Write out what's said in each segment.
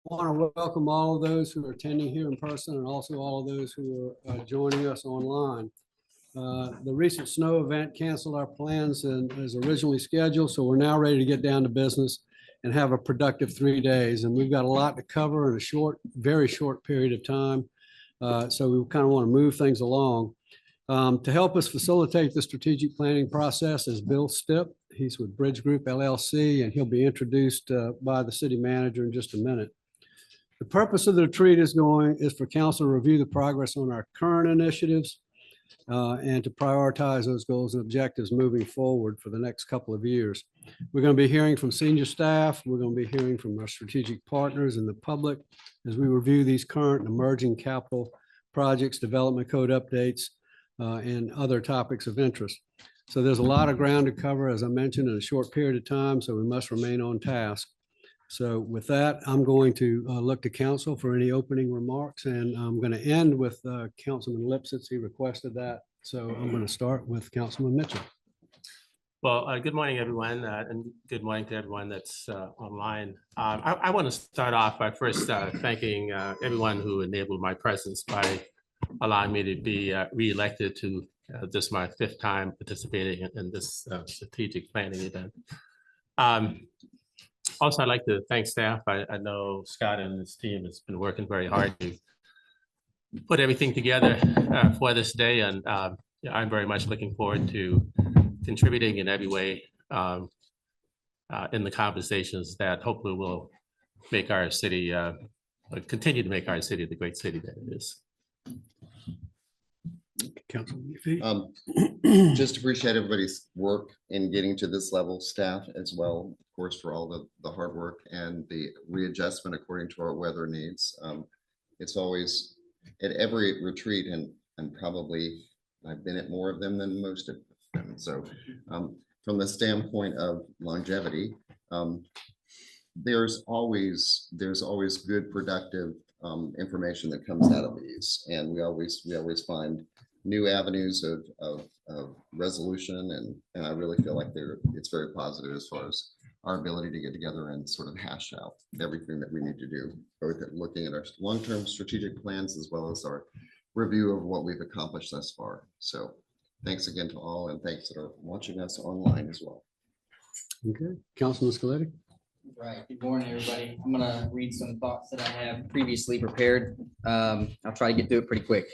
Want to welcome all of those who are attending here in person and also all of those who are joining us online. The recent snow event canceled our plans and as originally scheduled, so we're now ready to get down to business and have a productive 3 days. And we've got a lot to cover in a very short period of time. So we kind of want to move things along. To help us facilitate the strategic planning process is Bill Stipp. He's with Bridge Group LLC, and he'll be introduced by the city manager in just a minute. The purpose of the retreat is for council to review the progress on our current initiatives and to prioritize those goals and objectives moving forward for the next couple of years. We're going to be hearing from senior staff. We're going to be hearing from our strategic partners and the public as we review these current and emerging capital projects, development code updates, and other topics of interest. So there's a lot of ground to cover, as I mentioned, in a short period of time, so we must remain on task. So with that, I'm going to look to council for any opening remarks, and I'm going to end with Councilman Lipsitz. He requested that. So I'm going to start with Councilman Mitchell. Well, good morning, everyone, and good morning to everyone that's online. I want to start off by first thanking everyone who enabled my presence by allowing me to be re-elected to this my 5th time participating in this strategic planning event. Also, I'd like to thank staff. I know Scott and his team has been working very hard to put everything together for this day, and I'm very much looking forward to contributing in every way in the conversations that hopefully will make our city, continue to make our city the great city that it is. Just appreciate everybody's work in getting to this level, staff as well, of course, for all the hard work and the readjustment according to our weather needs. It's always at every retreat, and probably I've been at more of them than most of them. So from the standpoint of longevity, there's always good productive information that comes out of these, and we always find new avenues of resolution, and I really feel like it's very positive as far as our ability to get together and sort of hash out everything that we need to do, both at looking at our long-term strategic plans as well as our review of what we've accomplished thus far. So thanks again to all, and thanks that are watching us online as well. Okay, Councilman Scaletti. Right. Good morning, everybody. I'm going to read some thoughts that I have previously prepared. I'll try to get through it pretty quick.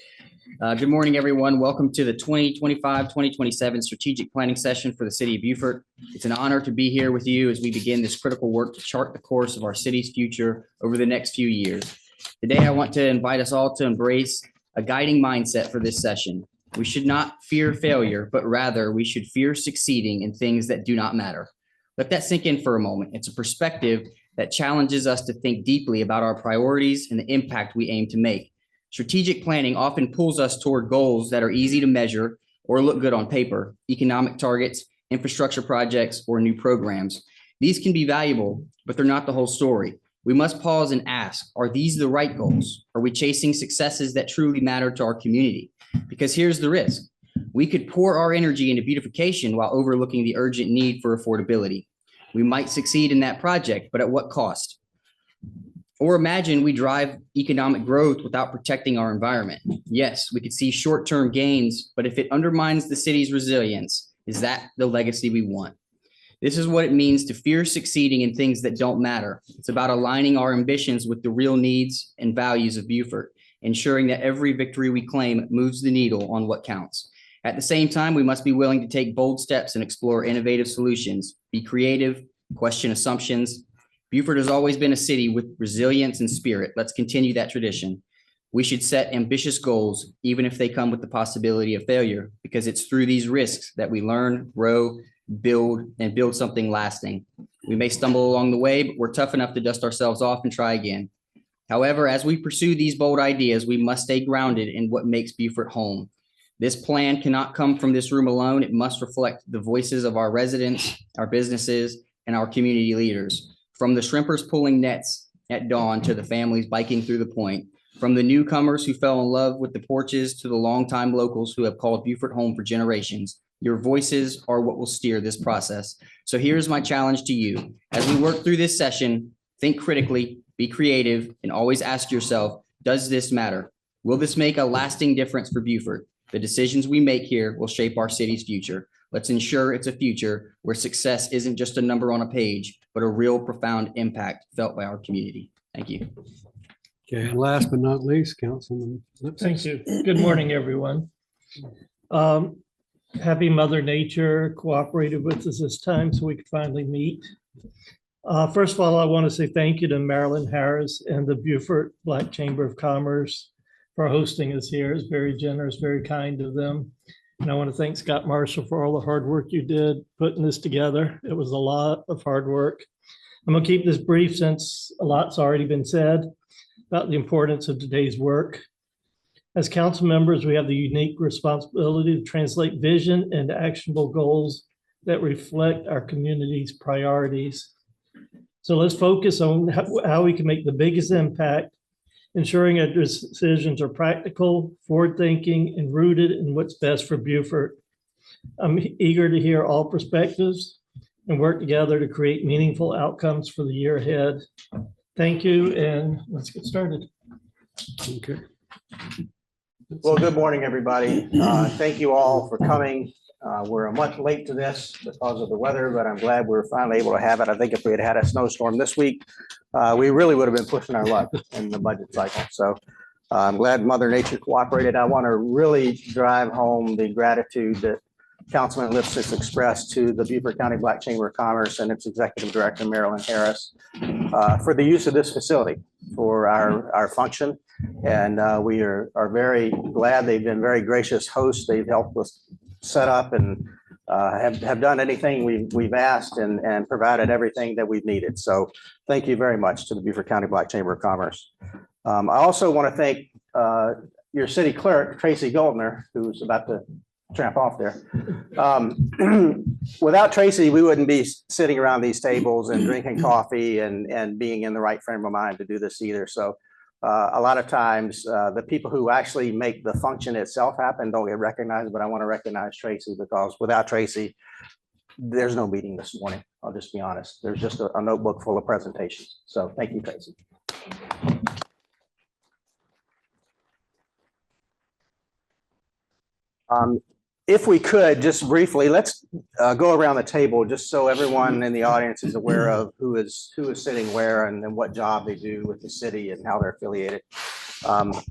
Good morning, everyone. Welcome to the 2025-2027 strategic planning session for the city of Beaufort. It's an honor to be here with you as we begin this critical work to chart the course of our city's future over the next few years. Today, I want to invite us all to embrace a guiding mindset for this session. We should not fear failure, but rather we should fear succeeding in things that do not matter. Let that sink in for a moment. It's a perspective that challenges us to think deeply about our priorities and the impact we aim to make. Strategic planning often pulls us toward goals that are easy to measure or look good on paper, economic targets, infrastructure projects, or new programs. These can be valuable, but they're not the whole story. We must pause and ask, are these the right goals? Are we chasing successes that truly matter to our community? Because here's the risk. We could pour our energy into beautification while overlooking the urgent need for affordability. We might succeed in that project, but at what cost? Or imagine we drive economic growth without protecting our environment. Yes, we could see short-term gains, but if it undermines the city's resilience, is that the legacy we want? This is what it means to fear succeeding in things that don't matter. It's about aligning our ambitions with the real needs and values of Beaufort, ensuring that every victory we claim moves the needle on what counts. At the same time, we must be willing to take bold steps and explore innovative solutions, be creative, question assumptions. Beaufort has always been a city with resilience and spirit. Let's continue that tradition. We should set ambitious goals, even if they come with the possibility of failure, because it's through these risks that we learn, grow, build something lasting. We may stumble along the way, but we're tough enough to dust ourselves off and try again. However, as we pursue these bold ideas, we must stay grounded in what makes Beaufort home. This plan cannot come from this room alone. It must reflect the voices of our residents, our businesses, and our community leaders. From the shrimpers pulling nets at dawn to the families biking through the point, from the newcomers who fell in love with the porches to the longtime locals who have called Beaufort home for generations, your voices are what will steer this process. So here's my challenge to you. As we work through this session, Think critically, be creative, and always ask yourself, does this matter? Will this make a lasting difference for Beaufort? The decisions we make here will shape our city's future. Let's ensure it's a future where success isn't just a number on a page, but a real profound impact felt by our community. Thank you. Okay, and last but not least, Councilman Lipscomb. Thank you. Good morning, everyone. Happy Mother Nature cooperated with us this time so we could finally meet. First of all, I want to say thank you to Marilyn Harris and the Beaufort Black Chamber of Commerce for hosting us here. It's very generous, very kind of them. And I want to thank Scott Marshall for all the hard work you did putting this together. It was a lot of hard work. I'm going to keep this brief since a lot's already been said about the importance of today's work. As council members, we have the unique responsibility to translate vision into actionable goals that reflect our community's priorities. So let's focus on how we can make the biggest impact, ensuring our decisions are practical, forward-thinking, and rooted in what's best for Beaufort. I'm eager to hear all perspectives and work together to create meaningful outcomes for the year ahead. Thank you, and let's get started. Okay. Well, good morning, everybody. Thank you all for coming. We're a month late to this because of the weather, but I'm glad we're finally able to have it. I think if we had had a snowstorm this week, we really would have been pushing our luck in the budget cycle. So I'm glad Mother Nature cooperated. I want to really drive home the gratitude that Councilman Lipscomb expressed to the Beaufort County Black Chamber of Commerce and its Executive Director, Marilyn Harris, for the use of this facility for our function. And we are very glad. They've been very gracious hosts. They've helped us set up and have done anything we've asked and provided everything that we've needed. So thank you very much to the Beaufort County Black Chamber of Commerce. I also want to thank your city clerk, Tracy Goldner, who's about to tramp off there. Without Tracy, we wouldn't be sitting around these tables and drinking coffee and being in the right frame of mind to do this either. So a lot of times the people who actually make the function itself happen don't get recognized, but I want to recognize Tracy because without Tracy, there's no meeting this morning. I'll just be honest. There's just a notebook full of presentations. So thank you, Tracy. If we could, just briefly, let's go around the table just so everyone in the audience is aware of who is sitting where and then what job they do with the city and how they're affiliated.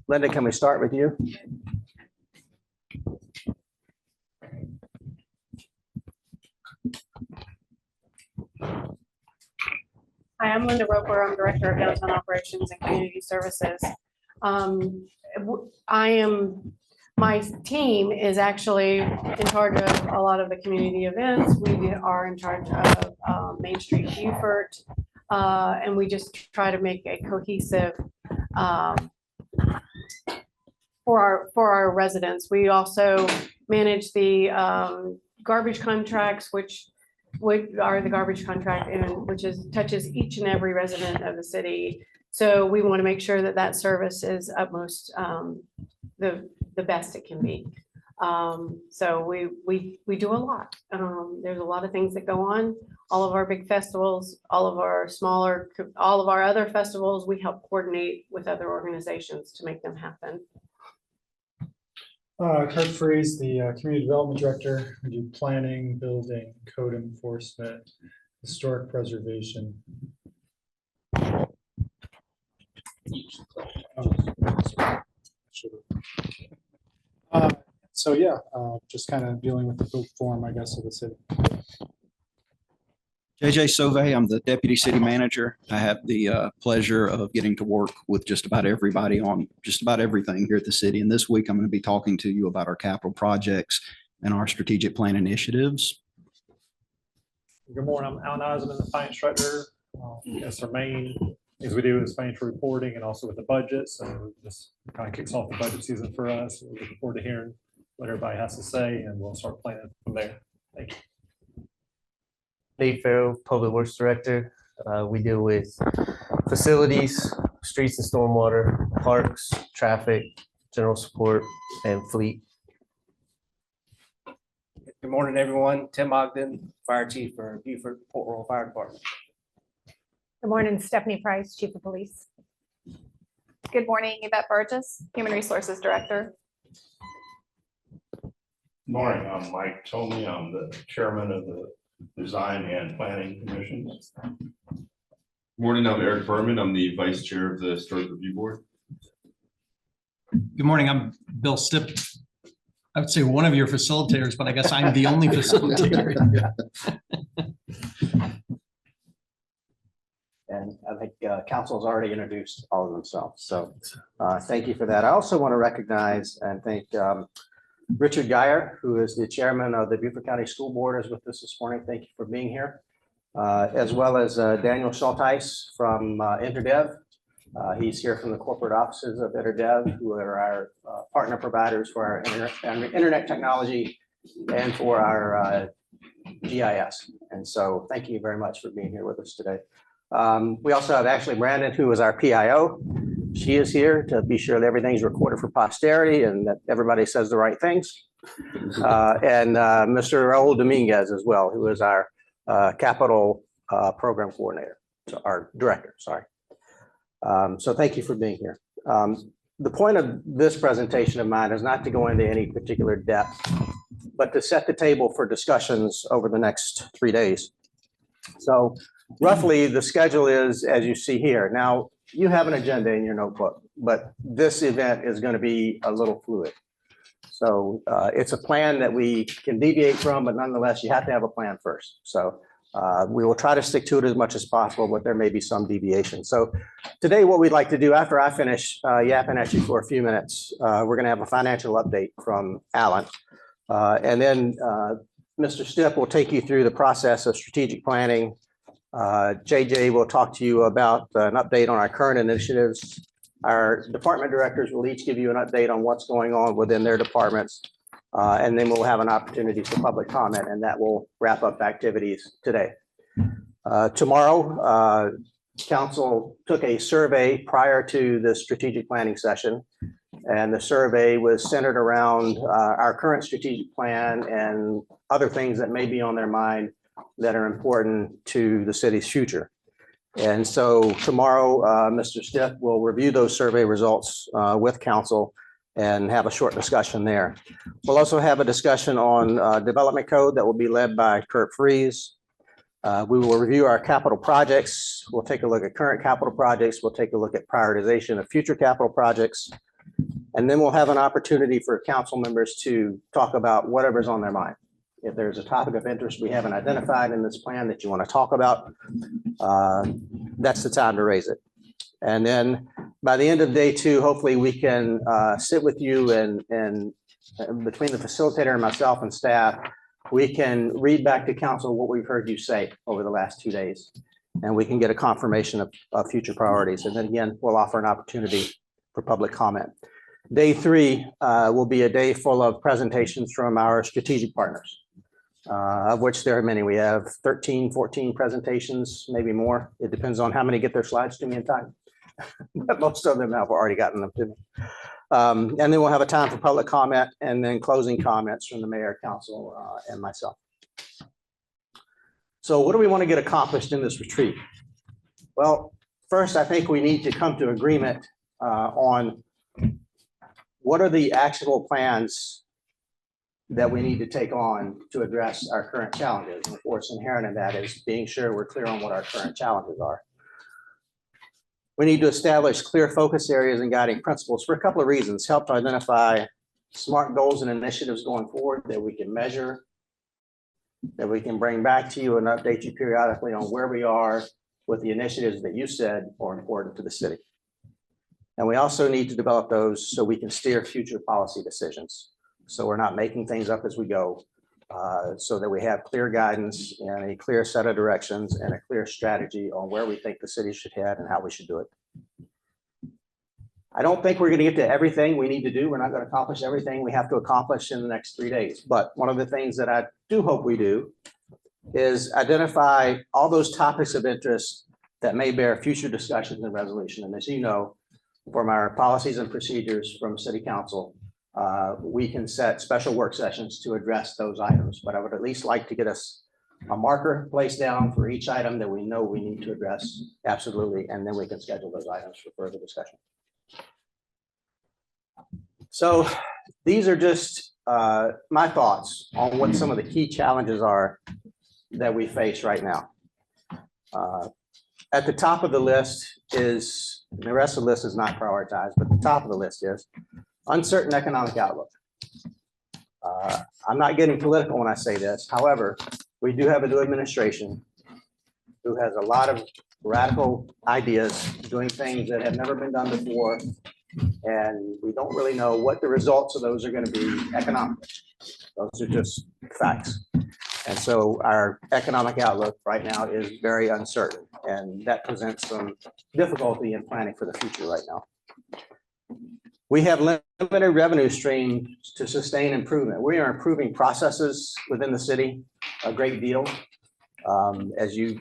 Linda, can we start with you? Hi, I'm Linda Roper. I'm Director of Downtown Operations and Community Services. My team is actually in charge of a lot of the community events. We are in charge of Main Street Beaufort, and we just try to make a cohesive for our residents. We also manage the garbage contracts, which are the garbage contract which touches each and every resident of the city. So we want to make sure that that service is utmost the best it can be. So we do a lot. There's a lot of things that go on. All of our big festivals, all of our other festivals, we help coordinate with other organizations to make them happen. Kurt Freeze, the Community Development Director. We do planning, building, code enforcement, historic preservation. So yeah, just kind of dealing with the built form, I guess, of the city. JJ Sauvé, I'm the Deputy City Manager. I have the pleasure of getting to work with just about everybody on just about everything here at the city. And this week, I'm going to be talking to you about our capital projects and our strategic plan initiatives. Good morning, I'm Alan Osmond, the Finance Director. Yes, our main things we do is financial reporting and also with the budget. So this kind of kicks off the budget season for us. We're looking forward to hearing what everybody has to say, and we'll start planning from there. Thank you. Nate Farrell, Public Works Director. We deal with facilities, streets and stormwater, parks, traffic, general support, and fleet. Good morning, everyone. Tim Ogden, Fire Chief for Beaufort Port Royal Fire Department. Good morning, Stephanie Price, Chief of Police. Good morning, Yvette Burgess, Human Resources Director. Morning, I'm Mike Tomey. I'm the chairman of the Design and Planning Commission. Morning, I'm Eric Berman. I'm the vice chair of the Historic Review Board. Good morning, I'm Bill Stipp. I would say one of your facilitators, but I guess I'm the only facilitator. And I think council's already introduced all of themselves. So thank you for that. I also want to recognize and thank Richard Geyer, who is the chairman of the Beaufort County School Board, is with us this morning. Thank you for being here. As well as Daniel Schulteis from Interdev. He's here from the corporate offices of Interdev, who are our partner providers for our internet technology and for our GIS. And so thank you very much for being here with us today. We also have Ashley Brandon, who is our PIO. She is here to be sure that everything's recorded for posterity and that everybody says the right things. And Mr. Raul Dominguez as well, who is our capital program coordinator, so our director, sorry. So thank you for being here. The point of this presentation of mine is not to go into any particular depth, but to set the table for discussions over the next 3 days. So roughly the schedule is as you see here. Now you have an agenda in your notebook, but this event is going to be a little fluid. So it's a plan that we can deviate from, but nonetheless, you have to have a plan first. So we will try to stick to it as much as possible, but there may be some deviation. So today, what we'd like to do after I finish yapping at you for a few minutes, we're going to have a financial update from Alan. And then Mr. Stipp will take you through the process of strategic planning. JJ will talk to you about an update on our current initiatives. Our department directors will each give you an update on what's going on within their departments. And then we'll have an opportunity for public comment, and that will wrap up activities today. Tomorrow, council took a survey prior to the strategic planning session. And the survey was centered around our current strategic plan and other things that may be on their mind that are important to the city's future. And so tomorrow, Mr. Stipp will review those survey results with council and have a short discussion there. We'll also have a discussion on development code that will be led by Kurt Freeze. We will review our capital projects. We'll take a look at current capital projects. We'll take a look at prioritization of future capital projects. And then we'll have an opportunity for council members to talk about whatever's on their mind. If there's a topic of interest we haven't identified in this plan that you want to talk about, that's the time to raise it. And then by the end of day 2, hopefully we can sit with you and between the facilitator and myself and staff, we can read back to council what we've heard you say over the last 2 days. And we can get a confirmation of future priorities. And then again, we'll offer an opportunity for public comment. Day 3 will be a day full of presentations from our strategic partners, of which there are many. We have 13, 14 presentations, maybe more. It depends on how many get their slides to me in time. But most of them have already gotten them to me. And then we'll have a time for public comment and then closing comments from the mayor, council, and myself. So what do we want to get accomplished in this retreat? Well, first, I think we need to come to agreement on what are the actionable plans that we need to take on to address our current challenges. And of course, inherent in that is being sure we're clear on what our current challenges are. We need to establish clear focus areas and guiding principles for a couple of reasons. Help to identify smart goals and initiatives going forward that we can measure, that we can bring back to you and update you periodically on where we are with the initiatives that you said are important to the city. And we also need to develop those so we can steer future policy decisions. So we're not making things up as we go, so that we have clear guidance and a clear set of directions and a clear strategy on where we think the city should head and how we should do it. I don't think we're going to get to everything we need to do. We're not going to accomplish everything we have to accomplish in the next 3 days. But one of the things that I do hope we do is identify all those topics of interest that may bear future discussions and resolution. And as you know, from our policies and procedures from City Council, we can set special work sessions to address those items. But I would at least like to get us a marker placed down for each item that we know we need to address, absolutely, and then we can schedule those items for further discussion. So these are just my thoughts on what some of the key challenges are that we face right now. At the top of the list is, the rest of the list is not prioritized, but the top of the list is uncertain economic outlook. I'm not getting political when I say this. However, we do have a new administration who has a lot of radical ideas, doing things that have never been done before. And we don't really know what the results of those are going to be economically. Those are just facts. And so our economic outlook right now is very uncertain, and that presents some difficulty in planning for the future right now. We have limited revenue streams to sustain improvement. We are improving processes within the city a great deal, as you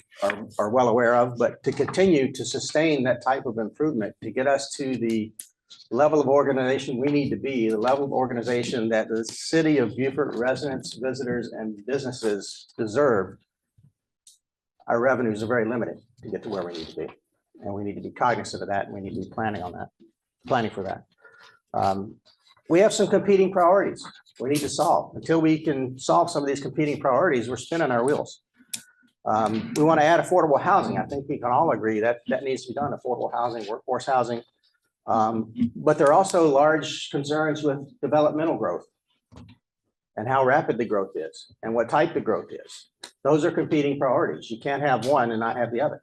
are well aware of, but to continue to sustain that type of improvement, to get us to the level of organization we need to be, the level of organization that the city of Beaufort residents, visitors, and businesses deserve, our revenues are very limited to get to where we need to be. And we need to be cognizant of that, and we need to be planning on that, planning for that. We have some competing priorities we need to solve. Until we can solve some of these competing priorities, we're spinning our wheels. We want to add affordable housing. I think we can all agree that that needs to be done, affordable housing, workforce housing. But there are also large concerns with developmental growth and how rapid the growth is and what type the growth is. Those are competing priorities. You can't have one and not have the other.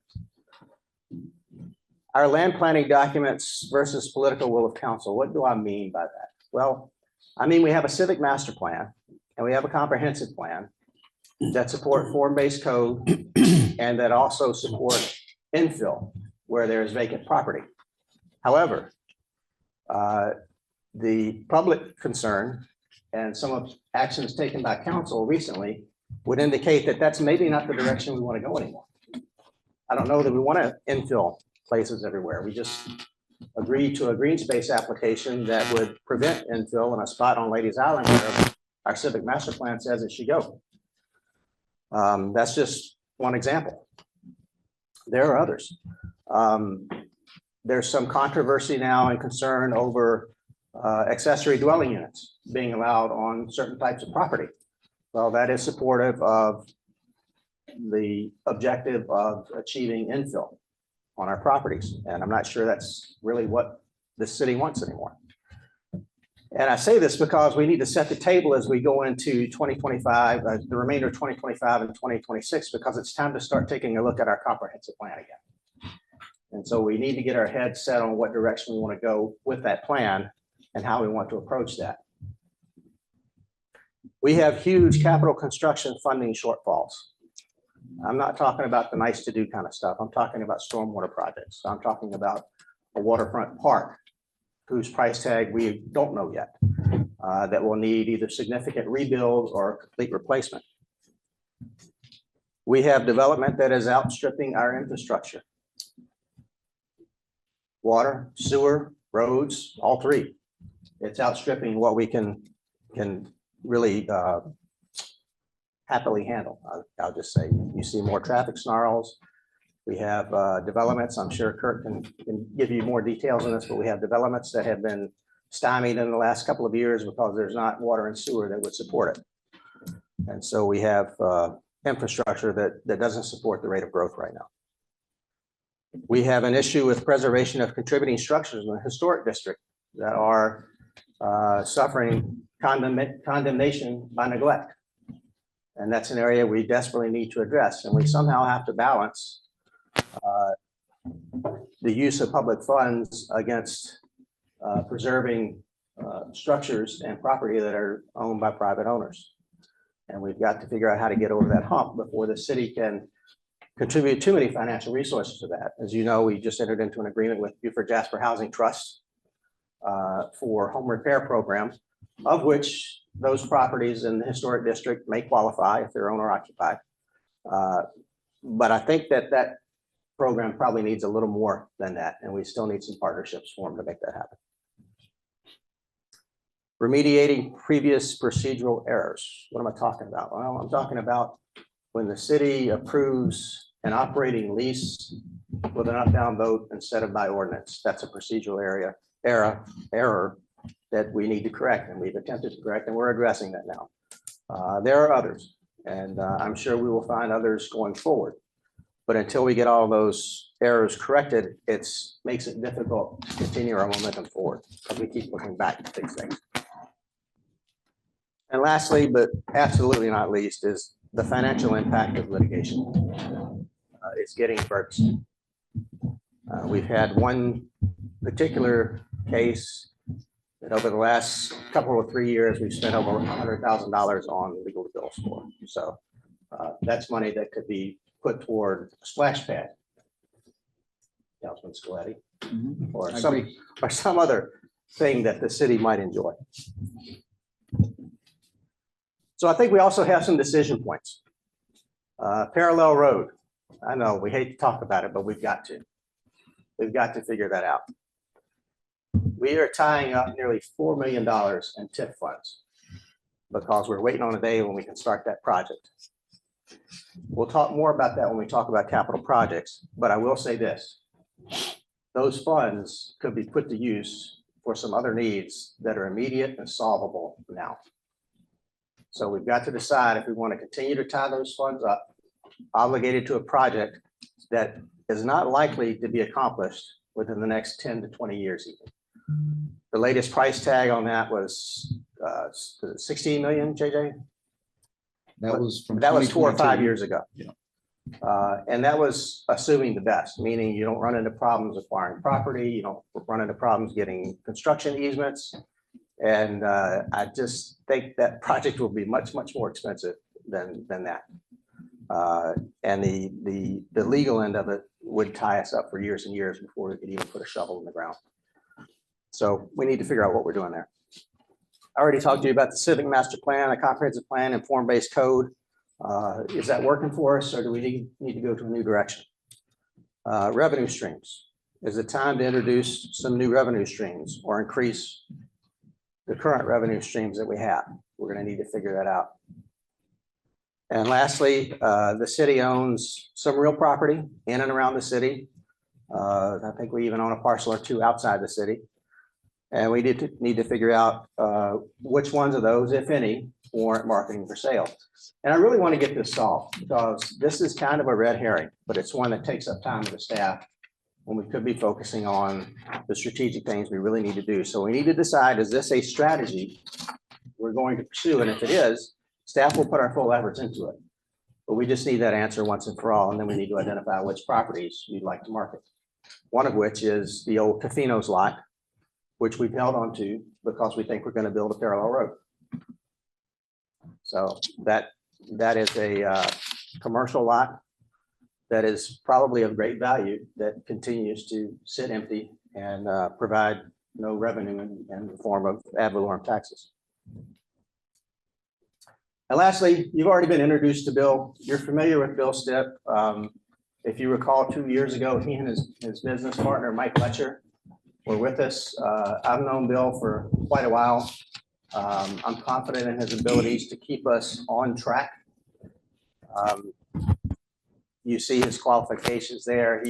Our land planning documents versus political will of council. What do I mean by that? Well, I mean, we have a civic master plan and we have a comprehensive plan that support form-based code and that also support infill where there is vacant property. However, the public concern and some of actions taken by council recently would indicate that that's maybe not the direction we want to go anymore. I don't know that we want to infill places everywhere. We just agreed to a green space application that would prevent infill in a spot on Ladies Island where our civic master plan says it should go. That's just one example. There are others. There's some controversy now and concern over accessory dwelling units being allowed on certain types of property. Well, that is supportive of the objective of achieving infill on our properties. And I'm not sure that's really what the city wants anymore. And I say this because we need to set the table as we go into 2025, the remainder of 2025 and 2026, because it's time to start taking a look at our comprehensive plan again. And so we need to get our heads set on what direction we want to go with that plan and how we want to approach that. We have huge capital construction funding shortfalls. I'm not talking about the nice to do kind of stuff. I'm talking about stormwater projects. I'm talking about a waterfront park whose price tag we don't know yet, that will need either significant rebuild or complete replacement. We have development that is outstripping our infrastructure. Water, sewer, roads, all three. It's outstripping what we can really happily handle. I'll just say, you see more traffic snarls. We have developments, I'm sure Kurt can give you more details on this, but we have developments that have been stymied in the last couple of years because there's not water and sewer that would support it. And so we have infrastructure that doesn't support the rate of growth right now. We have an issue with preservation of contributing structures in the historic district that are suffering condemnation by neglect. And that's an area we desperately need to address. And we somehow have to balance the use of public funds against preserving structures and property that are owned by private owners. And we've got to figure out how to get over that hump before the city can contribute too many financial resources to that. As you know, we just entered into an agreement with Beaufort Jasper Housing Trust for home repair program, of which those properties in the historic district may qualify if they're owner occupied. But I think that program probably needs a little more than that, and we still need some partnerships for them to make that happen. Remediating previous procedural errors. What am I talking about? Well, I'm talking about when the city approves an operating lease with an up-down vote instead of by ordinance. That's a procedural error that we need to correct, and we've attempted to correct, and we're addressing that now. There are others, and I'm sure we will find others going forward. But until we get all those errors corrected, makes it difficult to continue our momentum forward, because we keep looking back to fix things. And lastly, but absolutely not least, is the financial impact of litigation. It's getting burdensome. We've had one particular case that over the last couple of 3 years, we've spent over $100,000 on legal bills for. So that's money that could be put toward a splash pad, Councilman Scaletti, or some other thing that the city might enjoy. So I think we also have some decision points. Parallel road. I know we hate to talk about it, but we've got to. We've got to figure that out. We are tying up nearly $4 million in TIF funds because we're waiting on a day when we can start that project. We'll talk more about that when we talk about capital projects, but I will say this. Those funds could be put to use for some other needs that are immediate and solvable now. So we've got to decide if we want to continue to tie those funds up, obligated to a project that is not likely to be accomplished within the next 10 to 20 years even. The latest price tag on that was 16 million, JJ? That was from. That was 4 or 5 2022. years ago. Yeah. And that was assuming the best, meaning you don't run into problems acquiring property, you don't run into problems getting construction easements. And I just think that project will be much, much more expensive than that. And the legal end of it would tie us up for years and years before we could even put a shovel in the ground. So we need to figure out what we're doing there. I already talked to you about the civic master plan, a comprehensive plan, and form-based code. Is that working for us, or do we need to go to a new direction? Revenue streams. Is it time to introduce some new revenue streams or increase the current revenue streams that we have? We're going to need to figure that out. And lastly, the city owns some real property in and around the city. I think we even own a parcel or two outside the city. And we need to figure out which ones of those, if any, warrant marketing for sale. And I really want to get this solved because this is kind of a red herring, but it's one that takes up time of the staff when we could be focusing on the strategic things we really need to do. So we need to decide, is this a strategy we're going to pursue? And if it is, staff will put our full efforts into it. But we just need that answer once and for all. And then we need to identify which properties you'd like to market. One of which is the old Casinos lot, which we've held on to because we think we're going to build a parallel road. So that is a commercial lot that is probably of great value that continues to sit empty and provide no revenue in the form of ad valorem taxes. And lastly, you've already been introduced to Bill. You're familiar with Bill Stipp. If you recall, 2 years ago, he and his business partner, Mike Letcher, were with us. I've known Bill for quite a while. I'm confident in his abilities to keep us on track. You see his qualifications there.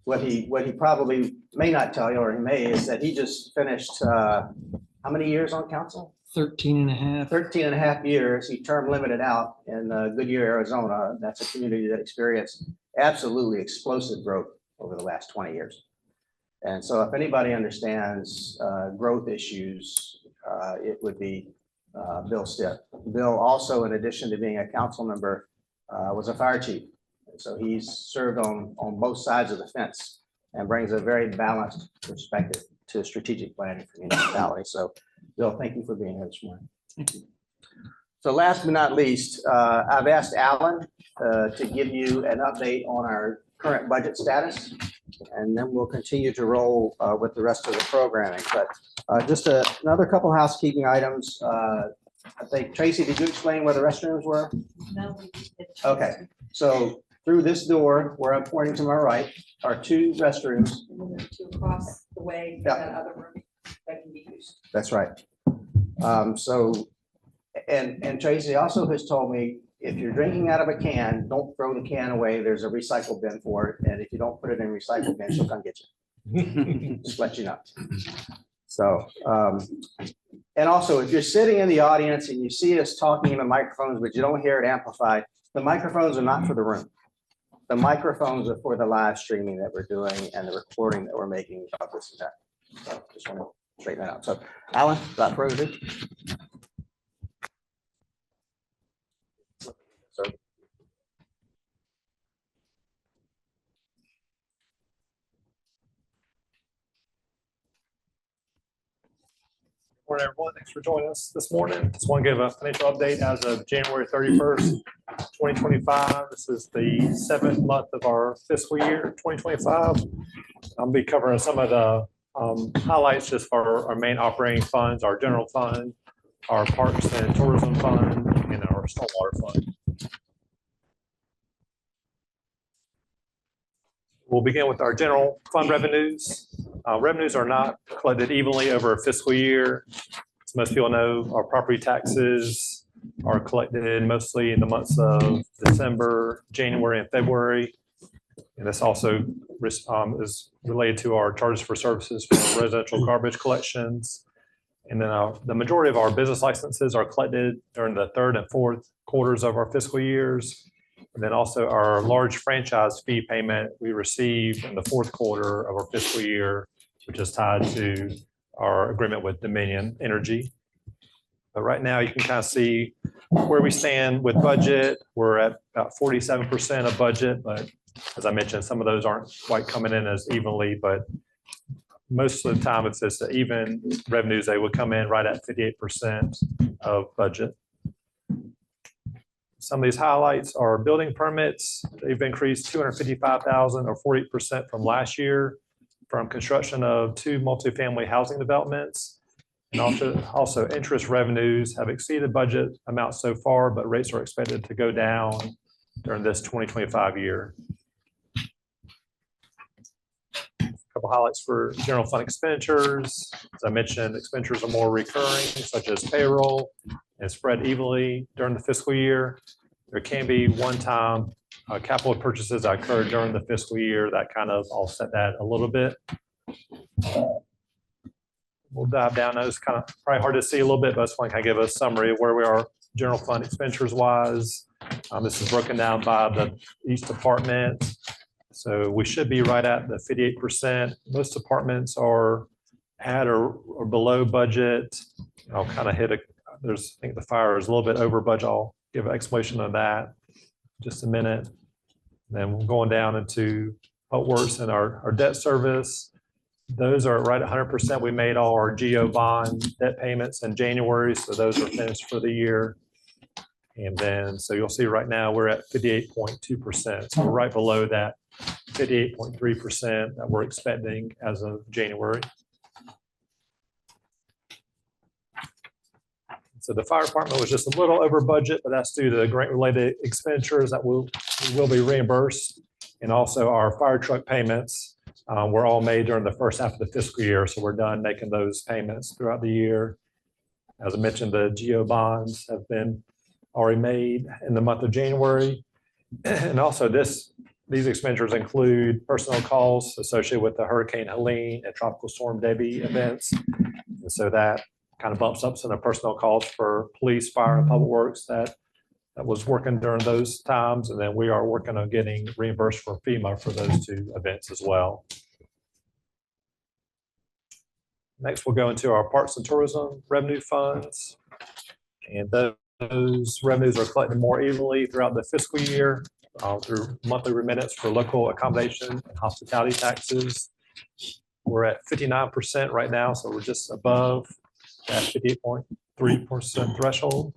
What he probably may not tell you, or he may, is that he just finished how many years on council? 13 and a half. 13 and a half years. He term limited out in Goodyear, Arizona. That's a community that experienced absolutely explosive growth over the last 20 years. And so if anybody understands growth issues, it would be Bill Stipp. Bill also, in addition to being a council member, was a fire chief. So he's served on both sides of the fence and brings a very balanced perspective to strategic planning for municipality. So Bill, thank you for being here this morning. Thank you. So last but not least, I've asked Alan to give you an update on our current budget status, and then we'll continue to roll with the rest of the programming. But just another couple housekeeping items. I think, Tracy, did you explain where the restrooms were? No. Okay, so through this door, where I'm pointing to my right, are 2 restrooms. And then there are 2 across the way, Yeah. that other room that can be used. That's right. And Tracy also has told me if you're drinking out of a can, don't throw the can away. There's a recycle bin for it. And if you don't put it in a recycle bin, she'll come get you. Just let you know. So, and also if you're sitting in the audience and you see us talking in the microphones, but you don't hear it amplified, the microphones are not for the room. The microphones are for the live streaming that we're doing and the recording that we're making of this event. So just want to straighten that out. So Alan, without further ado. Sir. Morning, everyone. Thanks for joining us this morning. Just want to give a financial update as of January 31st, 2025. This is the 7th month of our fiscal year, 2025. I'll be covering some of the highlights just for our main operating funds, our general fund, our parks and tourism fund, and our stormwater fund. We'll begin with our general fund revenues. Revenues are not collected evenly over a fiscal year. As most people know, our property taxes are collected mostly in the months of December, January, and February. And this also is related to our charges for services for residential garbage collections. And then the majority of our business licenses are collected during the 3rd and 4th quarters of our fiscal years. And then also our large franchise fee payment we received in the 4th quarter of our fiscal year, which is tied to our agreement with Dominion Energy. But right now you can kind of see where we stand with budget. We're at about 47% of budget, but as I mentioned, some of those aren't quite coming in as evenly, but most of the time it's just even revenues, they would come in right at 58% of budget. Some of these highlights are building permits. They've increased 255,000 or 40% from last year from construction of 2 multifamily housing developments. And also interest revenues have exceeded budget amounts so far, but rates are expected to go down during this 2025 year. A couple highlights for general fund expenditures. As I mentioned, expenditures are more recurring, such as payroll, and spread evenly during the fiscal year. There can be one-time capital purchases that occurred during the fiscal year that kind of offset that a little bit. We'll dive down. It's kind of probably hard to see a little bit, but I just want to kind of give a summary of where we are general fund expenditures wise. This is broken down by each department. So we should be right at the 58%. Most departments are at or below budget. I'll kind of hit I think the fire is a little bit over budget. I'll give an explanation of that in just a minute. Then we're going down into what works in our debt service. Those are right at 100%. We made all our GO bond debt payments in January, so those are finished for the year. And then, so you'll see right now we're at 58.2%. So we're right below that 58.3% that we're expecting as of January. So the fire department was just a little over budget, but that's due to the grant-related expenditures that will be reimbursed. And also our fire truck payments were all made during the first half of the fiscal year. So we're done making those payments throughout the year. As I mentioned, the GO bonds have been already made in the month of January. And also these expenditures include personnel costs associated with the Hurricane Helene and Tropical Storm Debbie events. And so that kind of bumps up some of the personnel costs for police, fire, and public works that was working during those times. And then we are working on getting reimbursed from FEMA for those 2 events as well. Next, we'll go into our parks and tourism revenue funds. And those revenues are collected more evenly throughout the fiscal year through monthly remittance for local accommodation and hospitality taxes. We're at 59% right now, so we're just above that 58.3% threshold.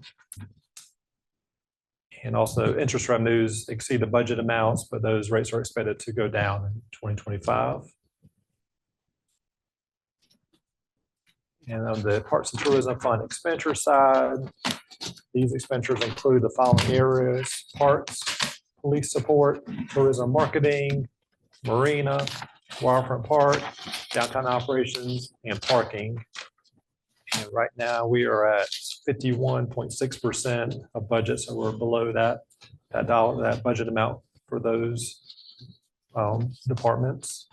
And also interest revenues exceed the budget amounts, but those rates are expected to go down in 2025. And on the Parks and Tourism Fund expenditure side, these expenditures include the following areas: parks, police support, tourism marketing, marina, waterfront park, downtown operations, and parking. And right now we are at 51.6% of budget, so we're below that budget amount for those departments.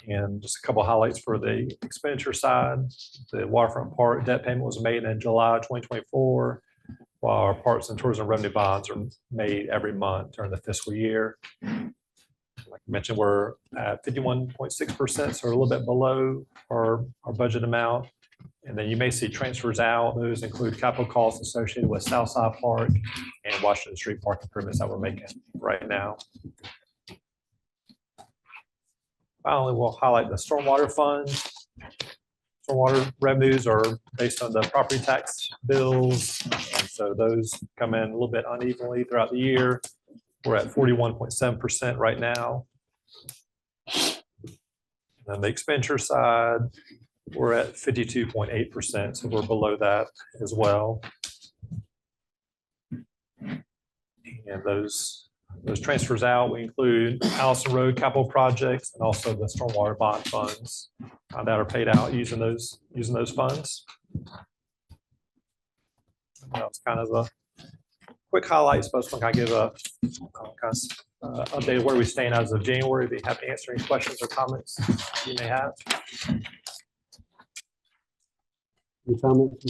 And just a couple of highlights for the expenditure side. The waterfront park debt payment was made in July 2024, while our parks and tourism revenue bonds are made every month during the fiscal year. Like I mentioned, we're at 51.6%, so we're a little bit below our budget amount. And then you may see transfers out. Those include capital costs associated with Southside Park and Washington Street Park improvements that we're making right now. Finally, we'll highlight the stormwater fund. Stormwater revenues are based on the property tax bills. And so those come in a little bit unevenly throughout the year. We're at 41.7% right now. And on the expenditure side, we're at 52.8%, so we're below that as well. And those transfers out, we include Allison Road capital projects and also the stormwater bond funds that are paid out using those funds. That was kind of a quick highlight. Supposed to kind of give a update of where we stand as of January. Be happy to answer any questions or comments you may have. Any comments?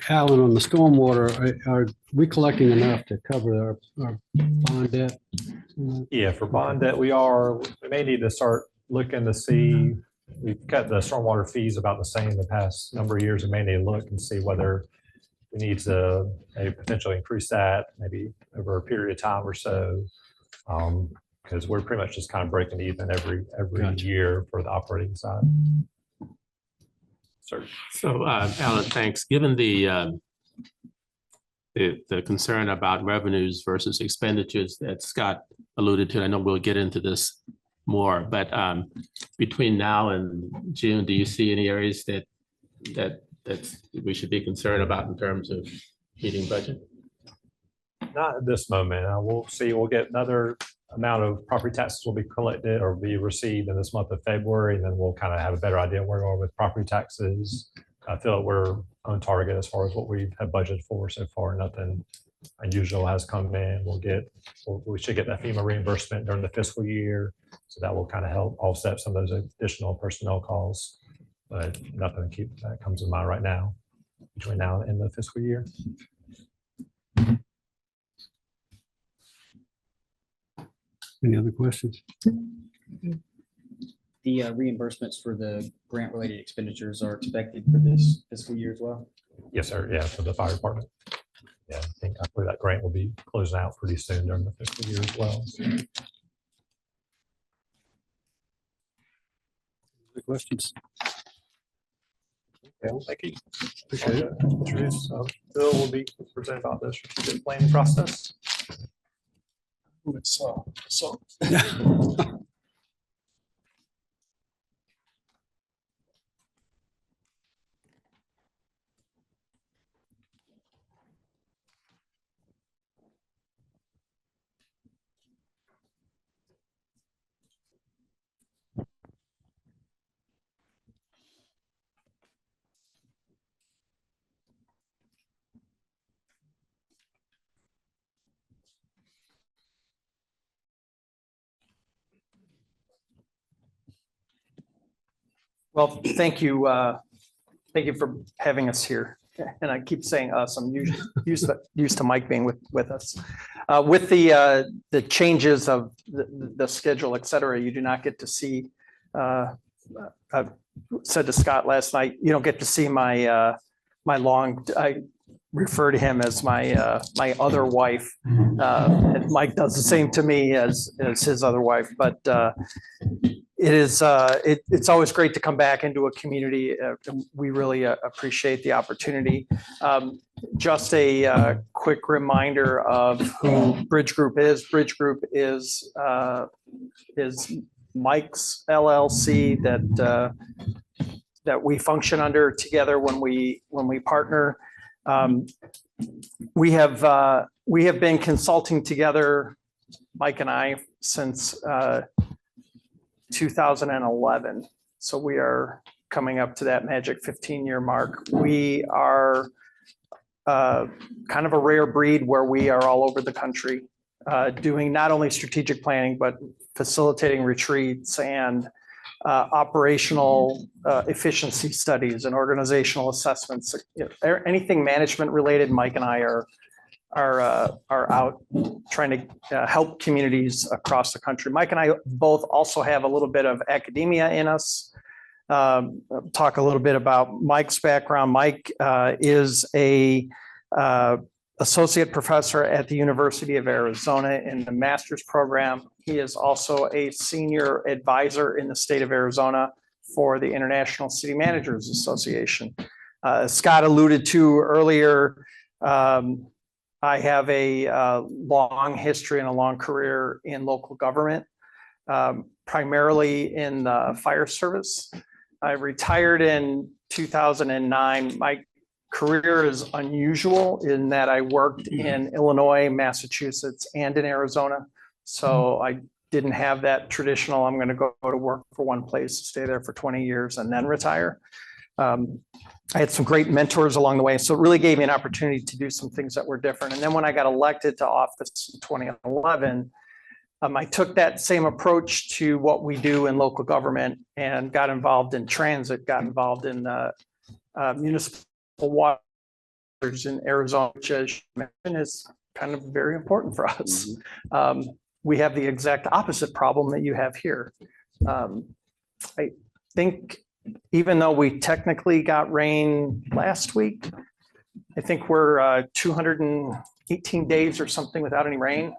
Alan, on the stormwater, are we collecting enough to cover our bond debt? Yeah, for bond debt, we may need to start looking to see, we've kept the stormwater fees about the same the past number of years. We may need to look and see whether we need to maybe potentially increase that maybe over a period of time or so. Because we're pretty much just kind of breaking even every Gotcha. year for the operating side. So, Alan, thanks. Given the concern about revenues versus expenditures that Scott alluded to, I know we'll get into this more, but between now and June, do you see any areas that we should be concerned about in terms of meeting budget? Not at this moment. We'll see. We'll get another amount of property taxes will be collected or be received in this month of February, and then we'll kind of have a better idea where we are with property taxes. I feel like we're on target as far as what we have budgeted for so far. Nothing unusual has come in. We should get that FEMA reimbursement during the fiscal year, so that will kind of help offset some of those additional personnel costs. But nothing that comes to mind right now between now and the end of the fiscal year. Any other questions? The reimbursements for the grant-related expenditures are expected for this fiscal year as well? Yes, sir. Yeah, for the fire department. Yeah, I believe that grant will be closing out pretty soon during the fiscal year as well. Any questions? Yeah, thank you. Appreciate it. Bill will be presenting about the strategic planning process. Well, thank you. Thank you for having us here. And I keep saying us, I'm used to Mike being with us. With the changes of the schedule, et cetera, you do not get to see, I said to Scott last night, you don't get to see my I refer to him as my other wife. And Mike does the same to me as his other wife, but it's always great to come back into a community. We really appreciate the opportunity. Just a quick reminder of who Bridge Group is. Bridge Group is Mike's LLC that we function under together when we partner. We have been consulting together, Mike and I, since 2011. So we are coming up to that magic 15-year mark. We are kind of a rare breed where we are all over the country doing not only strategic planning, but facilitating retreats and operational efficiency studies and organizational assessments. Anything management related, Mike and I are out trying to help communities across the country. Mike and I both also have a little bit of academia in us. Talk a little bit about Mike's background. Mike is a associate professor at the University of Arizona in the master's program. He is also a senior advisor in the state of Arizona for the International City Managers Association. Scott alluded to earlier, I have a long history and a long career in local government, primarily in the fire service. I retired in 2009. My career is unusual in that I worked in Illinois, Massachusetts, and in Arizona. So I didn't have that traditional, I'm going to go to work for one place, stay there for 20 years and then retire. I had some great mentors along the way. So it really gave me an opportunity to do some things that were different. And then when I got elected to office in 2011, I took that same approach to what we do in local government and got involved in transit, got involved in municipal waters in Arizona, which as you mentioned is kind of very important for us. We have the exact opposite problem that you have here. I think even though we technically got rain last week, I think we're 218 days or something without any rain,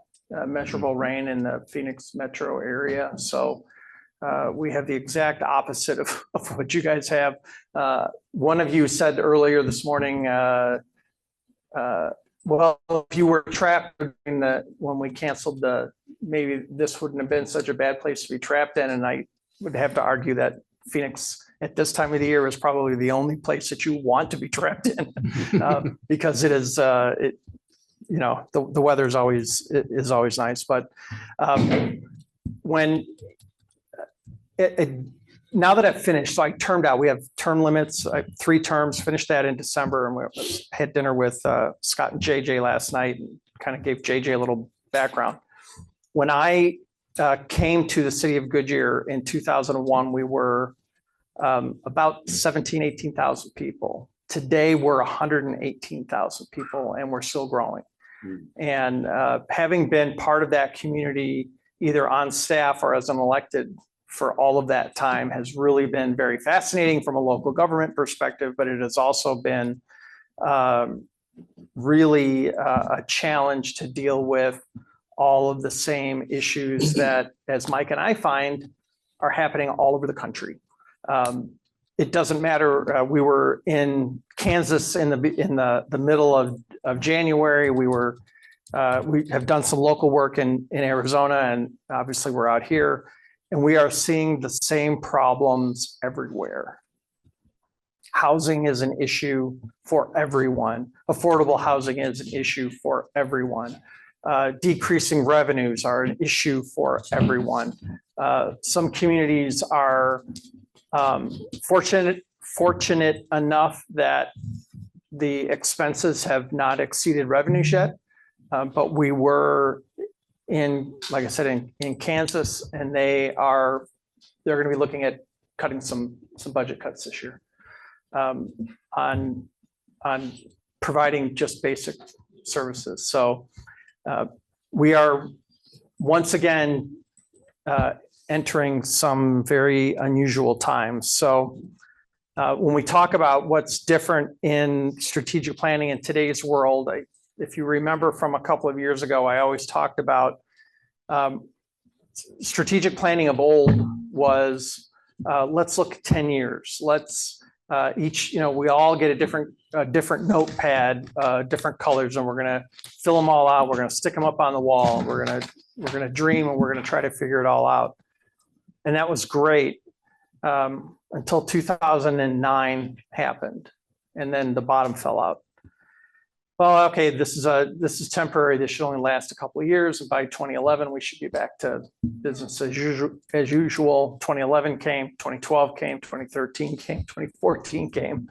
measurable rain in the Phoenix metro area. So we have the exact opposite of what you guys have. One of you said earlier this morning, well, if you were trapped in when we canceled maybe this wouldn't have been such a bad place to be trapped in. And I would have to argue that Phoenix at this time of the year is probably the only place that you want to be trapped in because it is, the weather is always nice. But when now that I've finished, so I termed out, we have term limits, 3 terms, finished that in December, and we had dinner with Scott and JJ last night and kind of gave JJ a little background. When I came to the city of Goodyear in 2001, we were about 17,000, 18,000 people. Today, we're 118,000 people, and we're still growing. And having been part of that community, either on staff or as an elected for all of that time, has really been very fascinating from a local government perspective, but it has also been really a challenge to deal with all of the same issues that, as Mike and I find, are happening all over the country. It doesn't matter. We were in Kansas in the middle of January. We have done some local work in Arizona, and obviously we're out here, and we are seeing the same problems everywhere. Housing is an issue for everyone. Affordable housing is an issue for everyone. Decreasing revenues are an issue for everyone. Some communities are fortunate enough that the expenses have not exceeded revenues yet. But we were like I said, in Kansas, and they're going to be looking at cutting some budget cuts this year on providing just basic services. So we are once again entering some very unusual times. So when we talk about what's different in strategic planning in today's world, if you remember from a couple of years ago, I always talked about strategic planning of old was let's look at 10 years. Let's we all get a different notepad, different colors, and we're going to fill them all out. We're going to stick them up on the wall. We're going to dream, and we're going to try to figure it all out. And that was great until 2009 happened, and then the bottom fell out. well, okay, this is temporary. This should only last a couple of years. And by 2011, we should be back to business as usual. 2011 came, 2012 came, 2013 came, 2014 came.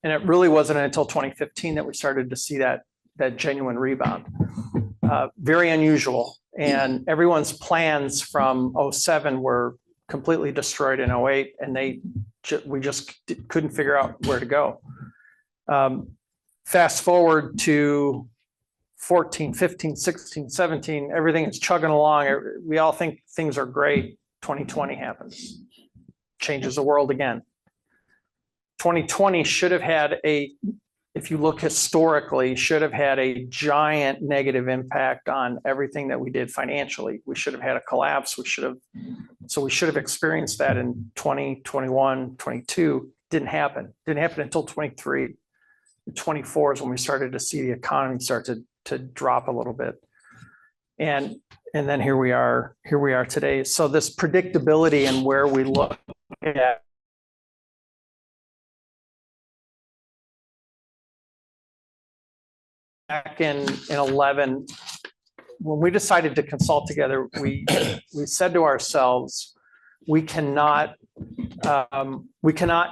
And it really wasn't until 2015 that we started to see that genuine rebound. Very unusual. And everyone's plans from 07 were completely destroyed in 08, and we just couldn't figure out where to go. Fast forward to 14, 15, 16, 17, everything is chugging along. We all think things are great. 2020 happens, changes the world again. 2020 should have had if you look historically, should have had a giant negative impact on everything that we did financially. We should have had a collapse. We should have experienced that in 2021, 22. Didn't happen until 23. 24 is when we started to see the economy start to drop a little bit. And then here we are today. So this predictability and where we look at back in 11, when we decided to consult together, we said to ourselves, we cannot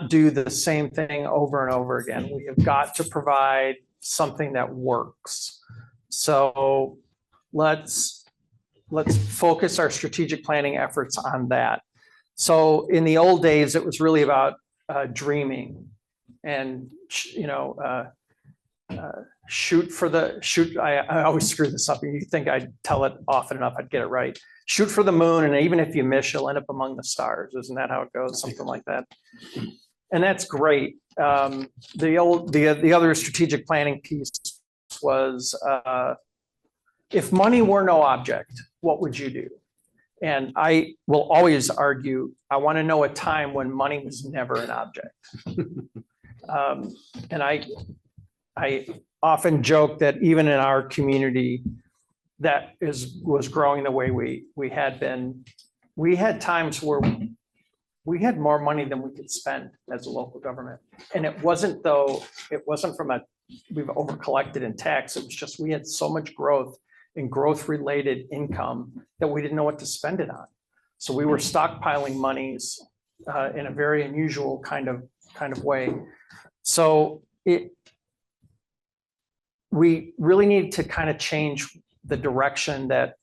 do the same thing over and over again. We have got to provide something that works. So let's focus our strategic planning efforts on that. So in the old days, it was really about dreaming and, shoot. I always screw this up. You think I'd tell it often enough, I'd get it right. Shoot for the moon, and even if you miss, you'll end up among the stars. Isn't that how it goes? Something like that. And that's great. The other strategic planning piece was, if money were no object, what would you do? And I will always argue, I want to know a time when money was never an object. And I often joke that even in our community that was growing the way we had been, we had times where we had more money than we could spend as a local government. And it wasn't from we've over collected in tax. It was just, we had so much growth and growth related income that we didn't know what to spend it on. So we were stockpiling monies in a very unusual kind of way. So we really need to kind of change the direction that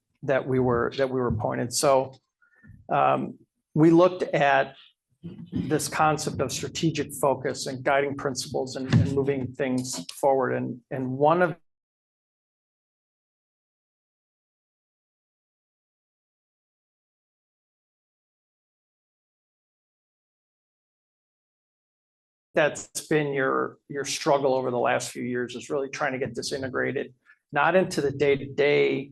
we were pointed. So we looked at this concept of strategic focus and guiding principles and moving things forward. And one of that's been your struggle over the last few years, is really trying to get this integrated, not into the day-to-day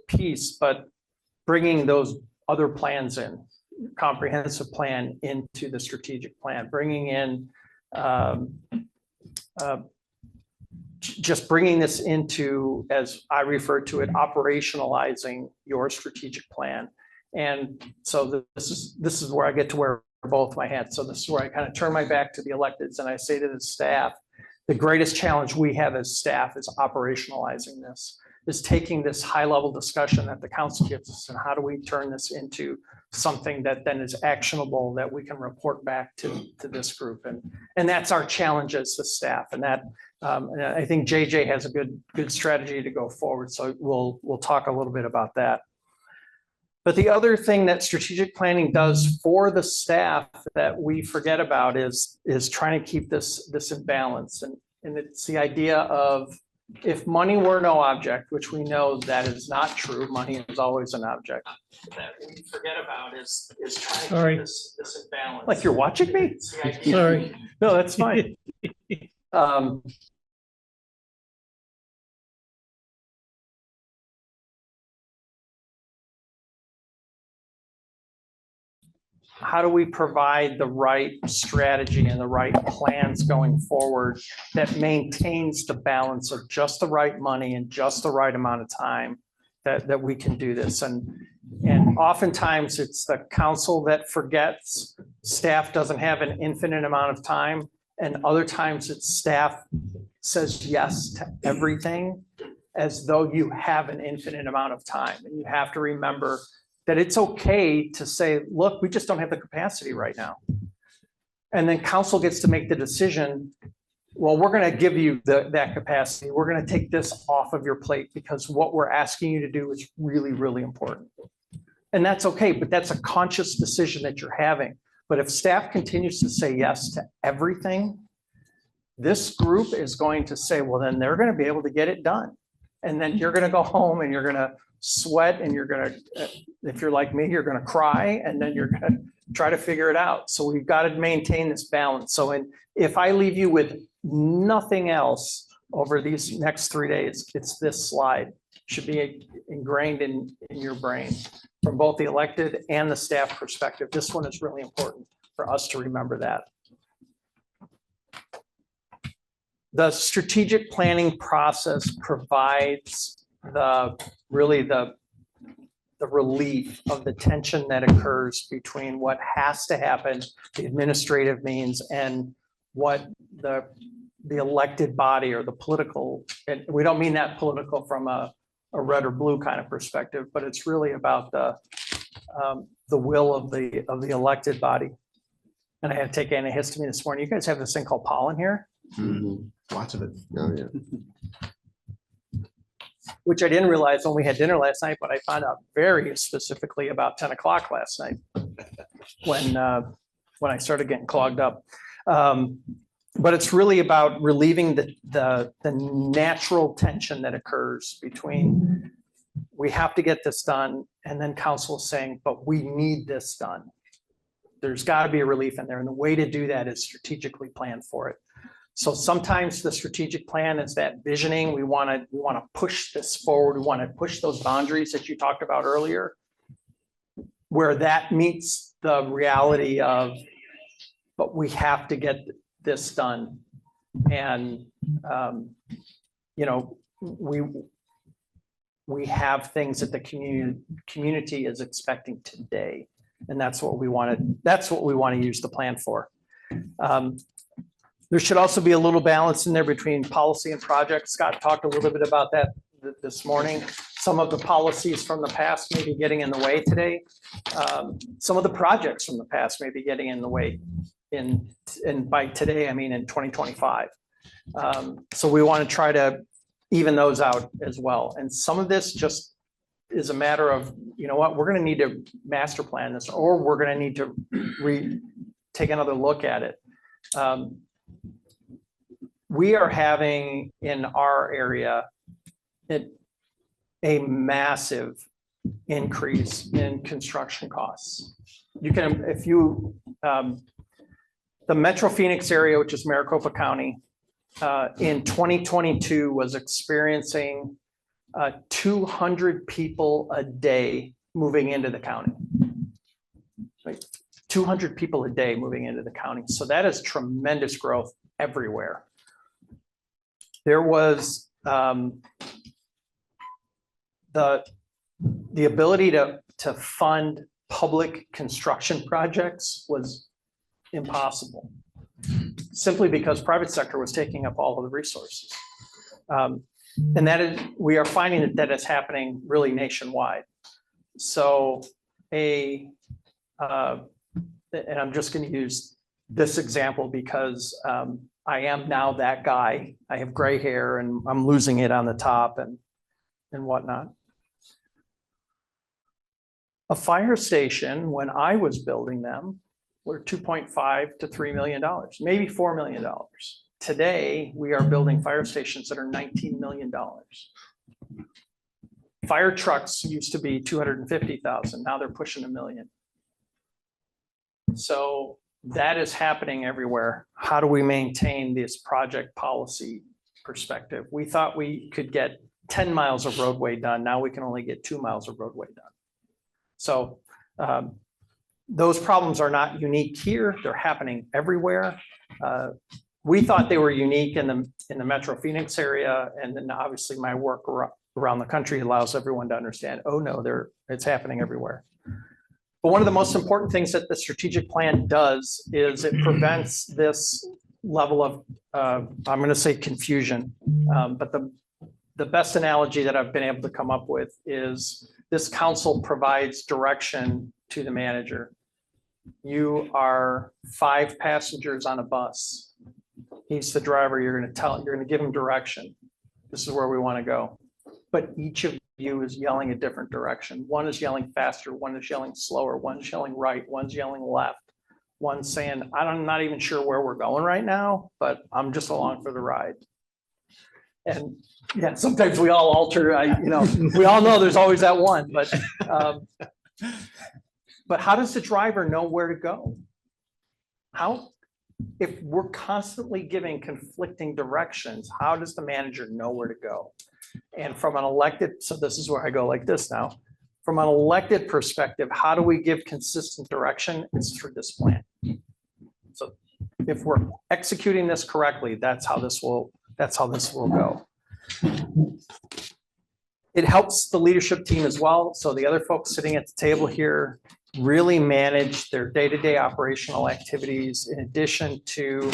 piece, but bringing those other plans in, comprehensive plan into the strategic plan, bringing in just bringing this into, as I refer to it, operationalizing your strategic plan. And so this is where I get to wear both my hats. So this is where I kind of turn my back to the electeds and I say to the staff, the greatest challenge we have as staff is operationalizing this, is taking this high level discussion that the council gives us and how do we turn this into something that then is actionable that we can report back to this group. And that's our challenge as the staff. And that and I think JJ has a good strategy to go forward. So we'll talk a little bit about that. But the other thing that strategic planning does for the staff that we forget about is trying to keep this in balance. And it's the idea of, if money were no object, which we know that is not true, money is always an object, that we forget about is trying to keep this in balance. Like you're watching me? Sorry. No, that's fine. How do we provide the right strategy and the right plans going forward that maintains the balance of just the right money and just the right amount of time that we can do this? And oftentimes it's the council that forgets, staff doesn't have an infinite amount of time, and other times it's staff says yes to everything as though you have an infinite amount of time. And you have to remember that it's okay to say, look, we just don't have the capacity right now. And then council gets to make the decision, well, we're going to give you that capacity. We're going to take this off of your plate because what we're asking you to do is really, really important. And that's okay, but that's a conscious decision that you're having. But if staff continues to say yes to everything, this group is going to say, well, then they're going to be able to get it done. And then you're going to go home and you're going to sweat and you're going to, if you're like me, you're going to cry and then you're going to try to figure it out. So we've got to maintain this balance. So if I leave you with nothing else over these next 3 days, it's this slide. Should be ingrained in your brain from both the elected and the staff perspective. This one is really important for us to remember that. The strategic planning process provides the relief of the tension that occurs between what has to happen, the administrative means, and what the elected body or the political, and we don't mean that political from a red or blue kind of perspective, but it's really about the will of the elected body. And I had to take antihistamine this morning. You guys have this thing called pollen here? Lots of it. Oh, yeah. Which I didn't realize when we had dinner last night, but I found out very specifically about 10 o'clock last night when I started getting clogged up. But it's really about relieving the natural tension that occurs between we have to get this done and then council is saying, but we need this done. There's got to be a relief in there. And the way to do that is strategically plan for it. So sometimes the strategic plan is that visioning. We want to push this forward. We want to push those boundaries that you talked about earlier, where that meets the reality of, but we have to get this done. And, you know, we have things that the community is expecting today. And that's what we want to use the plan for. There should also be a little balance in there between policy and project. Scott talked a little bit about that this morning. Some of the policies from the past may be getting in the way today. Some of the projects from the past may be getting in the way. And by today, I mean in 2025. So we want to try to even those out as well. And some of this just is a matter of, you know what, we're going to need to master plan this, or we're going to need to take another look at it. We are having in our area a massive increase in construction costs. You can, if you, the Metro Phoenix area, which is Maricopa County, in 2022 was experiencing 200 people a day moving into the county. Like 200 people a day moving into the county. So that is tremendous growth everywhere. There was the ability to fund public construction projects was impossible, simply because private sector was taking up all of the resources. And that is, we are finding that is happening really nationwide. So and I'm just going to use this example because I am now that guy. I have gray hair and I'm losing it on the top and whatnot. A fire station, when I was building them, were $2.5 to $3 million, maybe $4 million. Today, we are building fire stations that are $19 million. Fire trucks used to be 250,000. Now they're pushing $1 million. So that is happening everywhere. How do we maintain this project policy perspective? We thought we could get 10 miles of roadway done. Now we can only get 2 miles of roadway done. So those problems are not unique here. They're happening everywhere. We thought they were unique in the Metro Phoenix area. And then obviously my work around the country allows everyone to understand, oh no, it's happening everywhere. But one of the most important things that the strategic plan does is it prevents this level of, I'm going to say confusion. But the best analogy that I've been able to come up with is this council provides direction to the manager. You are 5 passengers on a bus. He's the driver. You're going to give him direction. This is where we want to go. But each of you is yelling a different direction. One is yelling faster, one is yelling slower, one's yelling right, one's yelling left. One's saying, I'm not even sure where we're going right now, but I'm just along for the ride. And yeah, sometimes we all alter, we all know there's always that one, but how does the driver know where to go? If we're constantly giving conflicting directions, how does the manager know where to go? And from an elected, so this is where I go like this now. From an elected perspective, how do we give consistent direction? It's through this plan. So if we're executing this correctly, that's how this will go. It helps the leadership team as well. So the other folks sitting at the table here really manage their day-to-day operational activities in addition to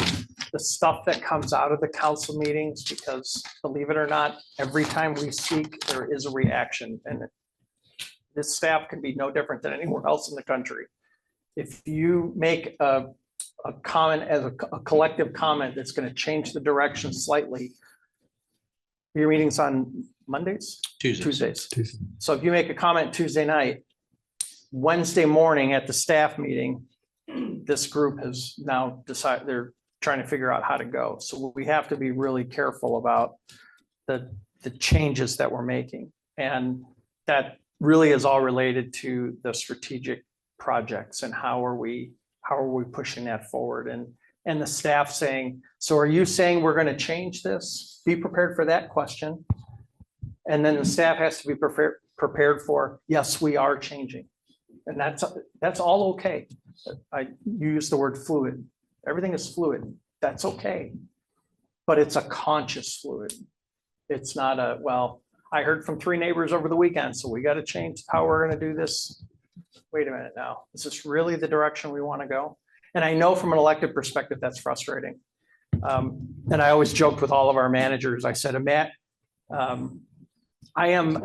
the stuff that comes out of the council meetings, because believe it or not, every time we speak, there is a reaction, and this staff can be no different than anywhere else in the country. If you make a comment as a collective comment that's going to change the direction slightly, your meeting's on Mondays? Tuesdays. So if you make a comment Tuesday night, Wednesday morning at the staff meeting, this group has now decided they're trying to figure out how to go. So we have to be really careful about the changes that we're making. And that really is all related to the strategic projects and how are we pushing that forward, and the staff saying, so are you saying we're going to change this? Be prepared for that question. And then the staff has to be prepared for, yes, we are changing. And that's all okay. You use the word fluid. Everything is fluid. That's okay. But it's a conscious fluid. It's not I heard from 3 neighbors over the weekend, so we got to change how we're going to do this. Wait a minute now. Is this really the direction we want to go? And I know from an elected perspective, that's frustrating. And I always joked with all of our managers. I said, Matt, I'm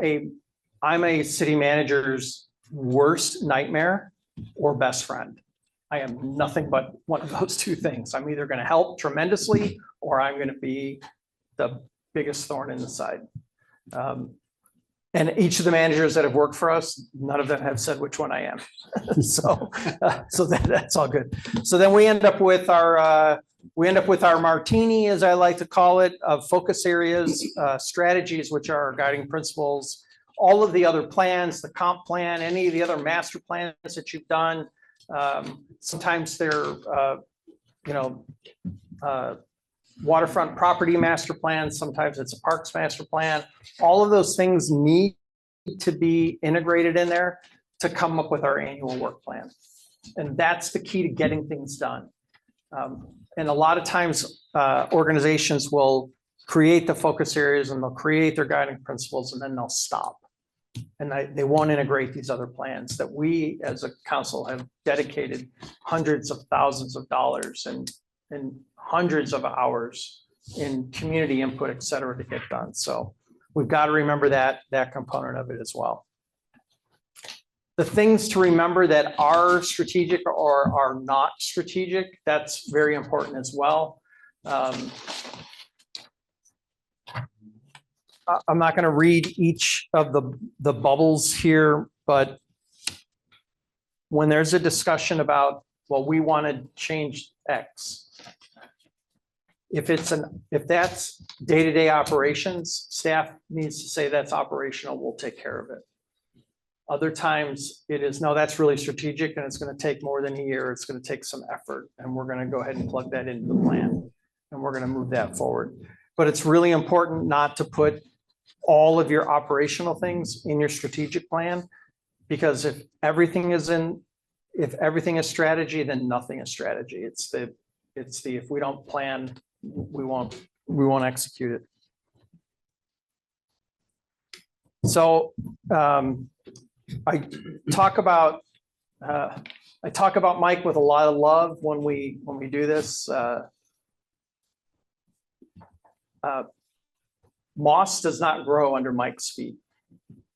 a city manager's worst nightmare or best friend. I am nothing but one of those 2 things. I'm either going to help tremendously or I'm going to be the biggest thorn in the side. And each of the managers that have worked for us, none of them have said which one I am. So that's all good. So then we end up with our martini, as I like to call it, of focus areas, strategies, which are our guiding principles, all of the other plans, the comp plan, any of the other master plans that you've done. Sometimes they're, waterfront property master plan. Sometimes it's a parks master plan. All of those things need to be integrated in there to come up with our annual work plan. And that's the key to getting things done. And a lot of times organizations will create the focus areas and they'll create their guiding principles and then they'll stop. And they won't integrate these other plans that we as a council have dedicated hundreds of thousands of dollars and hundreds of hours in community input, et cetera, to get done. So we've got to remember that component of it as well. The things to remember that are strategic or are not strategic, that's very important as well. I'm not going to read each of the bubbles here, but when there's a discussion about, well, we want to change X, if that's day-to-day operations, staff needs to say that's operational, we'll take care of it. Other times it is, no, that's really strategic and it's going to take more than a year. It's going to take some effort and we're going to go ahead and plug that into the plan and we're going to move that forward. But it's really important not to put all of your operational things in your strategic plan, because if everything is strategy, then nothing is strategy. It's the if we don't plan, we won't execute it. So I talk about Mike with a lot of love when we do this. moss does not grow under Mike's feet.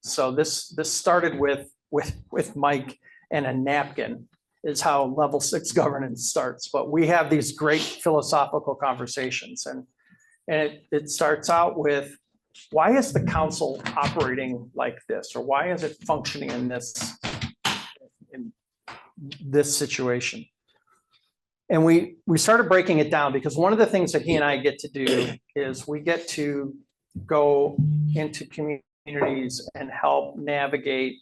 So this started with Mike and a napkin is how level 6 governance starts. But we have these great philosophical conversations, and it starts out with, why is the council operating like this? Or why is it functioning in this situation? And we started breaking it down, because one of the things that he and I get to do is we get to go into communities and help navigate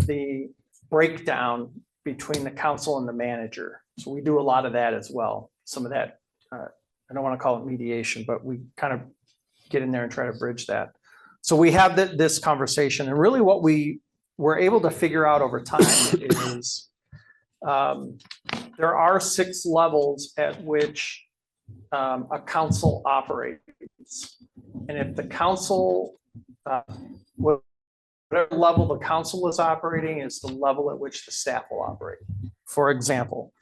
the breakdown between the council and the manager. So we do a lot of that as well. Some of that, I don't want to call it mediation, but we kind of get in there and try to bridge that. So we have this conversation, and really what we were able to figure out over time is there are 6 levels at which a council operates. And if the council, whatever level the council is operating is the level at which the staff will operate. For example,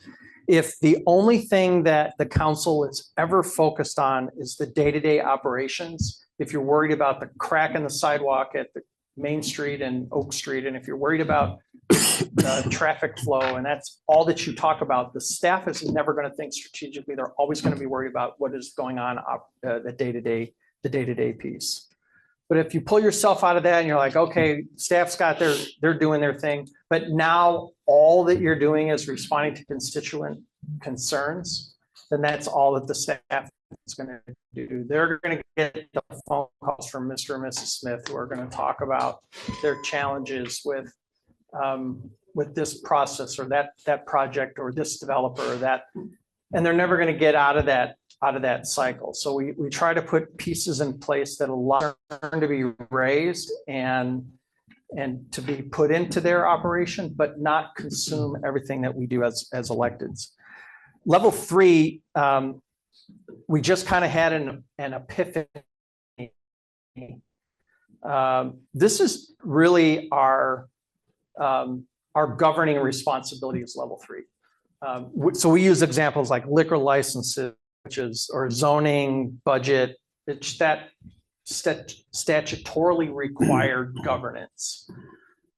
if the only thing that the council is ever focused on is the day-to-day operations, if you're worried about the crack in the sidewalk at the Main Street and Oak Street, and if you're worried about traffic flow, and that's all that you talk about, the staff is never going to think strategically. They're always going to be worried about what is going on the day-to-day piece. But if you pull yourself out of that and you're like, okay, staff's got they're doing their thing, but now all that you're doing is responding to constituent concerns, then that's all that the staff is going to do. They're going to get the phone calls from Mr. and Mrs. Smith, who are going to talk about their challenges with this process or that project or this developer or that, and they're never going to get out of that cycle. So we try to put pieces in place that allow them to be raised and to be put into their operation, but not consume everything that we do as electeds. Level 3, we just kind of had an epiphany. This is really our governing responsibility is level 3. So we use examples like liquor licenses, or zoning, budget. It's that statutorily required governance.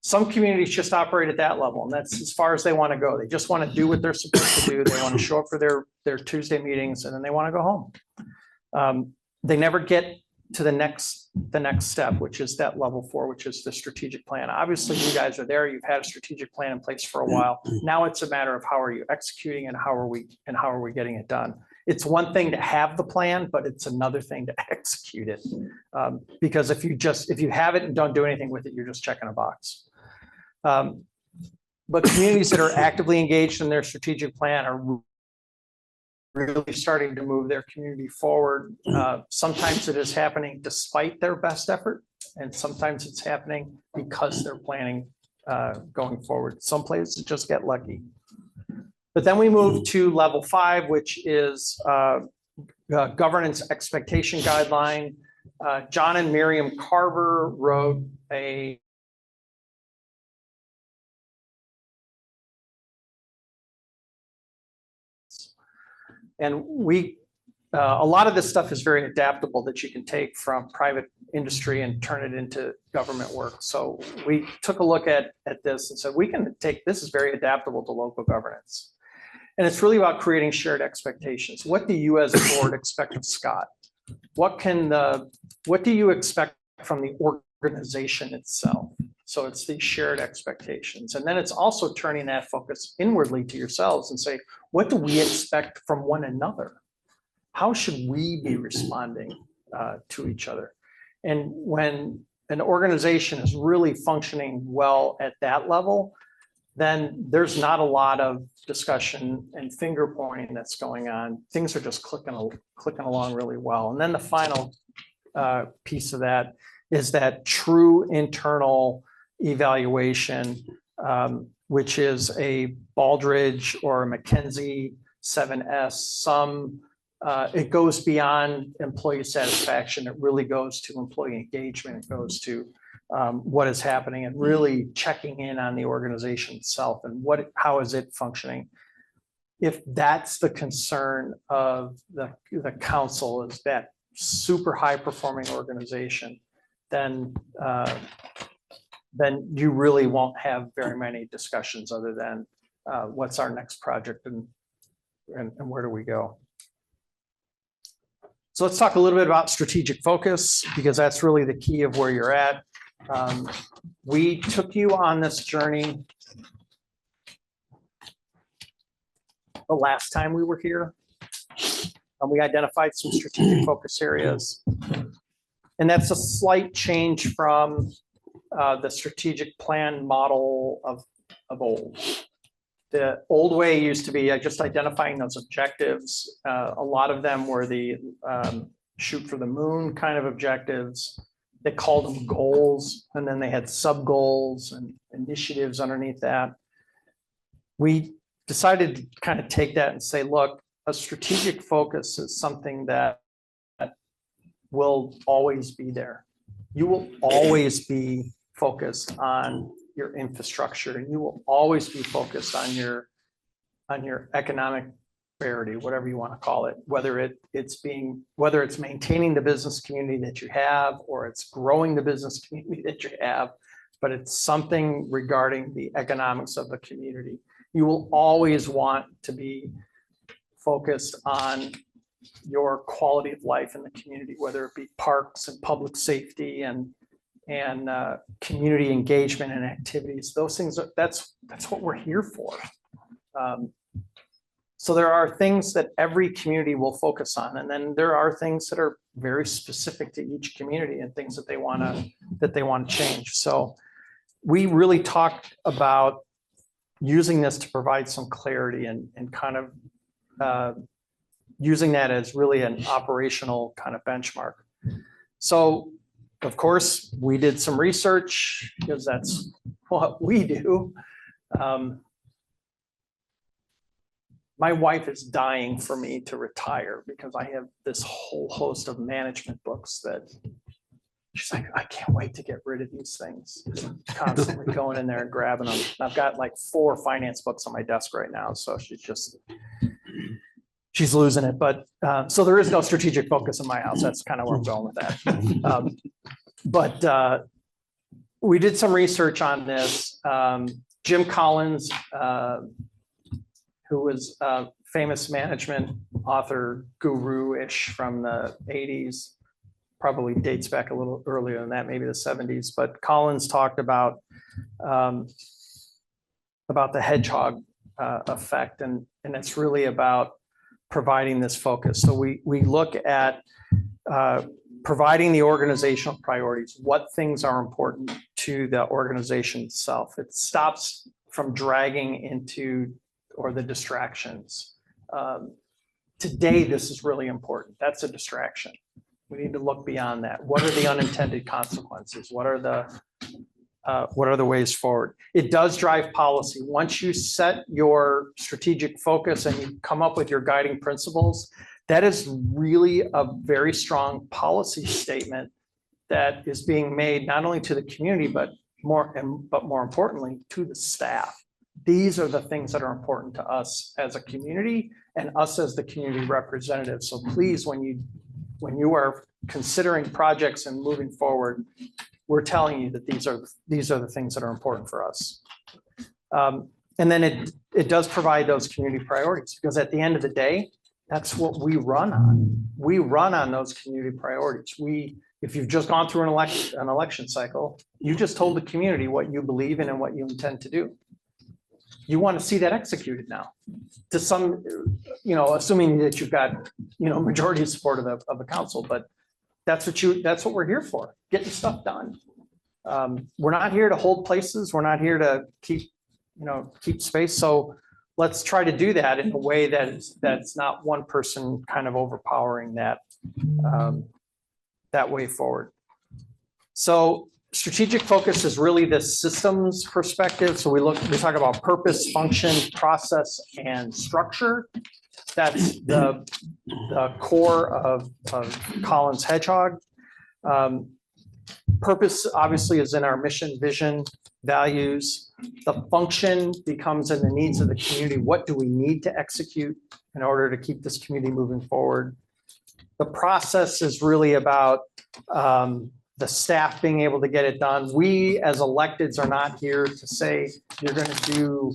Some communities just operate at that level, and that's as far as they want to go. They just want to do what they're supposed to do. They want to show up for their Tuesday meetings, and then they want to go home. They never get to the next step, which is that level 4, which is the strategic plan. Obviously, you guys are there. You've had a strategic plan in place for a while. Now it's a matter of how are you executing and how are we getting it done. It's one thing to have the plan, but it's another thing to execute it. Because if you have it and don't do anything with it, you're just checking a box. But communities that are actively engaged in their strategic plan are really starting to move their community forward. Sometimes it is happening despite their best effort, and sometimes it's happening because they're planning going forward. Some places just get lucky. But then we move to level 5, which is governance expectation guideline. John and Miriam Carver wrote a and a lot of this stuff is very adaptable that you can take from private industry and turn it into government work. So we took a look at this and said, we can take, this is very adaptable to local governance. And it's really about creating shared expectations. What do you as a board expect of Scott? What do you expect from the organization itself? So it's these shared expectations. And then it's also turning that focus inwardly to yourselves and say, what do we expect from one another? How should we be responding to each other? And when an organization is really functioning well at that level, then there's not a lot of discussion and finger pointing that's going on. Things are just clicking along really well. And then the final piece of that is that true internal evaluation, which is a Baldrige or a McKinsey 7S. It goes beyond employee satisfaction. It really goes to employee engagement. It goes to what is happening and really checking in on the organization itself and how is it functioning. If that's the concern of the council, is that super high performing organization, then you really won't have very many discussions other than what's our next project and where do we go. So let's talk a little bit about strategic focus, because that's really the key of where you're at. We took you on this journey the last time we were here. And we identified some strategic focus areas. And that's a slight change from the strategic plan model of old. The old way used to be just identifying those objectives. A lot of them were the shoot for the moon kind of objectives. They called them goals, and then they had sub goals and initiatives underneath that. We decided to kind of take that and say, look, a strategic focus is something that will always be there. You will always be focused on your infrastructure, and you will always be focused on your economic prosperity, whatever you want to call it, whether it's maintaining the business community that you have, or it's growing the business community that you have, but it's something regarding the economics of the community. You will always want to be focused on your quality of life in the community, whether it be parks and public safety and community engagement and activities. Those things, that's what we're here for. So there are things that every community will focus on, and then there are things that are very specific to each community and things that they want to change. So we really talked about using this to provide some clarity and kind of using that as really an operational kind of benchmark. So of course, we did some research because that's what we do. My wife is dying for me to retire because I have this whole host of management books that she's like, I can't wait to get rid of these things. Constantly going in there and grabbing them. I've got like 4 finance books on my desk right now. So she's losing it. But so there is no strategic focus in my house. That's kind of where I'm going with that. But we did some research on this. Jim Collins, who was a famous management author, guru-ish from the 80s, probably dates back a little earlier than that, maybe the 70s. But Collins talked about the hedgehog effect, and it's really about providing this focus. So we look at providing the organizational priorities, what things are important to the organization itself. It stops from dragging into or the distractions. Today, this is really important. That's a distraction. We need to look beyond that. What are the unintended consequences? What are the ways forward? It does drive policy. Once you set your strategic focus and you come up with your guiding principles, that is really a very strong policy statement that is being made not only to the community, but more importantly to the staff. These are the things that are important to us as a community and us as the community representatives. So please, when you are considering projects and moving forward, we're telling you that these are the things that are important for us. And then it does provide those community priorities, because at the end of the day, that's what we run on. We run on those community priorities. If you've just gone through an election cycle, you just told the community what you believe in and what you intend to do. You want to see that executed now, to some, assuming that you've got, majority support of the council, but that's what we're here for, getting stuff done. We're not here to hold places. We're not here to keep space. So let's try to do that in a way that's not one person kind of overpowering that way forward. So strategic focus is really the systems perspective. So we talk about purpose, function, process, and structure. That's the core of Collins Hedgehog. Purpose obviously is in our mission, vision, values. The function becomes in the needs of the community. What do we need to execute in order to keep this community moving forward? The process is really about the staff being able to get it done. We, as electeds, are not here to say you're going to do,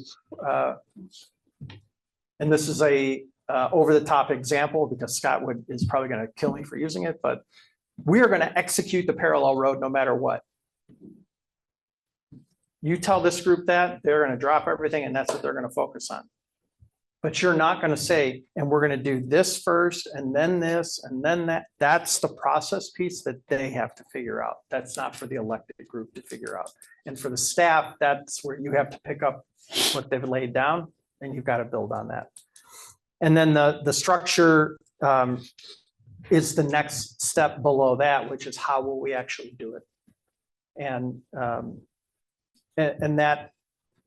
and this is a over-the-top example because Scott is probably going to kill me for using it, but we are going to execute the parallel road no matter what. You tell this group that, they're going to drop everything and that's what they're going to focus on. But you're not going to say, and we're going to do this first and then this and then that. That's the process piece that they have to figure out. That's not for the elected group to figure out. And for the staff, that's where you have to pick up what they've laid down and you've got to build on that. And then the structure is the next step below that, which is how will we actually do it? And that,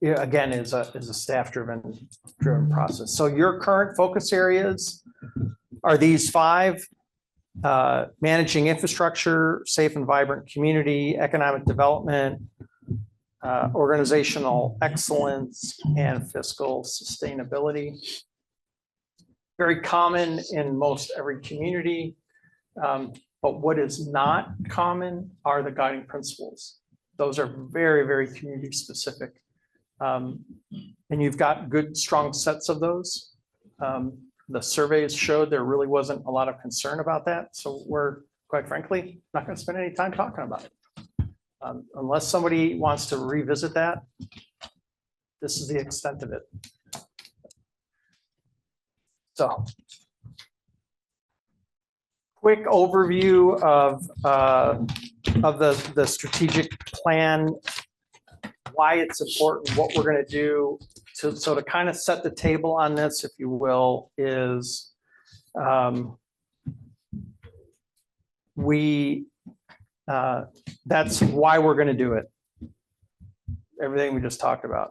again, is a staff-driven process. So your current focus areas are these 5: managing infrastructure, safe and vibrant community, economic development, organizational excellence, and fiscal sustainability. Very common in most every community, but what is not common are the guiding principles. Those are very, very community specific. And you've got good, strong sets of those. The surveys showed there really wasn't a lot of concern about that. So we're, quite frankly, not going to spend any time talking about it. Unless somebody wants to revisit that, this is the extent of it. So, quick overview of the strategic plan, why it's important, what we're going to do. So to kind of set the table on this, if you will, is that's why we're going to do it. Everything we just talked about.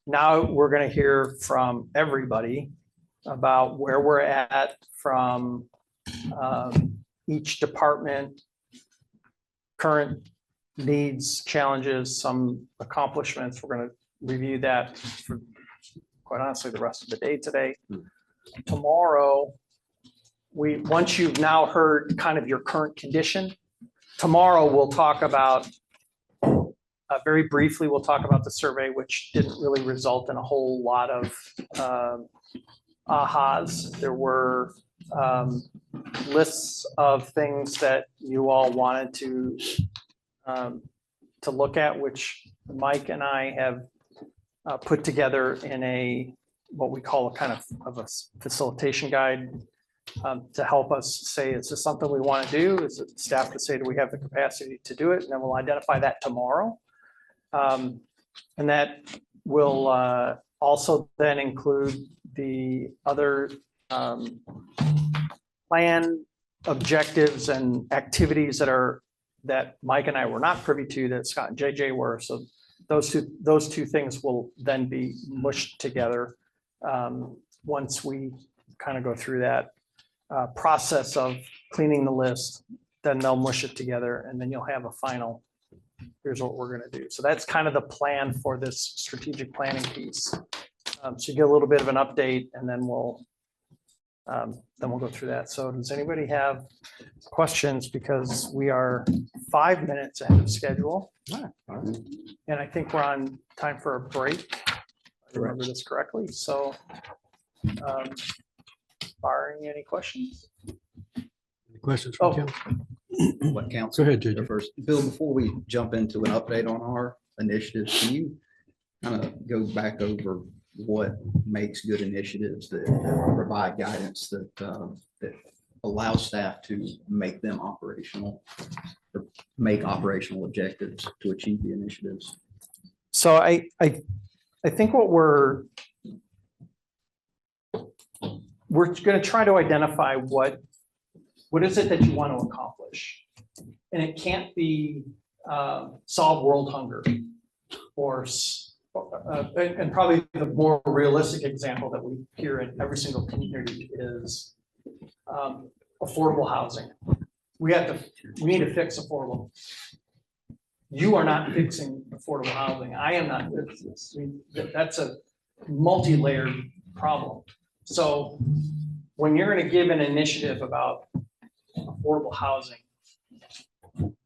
Now we're going to hear from everybody about where we're at from each department, current needs, challenges, some accomplishments. We're going to review that for, quite honestly, the rest of the day today. Tomorrow, once you've now heard kind of your current condition, tomorrow we'll talk about, very briefly, we'll talk about the survey, which didn't really result in a whole lot of ahas. There were lists of things that you all wanted to look at, which Mike and I have put together in what we call a kind of a facilitation guide to help us say, is this something we want to do? Is it staff to say, do we have the capacity to do it? And then we'll identify that tomorrow. And that will also then include the other plan objectives and activities that Mike and I were not privy to, that Scott and JJ were. So those two things will then be mushed together once we kind of go through that process of cleaning the list. Then they'll mush it together, and then you'll have a final, here's what we're going to do. So that's kind of the plan for this strategic planning piece. So you get a little bit of an update, and then we'll go through that. So does anybody have questions? Because we are 5 minutes ahead of schedule. And I think we're on time for a break. If I remember this correctly. So barring any questions? Any questions from council? What council? Go ahead, JJ. First, Bill, before we jump into an update on our initiatives, can you kind of go back over what makes good initiatives that provide guidance that allow staff to make them operational, or make operational objectives to achieve the initiatives? So I think what we're going to try to identify what is it that you want to accomplish, and it can't be solve world hunger or and probably the more realistic example that we hear in every single community is affordable housing. We need to fix affordable. You are not fixing affordable housing. I am not. That's a multi-layered problem. So when you're going to give an initiative about affordable housing,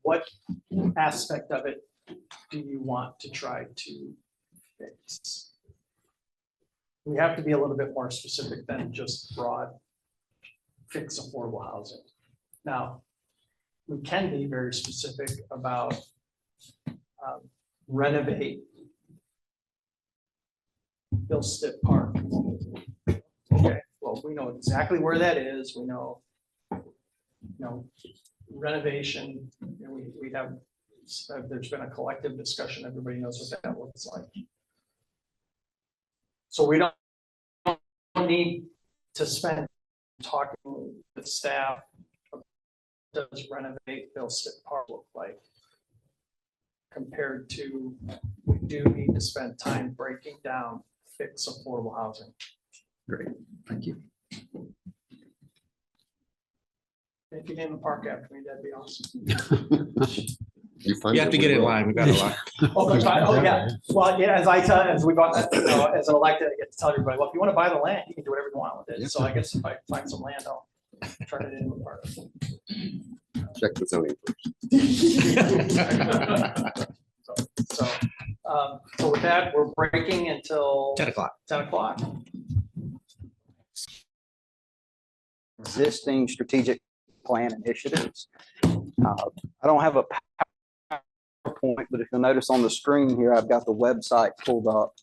what aspect of it do you want to try to fix? We have to be a little bit more specific than just broad fix affordable housing. Now, we can be very specific about renovate Bill Stitt Park. Okay, well, we know exactly where that is. We know, renovation, we have, there's been a collective discussion. Everybody knows what that looks like. So we don't need to spend talking with staff. Does renovate Bill Stitt Park look like? Compared to, we do need to spend time breaking down fix affordable housing. Great, thank you. If you name a park after me, that'd be awesome. You have to get in line. We got a lot. Oh, yeah. Well, yeah, as we got, as an elected, I get to tell everybody, well, if you want to buy the land, you can do whatever you want with it. So I guess if I find some land, I'll turn it into a park. Check the zoning. So with that, we're breaking until 10 o'clock. 10 o'clock. Existing strategic plan initiatives. I don't have a PowerPoint, but if you'll notice on the screen here, I've got the website pulled up.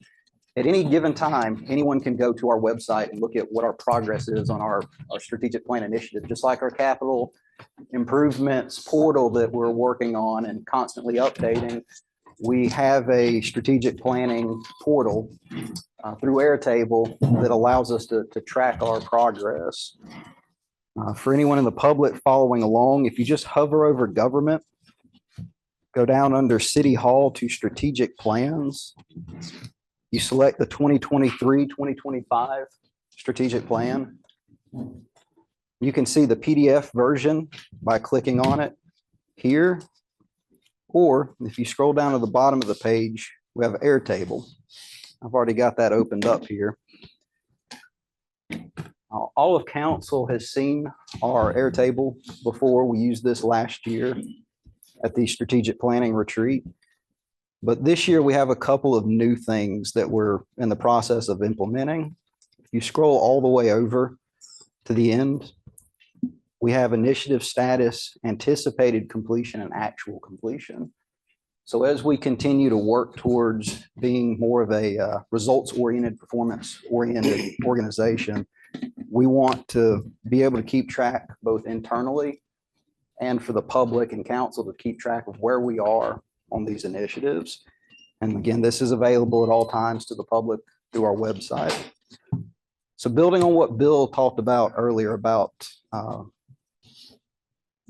At any given time, anyone can go to our website and look at what our progress is on our strategic plan initiative, just like our capital improvements portal that we're working on and constantly updating. We have a strategic planning portal through Airtable that allows us to track our progress. For anyone in the public following along, if you just hover over government, go down under City Hall to strategic plans, you select the 2023-2025 strategic plan. You can see the PDF version by clicking on it here. Or if you scroll down to the bottom of the page, we have Airtable. I've already got that opened up here. All of council has seen our Airtable before. We used this last year at the strategic planning retreat. But this year we have a couple of new things that we're in the process of implementing. If you scroll all the way over to the end, we have initiative status, anticipated completion, and actual completion. So as we continue to work towards being more of a results-oriented, performance-oriented organization, we want to be able to keep track both internally and for the public and council to keep track of where we are on these initiatives. And again, this is available at all times to the public through our website. So building on what Bill talked about earlier about the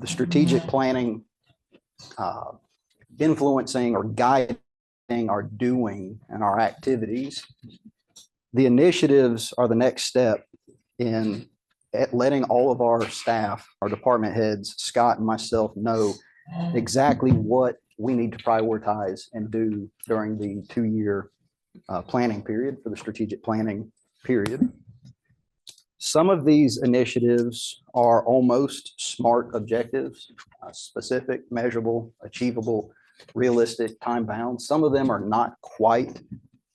strategic planning influencing or guiding our doing and our activities, the initiatives are the next step in letting all of our staff, our department heads, Scott and myself, know exactly what we need to prioritize and do during the 2-year planning period for the strategic planning period. Some of these initiatives are almost SMART objectives, specific, measurable, achievable, realistic, time bound. Some of them are not quite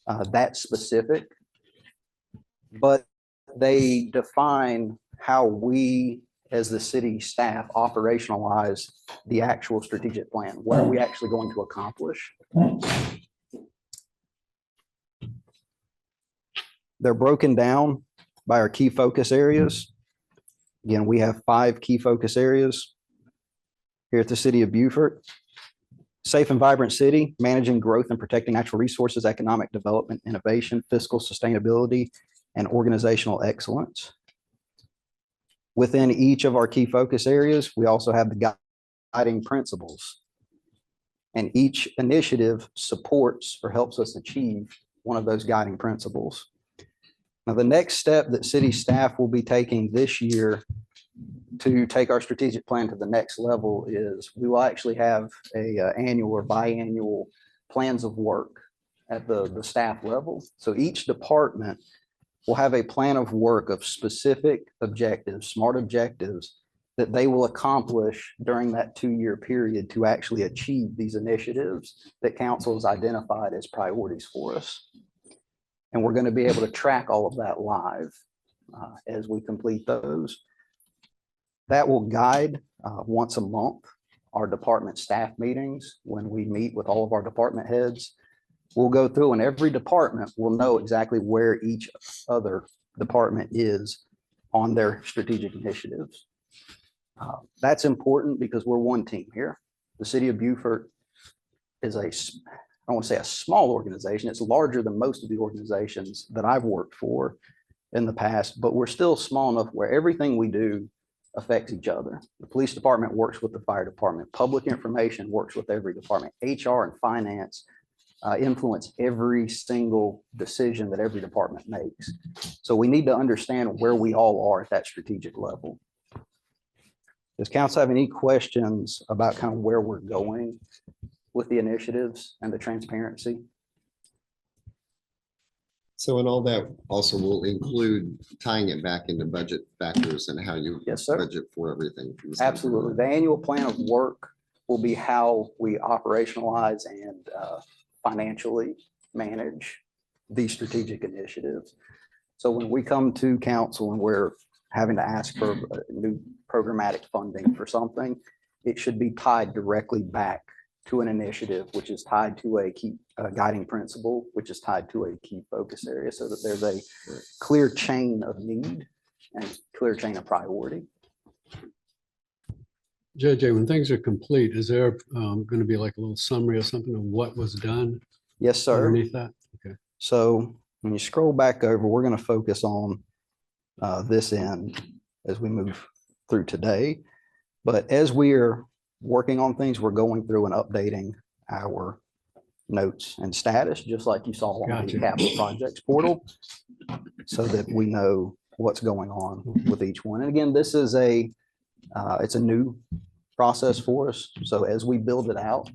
that specific, but they define how we as the city staff operationalize the actual strategic plan. What are we actually going to accomplish? They're broken down by our key focus areas. Again, we have 5 key focus areas here at the City of Beaufort. Safe and vibrant city, managing growth and protecting natural resources, economic development, innovation, fiscal sustainability, and organizational excellence. Within each of our key focus areas, we also have the guiding principles. And each initiative supports or helps us achieve one of those guiding principles. Now, the next step that city staff will be taking this year to take our strategic plan to the next level is we will actually have a annual or biannual plans of work at the staff level. So each department will have a plan of work of specific objectives, SMART objectives that they will accomplish during that 2-year period to actually achieve these initiatives that council has identified as priorities for us. And we're going to be able to track all of that live as we complete those. That will guide once a month our department staff meetings when we meet with all of our department heads. We'll go through and every department will know exactly where each other department is on their strategic initiatives. That's important because we're one team here. The city of Beaufort is I don't want to say a small organization. It's larger than most of the organizations that I've worked for in the past, but we're still small enough where everything we do affects each other. The police department works with the fire department. Public information works with every department. HR and finance influence every single decision that every department makes. So we need to understand where we all are at that strategic level. Does council have any questions about kind of where we're going with the initiatives and the transparency? So in all that also will include tying it back into budget factors and how you Yes, sir. budget for everything. Absolutely. The annual plan of work will be how we operationalize and financially manage these strategic initiatives. So when we come to council and we're having to ask for new programmatic funding for something, it should be tied directly back to an initiative, which is tied to a key guiding principle, which is tied to a key focus area, so that there's a clear chain of need and clear chain of priority. JJ, when things are complete, is there going to be like a little summary or something of what was done? Yes, sir. Underneath that? Okay. So when you scroll back over, we're going to focus on this end as we move through today. But as we are working on things, we're going through and updating our notes and status, just like you saw on the Gotcha. capital projects portal, so that we know what's going on with each one. And again, this is it's a new process for us. So as we build it out,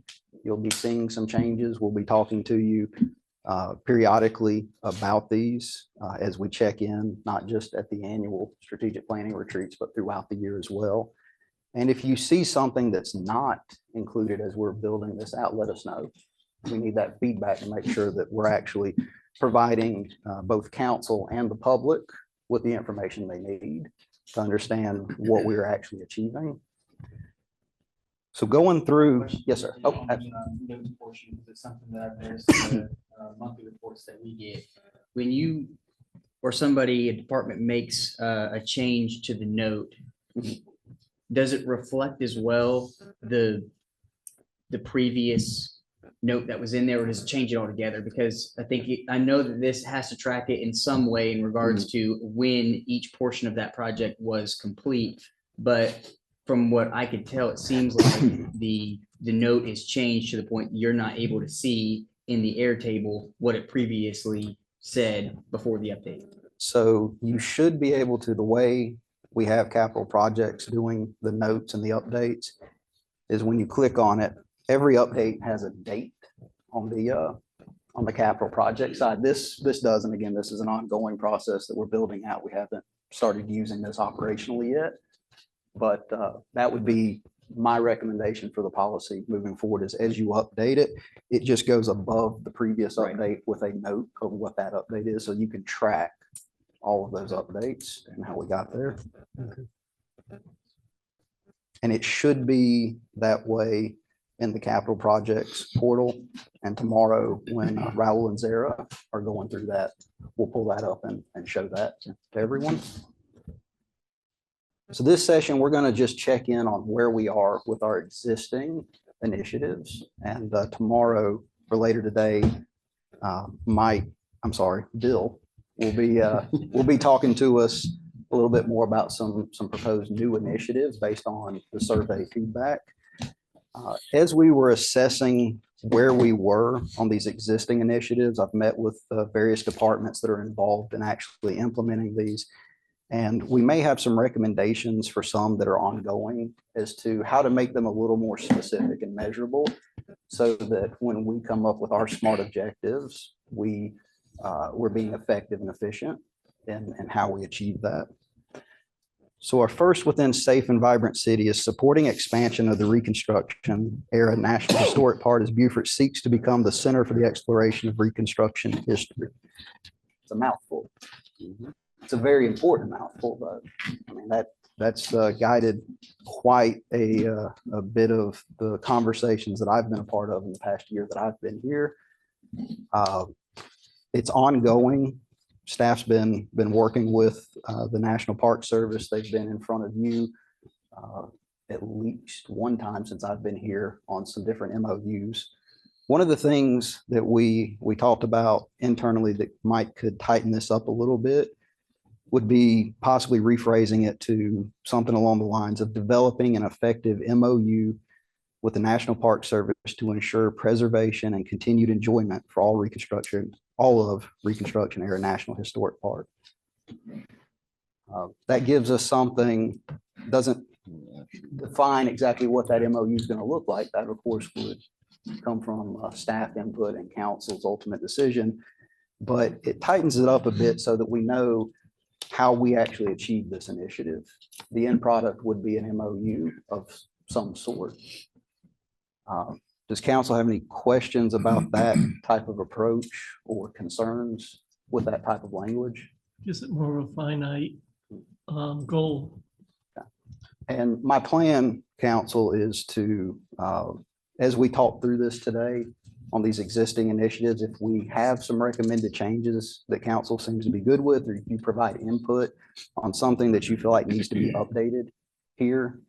you'll be seeing some changes. We'll be talking to you periodically about these as we check in, not just at the annual strategic planning retreats, but throughout the year as well. And if you see something that's not included as we're building this out, let us know. We need that feedback to make sure that we're actually providing both council and the public with the information they need to understand what we're actually achieving. So going through, yes, sir. Oh, Notes portion, because it's something that I've noticed in the monthly reports that we get. When you or somebody, a department makes a change to the note, does it reflect as well the previous note that was in there, or does it change it altogether? Because I know that this has to track it in some way in regards to when each portion of that project was complete. But from what I could tell, it seems like the note is changed to the point you're not able to see in the Airtable what it previously said before the update. So you should be able to, the way we have capital projects doing the notes and the updates is when you click on it, every update has a date on the capital project side. This does, and again, this is an ongoing process that we're building out. We haven't started using this operationally yet, but that would be my recommendation for the policy moving forward is as you update it, it just goes above the previous update with a note of what that update is. So you can track all of those updates and how we got there. Okay. And it should be that way in the capital projects portal. And tomorrow when Raul and Zara are going through that, we'll pull that up and show that to everyone. So this session, we're going to just check in on where we are with our existing initiatives. And tomorrow or later today, Bill will be talking to us a little bit more about some proposed new initiatives based on the survey feedback. As we were assessing where we were on these existing initiatives, I've met with various departments that are involved in actually implementing these. And we may have some recommendations for some that are ongoing as to how to make them a little more specific and measurable so that when we come up with our SMART objectives, we're being effective and efficient in how we achieve that. So our first within safe and vibrant city is supporting expansion of the Reconstruction era National Historic Park as Beaufort seeks to become the center for the exploration of Reconstruction history. It's a mouthful. It's a very important mouthful, though. I mean, that's guided quite a bit of the conversations that I've been a part of in the past year that I've been here. It's ongoing. Staff's been working with the National Park Service. They've been in front of you at least one time since I've been here on some different MOUs. One of the things that we talked about internally that could tighten this up a little bit would be possibly rephrasing it to something along the lines of developing an effective MOU with the National Park Service to ensure preservation and continued enjoyment for all of Reconstruction era National Historic Park. That gives us something, doesn't define exactly what that MOU is going to look like. That, of course, would come from staff input and council's ultimate decision, but it tightens it up a bit so that we know how we actually achieve this initiative. The end product would be an MOU of some sort. Does council have any questions about that type of approach or concerns with that type of language? Is it more of a finite goal? And my plan, council, is to, as we talk through this today on these existing initiatives, if we have some recommended changes that council seems to be good with, or you provide input on something that you feel like needs to be updated here,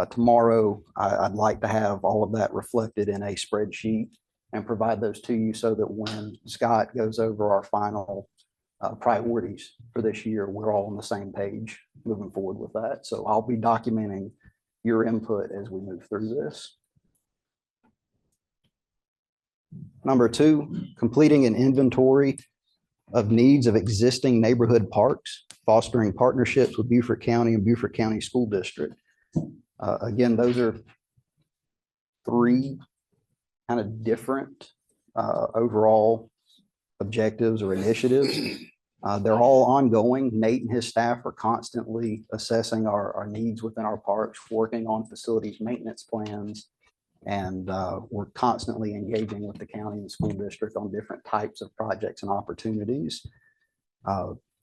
tomorrow, I'd like to have all of that reflected in a spreadsheet and provide those to you so that when Scott goes over our final priorities for this year, we're all on the same page moving forward with that. So I'll be documenting your input as we move through this. Number 2, completing an inventory of needs of existing neighborhood parks, fostering partnerships with Beaufort County and Beaufort County School District. Again, those are 3 kind of different overall objectives or initiatives. They're all ongoing. Nate and his staff are constantly assessing our needs within our parks, working on facilities maintenance plans, and we're constantly engaging with the county and school district on different types of projects and opportunities.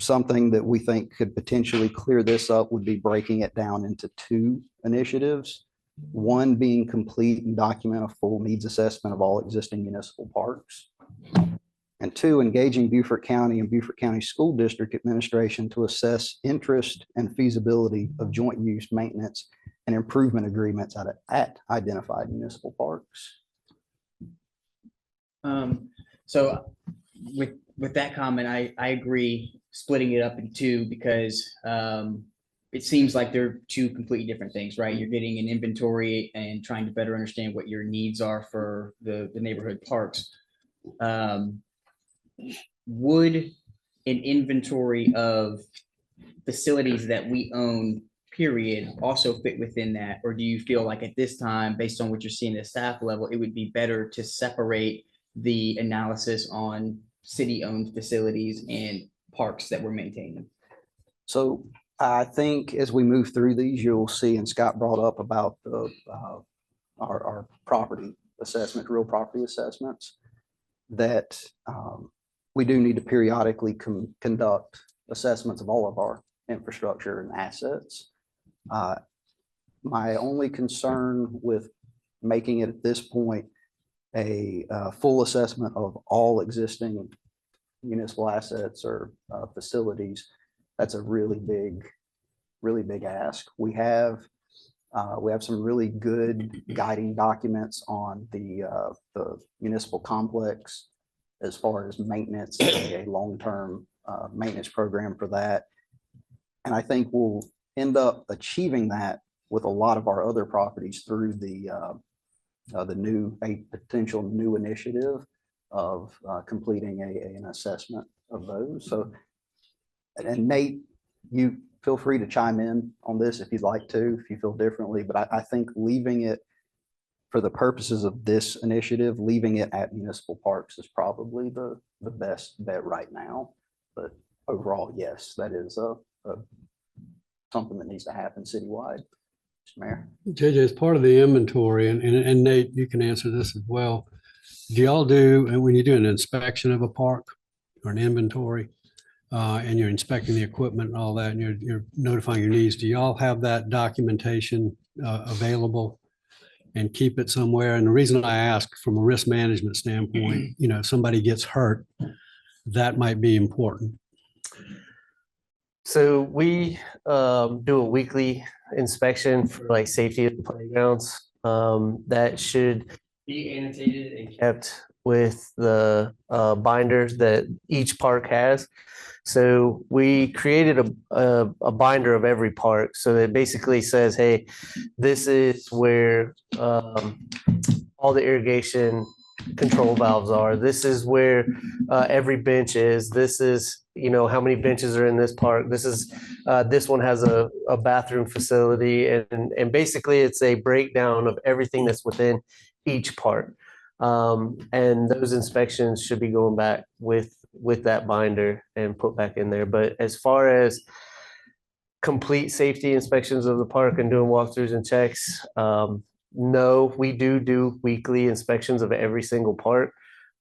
Something that we think could potentially clear this up would be breaking it down into 2 initiatives. One being complete and document a full needs assessment of all existing municipal parks. And 2, engaging Beaufort County and Beaufort County School District Administration to assess interest and feasibility of joint use, maintenance, and improvement agreements at identified municipal parks. So with that comment, I agree, splitting it up in 2 because it seems like they're 2 completely different things, right? You're getting an inventory and trying to better understand what your needs are for the neighborhood parks. Would an inventory of facilities that we own, period, also fit within that? Or do you feel like at this time, based on what you're seeing at staff level, it would be better to separate the analysis on city-owned facilities and parks that we're maintaining? So I think as we move through these, you'll see, and Scott brought up about our property assessment, real property assessments, that we do need to periodically conduct assessments of all of our infrastructure and assets. My only concern with making it at this point a full assessment of all existing municipal assets or facilities, that's a really big ask. We have some really good guiding documents on the municipal complex as far as maintenance, a long-term maintenance program for that. And I think we'll end up achieving that with a lot of our other properties through a potential new initiative of completing an assessment of those. So, and Nate, you feel free to chime in on this if you'd like to, if you feel differently, but I think leaving it for the purposes of this initiative, leaving it at municipal parks is probably the best bet right now. But overall, yes, that is a something that needs to happen citywide. Mr. Mayor. JJ, as part of the inventory, and Nate, you can answer this as well. Do y'all do, and when you do an inspection of a park or an inventory, and you're inspecting the equipment and all that, and you're notifying your needs, do y'all have that documentation available and keep it somewhere? And the reason I ask from a risk management standpoint, if somebody gets hurt, that might be important. So we do a weekly inspection for like safety of the playgrounds. That should be annotated and kept with the binders that each park has. So we created a binder of every park. So it basically says, hey, this is where all the irrigation control valves are. This is where every bench is. This is, how many benches are in this park. This is, this one has a bathroom facility. And basically it's a breakdown of everything that's within each park. And those inspections should be going back with that binder and put back in there. But as far as complete safety inspections of the park and doing walkthroughs and checks, no, we do weekly inspections of every single park,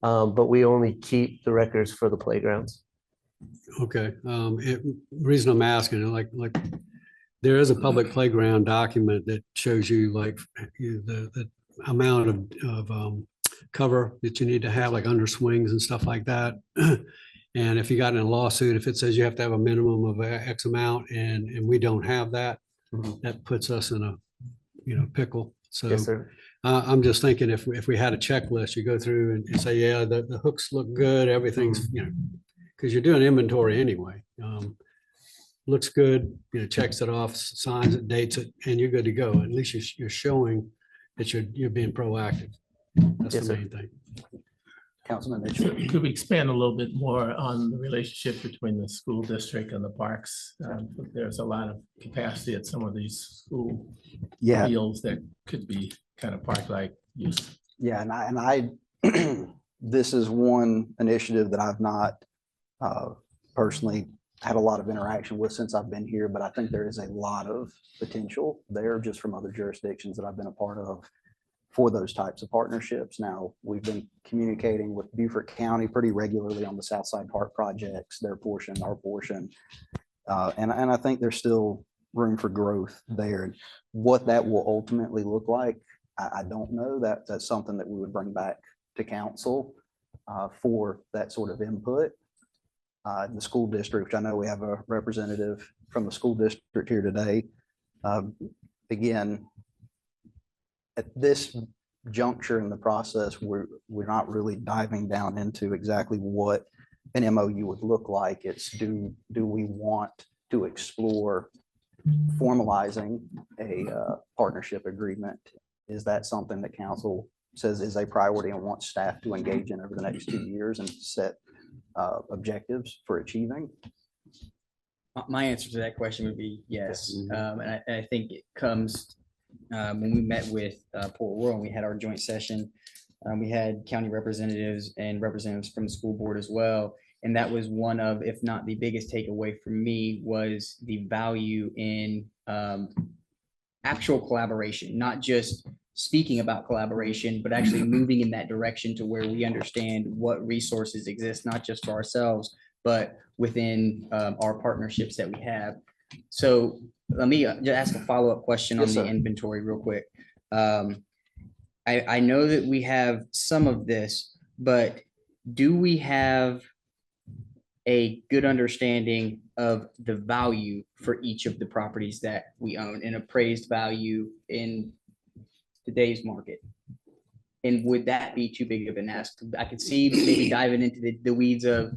but we only keep the records for the playgrounds. Okay. Reason I'm asking, like there is a public playground document that shows you like the amount of cover that you need to have, like under swings and stuff like that. And if you got in a lawsuit, if it says you have to have a minimum of X amount and we don't have that, that puts us in a pickle. So Yes, sir. I'm just thinking if we had a checklist, you go through and say, yeah, the hooks look good, everything's, because you're doing inventory anyway. Looks good, checks it off, signs it, dates it, and you're good to go. At least you're showing that you're being proactive. That's Yes, the sir. main thing. Councilman Mitchell. Could we expand a little bit more on the relationship between the school district and the parks? There's a lot of capacity at some of these school Yeah. fields that could be kind of park-like use. Yeah, and I this is one initiative that I've not personally had a lot of interaction with since I've been here, but I think there is a lot of potential there just from other jurisdictions that I've been a part of for those types of partnerships. Now, we've been communicating with Beaufort County pretty regularly on the Southside Park projects, their portion, our portion. And I think there's still room for growth there. And what that will ultimately look like, I don't know. That's something that we would bring back to council for that sort of input. The school district, which I know we have a representative from the school district here today. Again, at this juncture in the process, we're not really diving down into exactly what an MOU would look like. It's do we want to explore formalizing a partnership agreement? Is that something that council says is a priority and wants staff to engage in over the next 2 years and set objectives for achieving? My answer to that question would be yes. And I think it comes when we met with Port Royal and we had our joint session. We had county representatives and representatives from the school board as well. And that was one of, if not the biggest takeaway for me, was the value in actual collaboration, not just speaking about collaboration, but actually moving in that direction to where we understand what resources exist, not just for ourselves, but within our partnerships that we have. So let me just ask a follow-up question on the inventory real quick. I know that we have some of this, but do we have a good understanding of the value for each of the properties that we own, an appraised value in today's market? And would that be too big of an ask? I could see maybe diving into the weeds of,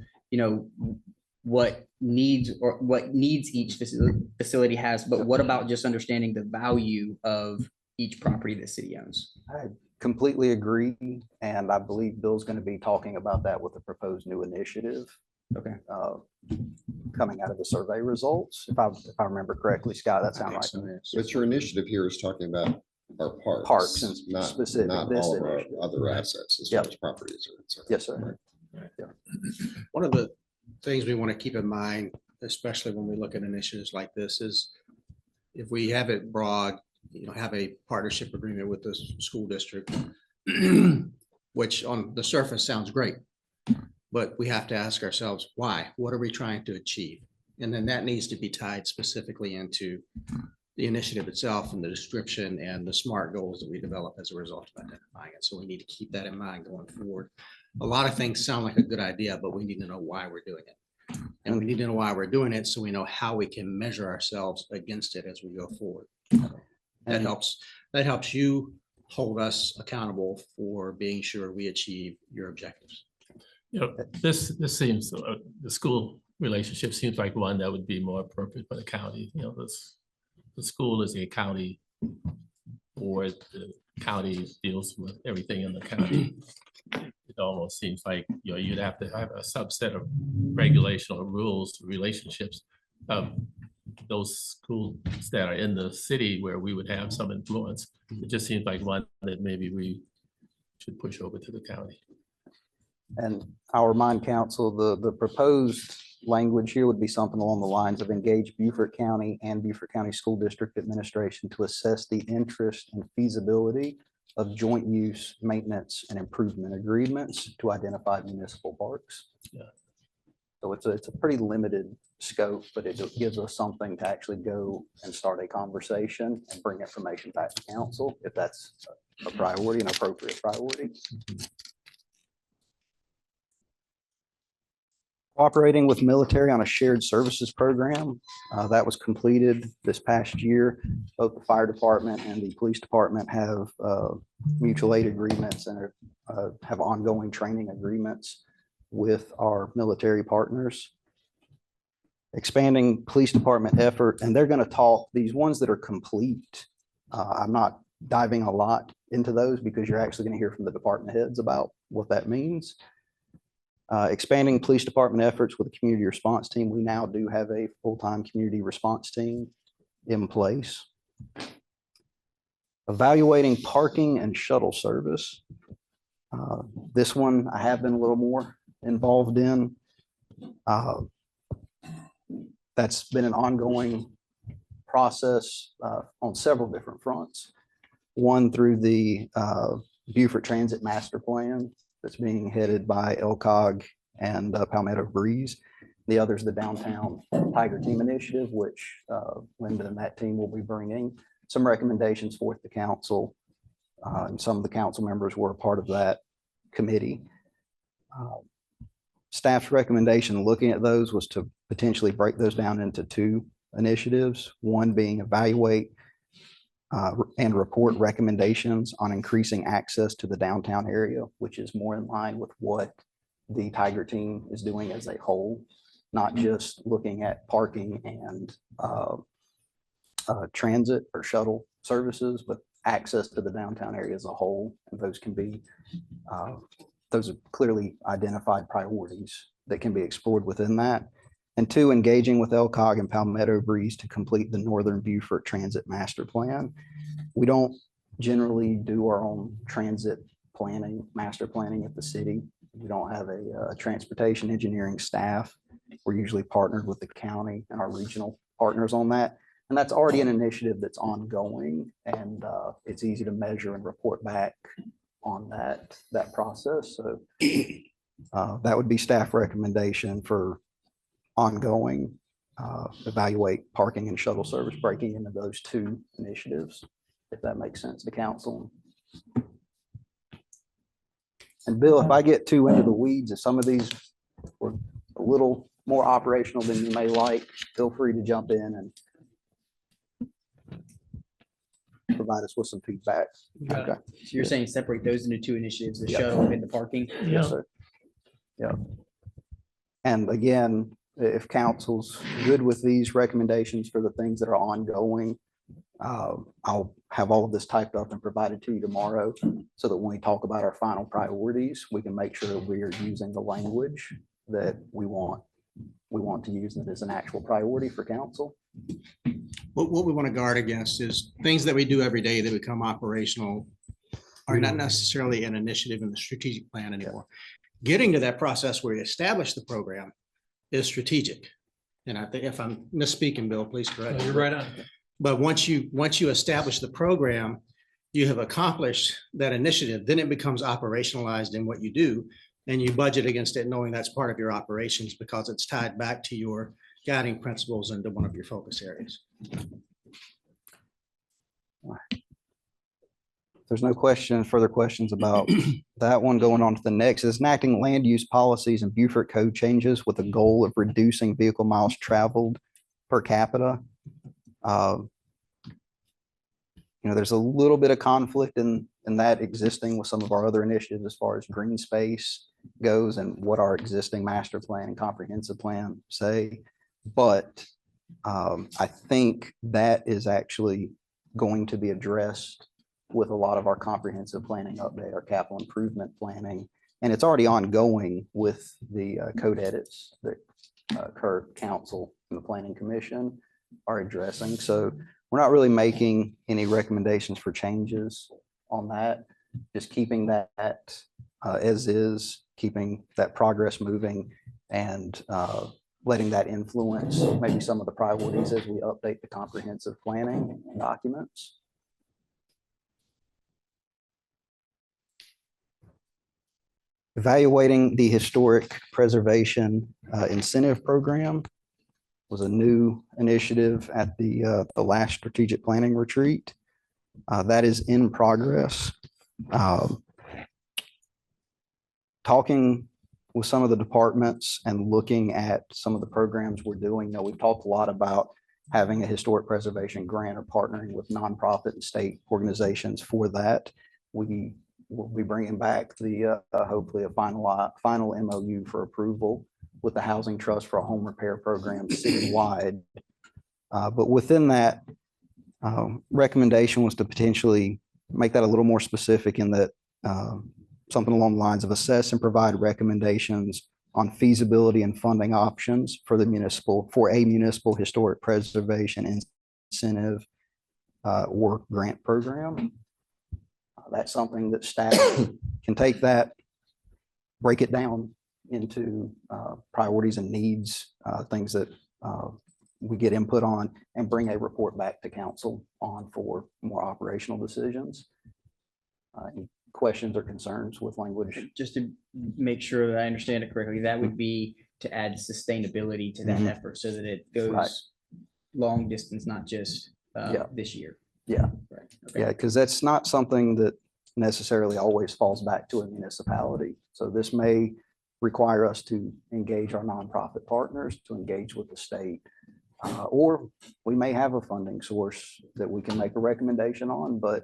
what needs each facility has, but what about just understanding the value of each property the city owns? I completely agree. And I believe Bill's going to be talking about that with the proposed new initiative. Okay. Coming out of the survey results. If I remember correctly, Scott, that sounds right to me. But your initiative here is talking about our parks. Parks and not specific, Not this all of our initiative. other assets as far as properties are concerned. Yes, sir. One of the things we want to keep in mind, especially when we look at initiatives like this, is if we have it broad, have a partnership agreement with the school district, which on the surface sounds great. But we have to ask ourselves, why? What are we trying to achieve? And then that needs to be tied specifically into the initiative itself and the description and the SMART goals that we develop as a result of identifying it. So we need to keep that in mind going forward. A lot of things sound like a good idea, but we need to know why we're doing it. And we need to know why we're doing it so we know how we can measure ourselves against it as we go forward. That helps you hold us accountable for being sure we achieve your objectives. This seems, the school relationship seems like one that would be more appropriate for the county. The school is a county board. The county deals with everything in the county. It almost seems like, you'd have to have a subset of regulation or rules, relationships of those schools that are in the city where we would have some influence. It just seems like one that maybe we should push over to the county. And I'll remind council, the proposed language here would be something along the lines of engage Beaufort County and Beaufort County School District Administration to assess the interest and feasibility of joint use, maintenance, and improvement agreements to identify municipal parks. Yeah. So it's a pretty limited scope, but it gives us something to actually go and start a conversation and bring information back to council if that's a priority, an appropriate priority. Cooperating with military on a shared services program that was completed this past year. Both the fire department and the police department have mutual aid agreements and have ongoing training agreements with our military partners. Expanding police department effort, and they're going to talk these ones that are complete. I'm not diving a lot into those because you're actually going to hear from the department heads about what that means. Expanding police department efforts with a community response team. We now do have a full-time community response team in place. Evaluating parking and shuttle service. This one I have been a little more involved in. That's been an ongoing process on several different fronts. One through the Beaufort Transit Master Plan that's being headed by LCOG and Palmetto Breeze. The other is the Downtown Tiger Team Initiative, which Linda and that team will be bringing some recommendations forth to council. And some of the council members were a part of that committee. Staff's recommendation looking at those was to potentially break those down into two initiatives, one being evaluate and report recommendations on increasing access to the downtown area, which is more in line with what the Tiger Team is doing as a whole, not just looking at parking and transit or shuttle services, but access to the downtown area as a whole. And those can be, those are clearly identified priorities that can be explored within that. And two, engaging with LCOG and Palmetto Breeze to complete the Northern Beaufort Transit Master Plan. We don't generally do our own transit planning, master planning at the city. We don't have a transportation engineering staff. We're usually partnered with the county and our regional partners on that. And that's already an initiative that's ongoing, and it's easy to measure and report back on that process. So that would be staff recommendation for ongoing evaluate parking and shuttle service, breaking into those two initiatives, if that makes sense to council. And Bill, if I get too into the weeds, if some of these were a little more operational than you may like, feel free to jump in and provide us with some feedback. Okay. So you're saying separate those into two initiatives, the Yep. shuttle and the parking? Yes, sir. Yeah. And again, if council's good with these recommendations for the things that are ongoing, I'll have all of this typed up and provided to you tomorrow so that when we talk about our final priorities, we can make sure that we are using the language that we want to use that as an actual priority for council. What we want to guard against is things that we do every day that become operational are not necessarily an initiative in the strategic plan anymore. Getting to that process where we establish the program is strategic. And I think if I'm misspeaking, Bill, please correct me. You're right on. But once you establish the program, you have accomplished that initiative, then it becomes operationalized in what you do. And you budget against it knowing that's part of your operations because it's tied back to your guiding principles into one of your focus areas. There's no further questions about that one. Going on to the next is enacting land use policies and Beaufort code changes with the goal of reducing vehicle miles traveled per capita. There's a little bit of conflict in that existing with some of our other initiatives as far as green space goes and what our existing master plan and comprehensive plan say. But I think that is actually going to be addressed with a lot of our comprehensive planning update, our capital improvement planning. And it's already ongoing with the code edits that current council and the planning commission are addressing. So we're not really making any recommendations for changes on that, just keeping that as is, keeping that progress moving and letting that influence maybe some of the priorities as we update the comprehensive planning documents. Evaluating the historic preservation incentive program was a new initiative at the last strategic planning retreat. That is in progress. Talking with some of the departments and looking at some of the programs we're doing. We've talked a lot about having a historic preservation grant or partnering with nonprofit and state organizations for that. We will be bringing back the hopefully a final MOU for approval with the Housing Trust for a home repair program citywide. But within that recommendation was to potentially make that a little more specific in that something along the lines of assess and provide recommendations on feasibility and funding options for a municipal historic preservation incentive or grant program. That's something that staff can take that, break it down into priorities and needs, things that we get input on, and bring a report back to council on for more operational decisions. Any questions or concerns with language? Just to make sure that I understand it correctly, that would be to add sustainability to that effort so that it goes long distance, not just this year. Yeah. Right. Okay. Yeah, because that's not something that necessarily always falls back to a municipality. So this may require us to engage our nonprofit partners, to engage with the state, or we may have a funding source that we can make a recommendation on, but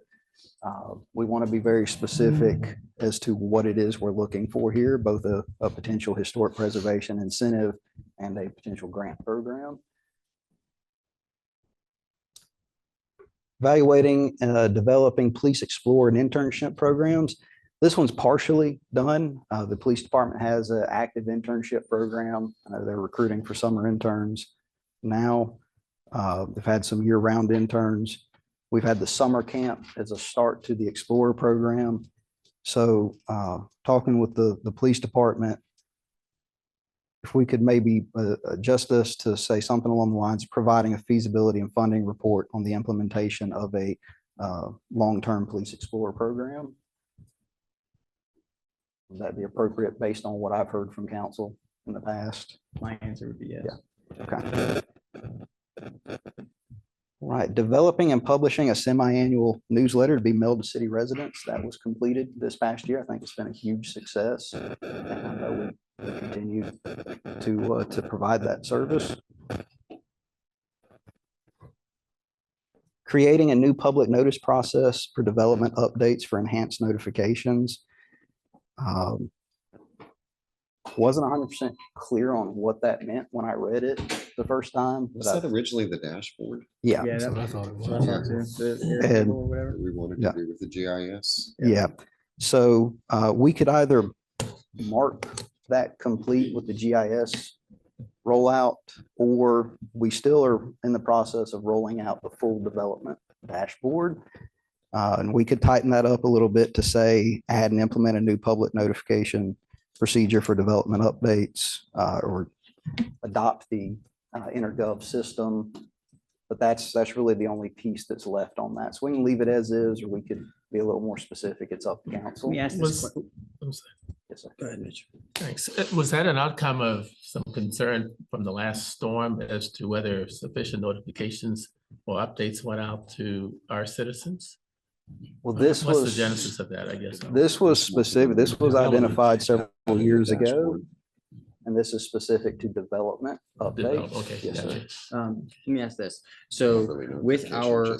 we want to be very specific as to what it is we're looking for here, both a potential historic preservation incentive and a potential grant program. Evaluating developing police explorer and internship programs. This one's partially done. The police department has an active internship program. They're recruiting for summer interns now. They've had some year-round interns. We've had the summer camp as a start to the Explorer program. So talking with the police department, if we could maybe adjust this to say something along the lines of providing a feasibility and funding report on the implementation of a long-term police Explorer program. Would that be appropriate based on what I've heard from council in the past? My answer would be yes. Yeah. Okay. All right. Developing and publishing a semi-annual newsletter to be mailed to city residents. That was completed this past year. I think it's been a huge success. And I know we continue to provide that service. Creating a new public notice process for development updates for enhanced notifications. Wasn't 100% clear on what that meant when I read it the first time. Was that originally the dashboard? Yeah. That's what I thought it was. And We wanted to do with the GIS. yeah, so we could either mark that complete with the GIS rollout, or we still are in the process of rolling out the full development dashboard. And we could tighten that up a little bit to say, add and implement a new public notification procedure for development updates, or adopt the intergov system, But that's really the only piece that's left on that. So we can leave it as is, or we could be a little more specific. It's up to council. Let me ask this. Was, I'm sorry. Yes, sir. Go ahead, Mitch. Thanks. Was that an outcome of some concern from the last storm as to whether sufficient notifications or updates went out to our citizens? Well, this What's the was, genesis of that, I guess? this was specific. This was identified several years ago. And this is specific to development updates. Okay. Yes, sir. gotcha. Let me ask this. So with our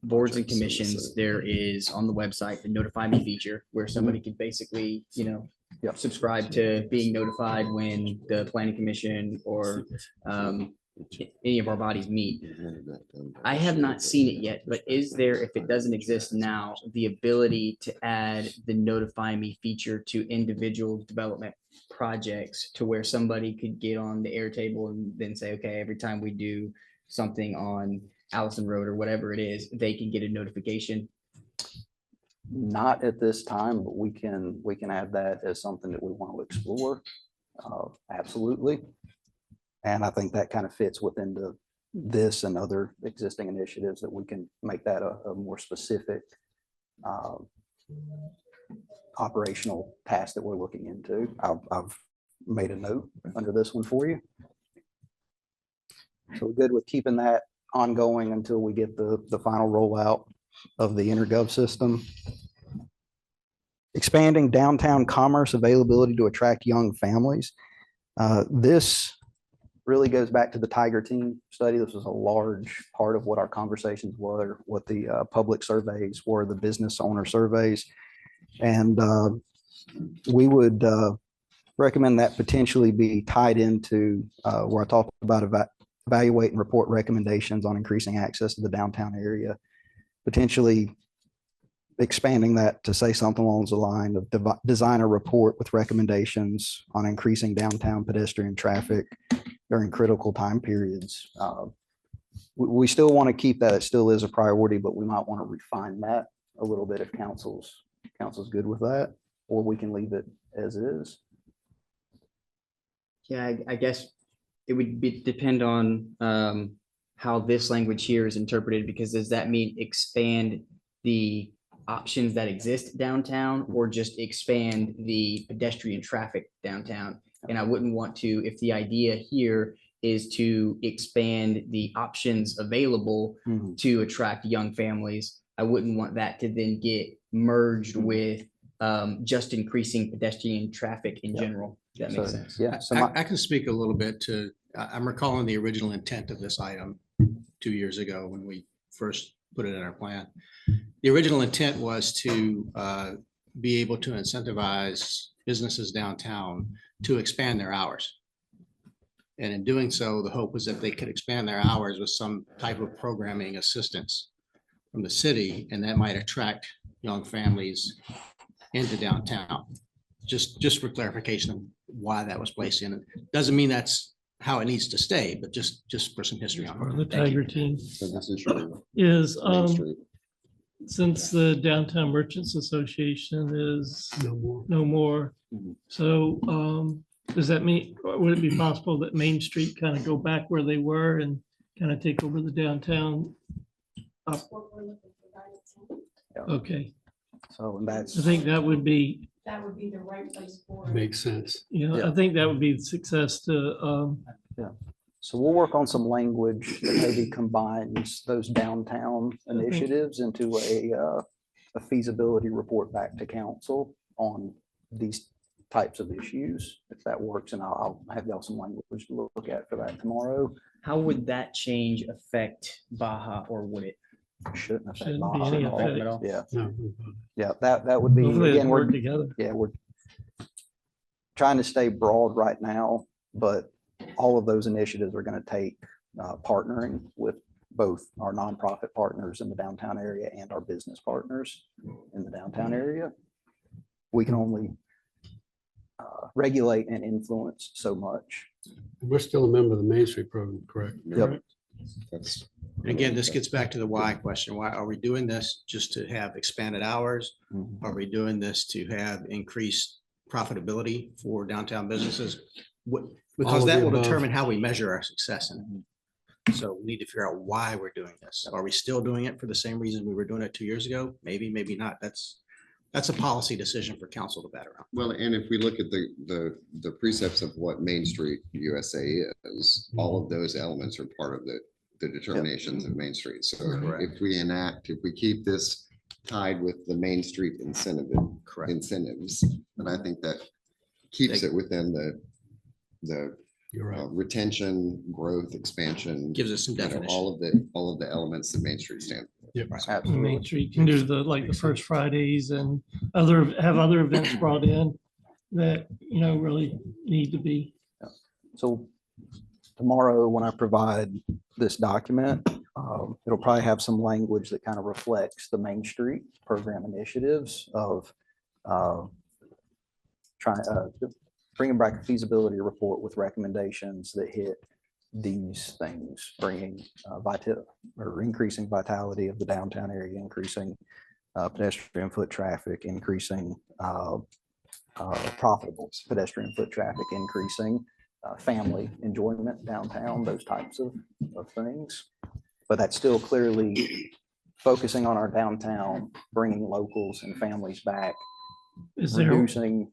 boards and commissions, there is on the website, the notify me feature where somebody could basically, Yep. subscribe to being notified when the planning commission or any of our bodies meet. I have not seen it yet, but is there, if it doesn't exist now, the ability to add the notify me feature to individual development projects to where somebody could get on the Airtable and then say, okay, every time we do something on Allison Road or whatever it is, they can get a notification? Not at this time, but we can add that as something that we want to explore. Absolutely. And I think that kind of fits within this and other existing initiatives that we can make that a more specific operational task that we're looking into. I've made a note under this one for you. So we're good with keeping that ongoing until we get the final rollout of the InterGov system. Expanding downtown commerce availability to attract young families. This really goes back to the Tiger Team study. This was a large part of what our conversations were, what the public surveys were, the business owner surveys. And we would recommend that potentially be tied into where I talked about evaluate and report recommendations on increasing access to the downtown area, potentially expanding that to say something along the line of design a report with recommendations on increasing downtown pedestrian traffic during critical time periods. We still want to keep that. It still is a priority, but we might want to refine that a little bit if council's good with that, or we can leave it as is. Yeah, I guess it would depend on how this language here is interpreted, because does that mean expand the options that exist downtown or just expand the pedestrian traffic downtown? And I wouldn't want to, if the idea here is to expand the options available to attract young families, I wouldn't want that to then get merged with just increasing pedestrian traffic in general. If that makes sense. Yeah. So I can speak a little bit to, I'm recalling the original intent of this item 2 years ago when we first put it in our plan. The original intent was to be able to incentivize businesses downtown to expand their hours. And in doing so, the hope was that they could expand their hours with some type of programming assistance from the city, and that might attract young families into downtown. Just for clarification of why that was placed in. It doesn't mean that's how it needs to stay, but just for some history on Or the it. Thank you. Tiger Team So this is your is, Main Street. since the Downtown Merchants Association is no more. So does that mean, would it be possible that Main Street kind of go back where they were and kind of take over the downtown? Okay, So and that's. I think that would be, the right place for it. Makes sense. I think that would be the success to, So we'll work on some language that maybe combines those downtown initiatives into a feasibility report back to council on these types of issues, if that works. And I'll have y'all some language to look at for that tomorrow. How would that change affect Baja, or would it? Shouldn't affect Shouldn't be Baja any at all. effect. At all? Yeah, No. yeah, that would be, hopefully again, they we're, work together. yeah, we're trying to stay broad right now, but all of those initiatives are going to take partnering with both our nonprofit partners in the downtown area and our business partners in the downtown area. We can only regulate and influence so much. We're still a member of the Main Street program, correct? Yep. That's Again, this gets back to the why question. Why are we doing this? Just to have expanded hours? Are we doing this to have increased profitability for downtown businesses? All Because of that the will above. determine how we measure our success in it. So we need to figure out why we're doing this. Are we still doing it for the same reason we were doing it 2 years ago? Maybe, maybe not. That's a policy decision for council to bat around. Well, and if we look at the precepts of what Main Street USA is, all of those elements are part of the determinations of Main Street. So if we keep this tied with the Main Street incentives, then I think that keeps it within the retention, growth, expansion. Gives us some you know, definition. all of the elements that Main Street stands for. Main Street can do the first Fridays and have other events brought in that, really need to be. So tomorrow, when I provide this document, it'll probably have some language that kind of reflects the Main Street program initiatives of bringing back a feasibility report with recommendations that hit these things, bringing increasing vitality of the downtown area, increasing pedestrian foot traffic, increasing profitable pedestrian foot traffic, increasing family enjoyment downtown, those types of things. But that's still clearly focusing on our downtown, bringing locals and families back, reducing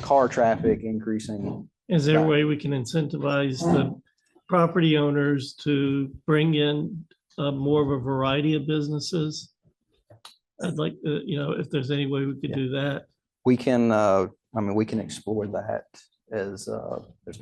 car traffic, increasing. Is there a way we can incentivize the property owners to bring in more of a variety of businesses? I'd like to, if there's any way we could do that. We can, we can explore that as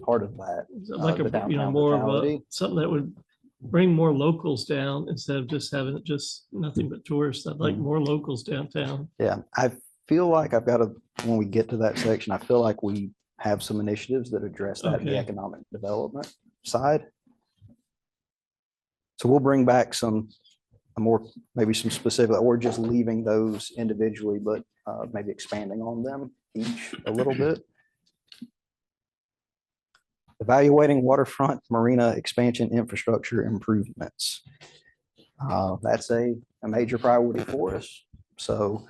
part of that. Like the downtown more vitality. of something that would bring more locals down instead of just having it just nothing but tourists. I'd like more locals downtown. Yeah, I feel like when we get to that section, I feel like we have some initiatives that address that in the Okay. economic development side. So we'll bring back maybe some specific, or just leaving those individually, but maybe expanding on them each a little bit. Evaluating waterfront marina expansion infrastructure improvements. That's a major priority for us. So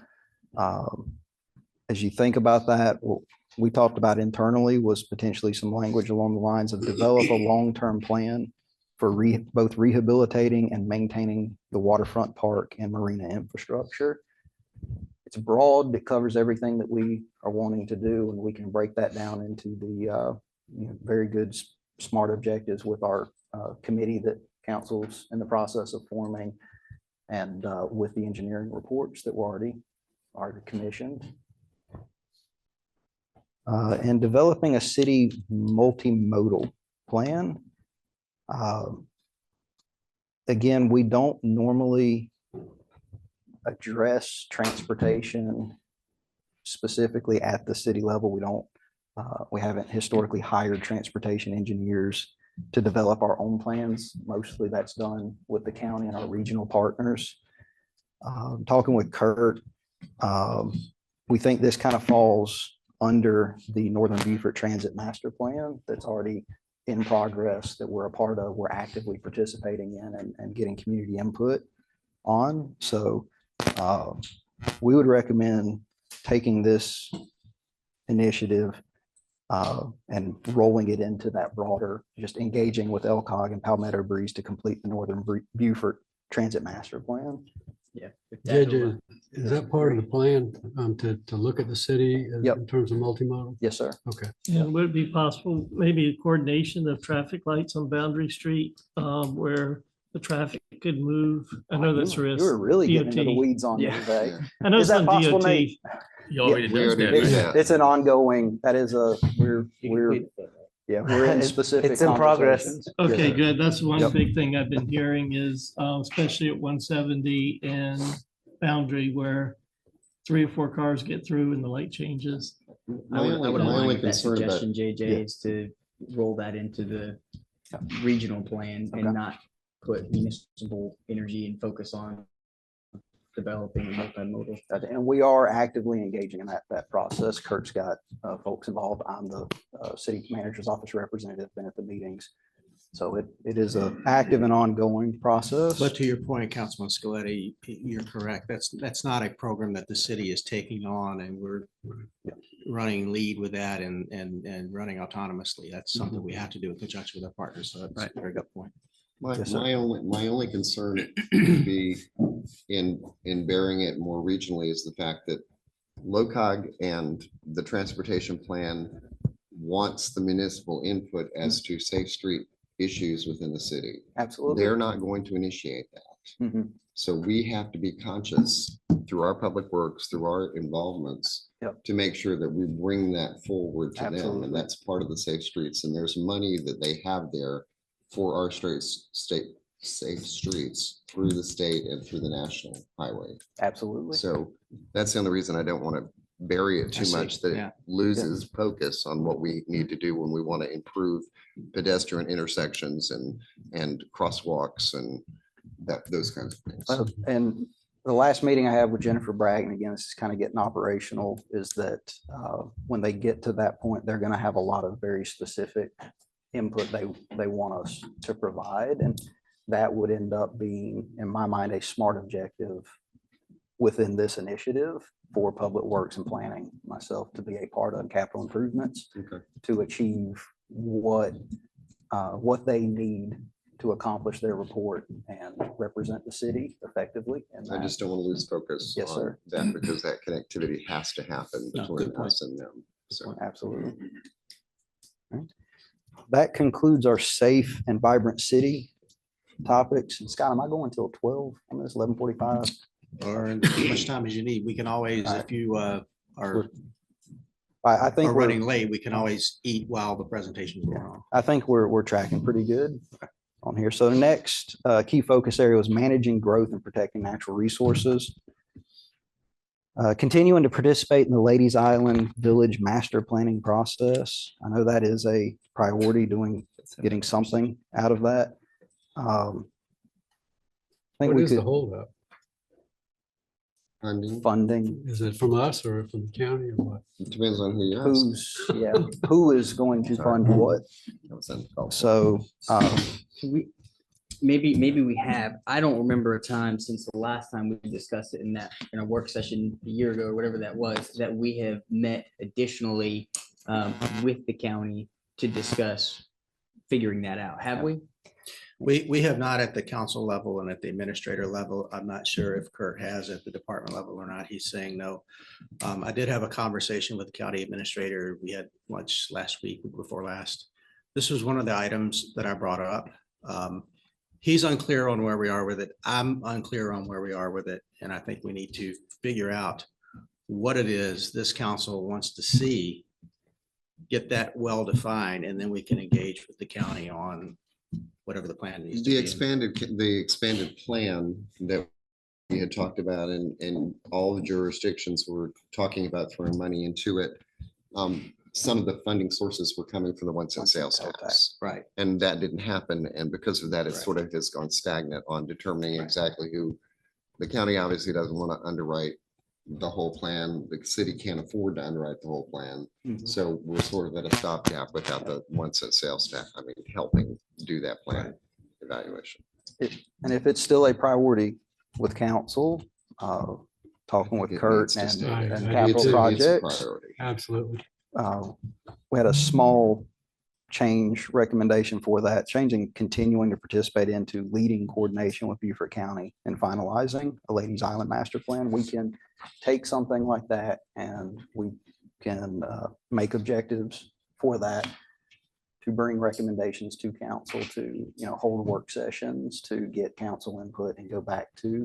as you think about that, what we talked about internally was potentially some language along the lines of develop a long-term plan for both rehabilitating and maintaining the waterfront park and marina infrastructure. It's broad, it covers everything that we are wanting to do, and we can break that down into the very good, smart objectives with our committee that council's in the process of forming, and with the engineering reports that were already commissioned. And developing a city multimodal plan. Again, we don't normally address transportation specifically at the city level. We haven't historically hired transportation engineers to develop our own plans. Mostly that's done with the county and our regional partners. Talking with Kurt, we think this kind of falls under the Northern Beaufort Transit Master Plan that's already in progress, that we're a part of, we're actively participating in and getting community input on. So we would recommend taking this initiative and rolling it into that broader, just engaging with LCOG and Palmetto Breeze to complete the Northern Beaufort Transit Master Plan. Yeah. JJ, is that part of the plan to look at the city in terms of multimodal? Yes, sir. Okay. And would it be possible, maybe a coordination of traffic lights on Boundary Street where the traffic could move? I know that's a risk. You were really getting into the DOT. weeds on me Yeah. today. I know Is it's that on possible, DOT. Nate? You already We already did did that. that. It's an ongoing, we're in specific. It's in progress. conversations. Okay, Yes. good. That's one Yep. big thing I've been hearing is, especially at 170 and Boundary, where 3 or 4 cars get through and the light changes. I would My align only with that concern about- suggestion, JJ, is to roll that into the regional plan and not put municipal energy and focus on developing a multimodal. And we are actively engaging in that process. Kurt's got folks involved. I'm the city manager's office representative, been at the meetings. So it is a active and ongoing process. But to your point, Councilman Scaletti, you're correct. That's not a program that the city is taking on, and we're running lead with that and running autonomously. That's something we have to do in conjunction with our partners. So that's a very good point. Yes, sir. My only concern would be in bearing it more regionally is the fact that LOCOG and the transportation plan wants the municipal input as to safe street issues within the city. Absolutely. They're not going to initiate that. Mhm. So we have to be conscious through our public works, through our involvements, Yep. to make sure that we bring that forward to them. Absolutely. And that's part of the safe streets. And there's money that they have there for our state safe streets through the state and through the national highway. Absolutely. So that's the only reason I don't want to bury it I too see. much, that Yeah. it loses focus on what we need to do when we want to improve pedestrian intersections and crosswalks and those kinds of things. And the last meeting I had with Jennifer Bragg, and again, this is kind of getting operational, is that when they get to that point, they're going to have a lot of very specific input they want us to provide. And that would end up being, in my mind, a smart objective within this initiative for public works and planning, myself to be a part of capital improvements to achieve what they need to accomplish their report and represent the city effectively. And I just don't want to lose focus Yes, on sir. that, because that connectivity has to happen No, between good point. us and them. So Absolutely. All right. That concludes our safe and vibrant city topics. And Scott, am I going till 12? I mean, it's 11:45. Or as much time as you need. We can always, if you are I think are we're running late, we can always eat while the presentation is going on. I think we're tracking pretty good on here. So the next key focus area was managing growth and protecting natural resources. Continuing to participate in the Ladies Island Village Master Planning process. I know that is a priority, getting something out of that. I think What we is the could holdup? funding. Is it from us or from the county or what? it depends on who you ask. Who is going to fund what? So Maybe we have. I don't remember a time since the last time we discussed it in a work session a year ago or whatever that was, that we have met additionally with the county to discuss figuring that out. Have we? We have not at the council level and at the administrator level. I'm not sure if Kurt has at the department level or not. He's saying no. I did have a conversation with the county administrator. We had lunch last week before last. This was one of the items that I brought up. He's unclear on where we are with it. I'm unclear on where we are with it. And I think we need to figure out what it is this council wants to see, get that well defined, and then we can engage with the county on whatever the plan needs to The be. the expanded plan that we had talked about, and all the jurisdictions were talking about throwing money into it. Some of the funding sources were coming from the 1 cent sales tax. Right. And that didn't happen. And because of that, it Right. sort of has gone stagnant on determining exactly who. The county obviously doesn't want to underwrite the whole plan. The city can't afford to underwrite the whole plan. Mhm. So we're sort of at a stopgap without the 1 cent sales tax. I mean, helping do that plan evaluation. And if it's still a priority with council, talking with It Kurt needs to and stay. and It's a- capital it's a projects. priority. Absolutely. We had a small change recommendation for that, changing, continuing to participate into leading coordination with Beaufort County and finalizing a Ladies Island master plan. We can take something like that and we can make objectives for that to bring recommendations to council, to, hold work sessions, to get council input and go back to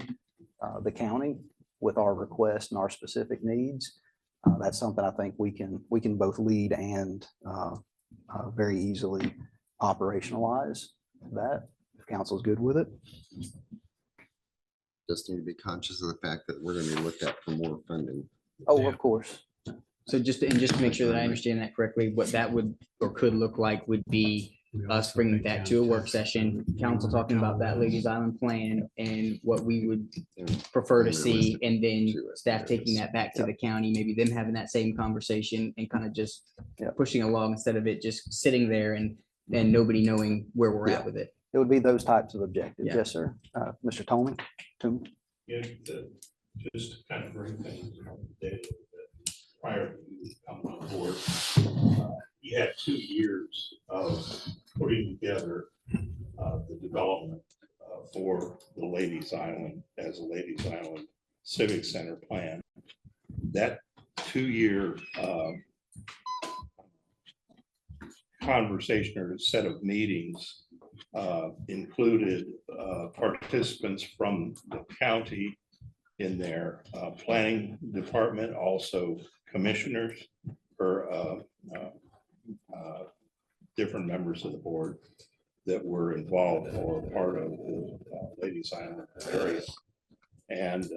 the county with our requests and our specific needs. That's something I think we can both lead and very easily operationalize that, if council's good with it. Just need to be conscious of the fact that we're going to be looked at for more funding. Oh, of course. So just to make sure that I understand that correctly, what that would or could look like would be us bringing that to a work session, council talking about that Ladies Island plan and what we would prefer to see, and then staff taking that back to the county, maybe them having that same conversation and kind of just pushing along instead of it just sitting there and nobody knowing where we're at with it. It would be those types of objectives. Yeah. Yes, sir. Mr. Tomey? Yeah, just to kind of bring things on the day prior to you coming on board, you had 2 years of putting together the development for the Ladies Island as a Ladies Island Civic Center plan. That 2-year conversation or set of meetings included participants from the county in their planning department, also commissioners or different members of the board that were involved or part of the Ladies Island area. And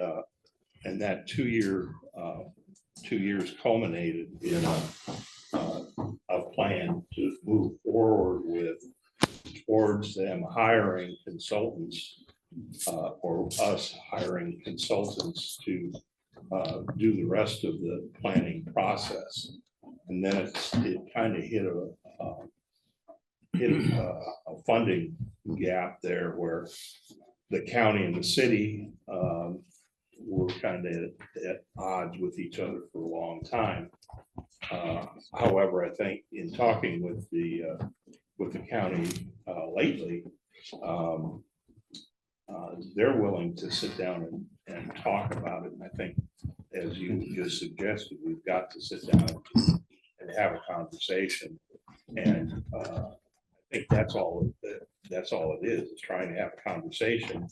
that 2 years culminated in a plan to move forward with towards them hiring consultants or us hiring consultants to do the rest of the planning process. And then it kind of hit a funding gap there where the county and the city were kind of at odds with each other for a long time. However, I think in talking with the county lately, they're willing to sit down and talk about it. And I think, as you just suggested, we've got to sit down and have a conversation. And I think that's all it is trying to have a conversation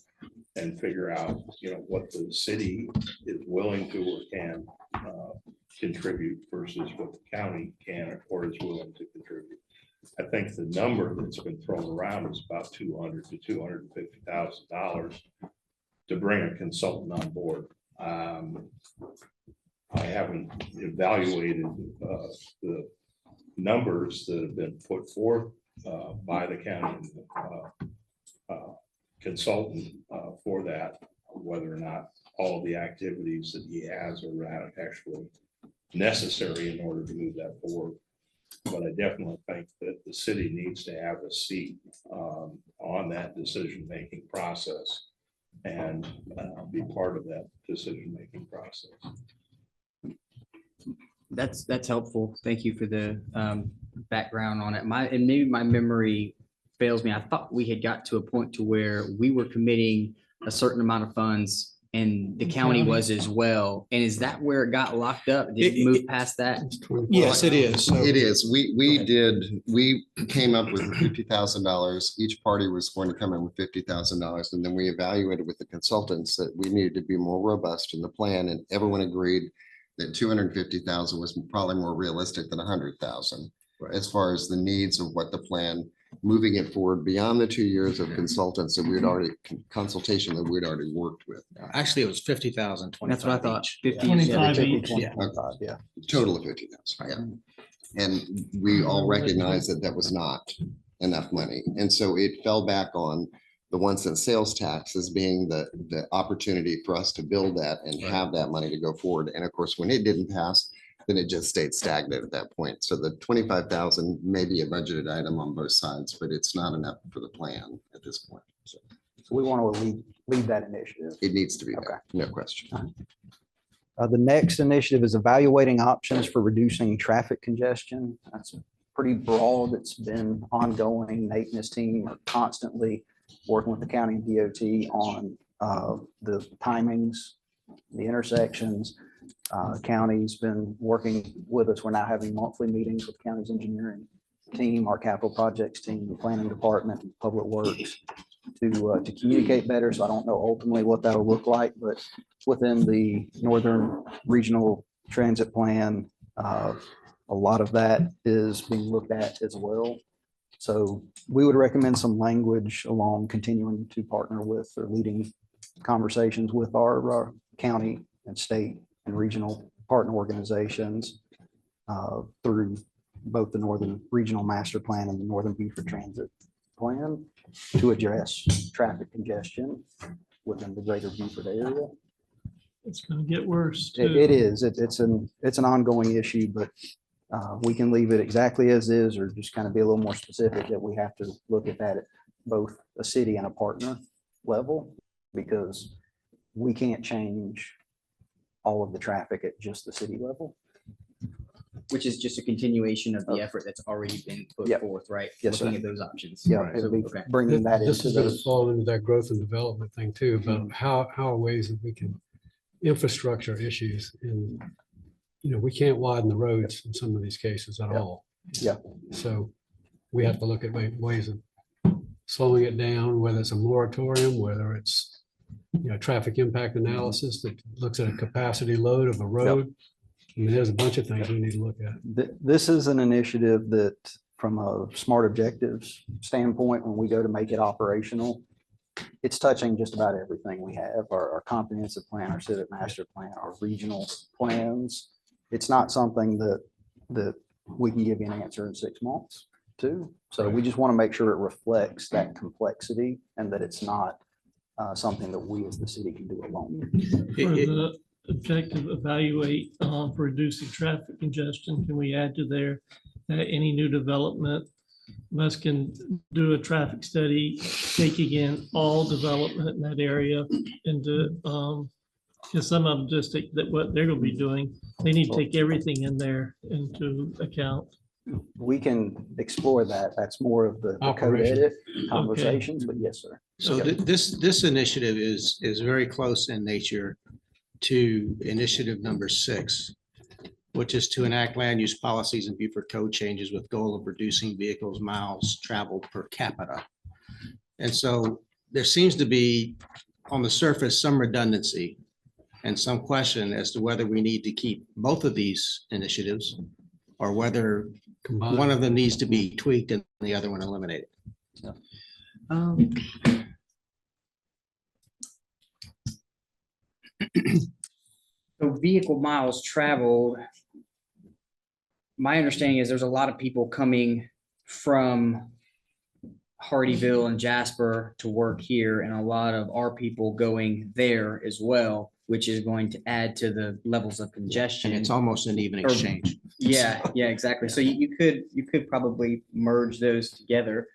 and figure out, what the city is willing to or can contribute versus what the county can or is willing to contribute. I think the number that's been thrown around is about $200,000 to $250,000 to bring a consultant on board. I haven't evaluated the numbers that have been put forth by the county consultant for that, whether or not all of the activities that he has are actually necessary in order to move that forward. But I definitely think that the city needs to have a seat on that decision-making process and be part of that decision-making process. That's helpful. Thank you for the background on it. And maybe my memory fails me. I thought we had got to a point to where we were committing a certain amount of funds and the county was as well. And is that where it got locked up? Did it move past that? Yes, it is. So It is. We came up with $50,000. Each party was going to come in with $50,000. And then we evaluated with the consultants that we needed to be more robust in the plan. And everyone agreed that 250,000 was probably more realistic than 100,000 as far as the needs of what the plan, moving it forward beyond the 2 years of consultants that we'd already, consultation that we'd already worked with. actually, it was 50,000. That's what I thought. 50. 25 each. Yeah. Total of 50,000. Yeah. And we all recognize that that was not enough money. And so it fell back on the 1 cent sales tax as being the opportunity for us to build that and have that money to go forward. And of course, when it didn't pass, then it just stayed stagnant at that point. So the 25,000 may be a budgeted item on both sides, but it's not enough for the plan at this point. So we want to lead that initiative. it needs to be, no question. The next initiative is evaluating options for reducing traffic congestion. That's pretty broad. It's been ongoing. Nate and his team are constantly working with the county DOT on the timings, the intersections. County's been working with us. We're now having monthly meetings with the county's engineering team, our capital projects team, the planning department, public works to communicate better. So I don't know ultimately what that'll look like, but within the Northern Regional Transit Plan, a lot of that is being looked at as well. So we would recommend some language along continuing to partner with or leading conversations with our county and state and regional partner organizations through both the Northern Regional Master Plan and the Northern Beaufort Transit Plan to address traffic congestion within the greater Beaufort area. It's going to get worse. It is. It's an ongoing issue, but we can leave it exactly as is, or just kind of be a little more specific that we have to look at that at both a city and a partner level, because we can't change all of the traffic at just the city level. which is just a continuation of the effort that's already been put Yep. forth, right? Yes, Looking sir. at those options. Yeah, So, it'll be okay. bringing that This into is going to those. fall into that growth and development thing too, but Mm-hmm. how are ways that we can infrastructure issues and, we can't widen the roads in some of these cases at Yeah. all. Yeah. So we have to look at ways of slowing it down, whether it's a moratorium, whether it's, traffic impact analysis that looks at a capacity load of a road. I mean, there's a bunch of things we need to look at. This is an initiative that, from a smart objectives standpoint, when we go to make it operational, it's touching just about everything we have, our comprehensive plan, our civic master plan, our regional plans. It's not something that we can give you an answer in 6 months to. So we just want to make sure it reflects that complexity and that it's not something that we as the city can do alone. For the objective, evaluate for reducing traffic congestion, can we add to there that any new development must can do a traffic study, taking in all development in that area into, because some of them just take that what they're gonna be doing, they need to take everything in there into account. We can explore that. That's more of the code Operation. edit conversations, but yes, sir. So this initiative is very close in nature to initiative number 6, which is to enact land use policies and Beaufort code changes with goal of reducing vehicles miles traveled per capita. And so there seems to be, on the surface, some redundancy and some question as to whether we need to keep both of these initiatives or whether one of them needs to be tweaked and the other one eliminated. So vehicle miles traveled. My understanding is there's a lot of people coming from Hardyville and Jasper to work here, and a lot of our people going there as well, which is going to add to the levels of congestion. And it's almost an even Or- exchange. Yeah, yeah, exactly. So you could probably merge those together.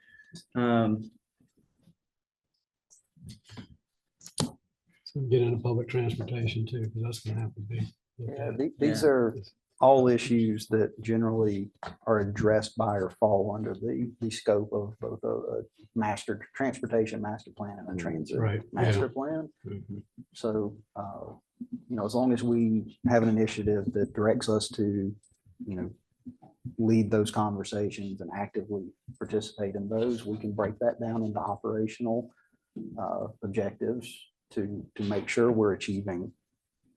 So get into public transportation too, because that's going to have to be. Yeah, these are all issues that generally are addressed by or fall under the scope of both a master transportation master plan and a transit Right, master yeah. plan. So, as long as we have an initiative that directs us to, lead those conversations and actively participate in those, we can break that down into operational objectives to make sure we're achieving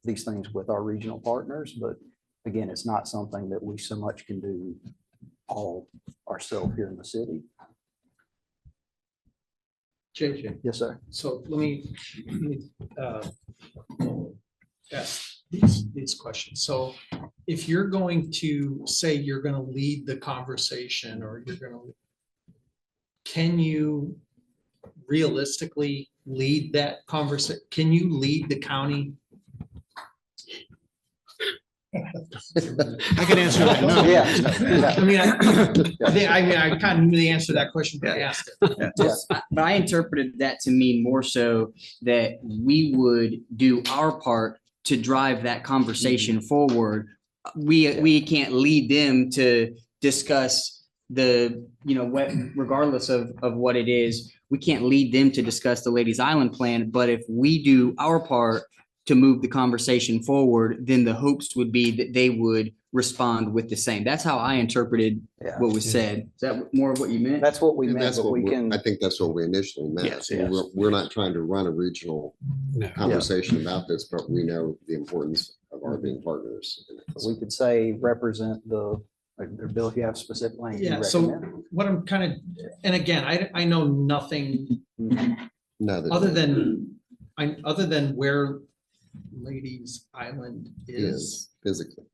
these things with our regional partners. But again, it's not something that we so much can do all ourselves here in the city. JJ. Yes, sir. So let me ask these questions. So if you're going to say you're going to lead the conversation, or can you realistically lead that conversation? Can you lead the county? I can answer that. No. Yeah. I kind of knew the answer to that question, but I asked it. But I interpreted that to mean more so that we would do our part to drive that conversation forward. We can't lead them to discuss regardless of what it is, we can't lead them to discuss the Ladies Island plan. But if we do our part to move the conversation forward, then the hopes would be that they would respond with the same. That's how I interpreted what was said. Is that more of what you meant? That's what we And meant, that's but what we can. I think that's what we initially meant. Yes, So yes. We're not trying to run a regional No. conversation about this, but we know the importance of our being partners. We could say represent the, or Bill, if you have specific language. you Yeah, so recommend. what I'm kind of, and again, I know nothing No, other than where Ladies Island is. is physically.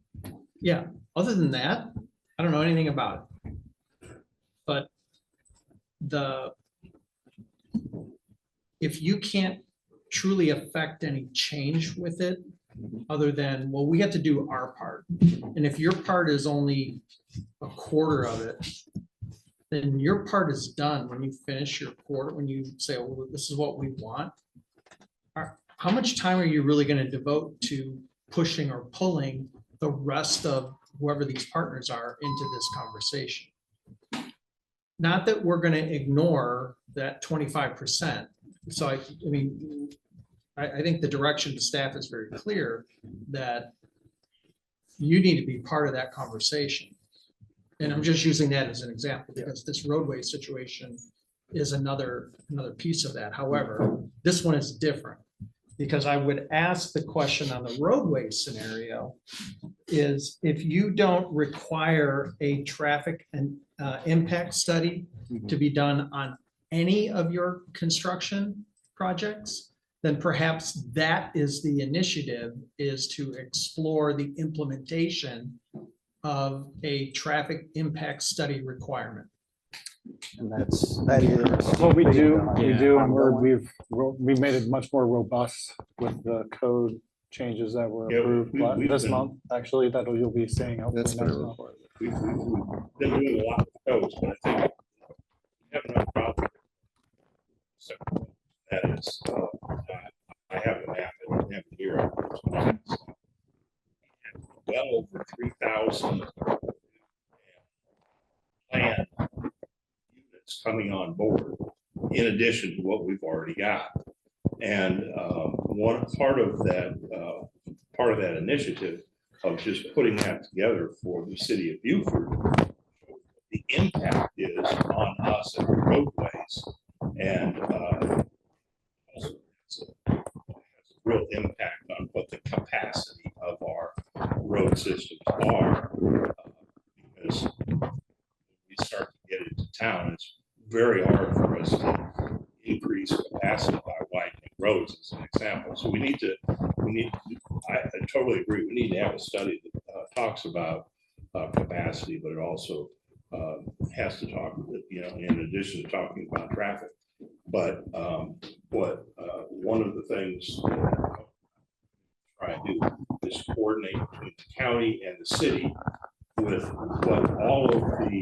Yeah, other than that, I don't know anything about it. But if you can't truly affect any change with it, other than, well, we have to do our part. And if your part is only a quarter of it, then your part is done when you finish your quarter, when you say, well, this is what we want. How much time are you really going to devote to pushing or pulling the rest of whoever these partners are into this conversation. Not that we're gonna ignore that 25%. So I mean, I think the direction to staff is very clear that you need to be part of that conversation. And I'm just using that as an example because this roadway situation is another piece of that. However, this one is different because I would ask the question on the roadway scenario is if you don't require a traffic and impact study to be done on any of your construction projects, then perhaps that is the initiative, is to explore the implementation of a traffic impact study requirement. And that is. What we do, and ongoing. we've made it much more robust with the code changes that were Yeah, approved we've this been- month, actually, that you'll be seeing hopefully That's next fair. month. We've been doing a lot with codes, but I think we have another problem. So that is, I have a map and I have it here. Well over 3,000 planned units coming on board in addition to what we've already got. And one part of that initiative of just putting that together for the city of Beaufort, the impact is on us and the roadways. And also it's a real impact on what the capacity of our road systems are. Because we start to get into town, it's very hard for us to increase capacity by widening roads as an example. So I totally agree. We need to have a study that talks about capacity, but it also has to talk, in addition to talking about traffic. But one of the things that I try to do is coordinate between the county and the city with what all of the,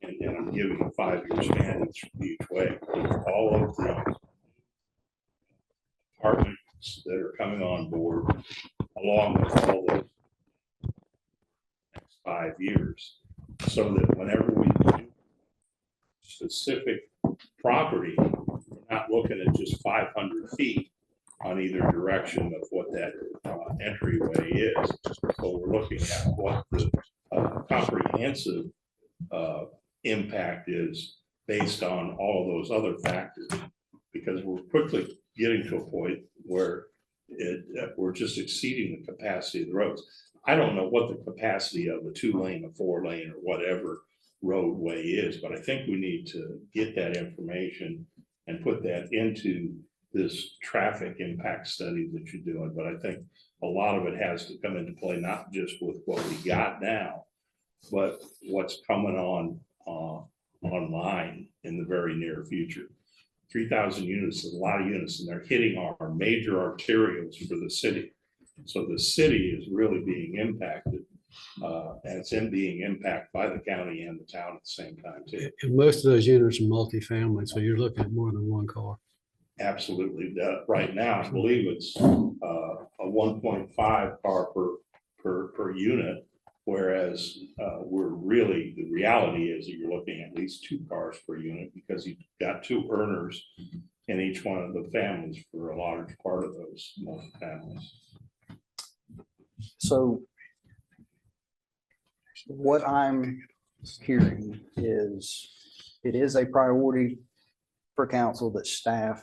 and I'm giving a 5-year span each way, all of the apartments that are coming on board, along with all the next 5 years, so that whenever we do specific property, we're not looking at just 500 feet on either direction of what that entryway is. So we're looking at what the comprehensive impact is based on all of those other factors, because we're quickly getting to a point where we're just exceeding the capacity of the roads. I don't know what the capacity of a 2-lane, a 4-lane, or whatever roadway is, but I think we need to get that information and put that into this traffic impact study that you're doing. But I think a lot of it has to come into play, not just with what we got now, but what's coming on online in the very near future. 3,000 units is a lot of units, and they're hitting our major arterials for the city. So the city is really being impacted, and it's being impacted by the county and the town at the same time too. And most of those units are multifamily, so you're looking at more than one car. Absolutely. Right now, I believe it's a 1.5 car per unit, whereas the reality is that you're looking at least 2 cars per unit, because you've got 2 earners in each one of the families for a large part of those multi-families. So what I'm hearing is it is a priority for council that staff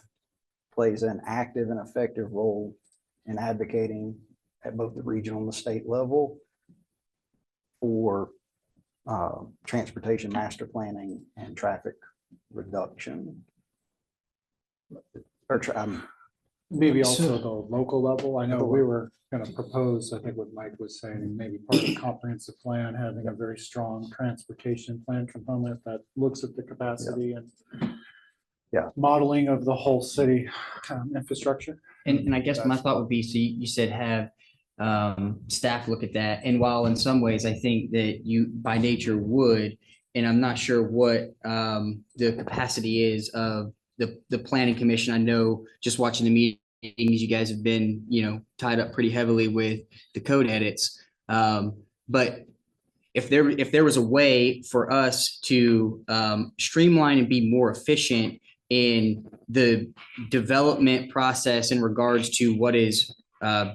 plays an active and effective role in advocating at both the regional and the state level for transportation master planning and traffic reduction. Maybe also the local level. I know we were going to propose, I think what Mike was saying, maybe part of the comprehensive plan, having a very strong transportation plan component that looks at the capacity and modeling of the whole city infrastructure. And I guess my thought would be, so you said have staff look at that. And while in some ways I think that you by nature would, and I'm not sure what the capacity is of the planning commission. I know just watching the meetings, you guys have been, tied up pretty heavily with the code edits. But if there was a way for us to streamline and be more efficient in the development process in regards to what is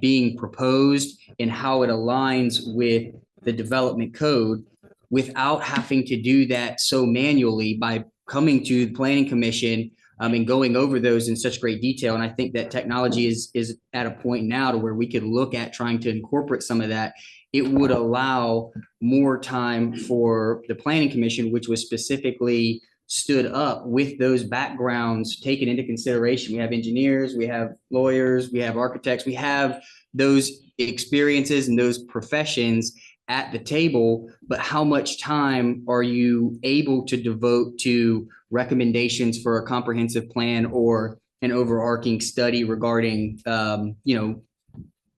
being proposed and how it aligns with the development code, without having to do that so manually by coming to the planning commission and going over those in such great detail. And I think that technology is at a point now to where we could look at trying to incorporate some of that. It would allow more time for the planning commission, which was specifically stood up with those backgrounds taken into consideration. We have engineers, we have lawyers, we have architects, we have those experiences and those professions at the table, but how much time are you able to devote to recommendations for a comprehensive plan or an overarching study regarding,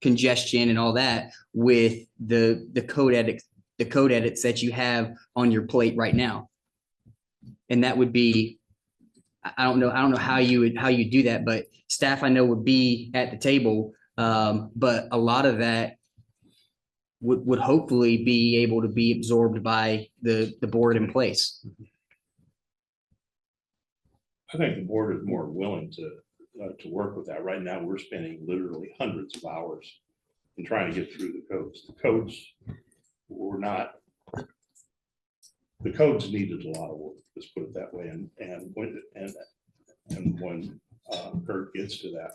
congestion and all that with the code edits that you have on your plate right now? And that would be, I don't know how you do that, but staff I know would be at the table. But a lot of that would hopefully be able to be absorbed by the board in place. I think the board is more willing to work with that. Right now, we're spending literally hundreds of hours in trying to get through the codes. The codes needed a lot of work, let's put it that way. And when Kurt gets to that,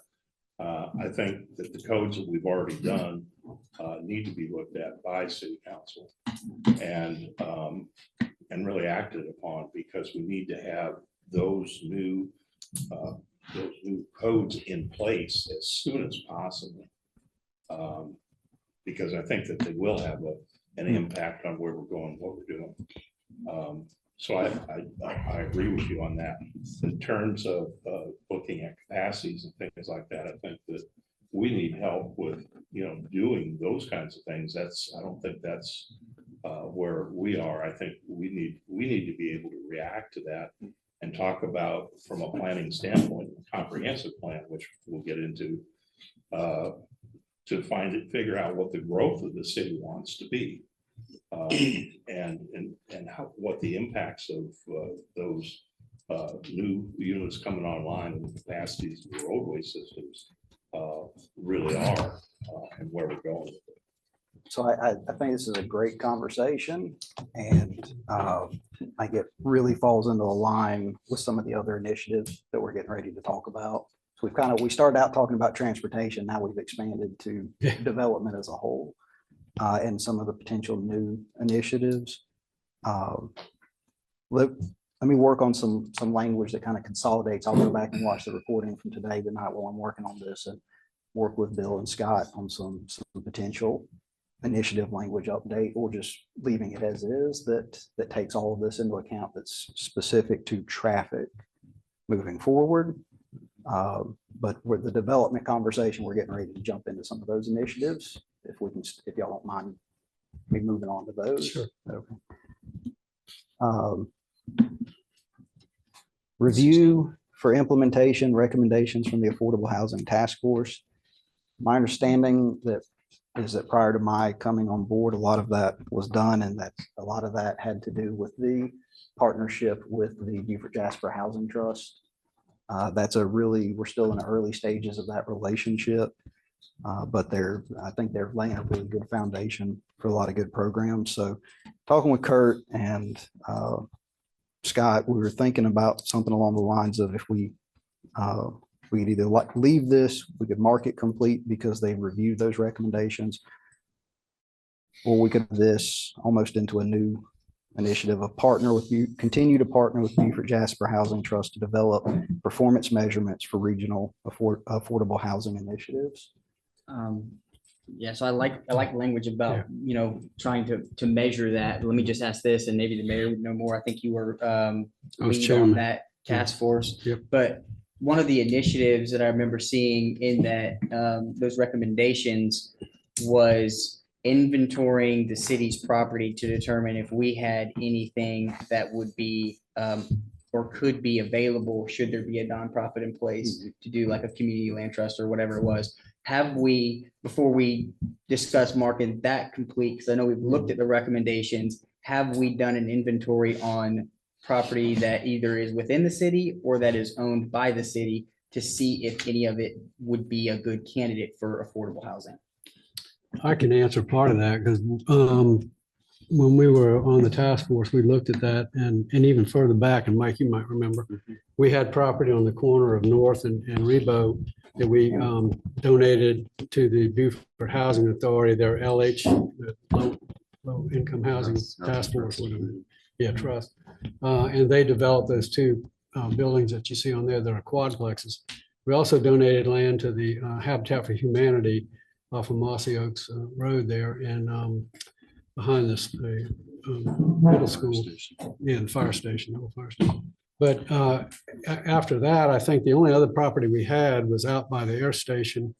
I think that the codes that we've already done need to be looked at by city council and really acted upon, because we need to have those new codes in place as soon as possible. Because I think that they will have an impact on where we're going, what we're doing. So I agree with you on that. In terms of looking at capacities and things like that, I think that we need help with, doing those kinds of things. I don't think that's where we are. I think we need to be able to react to that and talk about, from a planning standpoint, a comprehensive plan, which we'll get into, to figure out what the growth of the city wants to be. And what the impacts of those new units coming online and the capacities of the roadway systems really are, and where we're going with it. So I think this is a great conversation, and I think it really falls into a line with some of the other initiatives that we're getting ready to talk about. So we started out talking about transportation. Now we've expanded to development as a whole, and some of the potential new initiatives. Let me work on some language that kind of consolidates. I'll go back and watch the recording from today tonight while I'm working on this, and work with Bill and Scott on some potential initiative language update, or just leaving it as is, that takes all of this into account, that's specific to traffic moving forward. But with the development conversation, we're getting ready to jump into some of those initiatives. If y'all don't mind me moving on to those. Sure. Okay. Review for implementation recommendations from the Affordable Housing Task Force. My understanding is that prior to my coming on board, a lot of that was done, and that a lot of that had to do with the partnership with the Beaufort Jasper Housing Trust. We're still in the early stages of that relationship, but I think they're laying a really good foundation for a lot of good programs. So talking with Kurt and Scott, we were thinking about something along the lines of, if we could either leave this, we could mark it complete because they reviewed those recommendations, or we could have this almost into a new initiative of continue to partner with Beaufort Jasper Housing Trust to develop performance measurements for regional affordable housing initiatives. Yeah, so I like language about, trying to measure that. Let me just ask this, and maybe the mayor would know more. I think you were lead on that task force. Yep. But one of the initiatives that I remember seeing in that those recommendations was inventorying the city's property to determine if we had anything that would be or could be available should there be a nonprofit in place to do like a community land trust or whatever it was. Have we, before we discuss marking that complete, because I know we've looked at the recommendations, have we done an inventory on property that either is within the city or that is owned by the city to see if any of it would be a good candidate for affordable housing? I can answer part of that because when we were on the task force, we looked at that and even further back, and Mike, you might remember, we had property on the corner of North and Rebo that we donated to the Beaufort Housing Authority, their LH, the Low Income Housing Task Force, whatever. Yeah, trust. And they developed those two buildings that you see on there that are quadplexes. We also donated land to the Habitat for Humanity off of Mossy Oaks Road there and behind this middle school. Yeah, the fire station, the old fire station. But after that, I think the only other property we had was out by the air station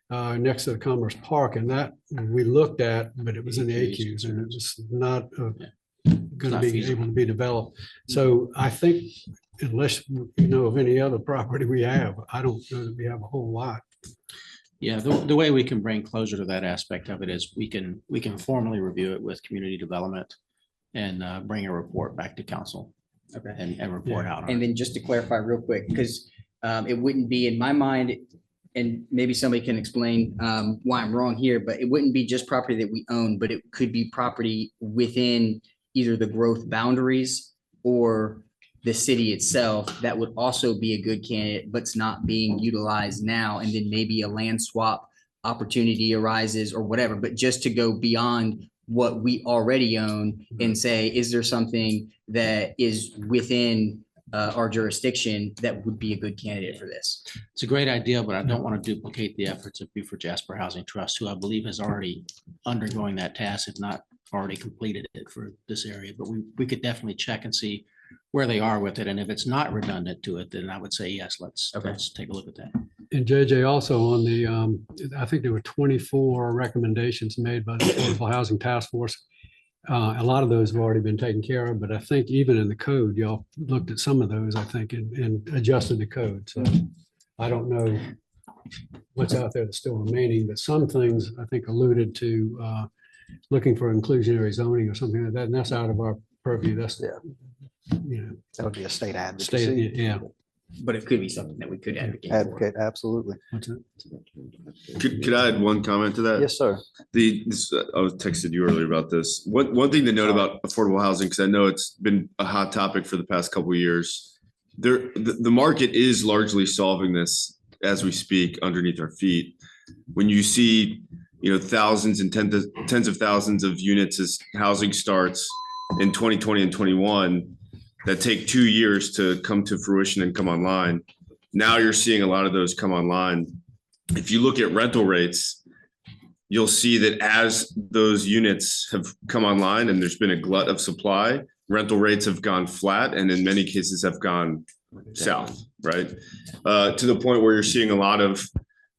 next to the Commerce Park, and that we looked at, but it was in the AQs and it was not going to be able to be developed. So I think unless you know of any other property we have, I don't know that we have a whole lot. Yeah, the way we can bring closure to that aspect of it is we can formally review it with community development and bring a report back to council. Okay. And report out. on And it. then just to clarify real quick, because it wouldn't be in my mind, and maybe somebody can explain why I'm wrong here, but it wouldn't be just property that we own, but it could be property within either the growth boundaries or the city itself that would also be a good candidate, but it's not being utilized now. And then maybe a land swap opportunity arises or whatever, but just to go beyond what we already own and say, is there something that is within our jurisdiction that would be a good candidate for this? It's a great idea, but I don't want to duplicate the efforts of Beaufort Jasper Housing Trust, who I believe has already undergoing that task, if not already completed it for this area. But we could definitely check and see where they are with it. And if it's not redundant to it, then I would say, yes, let's take a look at that. And JJ, also on the, I think there were 24 recommendations made by the Affordable Housing Task Force. A lot of those have already been taken care of, but I think even in the code, y'all looked at some of those, I think, and adjusted the code. So I don't know what's out there that's still remaining, but some things I think alluded to looking for inclusionary zoning or something like that, and that's out of our purview. That's, you know. That would be a state advocacy. Yeah. But it could be something that we could advocate for. Advocate, absolutely. Could I add one comment to that? Yes, sir. I was texted you earlier about this. One thing to note about affordable housing, because I know it's been a hot topic for the past couple of years. The market is largely solving this as we speak underneath our feet. When you see, thousands and tens of thousands of units as housing starts in 2020 and 21 that take 2 years to come to fruition and come online. Now you're seeing a lot of those come online. If you look at rental rates, you'll see that as those units have come online and there's been a glut of supply, rental rates have gone flat and in many cases have gone south, right? To the point where you're seeing a lot of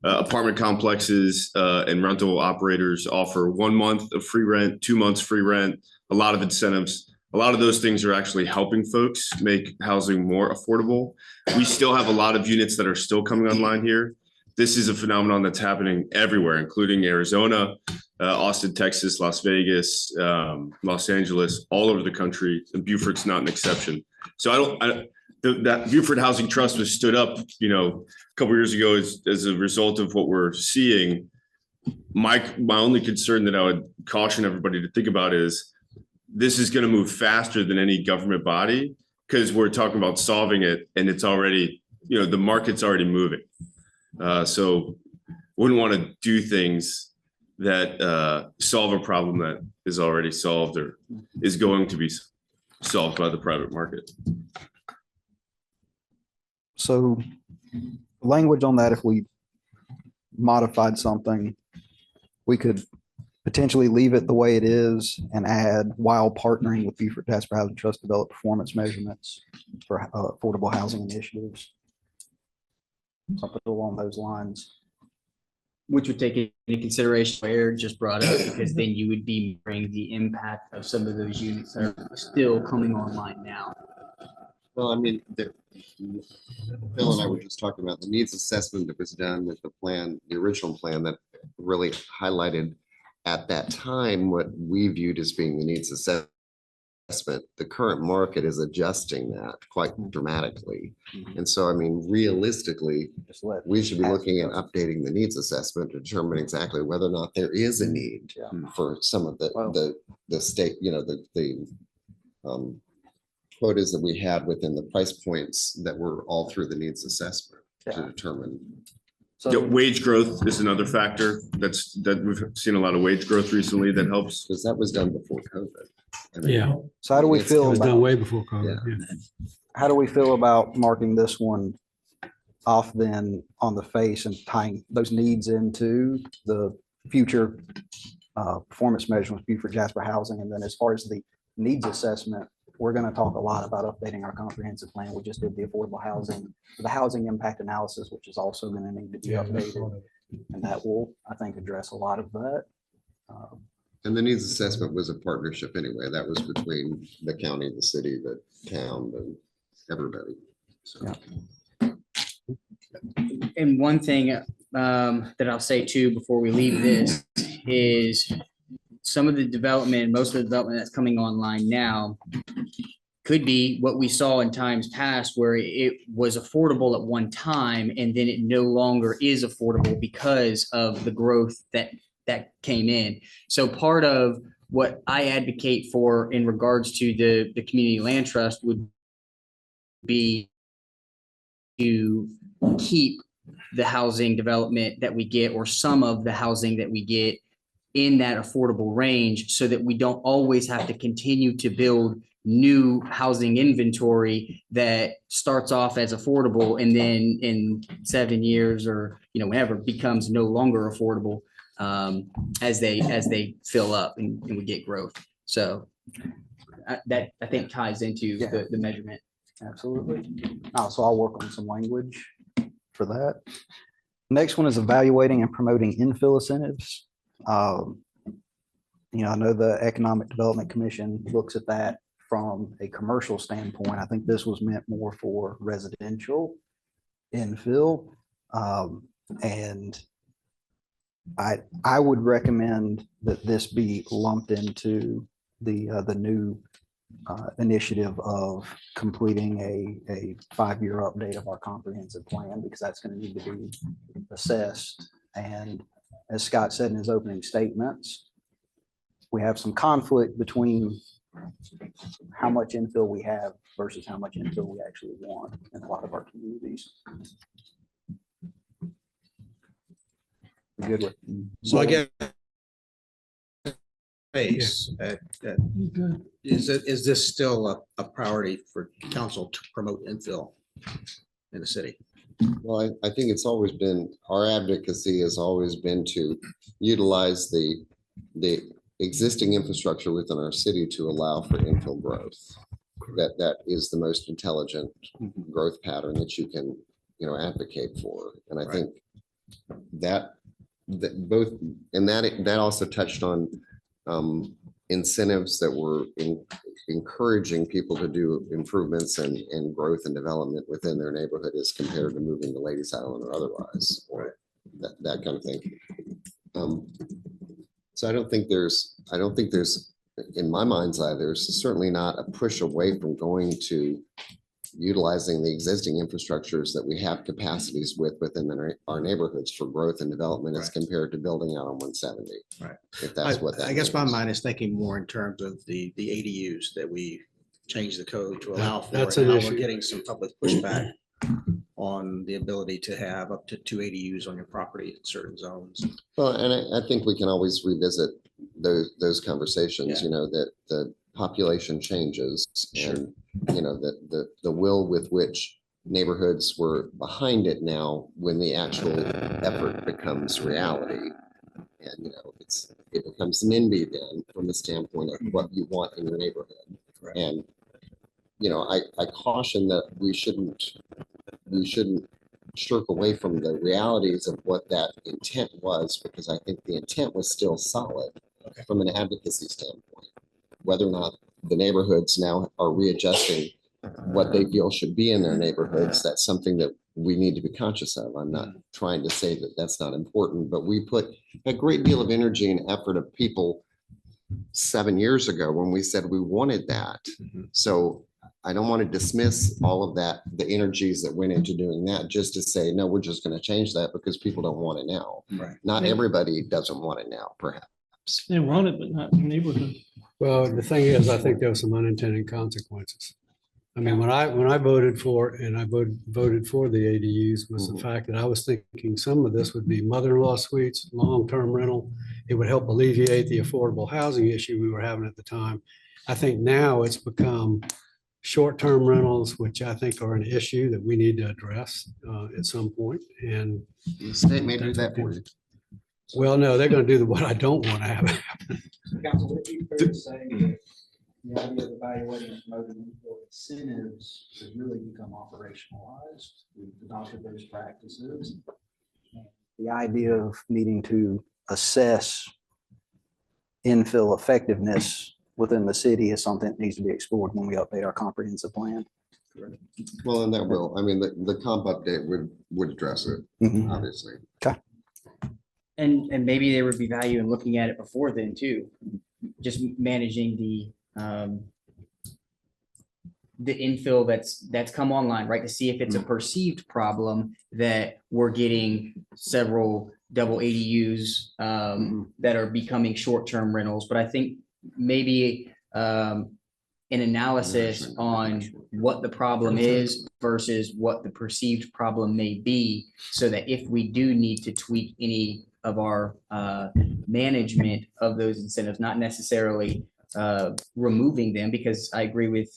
apartment complexes and rental operators offer 1 month of free rent, 2 months free rent, a lot of incentives. A lot of those things are actually helping folks make housing more affordable. We still have a lot of units that are still coming online here. This is a phenomenon that's happening everywhere, including Arizona, Austin, Texas, Las Vegas, Los Angeles, all over the country, and Beaufort's not an exception. So that Beaufort Housing Trust was stood up, a couple of years ago as a result of what we're seeing. My only concern that I would caution everybody to think about is this is going to move faster than any government body because we're talking about solving it and it's already, the market's already moving. So wouldn't want to do things that solve a problem that is already solved or is going to be solved by the private market. So language on that, if we modified something, we could potentially leave it the way it is and add, while partnering with Beaufort Jasper Housing Trust, develop performance measurements for affordable housing initiatives. Something along those lines. Which would take into consideration what Eric just brought up, because then you would be bringing the impact of some of those units that are still coming online now. Well, I mean, Bill and I were just talking about the needs assessment that was done with the plan, the original plan that really highlighted at that time what we viewed as being the needs assessment. The current market is adjusting that quite dramatically. And so, I mean, realistically, we should be looking at updating the needs assessment to determine exactly whether or not there is a need for some of the state, you know, the quotas that we had within the price points that were all through the needs assessment to determine. Yeah, wage growth is another factor that we've seen a lot of wage growth recently that helps. Because that was done before COVID. Yeah. So how do we It's- feel? It was done about- way before COVID. Yeah. Yeah. How do we feel about marking this one off then on the face and tying those needs into the future performance measurements, Beaufort Jasper Housing? And then as far as the needs assessment, we're going to talk a lot about updating our comprehensive plan. We just did the affordable housing, the housing impact analysis, which is also going to need to be updated. And that will, I think, address a lot of that. And the needs assessment was a partnership anyway. That was between the county, the city, the town, and everybody. So. And one thing that I'll say too, before we leave this, is some of the development, most of the development that's coming online now could be what we saw in times past where it was affordable at one time and then it no longer is affordable because of the growth that came in. So part of what I advocate for in regards to the community land trust would be to keep the housing development that we get, or some of the housing that we get, in that affordable range, so that we don't always have to continue to build new housing inventory that starts off as affordable and then in 7 years or, you know, whenever becomes no longer affordable as they fill up and we get growth. So that I think ties into the measurement. Absolutely. So I'll work on some language for that. Next one is evaluating and promoting infill incentives. You know, I know the Economic Development Commission looks at that from a commercial standpoint. I think this was meant more for residential infill. And I would recommend that this be lumped into the new initiative of completing a 5-year update of our comprehensive plan, because that's going to need to be assessed. And as Scott said in his opening statements, we have some conflict between how much infill we have versus how much infill we actually want in a lot of our communities. Good with. So I guess space, is this still a priority for council to promote infill in the city? Well, I think it's always been, our advocacy has always been to utilize the existing infrastructure within our city to allow for infill growth. That is the most intelligent growth pattern that you can, you know, advocate for. And I think that both, and that also touched on incentives that were encouraging people to do improvements and growth and development within their neighborhood as compared to moving to Ladies Island or otherwise, or that kind of thing. So I don't think there's, in my mind's eye, there's certainly not a push away from going to utilizing the existing infrastructures that we have capacities within our neighborhoods for growth and development as compared to building out on 170. Right. If that's what that I guess my means. mind is thinking more in terms of the ADUs that we changed the code to allow for. That's and an now issue. we're getting some public pushback on the ability to have up to 2 ADUs on your property in certain zones. Well, and I think we can always revisit those conversations, you know, that the population changes and, you know, that the will with which neighborhoods were behind it now, when the actual effort becomes reality. And, you know, it becomes NIMBY then from the standpoint of what you want in your neighborhood. And, you know, I caution that we shouldn't shirk away from the realities of what that intent was, because I think the intent was still solid from an advocacy standpoint. Whether or not the neighborhoods now are readjusting what they feel should be in their neighborhoods, that's something that we need to be conscious of. I'm not trying to say that that's not important, but we put a great deal of energy and effort of people 7 years ago when we said we wanted that. So I don't want to dismiss all of that, the energies that went into doing that, just to say, no, we're just going to change that because people don't want it now. Right. Not everybody doesn't want it now, perhaps. They want it, but not in the neighborhood. Well, the thing is, I think there were some unintended consequences. I mean, when I voted for, and I voted for the ADUs, was the fact that I was thinking some of this would be mother-in-law suites, long-term rental. It would help alleviate the affordable housing issue we were having at the time. I think now it's become short-term rentals, which I think are an issue that we need to address at some point. And the state may do that for you. Well, no, they're going to do what I don't want to have happen. Council, would it be fair to say that the idea of evaluating and promoting infill incentives has really become operationalized? We've adopted those practices. The idea of needing to assess infill effectiveness within the city is something that needs to be explored when we update our comprehensive plan. Well, and that will, I mean, the comp update would address it, obviously. Okay. And maybe there would be value in looking at it before then too, just managing the infill that's come online, right? To see if it's a perceived problem that we're getting several double ADUs that are becoming short-term rentals. But I think maybe an analysis on what the problem is versus what the perceived problem may be, so that if we do need to tweak any of our management of those incentives, not necessarily removing them, because I agree with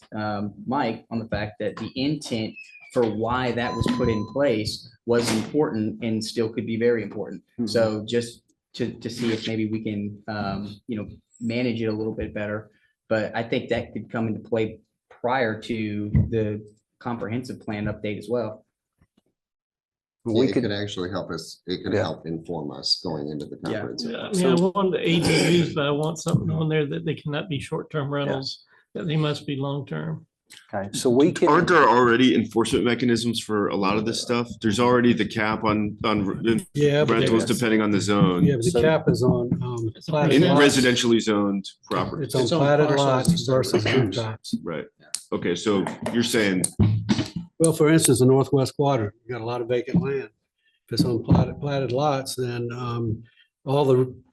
Mike on the fact that the intent for why that was put in place was important and still could be very important. So just to see if maybe we can, manage it a little bit better. But I think that could come into play prior to the comprehensive plan update as well. It could actually help us, it could help inform us going into the comprehensive. I mean, I want the ADUs, but I want something on there that they cannot be short-term rentals, that they must be long-term. Okay, so we can. Aren't there already enforcement mechanisms for a lot of this stuff? There's already the cap on rentals depending on the zone. Yeah, but the cap is on platted In lots. residentially zoned properties. It's on platted lots versus rooftops. Right. Okay, so you're saying, Well, for instance, the northwest quadrant, you got a lot of vacant land. If it's on platted lots, then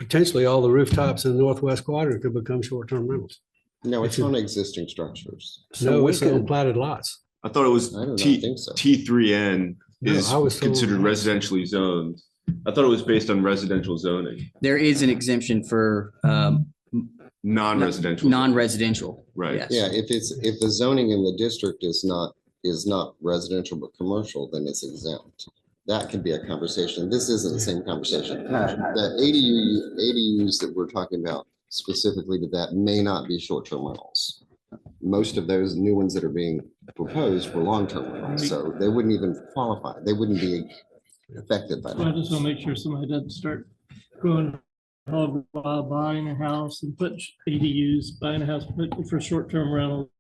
potentially all the rooftops in the northwest quadrant could become short-term rentals. No, it's on existing structures. No, it's on platted lots. I thought it was T3N No, is I was told- considered residentially zoned. I thought it was based on residential zoning, There is an exemption for non-residential. non-residential. Right. Yes. Yeah, if the zoning in the district is not residential but commercial, then it's exempt. That could be a conversation. This isn't the same conversation. The ADUs that we're talking about specifically to that may not be short-term rentals. Most of those new ones that are being proposed were long-term rentals, so they wouldn't even qualify. They wouldn't be affected by So I that. just want to make sure somebody doesn't start going hog wild, buying a house and put ADUs, buying a house for short-term rental.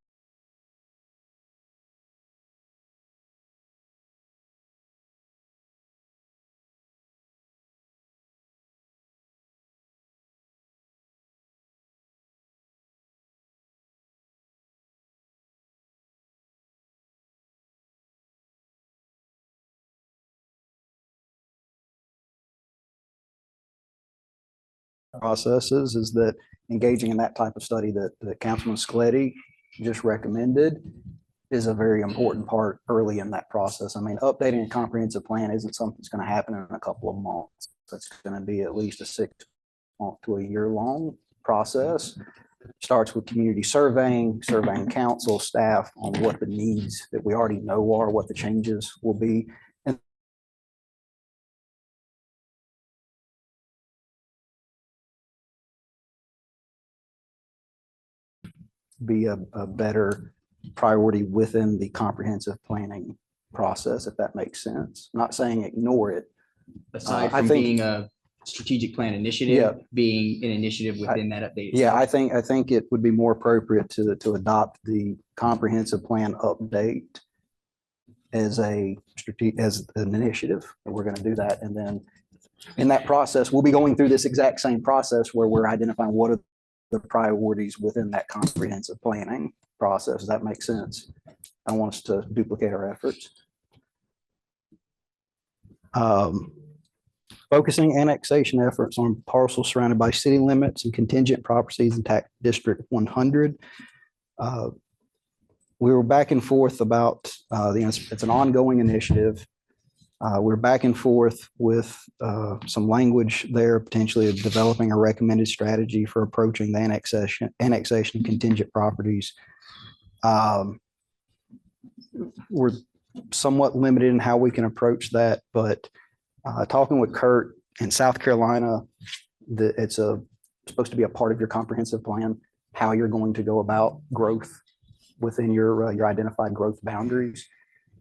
Processes is that engaging in that type of study that Councilman Scletti just recommended is a very important part early in that process. I mean, updating a comprehensive plan isn't something that's going to happen in a couple of months. It's going to be at least a 6-month to a year-long process. Starts with community surveying council staff on what the needs that we already know are, what the changes will be. Be a better priority within the comprehensive planning process, if that makes sense. Not saying ignore it. Aside I from think- being a strategic plan Yeah. initiative being an initiative within that update. Yeah, I think it would be more appropriate to adopt the comprehensive plan update as as an initiative. And we're going to do that. And then in that process, we'll be going through this exact same process where we're identifying what are the priorities within that comprehensive planning process. Does that make sense? I don't want us to duplicate our efforts. Focusing annexation efforts on parcels surrounded by city limits and contingent properties in tax district 100. We were back and forth about it's an ongoing initiative. We're back and forth with some language there, potentially of developing a recommended strategy for approaching the annexation of contingent properties. We're somewhat limited in how we can approach that, but talking with Kurt in South Carolina, it's supposed to be a part of your comprehensive plan, how you're going to go about growth within your identified growth boundaries.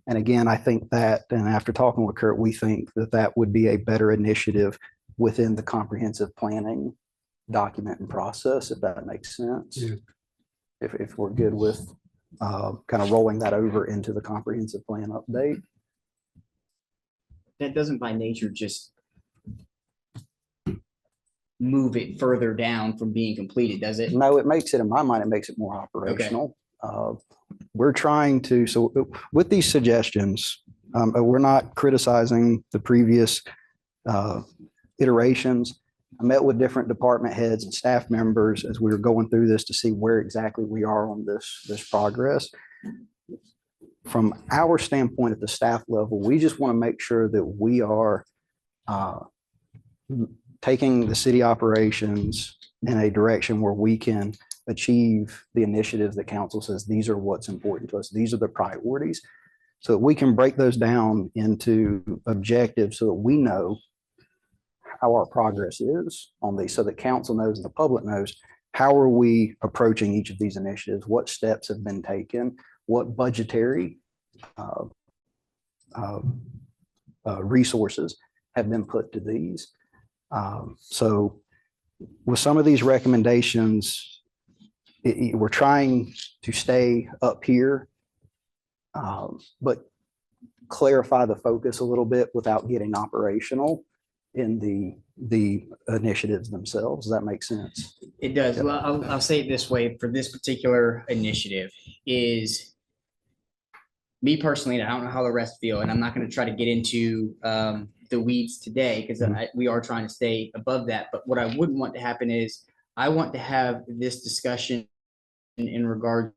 And again, I think that, and after talking with Kurt, we think that that would be a better initiative within the comprehensive planning document and process, if that makes sense. Yeah. If we're good with kind of rolling that over into the comprehensive plan update. That doesn't by nature just move it further down from being completed, does it? No, it makes it, in my mind, it makes it more operational. We're trying to, so with these suggestions, we're not criticizing the previous iterations. I met with different department heads and staff members as we were going through this to see where exactly we are on this progress. From our standpoint at the staff level, we just want to make sure that we are taking the city operations in a direction where we can achieve the initiatives that council says, these are what's important to us. These are the priorities. So that we can break those down into objectives so that we know how our progress is on these, so that council knows and the public knows, how are we approaching each of these initiatives? What steps have been taken? What budgetary resources have been put to these? So with some of these recommendations, we're trying to stay up here, but clarify the focus a little bit without getting operational in the initiatives themselves. Does that make sense? It does. Well, I'll say it this way for this particular initiative is me personally, and I don't know how the rest feel, and I'm not going to try to get into the weeds today because we are trying to stay above that. But what I wouldn't want to happen is I want to have this discussion in regard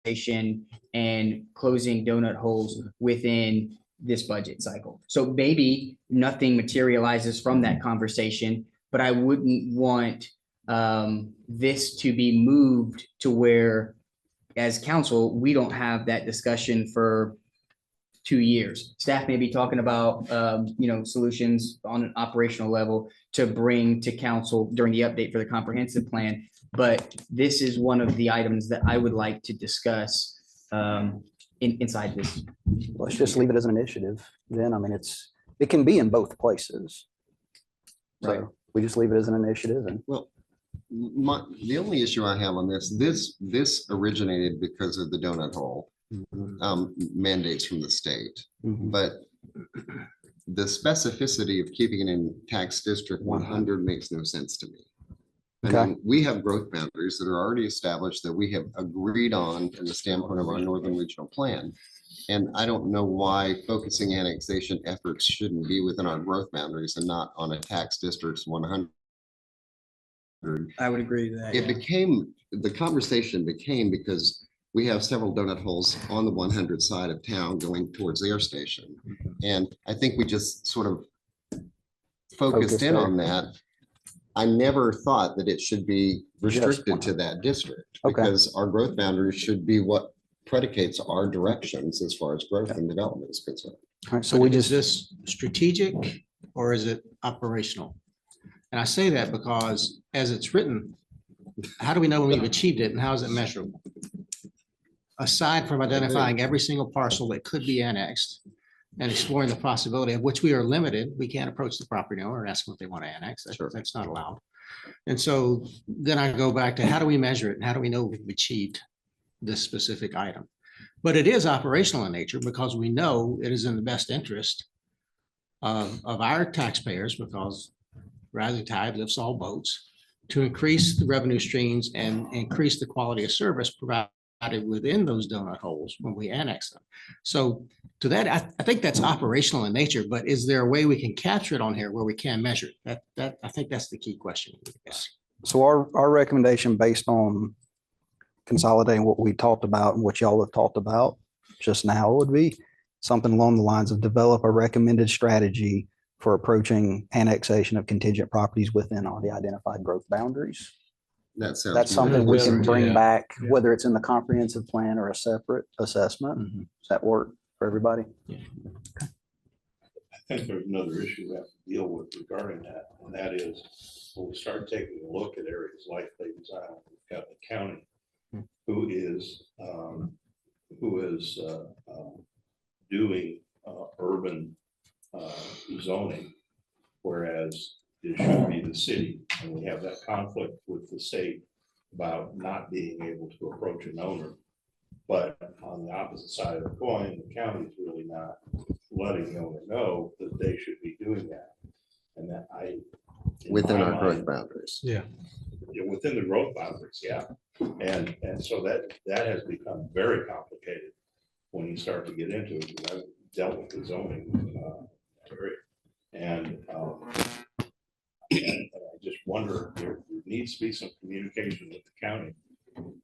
to and closing donut holes within this budget cycle. So maybe nothing materializes from that conversation, but I wouldn't want this to be moved to where, as council, we don't have that discussion for 2 years. Staff may be talking about, solutions on an operational level to bring to council during the update for the comprehensive plan. But this is one of the items that I would like to discuss inside this. Let's just leave it as an initiative. Then, I mean, it can be in both places. Right. So we just leave it as an initiative and. Well, the only issue I have on this originated because of the donut hole mandates from the state, but the specificity of keeping it in tax district 100 makes no sense to me. Okay. I mean, we have growth boundaries that are already established that we have agreed on from the standpoint of our Northern Regional Plan. And I don't know why focusing annexation efforts shouldn't be within our growth boundaries and not on a tax district's 100. I would agree with that. The conversation became because we have several donut holes on the 100 side of town going towards the air station. And I think we just sort of focused in on that. I never thought that it should be restricted to that district because our growth boundaries should be what predicates our directions as far as growth and development is concerned. All right, so is this strategic or is it operational? And I say that because as it's written, how do we know when we've achieved it and how is it measurable? Aside from identifying every single parcel that could be annexed, and exploring the possibility of which we are limited. We can't approach the property owner and ask them if they want to annex. That's not allowed. And so then I go back to how do we measure it and how do we know we've achieved this specific item? But it is operational in nature because we know it is in the best interest of our taxpayers, because rising tide lifts all boats, to increase the revenue streams and increase the quality of service provided within those donut holes when we annex them. So to that, I think that's operational in nature, but is there a way we can capture it on here where we can measure it? I think that's the key question. So our recommendation based on consolidating what we talked about and what y'all have talked about just now would be something along the lines of develop a recommended strategy for approaching annexation of contingent properties within all the identified growth boundaries. That sounds. That's something we can bring Yeah. back, whether it's in the comprehensive plan or a separate assessment. Does that work for everybody? I think there's another issue we have to deal with regarding that, and that is when we start taking a look at areas like Clayton's Island, we've got the county who is doing urban zoning, whereas it should be the city, and we have that conflict with the state about not being able to approach an owner. But on the opposite side of the coin, the county is really not letting the owner know that they should be doing that. And that Within my our growth mind, boundaries. Yeah, within the growth boundaries, yeah. And so that has become very complicated when you start to get into it. Because I've dealt with the zoning area. And I just wonder if there needs to be some communication with the county,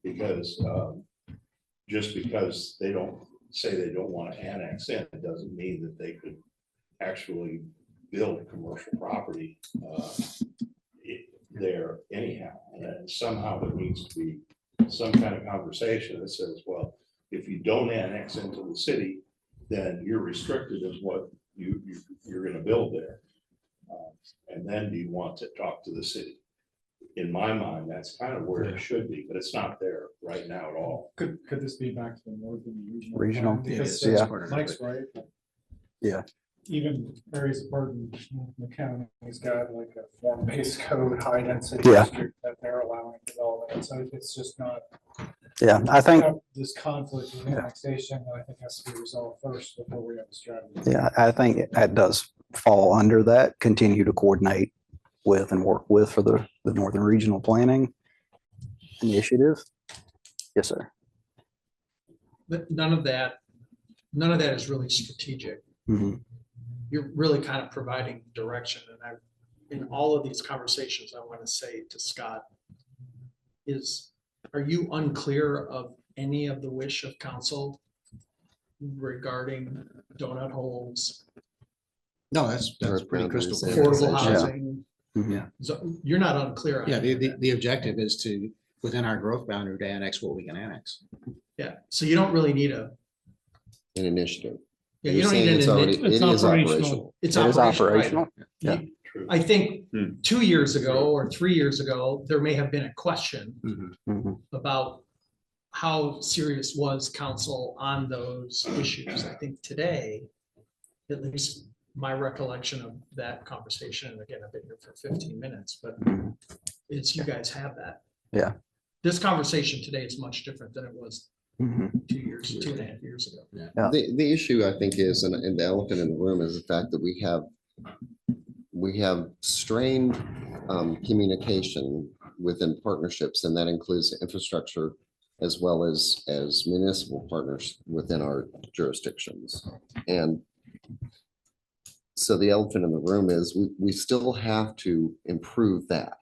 because just because they don't say they don't want to annex in, it doesn't mean that they could actually build commercial property there anyhow. And somehow there needs to be some kind of conversation that says, well, if you don't annex into the city, then you're restricted as what you're going to build there. And then do you want to talk to the city? In my mind, that's kind of where it should be, but it's not there right now at all. Could this be back to the northern regional? Regional, plan? Because yeah. Mike's right. Yeah. Even areas of burden, the county's got like a form-based code, high density Yeah. district that they're allowing development. So it's just not. Yeah, I think. This conflict with annexation, I think has to be resolved first before we have a strategy. Yeah, I think that does fall under that, continue to coordinate with and work with for the Northern Regional Planning Initiative. Yes, sir. But none of that is really strategic. Mhm. You're really kind of providing direction. And in all of these conversations, I want to say to Scott are you unclear of any of the wish of council regarding donut holes? No, that's pretty crystal clear. Affordable housing. Yeah. So you're not unclear on Yeah, any of that. the objective is to, within our growth boundary, to annex what we can annex. Yeah, so you don't really need an initiative. Yeah, You're you don't saying need it's an. already- it is operational. It's It is operational. Right. Yeah. I think 2 years ago or 3 years ago, there may have been a question about how serious was council on those issues. I think today, at least my recollection of that conversation, and again, I've been here for 15 minutes, but it's you guys have that. Yeah. This conversation today is much different than it was Mhm. 2.5 years ago. Yeah. The issue I think is, and the elephant in the room is the fact that we have strained communication within partnerships, and that includes infrastructure as well as municipal partners within our jurisdictions. And so the elephant in the room is we still have to improve that.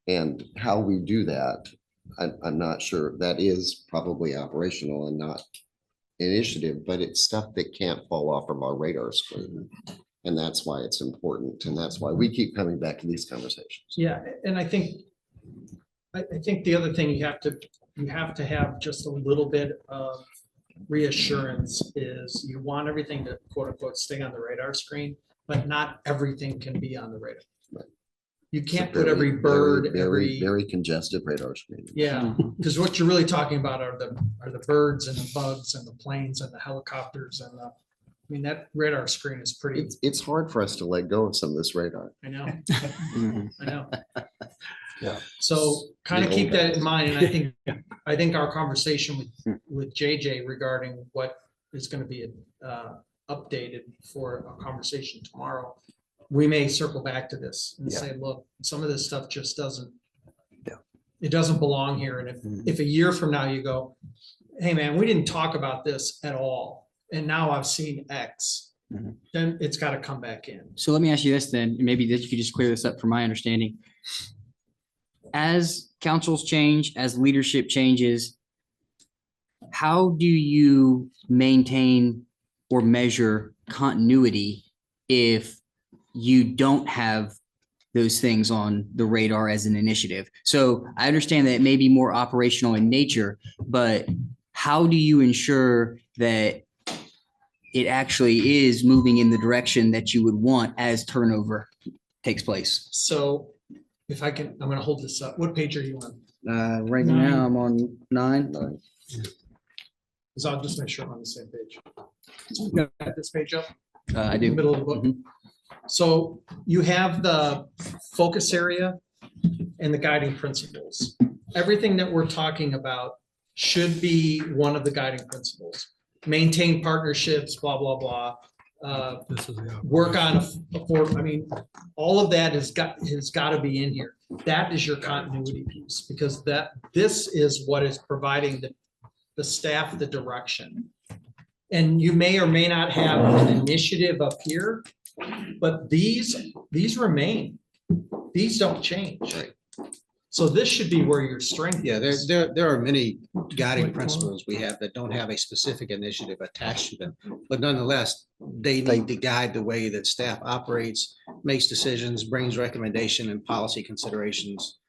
And how we do that, I'm not sure. That is probably operational and not initiative, but it's stuff that can't fall off of our radar screen. And that's why it's important. And that's why we keep coming back to these conversations. Yeah, and I think the other thing you have to have just a little bit of reassurance is you want everything to quote unquote stay on the radar screen, but not everything can be on the radar. Right. You It's a can't put every very, bird, very congested radar screen. yeah, because what you're really talking about are the birds and the bugs and the planes and the helicopters and I mean, that radar screen is pretty, It's hard for us to let go of some of this radar. I know, Mhm. I know. Yeah. So kind of The keep old that guys. in mind, and I think our conversation with JJ regarding what is gonna be updated for a conversation tomorrow, we may circle back to this and Yeah. say, look, some of this stuff just doesn't, Yeah. it doesn't belong here, and if a year from now you go, hey, man, we didn't talk about this at all, and now I've seen X, Mhm. then it's gotta come back in. So let me ask you this then, and maybe that you could just clear this up from my understanding. As councils change, as leadership changes, how do you maintain or measure continuity if you don't have those things on the radar as an initiative? So I understand that it may be more operational in nature, but how do you ensure that it actually is moving in the direction that you would want as turnover takes place? So if I can, I'm gonna hold this up. What page are you on? Right now, I'm on 9. Because I'll just make sure I'm on the same page. You got this page up? I do. Middle of the book. So you have the focus area and the guiding principles. Everything that we're talking about should be one of the guiding principles. Maintain partnerships, blah, blah, blah. Work on, I mean, all of that has got to be in here. That is your continuity piece, because this is what is providing the staff the direction. And you may or may not have an initiative up here, but these remain. These don't change. So this should be where your strength Yeah, is. there are many guiding principles we have that don't have a specific initiative attached to them. But nonetheless, they need to guide the way that staff operates, makes decisions, brings recommendation and policy considerations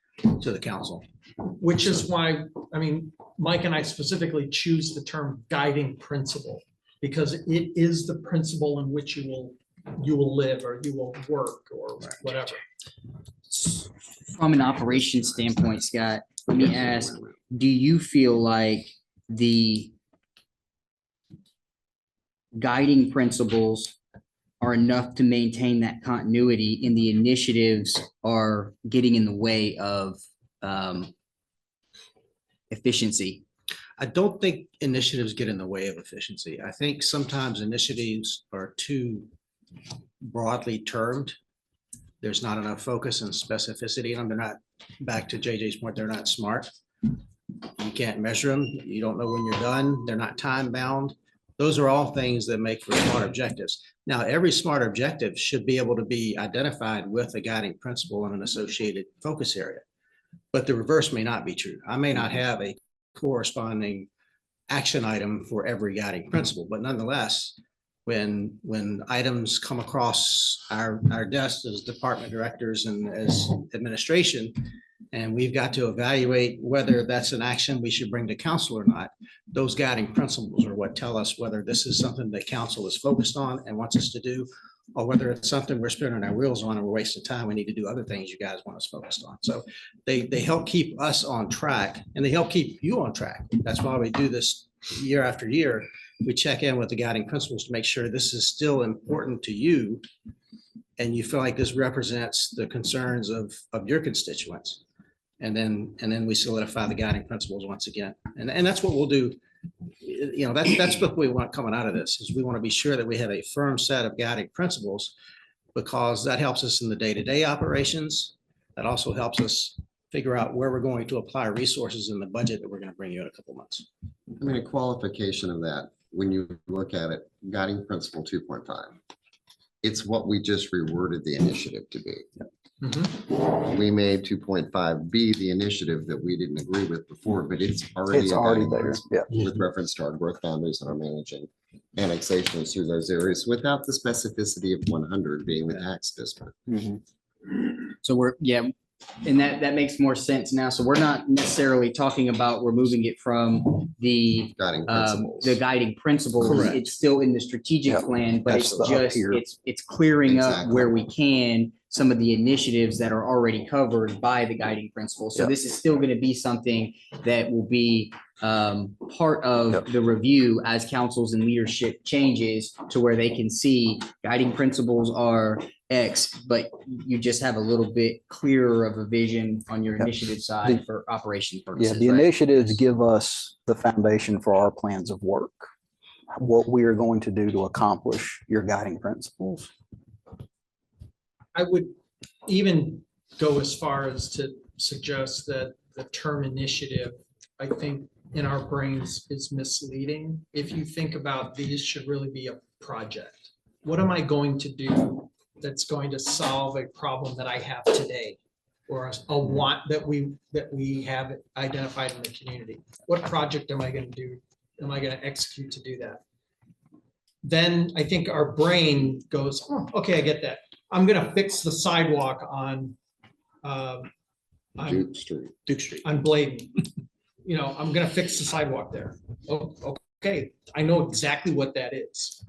to the council. Which is why, I mean, Mike and I specifically choose the term guiding principle, because it is the principle in which you will live, or you will work, or whatever. From an operations standpoint, Scott, let me ask, do you feel like the guiding principles are enough to maintain that continuity, and the initiatives are getting in the way of efficiency? I don't think initiatives get in the way of efficiency. I think sometimes initiatives are too broadly termed. There's not enough focus and specificity in them. They're not, back to JJ's point, they're not smart. You can't measure them. You don't know when you're done. They're not time bound. Those are all things that make for smart objectives. Now, every smart objective should be able to be identified with a guiding principle and an associated focus area. But the reverse may not be true. I may not have a corresponding action item for every guiding principle, but nonetheless, when items come across our desks as department directors and as administration, and we've got to evaluate whether that's an action we should bring to council or not, those guiding principles are what tell us whether this is something that council is focused on and wants us to do, or whether it's something we're spinning our wheels on and we're wasting time. We need to do other things you guys want us focused on. So they help keep us on track, and they help keep you on track. That's why we do this year after year. We check in with the guiding principles to make sure this is still important to you, and you feel like this represents the concerns of your constituents. And then we solidify the guiding principles once again. And that's what we'll do. You know, that's what we want coming out of this, is we want to be sure that we have a firm set of guiding principles, because that helps us in the day-to-day operations. That also helps us figure out where we're going to apply resources in the budget that we're going to bring you in a couple months. I mean, a qualification of that, when you look at it, guiding principle 2.5, it's what we just reworded the initiative to be. We made 2.5 be the initiative that we didn't agree with before, but it's already a guiding there. principle Yeah. with reference to our growth boundaries and our managing annexations through those areas without the specificity of 100 being the tax district. So and that makes more sense now. So we're not necessarily talking about removing it from the guiding principles. Correct. It's still in the strategic plan, but That's it's the up just, here. it's clearing up Exactly. where we can some of the initiatives that are already covered by the guiding principles. So Yep. this is still going to be something that will be part of the review as councils and leadership changes to where they can see guiding principles are X, but you just have a little bit clearer of a vision on your initiative side for operation Yeah, purposes. the right? initiatives give us the foundation for our plans of work, what we are going to do to accomplish your guiding principles. I would even go as far as to suggest that the term initiative, I think in our brains is misleading. If you think about these should really be a project. What am I going to do that's going to solve a problem that I have today? Or a want that we have identified in the community? What project am I going to do? Am I going to execute to do that? Then I think our brain goes, oh, okay, I get that. I'm gonna fix the sidewalk on Duke Street. Duke Street. on Bladen. You know, I'm gonna fix the sidewalk there. Oh, okay, I know exactly what that is.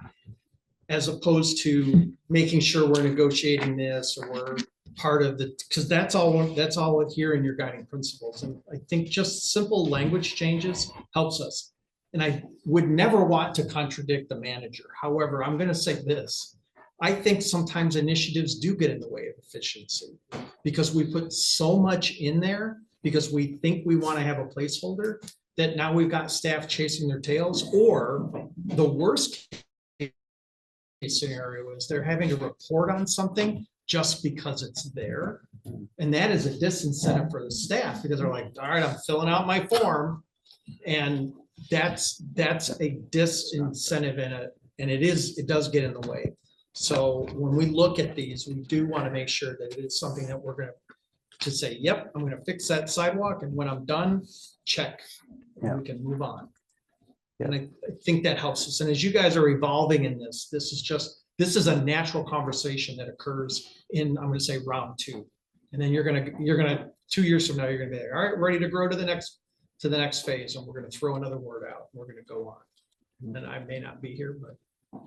As opposed to making sure we're negotiating this or we're part of the, because that's all here in your guiding principles. And I think just simple language changes helps us. And I would never want to contradict the manager. However, I'm gonna say this. I think sometimes initiatives do get in the way of efficiency because we put so much in there because we think we want to have a placeholder that now we've got staff chasing their tails, or the worst case scenario is they're having to report on something just because it's there. And that is a disincentive for the staff because they're like, all right, I'm filling out my form. And that's a disincentive in it. And it does get in the way. So when we look at these, we do want to make sure that it is something that we're going to say, yep, I'm going to fix that sidewalk. And when I'm done, check, and we can move on. And I think that helps us. And as you guys are evolving in this, this is a natural conversation that occurs in, I'm going to say round 2. And then you're going to 2 years from now, you're going to be like, all right, ready to grow to the next phase. And we're going to throw another word out. We're going to go on. And I may not be here, but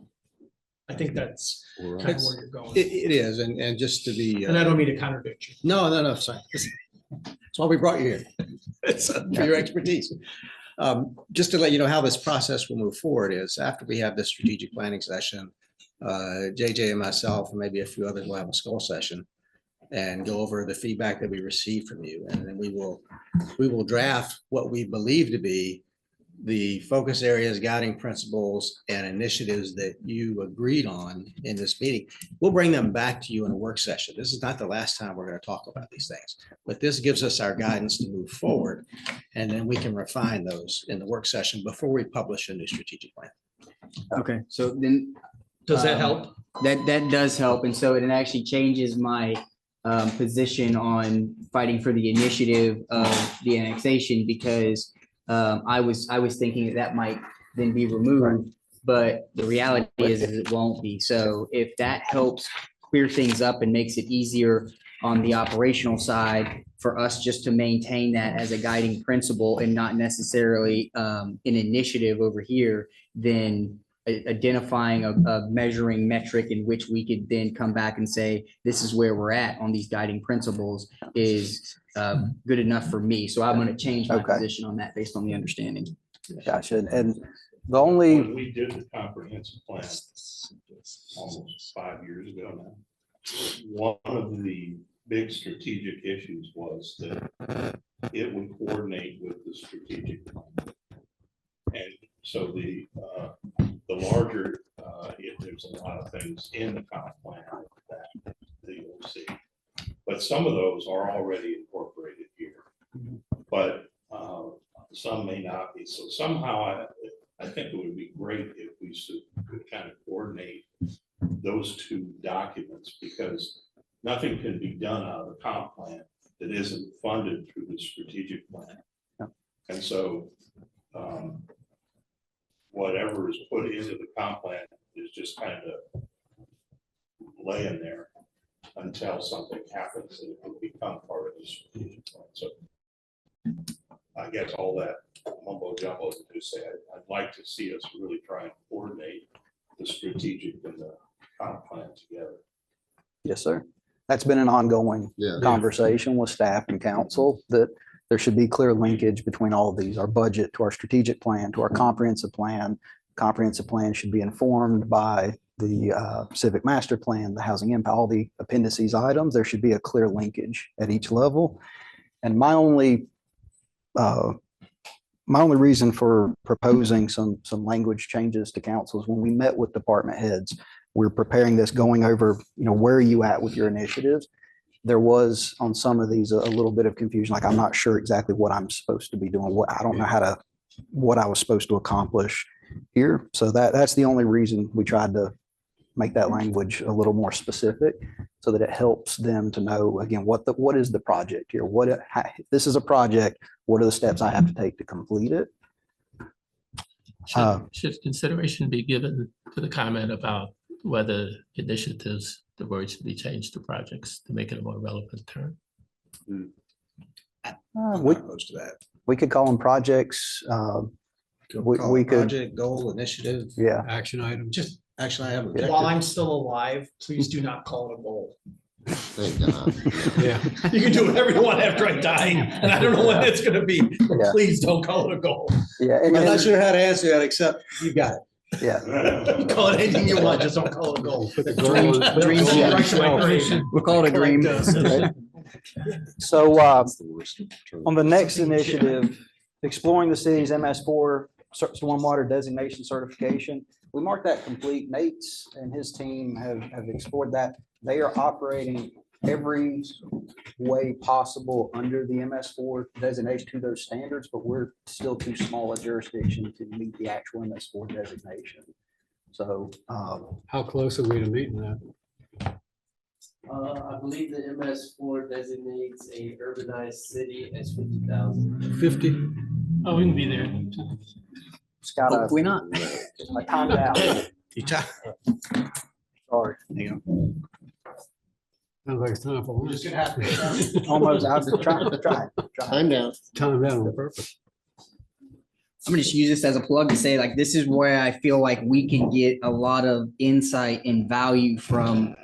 I think that's kind of where you're going. It is, and just to be. And I don't mean to contradict you. No, sorry. That's why we brought you here. It's for your expertise. Just to let you know how this process will move forward is after we have this strategic planning session, JJ and myself, and maybe a few others will have a skull session and go over the feedback that we received from you. And then we will draft what we believe to be the focus areas, guiding principles, and initiatives that you agreed on in this meeting. We'll bring them back to you in a work session. This is not the last time we're going to talk about these things, but this gives us our guidance to move forward. And then we can refine those in the work session before we publish a new strategic plan. Okay, so then. Does that help? That does help. And so it actually changes my position on fighting for the initiative of the annexation because I was thinking that might then be removed, but the reality is it won't be. So if that helps clear things up and makes it easier on the operational side for us just to maintain that as a guiding principle and not necessarily an initiative over here, then identifying a measuring metric in which we could then come back and say, this is where we're at on these guiding principles is good enough for me. So I'm going to change my position on that based on the understanding. Gotcha. And the only. When we did the comprehensive plan almost 5 years ago now, one of the big strategic issues was that it would coordinate with the strategic plan. And so the larger, there's a lot of things in the comp plan that you'll see. But some of those are already incorporated here, but some may not be. So somehow I think it would be great if we could kind of coordinate those two documents because nothing can be done out of the comp plan that isn't funded through the strategic plan. And so whatever is put into the comp plan is just kind of laying there until something happens and it will become part of the strategic plan. So I guess all that mumbo jumbo to say, I'd like to see us really try and coordinate the strategic and the comp plan together. Yes, sir. that's been an ongoing Yeah. conversation with staff and council, that there should be clear linkage between all of these, our budget to our strategic plan, to our comprehensive plan. Comprehensive plan should be informed by the civic master plan, the housing impact, all the appendices items. There should be a clear linkage at each level. And my only reason for proposing some language changes to council is when we met with department heads, we're preparing this, going over, where are you at with your initiatives? There was on some of these a little bit of confusion, like I'm not sure exactly what I'm supposed to be doing. I don't know what I was supposed to accomplish here. So that's the only reason we tried to make that language a little more specific, so that it helps them to know, again, what is the project here? This is a project. What are the steps I have to take to complete it? Should consideration be given to the comment about whether initiatives, the word should be changed to projects to make it a more relevant term? I'm not opposed to that. We could call them projects. We could, Project, goal, initiative. yeah. Action item. Just Actually, I have. an while I'm objective. still alive, please do not call it a goal. Thank God. Yeah. You can do whatever you want after I die, and I don't know when it's gonna be, but Yeah. please don't call it a goal. Yeah. I'm not sure how to answer that, except you got it. Yeah. You call it anything you want, just don't call it a goal. Put the goal on- Dream goal on the sequence. shelf. We'll call it a dream. Right. So That's the worst term. on the next initiative, exploring the city's MS4 stormwater designation certification, we marked that complete. Nate's and his team have explored that. They are operating every way possible under the MS4 designation to those standards, but we're still too small a jurisdiction to meet the actual MS4 designation. So How close are we to meeting that? I believe the MS4 designates a urbanized city as 50,000. 50? Oh, we can be there. it's got Hopefully not. a timed out. You try. Sorry. Hang on. Sounds like it's time for lunch. Almost. I was trying. Time down. Time down on purpose. I'm gonna just use this as a plug to say, like, this is where I feel like we can get a lot of insight and value from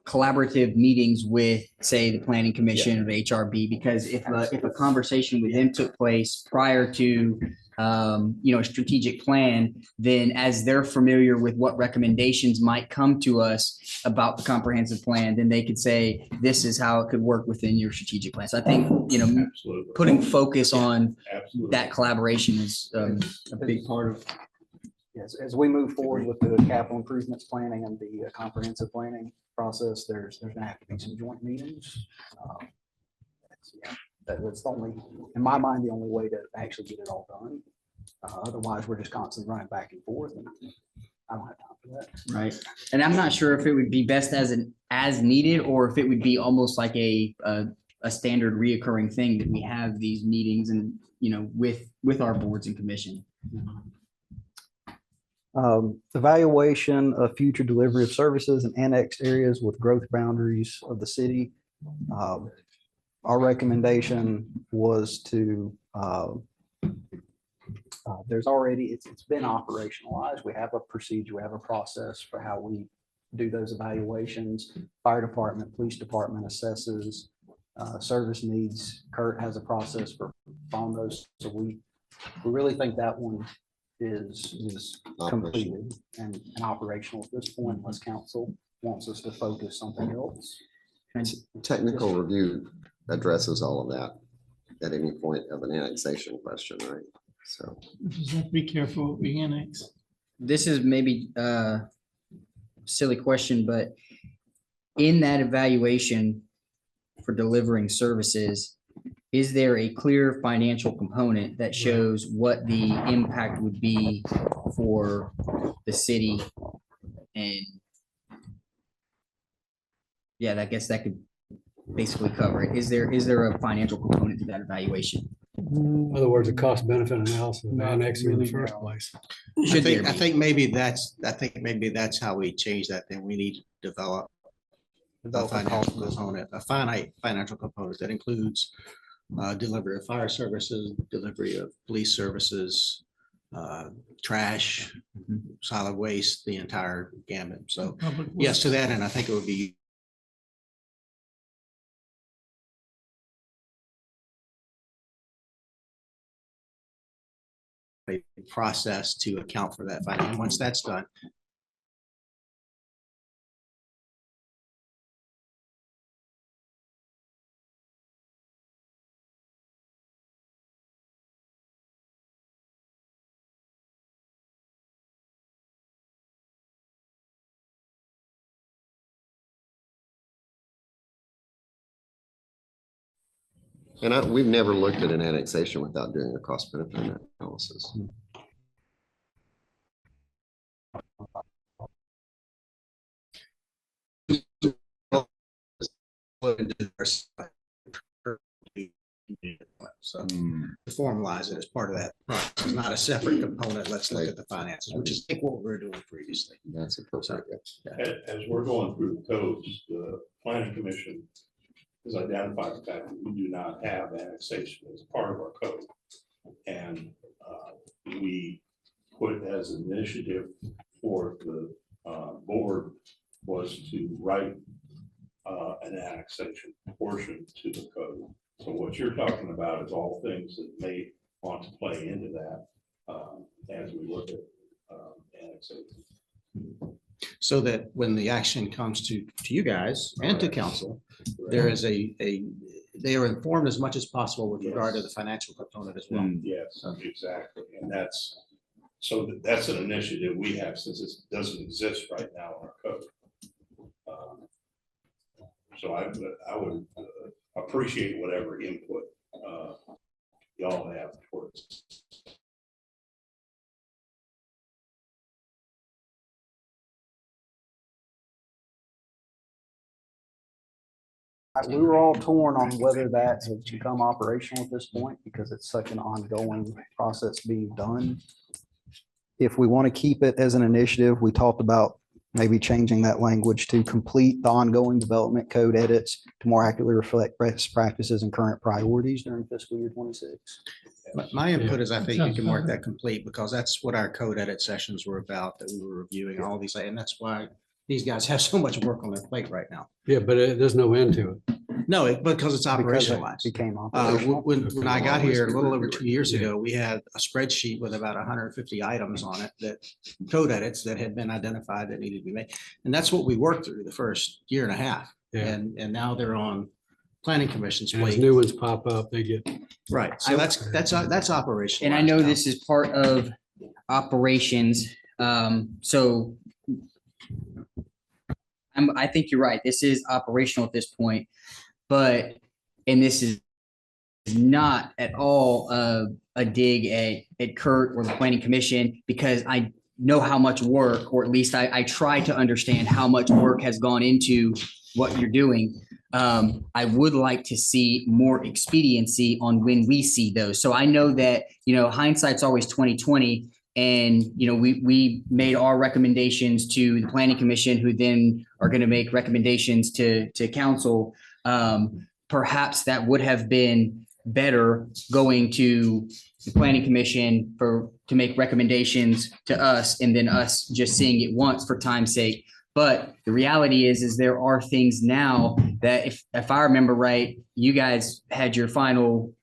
collaborative meetings with, say, the planning commission or the HRB, because if a conversation with them took place prior to a strategic plan, then as they're familiar with what recommendations might come to us about the comprehensive plan, then they could say, this is how it could work within your strategic plan. So I think, Absolutely. putting focus on Absolutely. that collaboration is a big part of. Yes, as we move forward with the capital improvements planning and the comprehensive planning process, there's gonna have to be some joint meetings. That's the only, in my mind, the only way to actually get it all done. Otherwise, we're just constantly running back and forth, and I don't have time for that. Right. And I'm not sure if it would be best as needed, or if it would be almost like a standard reoccurring thing that we have these meetings and, with our boards and commission. Evaluation of future delivery of services in annexed areas with growth boundaries of the city. Our recommendation was to, there's already, it's been operationalized. We have a procedure, we have a process for how we do those evaluations. Fire department, police department assesses service needs. Kurt has a process for following those. So we really think that one is completed and operational at this point, unless council wants us to focus something else. Technical review addresses all of that at any point of an annexation question, right? So. Just have to be careful what we annex. This is maybe a silly question, but in that evaluation for delivering services, is there a clear financial component that shows what the impact would be for the city? And yeah, I guess that could basically cover it. Is there a financial component to that evaluation? In other words, a cost benefit analysis of annexing in the first place. I think maybe that's how we change that. Then we need to develop a financial component, a finite financial component that includes delivery of fire services, delivery of police services, trash, solid waste, the entire gamut. So yes to that, and I think it would be a process to account for that. And once that's done, And we've never looked at an annexation without doing a cost benefit analysis. So to formalize it as part of that process, it's not a separate component. Let's look at the finances, which is I think what we were doing previously. That's appropriate. As we're going through the codes, the planning commission has identified the fact that we do not have annexation as part of our code. And we put as an initiative for the board was to write an annexation portion to the code. So what you're talking about is all things that may want to play into that as we look at annexation. So that when the action comes to you guys and to council, there is they are informed as much as possible with regard to the financial component as well. Yes, exactly. And that's an initiative we have since it doesn't exist right now in our code. So I would appreciate whatever input y'all have towards. We were all torn on whether that has become operational at this point because it's such an ongoing process being done. If we want to keep it as an initiative, we talked about maybe changing that language to complete the ongoing development code edits to more accurately reflect best practices and current priorities during fiscal year 26. My input is I think you can mark that complete because that's what our code edit sessions were about, that we were reviewing all these, and that's why these guys have so much work on their plate right now. Yeah, but there's no end to it. No, because it's Because it operationalized. became operational. When I got here a little over 2 years ago, we had a spreadsheet with about 150 items on it that code edits that had been identified that needed to be made. And that's what we worked through the first year and a half. Yeah. And now they're on planning commission's And as plate. new ones pop up, they get. Right. So that's operational. And I know this is part of operations. So I think you're right. This is operational at this point, but, and this is not at all a dig at Kurt or the planning commission, because I know how much work, or at least I try to understand how much work has gone into what you're doing. I would like to see more expediency on when we see those. So I know that, hindsight's always 20/20. And, we made our recommendations to the planning commission, who then are going to make recommendations to council. Perhaps that would have been better going to the planning commission to make recommendations to us, and then us just seeing it once for time's sake. But the reality is there are things now that if I remember right, you guys had your final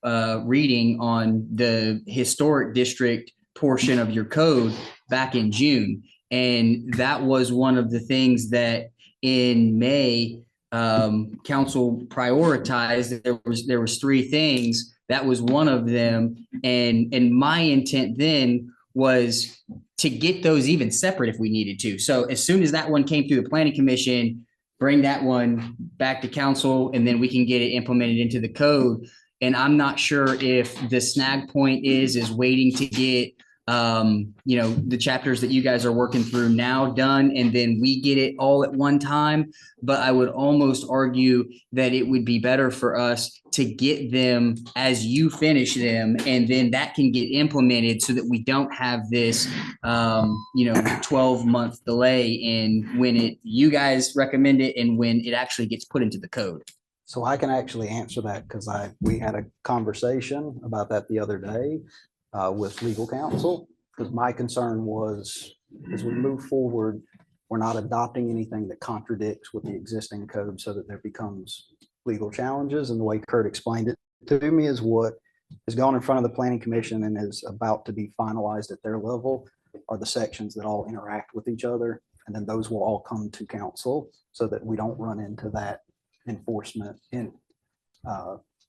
reading on the historic district portion of your code back in June. And that was one of the things that in May, council prioritized. There was 3 things. That was one of them. And my intent then was to get those even separate if we needed to. So as soon as that one came through the planning commission, bring that one back to council, and then we can get it implemented into the code. And I'm not sure if the snag point is waiting to get the chapters that you guys are working through now done, and then we get it all at one time. But I would almost argue that it would be better for us to get them as you finish them, and then that can get implemented so that we don't have this 12-month delay in when you guys recommend it and when it actually gets put into the code. So I can actually answer that because we had a conversation about that the other day with legal counsel, because my concern was as we move forward, we're not adopting anything that contradicts with the existing code so that there becomes legal challenges. And the way Kurt explained it to me is what has gone in front of the planning commission and is about to be finalized at their level are the sections that all interact with each other. And then those will all come to council so that we don't run into that enforcement in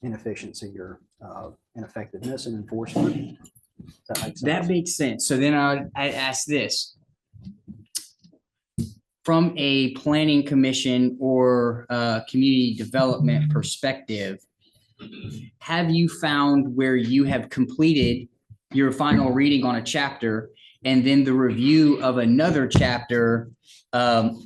inefficiency or ineffectiveness in enforcement. Does that make sense? That makes sense. So then I'd ask this. From a planning commission or community development perspective, have you found where you have completed your final reading on a chapter and then the review of another chapter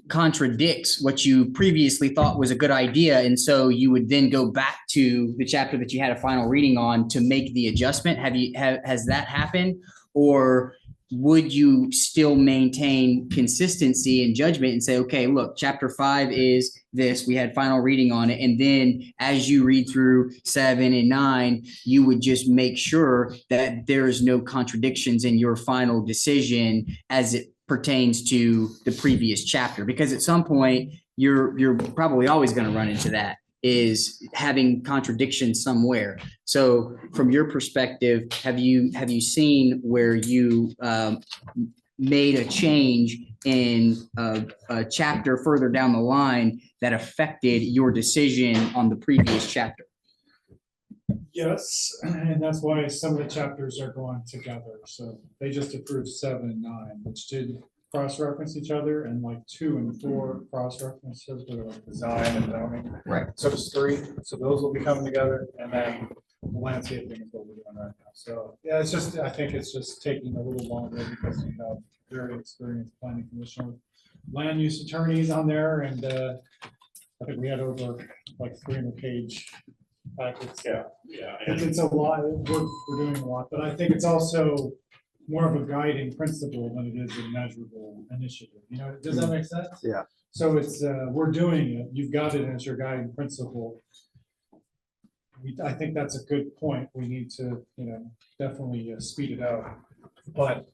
contradicts what you previously thought was a good idea? And so you would then go back to the chapter that you had a final reading on to make the adjustment? Has that happened? Or would you still maintain consistency and judgment and say, okay, look, chapter 5 is this, we had final reading on it. And then as you read through 7 and 9, you would just make sure that there is no contradictions in your final decision as it pertains to the previous chapter? Because at some point, you're probably always going to run into that, is having contradictions somewhere. So from your perspective, have you seen where you made a change in a chapter further down the line that affected your decision on the previous chapter? Yes, and that's why some of the chapters are going together. So they just approved 7 and 9, which did cross-reference each other, and like 2 and 4 cross-references, but like design and zoning. Right. So there's 3, so those will be coming together, and then the landscaping is what we're doing right now. So yeah, it's just, I think it's just taking a little longer because we have very experienced planning commissioner, land use attorneys on there, and I think we had over like 300-page packets. Yeah. It's a lot. We're doing a lot, but I think it's also more of a guiding principle than it is a measurable initiative. You know, does that make sense? Yeah. So it's, we're doing it. You've got it as your guiding principle. I think that's a good point. We need to, definitely speed it up. But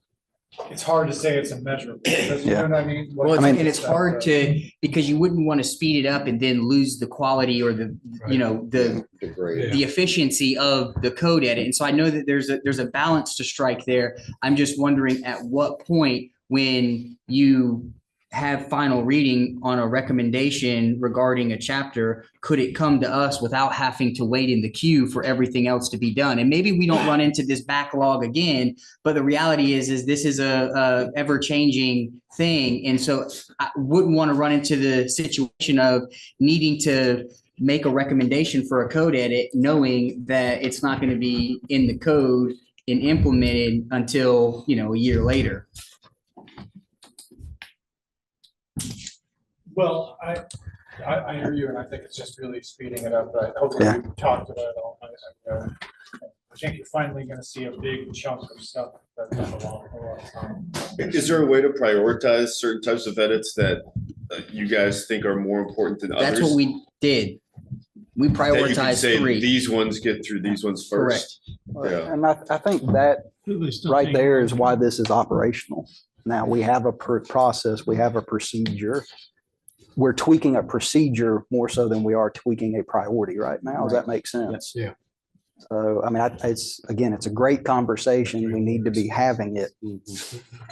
it's hard to say it's a measurable. Because you know what I mean? Well, and it's hard to, because you wouldn't want to speed it up and then lose the quality or the, the efficiency of the code edit. And so I know that there's a balance to strike there. I'm just wondering at what point, when you have final reading on a recommendation regarding a chapter, could it come to us without having to wait in the queue for everything else to be done? And maybe we don't run into this backlog again, but the reality is this is a ever-changing thing. And so I wouldn't want to run into the situation of needing to make a recommendation for a code edit, knowing that it's not going to be in the code and implemented until, a year later. Well, I hear you, and I think it's just really speeding it up. But hopefully we've talked about it all. I think you're finally going to see a big chunk of stuff that took a lot of time. Is there a way to prioritize certain types of edits that you guys think are more important than others? That's what we did. We That you can prioritized say 3. these ones get through these ones first. Yeah. And I think that right there is why this is operational. Now, we have a process, we have a procedure. We're tweaking a procedure more so than we are tweaking a priority right now. Does that make sense? Yeah. So, I mean, it's a great conversation. We need to be having it.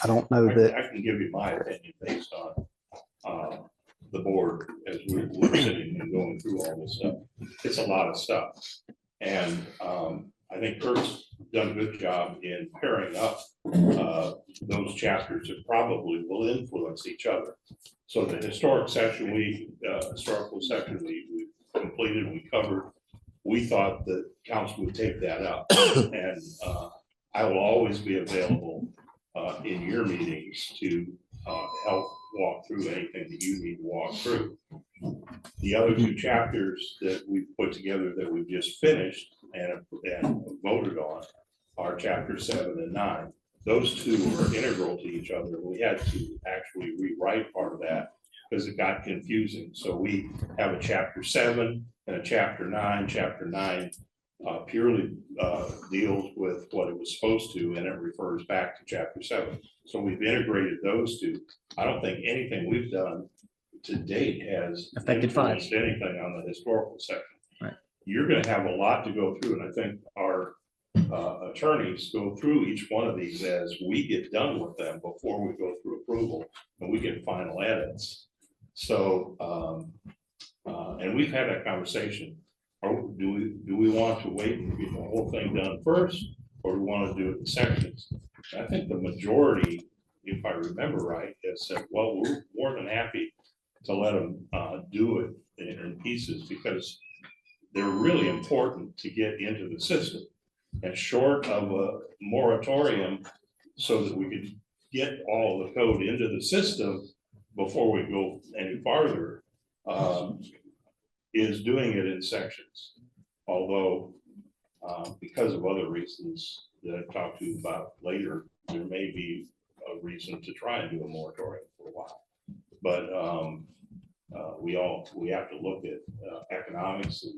I don't know that. I can give you my opinion based on the board as we're sitting and going through all this stuff. It's a lot of stuff. And I think Kurt's done a good job in pairing up those chapters that probably will influence each other. So the historical section we completed, we covered. We thought that council would take that up, and I will always be available in your meetings to help walk through anything that you need to walk through. The other 2 chapters that we've put together that we've just finished and voted on are chapter 7 and 9. Those 2 are integral to each other. We had to actually rewrite part of that because it got confusing. So we have a chapter 7 and a chapter 9. Chapter 9 purely deals with what it was supposed to, and it refers back to chapter 7. So we've integrated those 2. I don't think anything we've done to date has affected 5. Anything on the historical section. Right. You're going to have a lot to go through, and I think our attorneys go through each one of these as we get done with them before we go through approval and we get final edits. So, and we've had that conversation. Or do we want to wait and get the whole thing done first, or do we want to do it in sections? I think the majority, if I remember right, has said, well, we're more than happy to let them do it in pieces because they're really important to get into the system. And short of a moratorium, so that we could get all the code into the system before we go any farther, is doing it in sections. Although, because of other reasons that I've talked to you about later, there may be a reason to try and do a moratorium for a while. But we have to look at economics and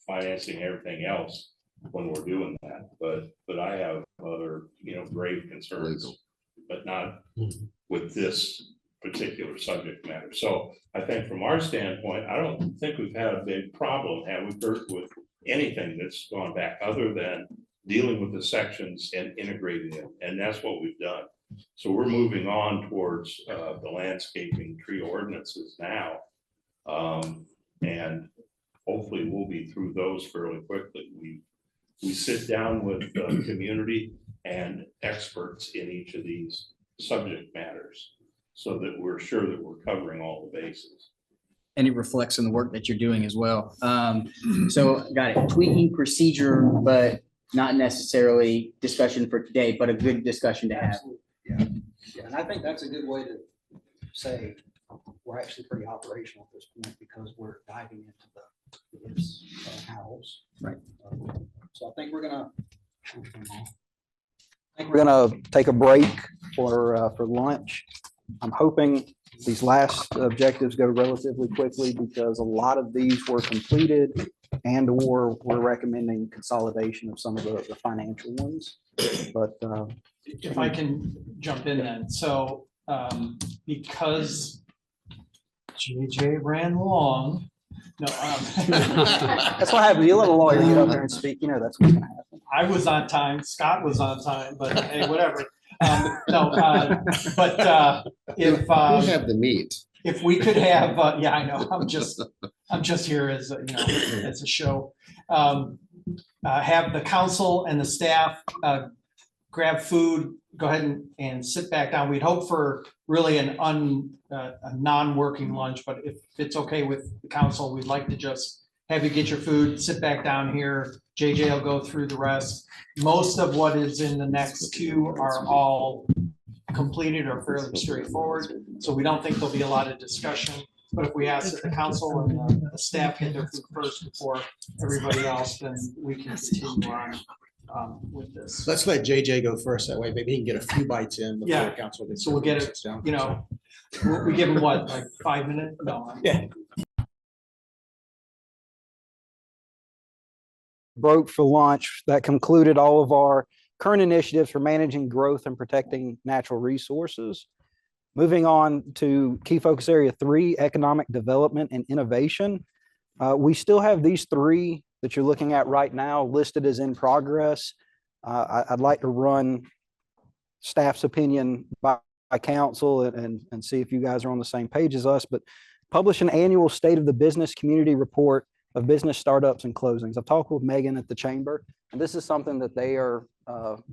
financing and everything else when we're doing that. But I have other, grave concerns, but not with this particular subject matter. So I think from our standpoint, I don't think we've had a big problem, have we, Kurt, with anything that's gone back other than dealing with the sections and integrating them. And that's what we've done. So we're moving on towards the landscaping tree ordinances now. And hopefully we'll be through those fairly quickly. We sit down with the community and experts in each of these subject matters so that we're sure that we're covering all the bases. And it reflects in the work that you're doing as well. So got it, tweaking procedure, but not necessarily discussion for today, but a good discussion to have. Yeah, and I think that's a good way to say we're actually pretty operational at this point because we're diving into the ifs and hows. Right. So I think we're gonna take a break for lunch. I'm hoping these last objectives go relatively quickly because a lot of these were completed and or we're recommending consolidation of some of the financial ones. But If I can jump in then, so because JJ ran long, no. That's what happens. You let a lawyer get up there and speak, that's what's gonna happen. I was on time, Scott was on time, but hey, whatever. If We have the meat. if we could have, yeah, I know, I'm just here as, as a show. Have the council and the staff grab food, go ahead and sit back down. We'd hope for really a non-working lunch, but if it's okay with the council, we'd like to just have you get your food, sit back down here. JJ will go through the rest. Most of what is in the next queue are all completed or fairly straightforward. So we don't think there'll be a lot of discussion. But if we ask that the council and the staff get their food first before everybody else, then we can continue on with this. Let's let JJ go first. That way, maybe he can get a few bites in before Yeah. council gets. So we'll get it, we give them what, like 5 minutes? No. Yeah. Broke for lunch. That concluded all of our current initiatives for managing growth and protecting natural resources. Moving on to key focus area 3, economic development and innovation. We still have these 3 that you're looking at right now listed as in progress. I'd like to run staff's opinion by council and see if you guys are on the same page as us, but publish an annual state of the business community report of business startups and closings. I've talked with Megan at the chamber, and this is something that they are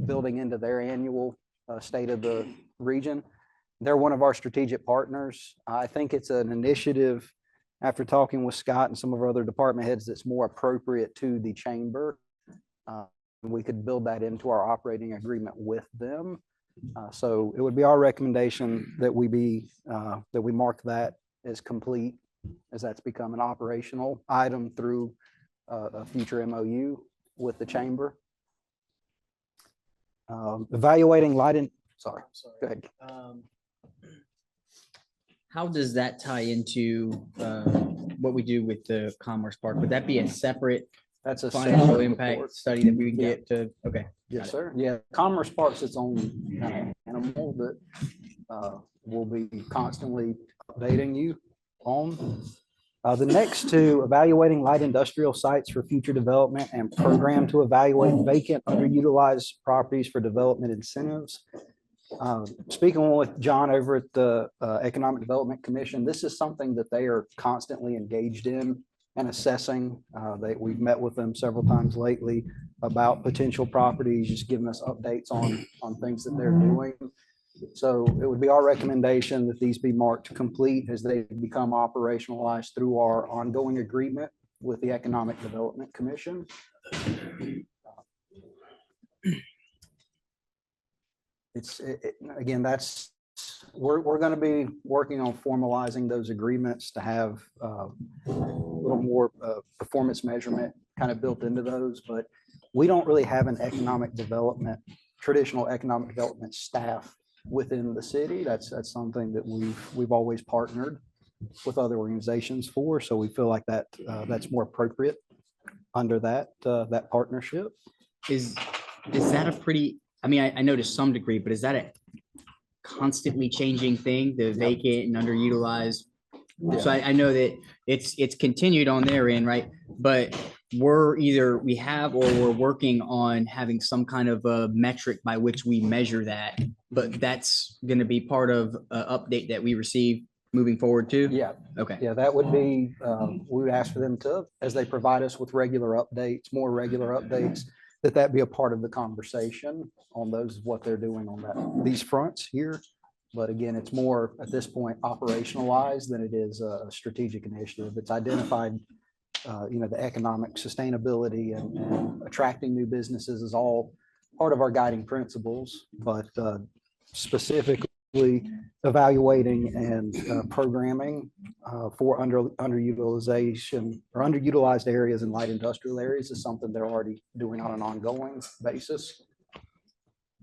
building into their annual state of the region. They're one of our strategic partners. I think it's an initiative, after talking with Scott and some of our other department heads, that's more appropriate to the chamber. We could build that into our operating agreement with them. So it would be our recommendation that we mark that as complete, as that's become an operational item through a future MOU with the chamber. Evaluating lighting, sorry, go ahead. How does that tie into what we do with the Commerce Park? Would that be a separate? That's a financial separate impact report. study that we would get to, okay. Yes, sir. Yeah, Commerce Park's its own kind of animal that we'll be constantly updating you on. The next two, evaluating light industrial sites for future development and program to evaluate vacant underutilized properties for development incentives. Speaking with John over at the Economic Development Commission, this is something that they are constantly engaged in and assessing. We've met with them several times lately about potential properties, just giving us updates on things that they're doing. So it would be our recommendation that these be marked complete as they become operationalized through our ongoing agreement with the Economic Development Commission. Again, we're going to be working on formalizing those agreements to have a little more performance measurement kind of built into those, but we don't really have an traditional economic development staff within the city. That's something that we've always partnered with other organizations for. So we feel like that's more appropriate under that partnership. Is that a pretty, I mean, I know to some degree, but is that a constantly changing thing, the vacant and underutilized? So I know that it's continued on their end, right? But we have or we're working on having some kind of a metric by which we measure that, but that's going to be part of an update that we receive moving forward too? Yeah. Okay. Yeah, that would be, we would ask for them to, as they provide us with more regular updates, that be a part of the conversation on what they're doing on these fronts here. But again, it's more at this point operationalized than it is a strategic initiative. It's identified, the economic sustainability and attracting new businesses is all part of our guiding principles, but specifically evaluating and programming for underutilization or underutilized areas in light industrial areas is something they're already doing on an ongoing basis.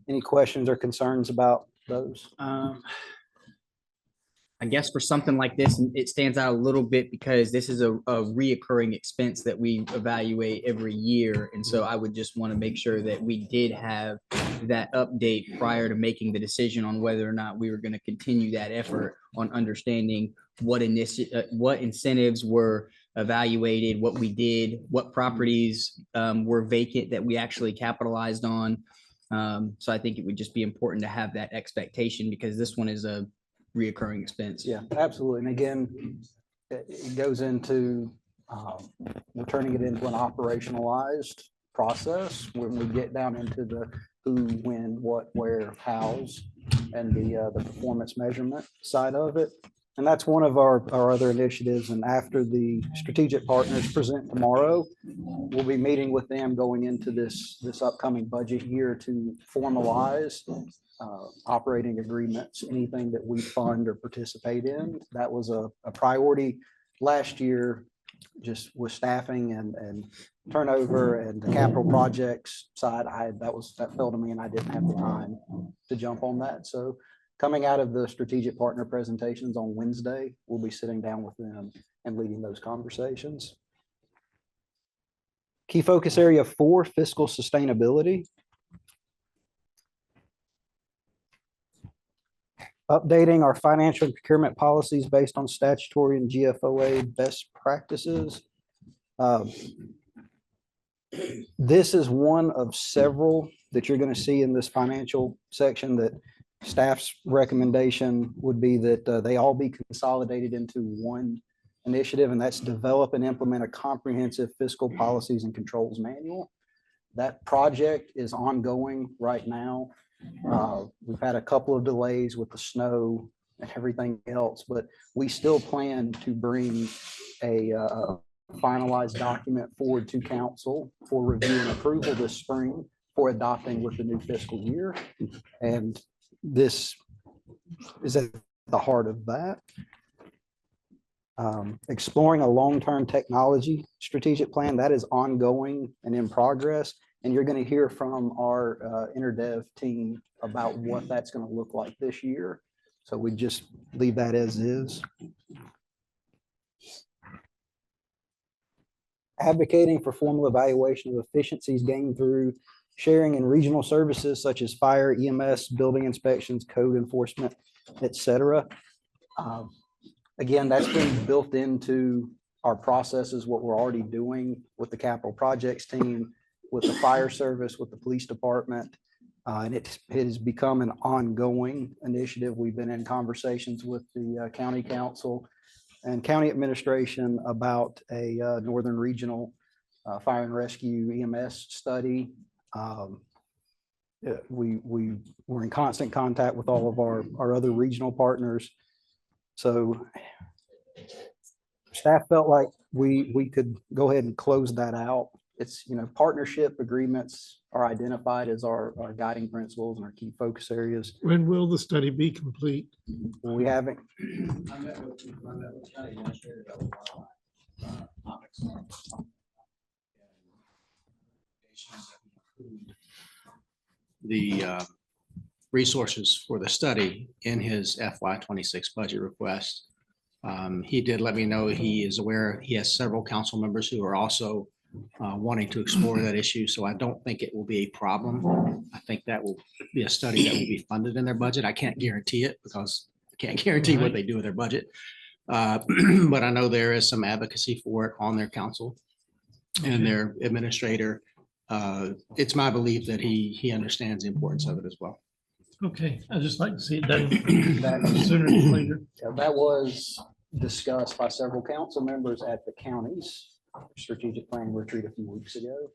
Any questions or concerns about those? I guess for something like this, it stands out a little bit because this is a reoccurring expense that we evaluate every year. And so I would just want to make sure that we did have that update prior to making the decision on whether or not we were going to continue that effort on understanding what incentives were evaluated, what we did, what properties were vacant that we actually capitalized on. So I think it would just be important to have that expectation because this one is a reoccurring expense. Yeah, absolutely. And again, it goes into we're turning it into an operationalized process when we get down into the who, when, what, where, hows, and the performance measurement side of it. And that's one of our other initiatives. And after the strategic partners present tomorrow, we'll be meeting with them going into this upcoming budget year to formalize operating agreements, anything that we fund or participate in. That was a priority last year, just with staffing and turnover and the capital projects side. That fell to me and I didn't have the time to jump on that. So coming out of the strategic partner presentations on Wednesday, we'll be sitting down with them and leading those conversations. Key focus area 4, fiscal sustainability. Updating our financial and procurement policies based on statutory and GFOA best practices. This is one of several that you're going to see in this financial section that staff's recommendation would be that they all be consolidated into one initiative, and that's develop and implement a comprehensive fiscal policies and controls manual. That project is ongoing right now. We've had a couple of delays with the snow and everything else, but we still plan to bring a finalized document forward to council for review and approval this spring for adopting with the new fiscal year. And this is at the heart of that. Exploring a long-term technology strategic plan that is ongoing and in progress. And you're going to hear from our interdev team about what that's going to look like this year. So we just leave that as is. Advocating for formal evaluation of efficiencies gained through sharing in regional services such as fire, EMS, building inspections, code enforcement, etc. Again, that's been built into our processes, what we're already doing with the capital projects team, with the fire service, with the police department. And it has become an ongoing initiative. We've been in conversations with the county council and county administration about a Northern Regional Fire and Rescue EMS study. We were in constant contact with all of our other regional partners. So staff felt like we could go ahead and close that out. It's, partnership agreements are identified as our guiding principles and our key focus areas. When will the study be complete? We haven't, the resources for the study in his FY 26 budget request. He did let me know he is aware, he has several council members who are also wanting to explore that issue. So I don't think it will be a problem. I think that will be a study that will be funded in their budget. I can't guarantee it because I can't guarantee what they do with their budget. But I know there is some advocacy for it on their council and their administrator. It's my belief that he understands the importance of it as well. Okay, I'd just like to see it done that sooner than later. that was discussed by several council members at the county's strategic planning retreat a few weeks ago.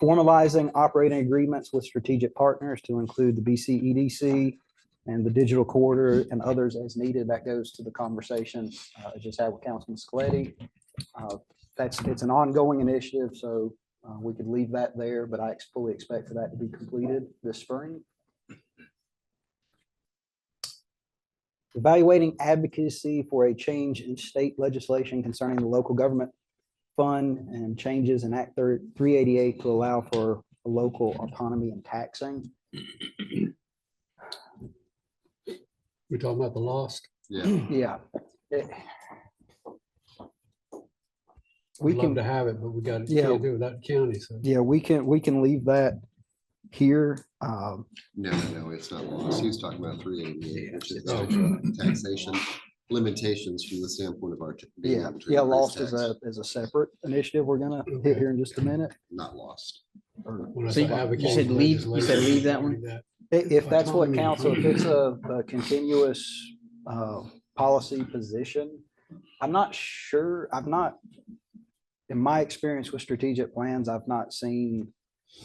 Formalizing operating agreements with strategic partners to include the BC EDC and the digital corridor and others as needed. That goes to the conversation I just had with Councilman Scaletti. It's an ongoing initiative, so we could leave that there, but I fully expect for that to be completed this spring. Evaluating advocacy for a change in state legislation concerning the local government fund and changes in Act 388 to allow for local autonomy and taxing. We're talking about the lost. Yeah. We'd We love can to have it, but we got to Yeah. can't do it without the county. So Yeah, we can leave that here. No, it's not lost. He was talking about 388, which is Oh. taxation limitations from the standpoint of our. being Yeah, able to yeah, increase lost tax. is a separate initiative we're gonna hit here in just a minute. Not lost. when I So say you advocate said for leave- you said legislation, leave that one? If that's what Autonomy. council, if it's a continuous policy position, I'm not sure, in my experience with strategic plans, I've not seen,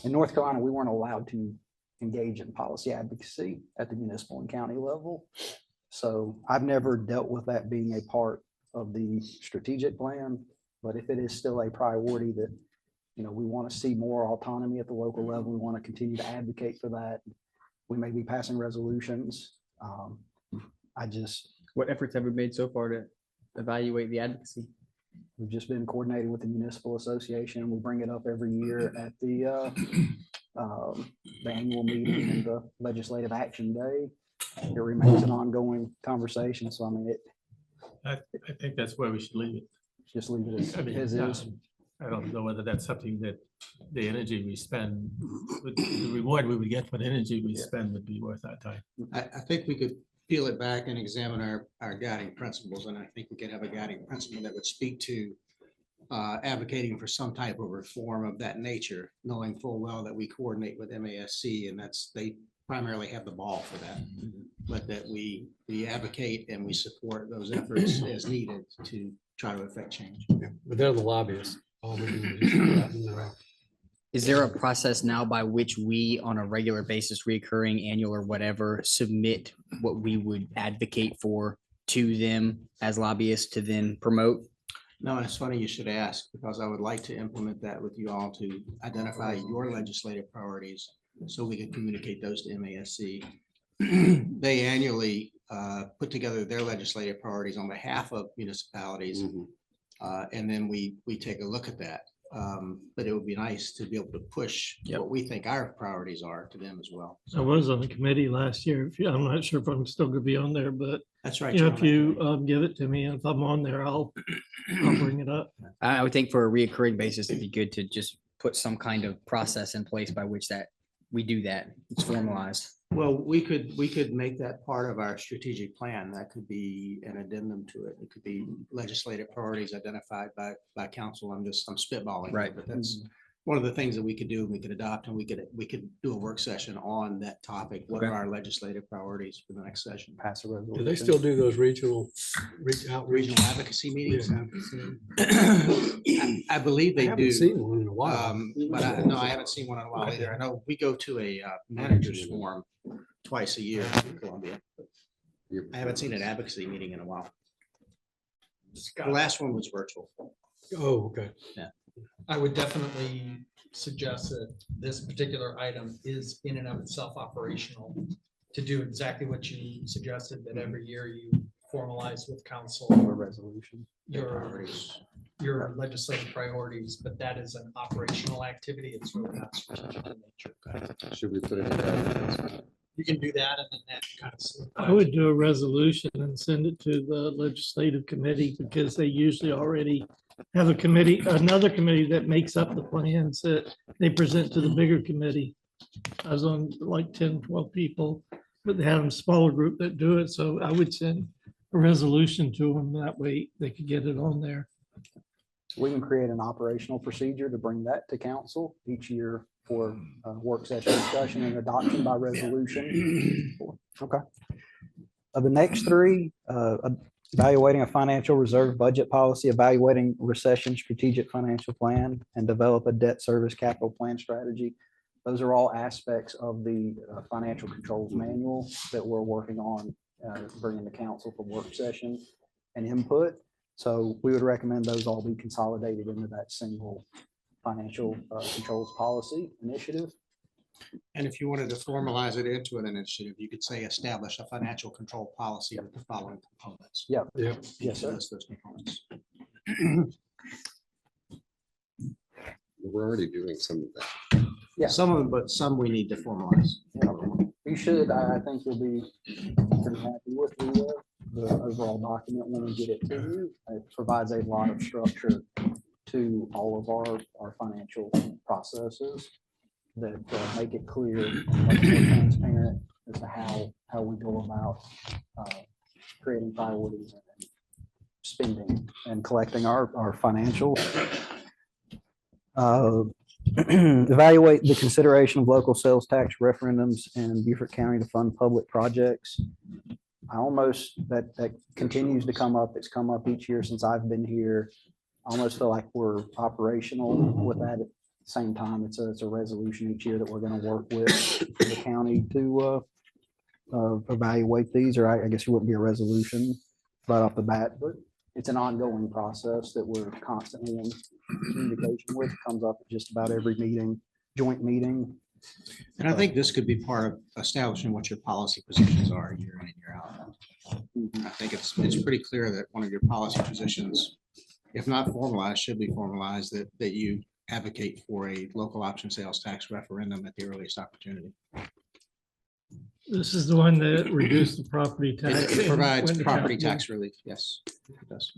in North Carolina, we weren't allowed to engage in policy advocacy at the municipal and county level. So I've never dealt with that being a part of the strategic plan, but if it is still a priority that, we want to see more autonomy at the local level, we want to continue to advocate for that. We may be passing resolutions. What efforts have we made so far to evaluate the advocacy? We've just been coordinating with the municipal association. We bring it up every year at the annual meeting and the legislative action day. It remains an ongoing conversation. So I mean, I think that's where we should leave it. just leave it I mean, as is. I don't know whether that's something that the energy we spend, the reward we would get for the energy we spend would be worth our time. I think we could peel it back and examine our guiding principles, and I think we could have a guiding principle that would speak to advocating for some type of reform of that nature, knowing full well that we coordinate with MASC, and they primarily have the ball for that. But that we advocate and we support those efforts as needed to try to affect change. but they're the lobbyists. All we do is just let them know. Is there a process now by which we, on a regular basis, recurring, annual or whatever, submit what we would advocate for to them as lobbyists to then promote? No, it's funny you should ask, because I would like to implement that with you all to identify your legislative priorities so we can communicate those to MASC. They annually put together their legislative priorities on behalf of municipalities. And then we take a look at that. But it would be nice to be able to push what we think our priorities are to them as well. I was on the committee last year. I'm not sure if I'm still gonna be on there, but That's right. if you give it to me, if I'm on there, I'll bring it up. I would think for a reoccurring basis, it'd be good to just put some kind of process in place by which that we do that. It's formalized. Well, we could make that part of our strategic plan. That could be an addendum to it. It could be legislative priorities identified by council. I'm spitballing. Right. But that's one of the things that we could do, we could adopt, and we could do a work session on that topic. What are our legislative priorities for the next session? Pass a resolution. Do they still do those regional outreach? Regional advocacy meetings? Yeah. I believe they I haven't do. seen one in a while. But I haven't seen one in a while either. I know we go to a managers forum twice a year in Columbia. I haven't seen an advocacy meeting in a while. The last one was virtual. Oh, okay. Yeah. I would definitely suggest that this particular item is in and of itself operational to do exactly what you suggested, that every year you formalize with council Or resolution. your legislative priorities, but that is an operational activity. It's really not strategic in nature. Should we put it in? You can do that and then that kind of. I would do a resolution and send it to the legislative committee because they usually already have a committee, another committee that makes up the plans that they present to the bigger committee. I was on like 10, 12 people, but they had a smaller group that do it. So I would send a resolution to them. That way they could get it on there. We can create an operational procedure to bring that to council each year for work session discussion and adoption by resolution. Okay. Of the next three, evaluating a financial reserve budget policy, evaluating recession strategic financial plan, and develop a debt service capital plan strategy. Those are all aspects of the financial controls manual that we're working on bringing to council for work session and input. So we would recommend those all be consolidated into that single financial controls policy initiative. And if you wanted to formalize it into an initiative, you could say establish a financial control policy with the following components. Yeah. Yeah. Yes, sir. List those components. We're already doing some of that. Yeah. Some of them, but some we need to formalize. You should, I think you'll be pretty happy with the overall document when we get it to you. It provides a lot of structure to all of our financial processes that make it clear, much more transparent as to how we go about creating priorities and spending and collecting our financials. Evaluate the consideration of local sales tax referendums in Beaufort County to fund public projects. That continues to come up. It's come up each year since I've been here. I almost feel like we're operational with that. At the same time, it's a resolution each year that we're going to work with the county to evaluate these, or I guess it wouldn't be a resolution right off the bat, but it's an ongoing process that we're constantly in communication with. It comes up at just about every meeting, joint meeting. And I think this could be part of establishing what your policy positions are year in and year out. I think it's pretty clear that one of your policy positions, if not formalized, should be formalized, that you advocate for a local option sales tax referendum at the earliest opportunity. This is the one that reduced the property tax. It provides When the property county- tax relief, yes. It does.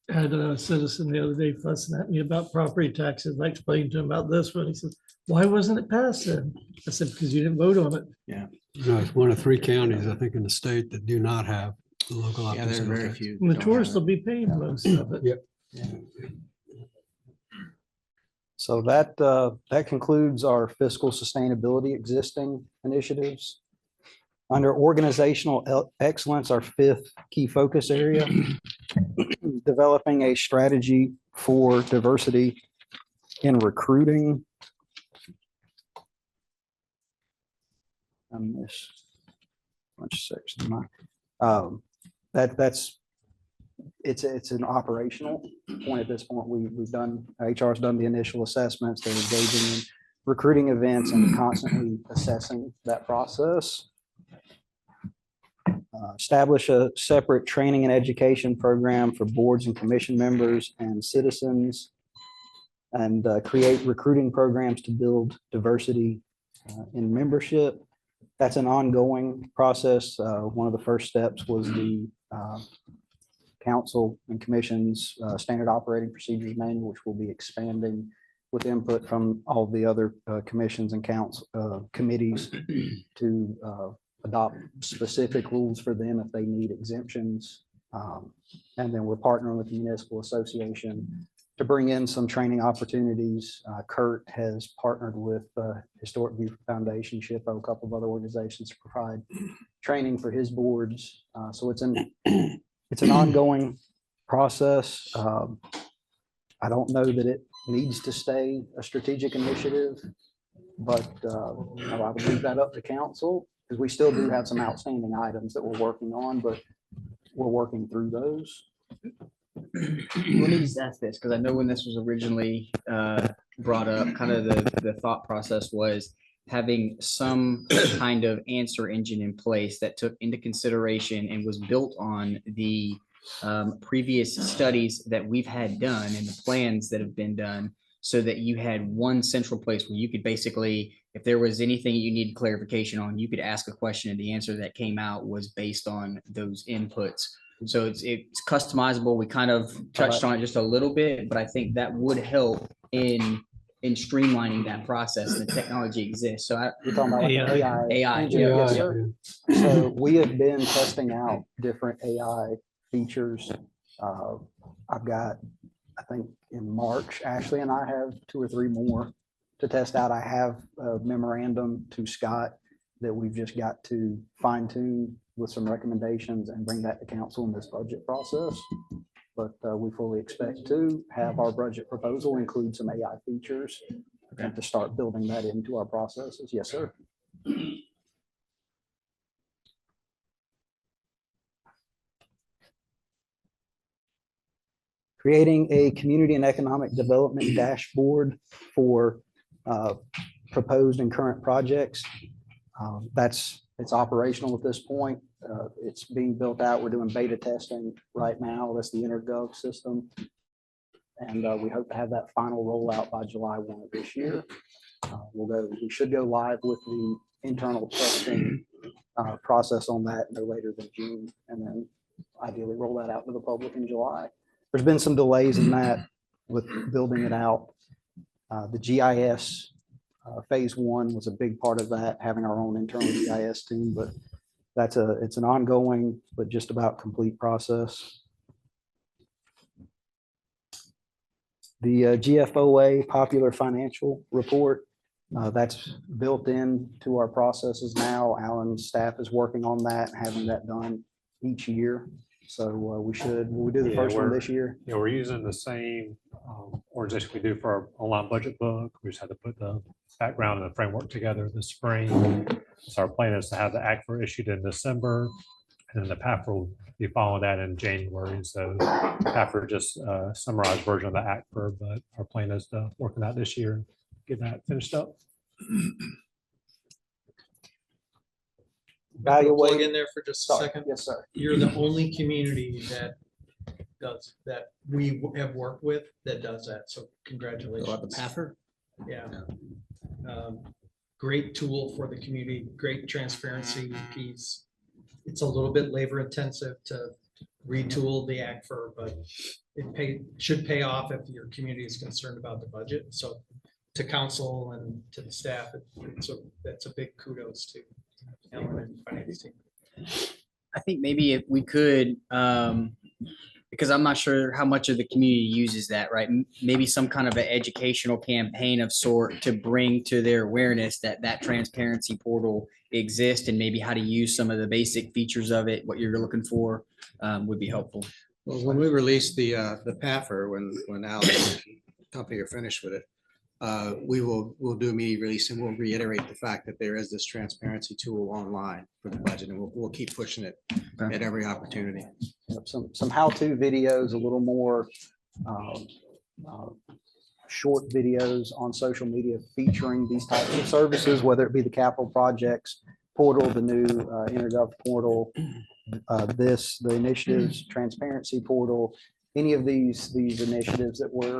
Had a citizen the other day fussing at me about property taxes. I explained to him about this one. He said, why wasn't it passed then? I said, because you didn't vote on it. Yeah. No, it's one of 3 counties, I think, in the state that do not have the local. Yeah, there are very few. And the tourists will be paying most of it. Yep. So that concludes our fiscal sustainability existing initiatives. Under organizational excellence, our 5th key focus area, developing a strategy for diversity in recruiting. I missed a bunch of sections. It's an operational point at this point. We've done, HR's done the initial assessments. They're engaging in recruiting events and constantly assessing that process. Establish a separate training and education program for boards and commission members and citizens, and create recruiting programs to build diversity in membership. That's an ongoing process. One of the first steps was the council and commission's standard operating procedures manual, which will be expanding with input from all the other commissions and committees to adopt specific rules for them if they need exemptions. And then we're partnering with the Municipal Association to bring in some training opportunities. Kurt has partnered with Historic View Foundation, SHPO, a couple of other organizations to provide training for his boards. So it's an ongoing process. I don't know that it needs to stay a strategic initiative, but I would leave that up to council because we still do have some outstanding items that we're working on, but we're working through those. Let me just ask this, because I know when this was originally brought up, kind of the thought process was having some kind of answer engine in place that took into consideration and was built on the previous studies that we've had done and the plans that have been done, so that you had one central place where you could basically, if there was anything you needed clarification on, you could ask a question and the answer that came out was based on those inputs. So it's customizable. We kind of touched on it just a little bit, but I think that would help in streamlining that process. The technology exists. So You're talking about like AI. Yeah. Sir. So we have been testing out different AI features. I've got, I think in March, Ashley and I have 2 or 3 more to test out. I have a memorandum to Scott that we've just got to fine tune with some recommendations and bring that to council in this budget process. But we fully expect to have our budget proposal include some AI features and to start building that into our processes. Yes, sir. Creating a community and economic development dashboard for proposed and current projects. It's operational at this point. It's being built out. We're doing beta testing right now. That's the InterGov system. And we hope to have that final rollout by July 1 of this year. We should go live with the internal testing process on that no later than June, and then ideally roll that out to the public in July. There's been some delays in that with building it out. The GIS phase 1 was a big part of that, having our own internal GIS team, but it's an ongoing but just about complete process. The GFOA Popular Financial Report, that's built in to our processes now. Alan's staff is working on that, having that done each year. So will we do the first one this year? Yeah, we're using the same organization we do for our online budget book. We just had to put the background and the framework together this spring. So our plan is to have the ACFR issued in December, and then the PAFR will be following that in January. So PAFR just summarized version of the ACFR, but our plan is to work on that this year and get that finished up. Plug in there for just a second. Yes, sir. You're the only community that we have worked with that does that. So congratulations. About the PAFR? Yeah. Great tool for the community, great transparency piece. It's a little bit labor intensive to retool the ACFR, but it should pay off if your community is concerned about the budget. So to council and to the staff, that's a big kudos to Ellen and finance team. I think maybe if we could, because I'm not sure how much of the community uses that, right? Maybe some kind of an educational campaign of sort to bring to their awareness that transparency portal exists, and maybe how to use some of the basic features of it, what you're looking for, would be helpful. Well, when we release the PAFR, when Al and company are finished with it, we'll do a media release, and we'll reiterate the fact that there is this transparency tool online for the budget, and we'll keep pushing it at every opportunity. Some how-to videos, a little more short videos on social media featuring these types of services, whether it be the capital projects portal, the new InterGov portal, the initiatives transparency portal, any of these initiatives that we're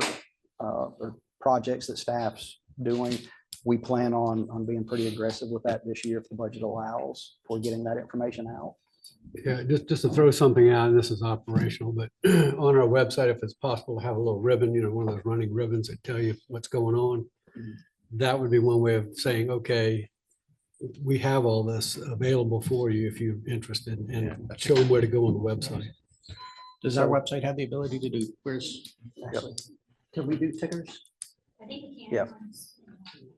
or projects that staff's doing. We plan on being pretty aggressive with that this year if the budget allows for getting that information out. Yeah, just to throw something out, and this is operational, but on our website, if it's possible to have a little ribbon, one of those running ribbons that tell you what's going on. That would be one way of saying, okay, we have all this available for you if you're interested, and show them where to go on the website. Does our website have the ability to do, where's, actually, can we do tickers? I think you can. Yep.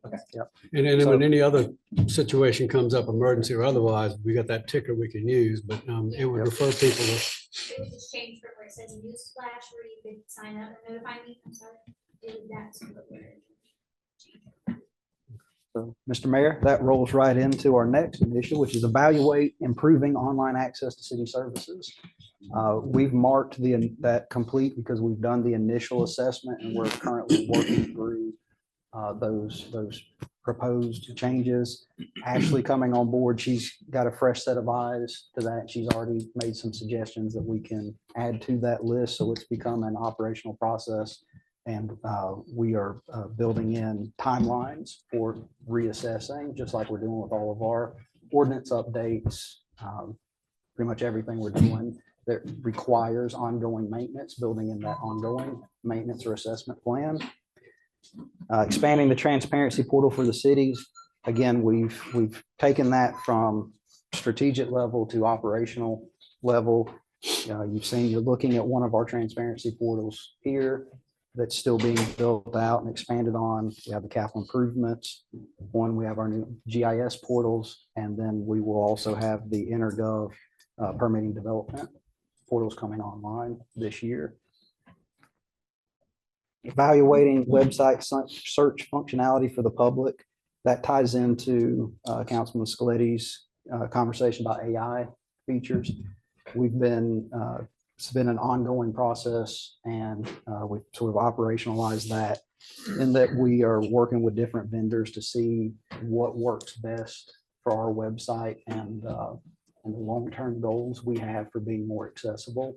Okay, yep. And then when any other situation comes up, emergency or otherwise, we got that ticker we can use, but it would refer people to. It was just changed from where it says news flash where you could sign up and notify me. I'm sorry. That's what we're. So, Mr. Mayor, that rolls right into our next initiative, which is evaluate improving online access to city services. We've marked that complete because we've done the initial assessment and we're currently working through those proposed changes. Ashley coming on board, she's got a fresh set of eyes to that. She's already made some suggestions that we can add to that list. So it's become an operational process. And we are building in timelines for reassessing, just like we're doing with all of our ordinance updates. Pretty much everything we're doing that requires ongoing maintenance, building in that ongoing maintenance or assessment plan. Expanding the transparency portal for the cities. Again, we've taken that from strategic level to operational level. You're looking at one of our transparency portals here that's still being built out and expanded on. We have the capital improvements. We have our new GIS portals, and then we will also have the InterGov permitting development portals coming online this year. Evaluating website search functionality for the public. That ties into Councilman Scoletti's conversation about AI features. It's been an ongoing process, and we've sort of operationalized that in that we are working with different vendors to see what works best for our website and the long-term goals we have for being more accessible.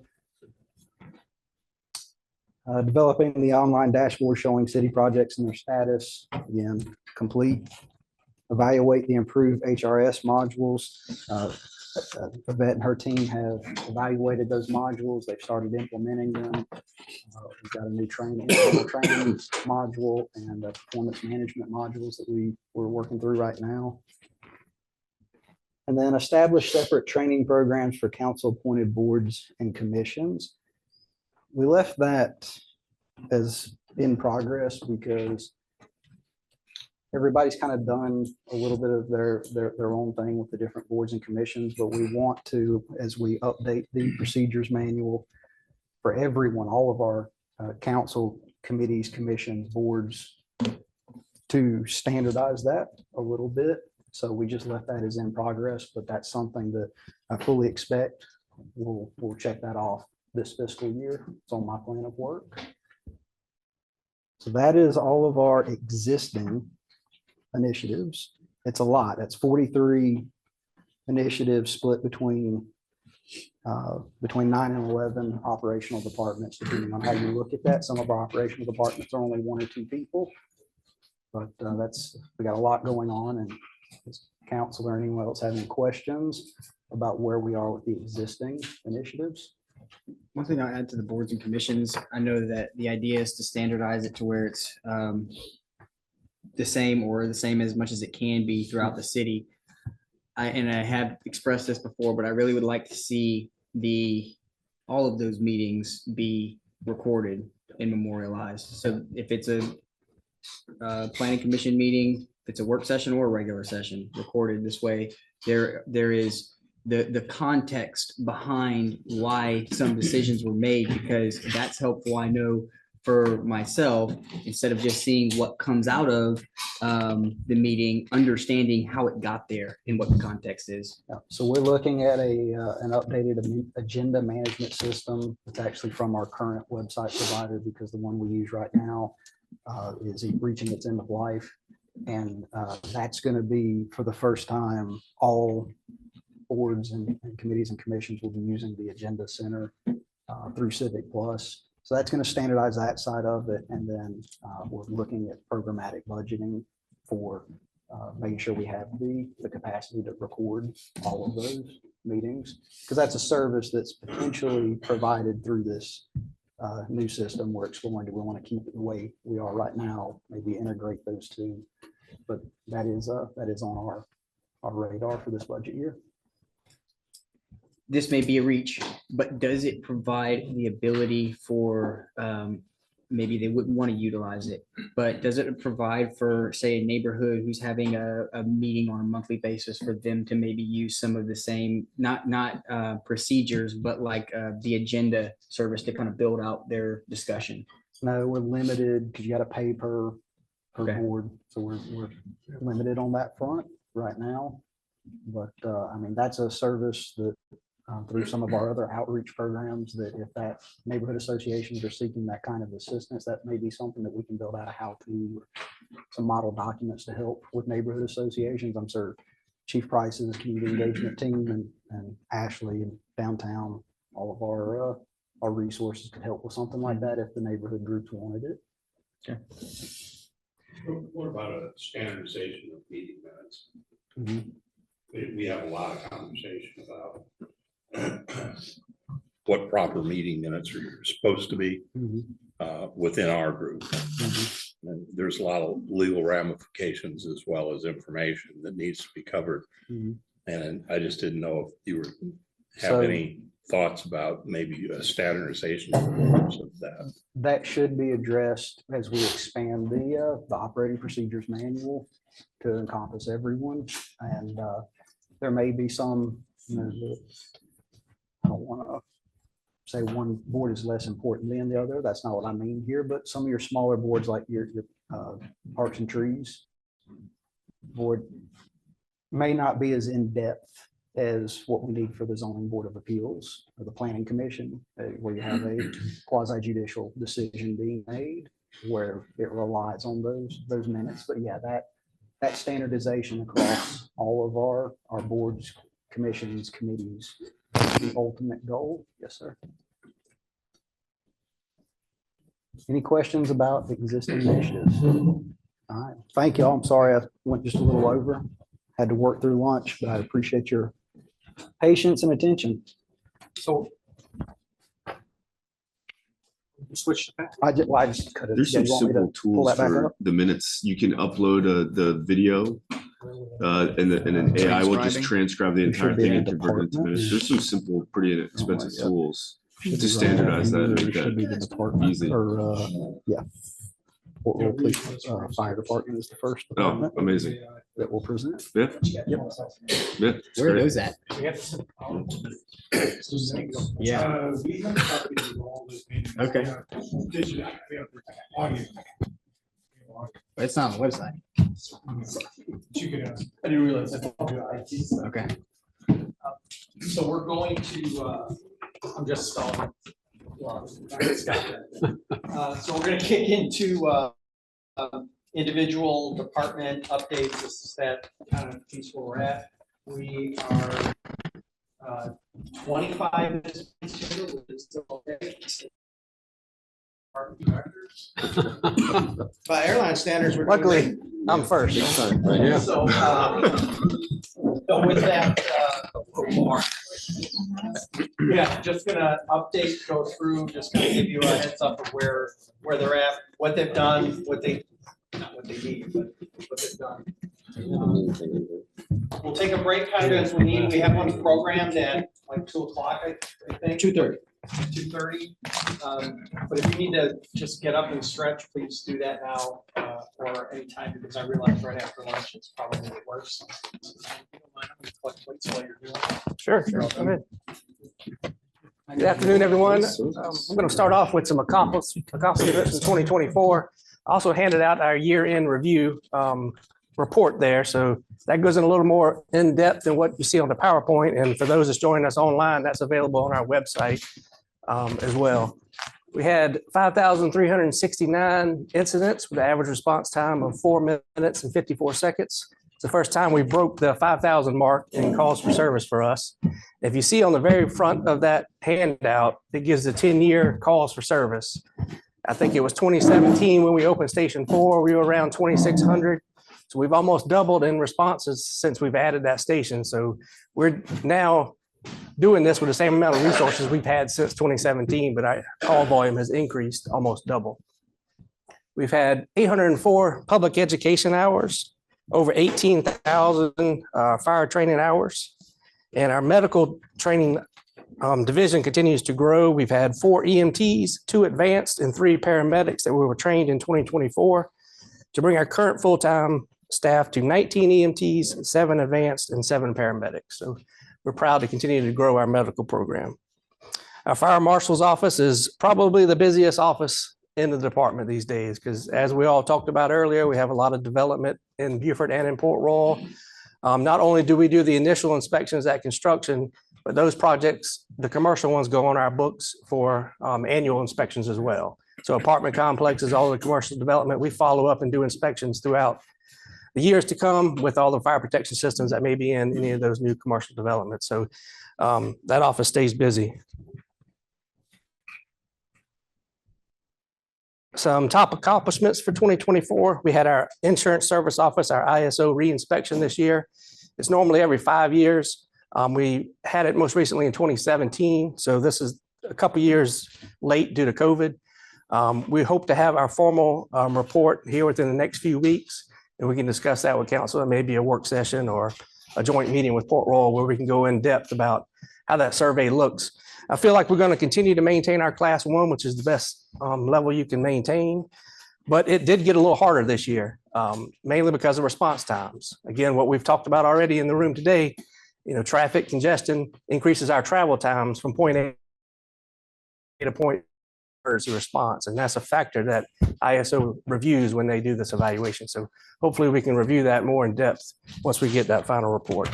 Developing the online dashboard showing city projects and their status, again, complete. Evaluate the improved HRS modules. Yvette and her team have evaluated those modules. They've started implementing them. We've got a new training module and performance management modules that we're working through right now. And then establish separate training programs for council appointed boards and commissions. We left that as in progress because everybody's kind of done a little bit of their own thing with the different boards and commissions, but we want to, as we update the procedures manual for everyone, all of our council committees, commissions, boards, to standardize that a little bit. So we just left that as in progress, but that's something that I fully expect we'll check that off this fiscal year. It's on my plan of work. So that is all of our existing initiatives. It's a lot. That's 43 initiatives split between 9 and 11 operational departments, depending on how you look at that. Some of our operational departments are only 1 or 2 people, but we got a lot going on. And this council or anyone else have any questions about where we are with the existing initiatives? One thing I'll add to the boards and commissions, I know that the idea is to standardize it to where it's the same or the same as much as it can be throughout the city. I have expressed this before, but I really would like to see all of those meetings be recorded and memorialized. So if it's a planning commission meeting, if it's a work session or a regular session, recorded this way, there is the context behind why some decisions were made, because that's helpful. I know for myself, instead of just seeing what comes out of the meeting, understanding how it got there and what the context is. Yeah. So we're looking at an updated agenda management system. It's actually from our current website provider, because the one we use right now is reaching its end of life. And that's going to be, for the first time, all boards and committees and commissions will be using the Agenda Center through Civic Plus. So that's going to standardize that side of it. And then we're looking at programmatic budgeting for making sure we have the capacity to record all of those. meetings, because that's a service that's potentially provided through this new system we're exploring. Do we want to keep it the way we are right now? Maybe integrate those two, but that is on our radar for this budget year. This may be a reach, but does it provide the ability for, maybe they wouldn't want to utilize it, but does it provide for, say, a neighborhood who's having a meeting on a monthly basis for them to maybe use some of the same, not procedures, but like the agenda service to kind of build out their discussion? No, we're limited because you got to pay per board. So we're limited on that front right now. But I mean, that's a service that through some of our other outreach programs, that if that neighborhood associations are seeking that kind of assistance, that may be something that we can build out a how-to, some model documents to help with neighborhood associations. I'm sure Chief Price's community engagement team and Ashley and downtown, all of our resources could help with something like that if the neighborhood groups wanted it. Okay. What about a standardization of meeting minutes? Mhm. We have a lot of conversation about what proper meeting minutes are supposed to be within our group. And there's a lot of legal ramifications as well as information that needs to be covered. And I just didn't know if you have any thoughts about maybe a standardization of that. That should be addressed as we expand the operating procedures manual to encompass everyone. And there may be some, I don't want to say one board is less important than the other. That's not what I mean here, but some of your smaller boards like your Parks and Trees board may not be as in-depth as what we need for the Zoning Board of Appeals or the Planning Commission, where you have a quasi judicial decision being made where it relies on those minutes. But yeah, that standardization across all of our boards, commissions, committees, the ultimate goal. Yes, sir. Any questions about existing initiatives? All right, thank you all. I'm sorry I went just a little over. Had to work through lunch, but I appreciate your patience and attention. So. Switch. I just cut it. There's Yeah, some you want me to simple pull tools that back for up? the minutes. You can upload the video and then AI will just transcribe the It should entire be thing in and convert it into departments. minutes. There's some simple, pretty inexpensive yeah. tools Should to be right standardize here. that. It should be the department easy. or yeah. Fort Worth Police Fire Department is the first Oh, department amazing. that will present. Yeah. Yep. Yeah. it's Where are great. those at? Yeah. Okay. But it's not on the website. I didn't realize that. Okay. So we're going to, I'm just stalling. So we're gonna kick into individual department updates. This is that kind of piece where we're at. We are 25 minutes into, which is still okay. By airline standards, we're luckily, I'm first. So with that, yeah, just gonna update, go through, just gonna give you a heads up of where they're at, what they've done, not what they need, but what they've done. We'll take a break kind of as we need. We have one programmed at like 2 o'clock, I think. 2:30. 2:30. But if you need to just get up and stretch, please do that now or anytime, because I realize right after lunch, it's probably worse. Sure. Go ahead. Good afternoon, everyone. I'm going to start off with some accomplishments in 2024. I also handed out our year-end review report there. So that goes in a little more in depth than what you see on the PowerPoint. And for those that's joining us online, that's available on our website as well. We had 5,369 incidents with an average response time of 4 minutes and 54 seconds. It's the first time we broke the 5,000 mark in calls for service for us. If you see on the very front of that handout, it gives the 10-year calls for service. I think it was 2017 when we opened Station 4, we were around 2,600. So we've almost doubled in responses since we've added that station. So we're now doing this with the same amount of resources we've had since 2017, but our call volume has increased almost double. We've had 804 public education hours, over 18,000 fire training hours. And our medical training division continues to grow. We've had 4 EMTs, 2 advanced, and 3 paramedics that we were trained in 2024 to bring our current full-time staff to 19 EMTs, 7 advanced, and 7 paramedics. So we're proud to continue to grow our medical program. Our fire marshal's office is probably the busiest office in the department these days, because as we all talked about earlier, we have a lot of development in Beaufort and in Port Royal. Not only do we do the initial inspections at construction, but those projects, the commercial ones, go on our books for annual inspections as well. So apartment complexes, all the commercial development, we follow up and do inspections throughout the years to come with all the fire protection systems that may be in any of those new commercial developments. So that office stays busy. Some top accomplishments for 2024. We had our insurance service office, our ISO reinspection this year. It's normally every 5 years. We had it most recently in 2017. So this is a couple years late due to COVID. We hope to have our formal report here within the next few weeks, and we can discuss that with council. It may be a work session or a joint meeting with Port Royal where we can go in depth about how that survey looks. I feel like we're going to continue to maintain our class 1, which is the best level you can maintain. But it did get a little harder this year, mainly because of response times. Again, what we've talked about already in the room today, traffic congestion increases our travel times from point A to point emergency response. And that's a factor that ISO reviews when they do this evaluation. So hopefully we can review that more in depth once we get that final report.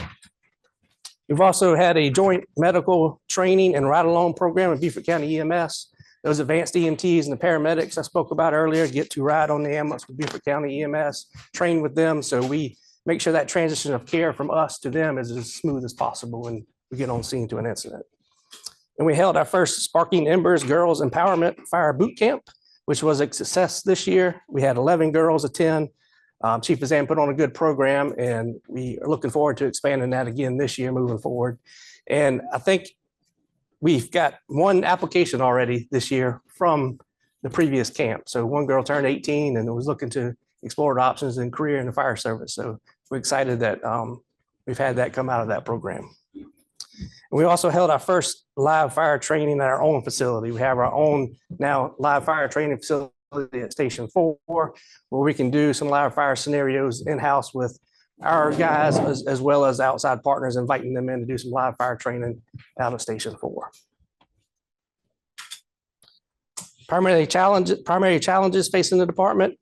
We've also had a joint medical training and ride-along program at Beaufort County EMS. Those advanced EMTs and the paramedics I spoke about earlier get to ride on the ambulance with Beaufort County EMS, train with them. So we make sure that transition of care from us to them is as smooth as possible when we get on scene to an incident. And we held our first Sparking Embers Girls Empowerment Fire Boot Camp, which was a success this year. We had 11 girls attend. Chief Azam put on a good program, and we are looking forward to expanding that again this year moving forward. And I think we've got 1 application already this year from the previous camp. So one girl turned 18 and was looking to explore options in career in the fire service. So we're excited that we've had that come out of that program. And we also held our first live fire training at our own facility. We have our own now live fire training facility at Station 4, where we can do some live fire scenarios in-house with our guys as well as outside partners, inviting them in to do some live fire training out of Station 4. Primary challenges facing the department,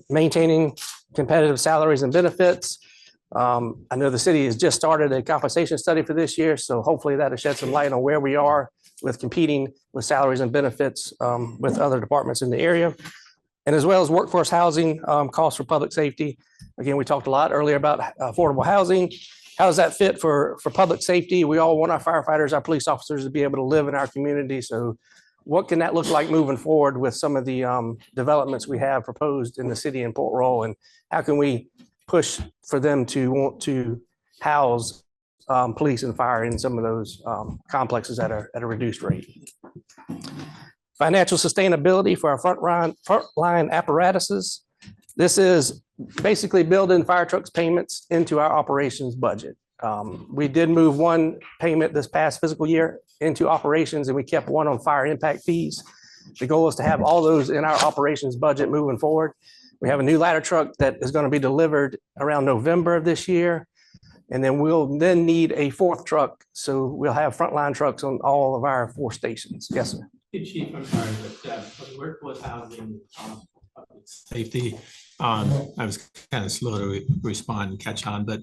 maintaining competitive salaries and benefits. I know the city has just started a compensation study for this year, so hopefully that'll shed some light on where we are with competing with salaries and benefits with other departments in the area. And as well as workforce housing costs for public safety. Again, we talked a lot earlier about affordable housing. How does that fit for public safety? We all want our firefighters, our police officers to be able to live in our community. So what can that look like moving forward with some of the developments we have proposed in the city in Port Royal? And how can we push for them to want to house police and fire in some of those complexes at a reduced rate? Financial sustainability for our frontline apparatuses. This is basically building fire trucks payments into our operations budget. We did move 1 payment this past fiscal year into operations, and we kept 1 on fire impact fees. The goal is to have all those in our operations budget moving forward. We have a new ladder truck that is going to be delivered around November of this year. And then we'll need a 4th truck. So we'll have frontline trucks on all of our 4 stations. Yes, sir. Hey, Chief, I'm sorry, but for the workforce housing, public safety, I was kind of slow to respond and catch on, but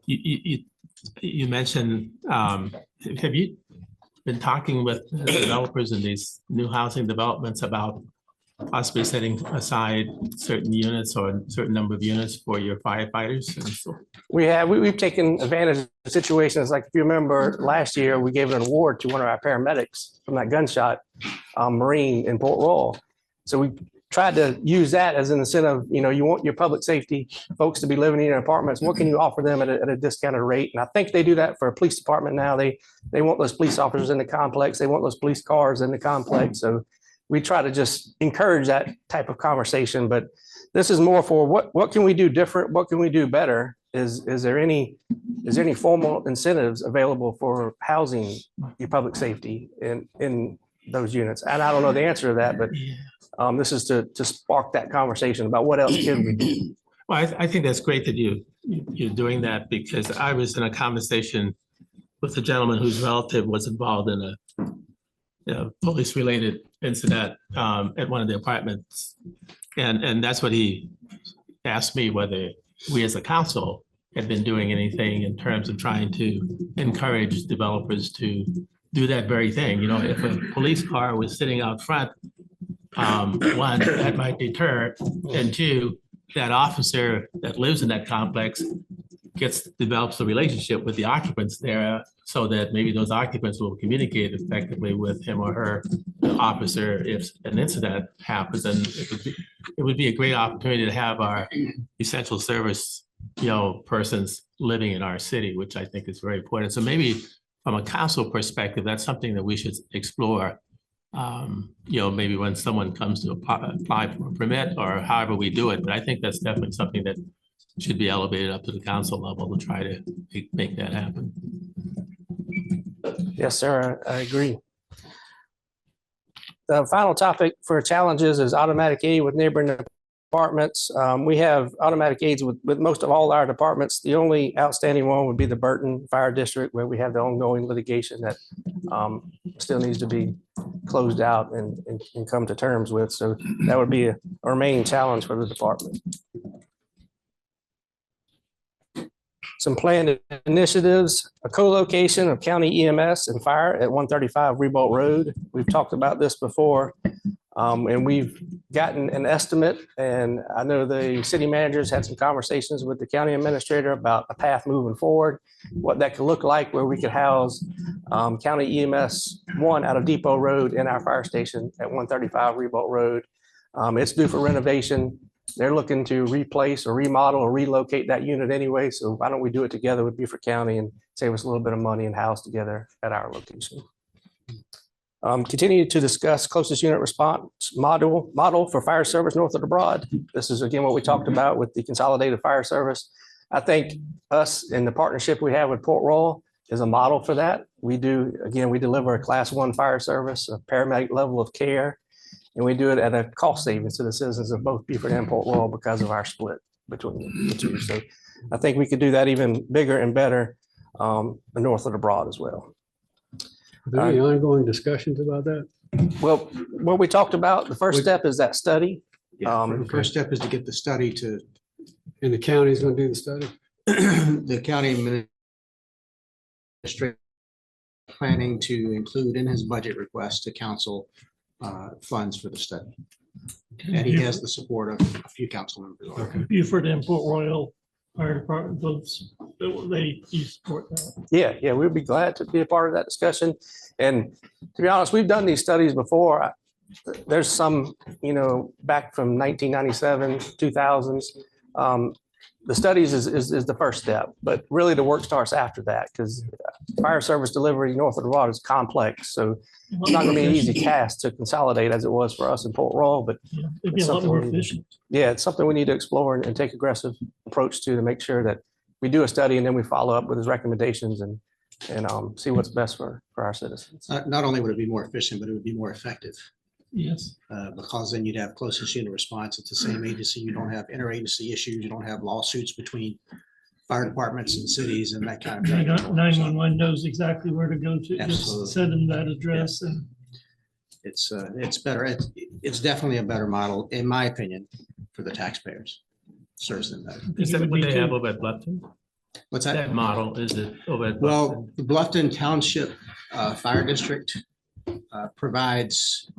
you mentioned, have you been talking with developers in these new housing developments about possibly setting aside certain units or a certain number of units for your firefighters? And so, we've taken advantage of situations like, if you remember last year, we gave an award to one of our paramedics from that gunshot Marine in Port Royal. So we tried to use that as an incentive. You want your public safety folks to be living in your apartments. What can you offer them at a discounted rate? And I think they do that for a police department now. They want those police officers in the complex. They want those police cars in the complex. So we try to just encourage that type of conversation. But this is more for what can we do different? What can we do better? Is there any formal incentives available for housing your public safety in those units? And I don't know the answer to that, but this is to spark that conversation about what else can we do. Well, I think that's great that you're doing that, because I was in a conversation with a gentleman whose relative was involved in a police-related incident at one of the apartments. And that's what he asked me, whether we as a council had been doing anything in terms of trying to encourage developers to do that very thing. If a police car was sitting out front, one, that might deter, and two, that officer that lives in that complex develops a relationship with the occupants there, so that maybe those occupants will communicate effectively with him or her officer if an incident happens. And it would be a great opportunity to have our essential service, persons living in our city, which I think is very important. So maybe from a council perspective, that's something that we should explore. Maybe when someone comes to apply for a permit, or however we do it. But I think that's definitely something that should be elevated up to the council level to try to make that happen. Yes, sir, I agree. The final topic for challenges is automatic aid with neighboring departments. We have automatic aids with most of all our departments. The only outstanding one would be the Burton Fire District, where we have the ongoing litigation that still needs to be closed out and come to terms with. So that would be a remaining challenge for the department. Some planned initiatives: a co-location of county EMS and fire at 135 Rebolt Road. We've talked about this before, and we've gotten an estimate. And I know the city managers had some conversations with the county administrator about a path moving forward, what that could look like, where we could house county EMS 1 out of Depot Road in our fire station at 135 Rebolt Road. It's due for renovation. They're looking to replace or remodel or relocate that unit anyway. So why don't we do it together with Beaufort County and save us a little bit of money and house together at our location. Continue to discuss closest unit response model for fire service north of the Broad. This is again what we talked about with the consolidated fire service. I think us and the partnership we have with Port Royal is a model for that. We deliver a class 1 fire service, a paramedic level of care. And we do it at a cost savings to the citizens of both Beaufort and Port Royal because of our split between the two. So I think we could do that even bigger and better north of the Broad as well. Are there any ongoing discussions about that? Well, what we talked about, the first step is that study. The first step is to get the study to. And the county's going to do the study? The county administrator planning to include in his budget request to council funds for the study. And he has the support of a few council members. Okay. Beaufort and Port Royal Fire Department, those, you support that? Yeah, we'd be glad to be a part of that discussion. And to be honest, we've done these studies before. There's some, back from 1997, 2000s. The studies is the first step, but really the work starts after that, because fire service delivery north of the Broad is complex. So it's not going to be an easy task to consolidate as it was for us in Port Royal, but it'd be a lot more efficient. Yeah, it's something we need to explore and take aggressive approach to make sure that we do a study and then we follow up with his recommendations and see what's best for our citizens. Not only would it be more efficient, but it would be more effective. Yes. Because then you'd have closest unit response at the same agency. You don't have interagency issues. You don't have lawsuits between fire departments and cities and that kind of thing. 911 knows exactly where to go to, Absolutely. just send them that address. Yeah. And It's better. It's definitely a better model, in my opinion, for the taxpayers. Serves them better. Is that what they have over at Bluffton? What's that? That model, is it over at Bluffton? Well, the Bluffton Township Fire District provides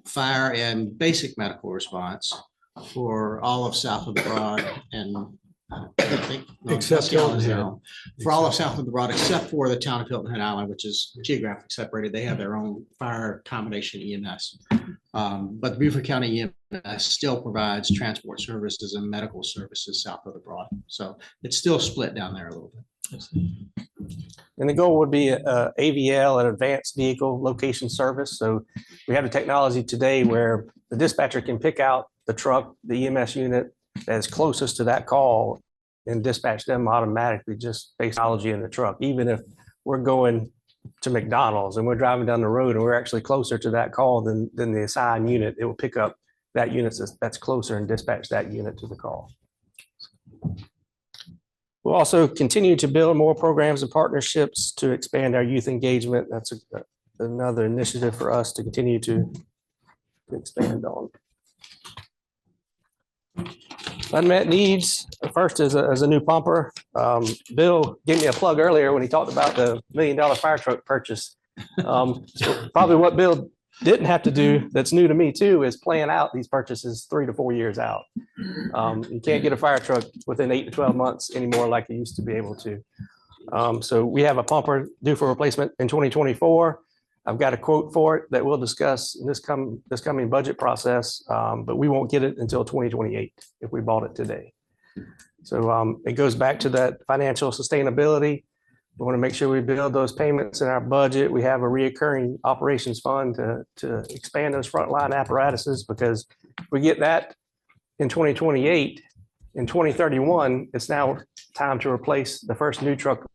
fire and basic medical response for all of south of the Broad and Except Hilton Head. for all of south of the Broad, except for the town of Hilton Head Island, which is geographically separated. They have their own fire combination EMS. But Beaufort County EMS still provides transport services and medical services south of the Broad. So it's still split down there a little bit. And the goal would be AVL, an advanced vehicle location service. So we have the technology today where the dispatcher can pick out the truck, the EMS unit that is closest to that call and dispatch them automatically just based on technology in the truck. Even if we're going to McDonald's and we're driving down the road and we're actually closer to that call than the assigned unit, it will pick up that unit that's closer and dispatch that unit to the call. We'll also continue to build more programs and partnerships to expand our youth engagement. That's another initiative for us to continue to expand on. Unmet needs, first is a new pumper. Bill gave me a plug earlier when he talked about the $1 million fire truck purchase. So probably what Bill didn't have to do, that's new to me too, is plan out these purchases 3 to 4 years out. You can't get a fire truck within 8 to 12 months anymore like you used to be able to. So we have a pumper due for replacement in 2024. I've got a quote for it that we'll discuss in this coming budget process, but we won't get it until 2028 if we bought it today. So it goes back to that financial sustainability. We want to make sure we build those payments in our budget. We have a reoccurring operations fund to expand those frontline apparatuses, because if we get that in 2028, in 2031, it's now time to replace the first new truck.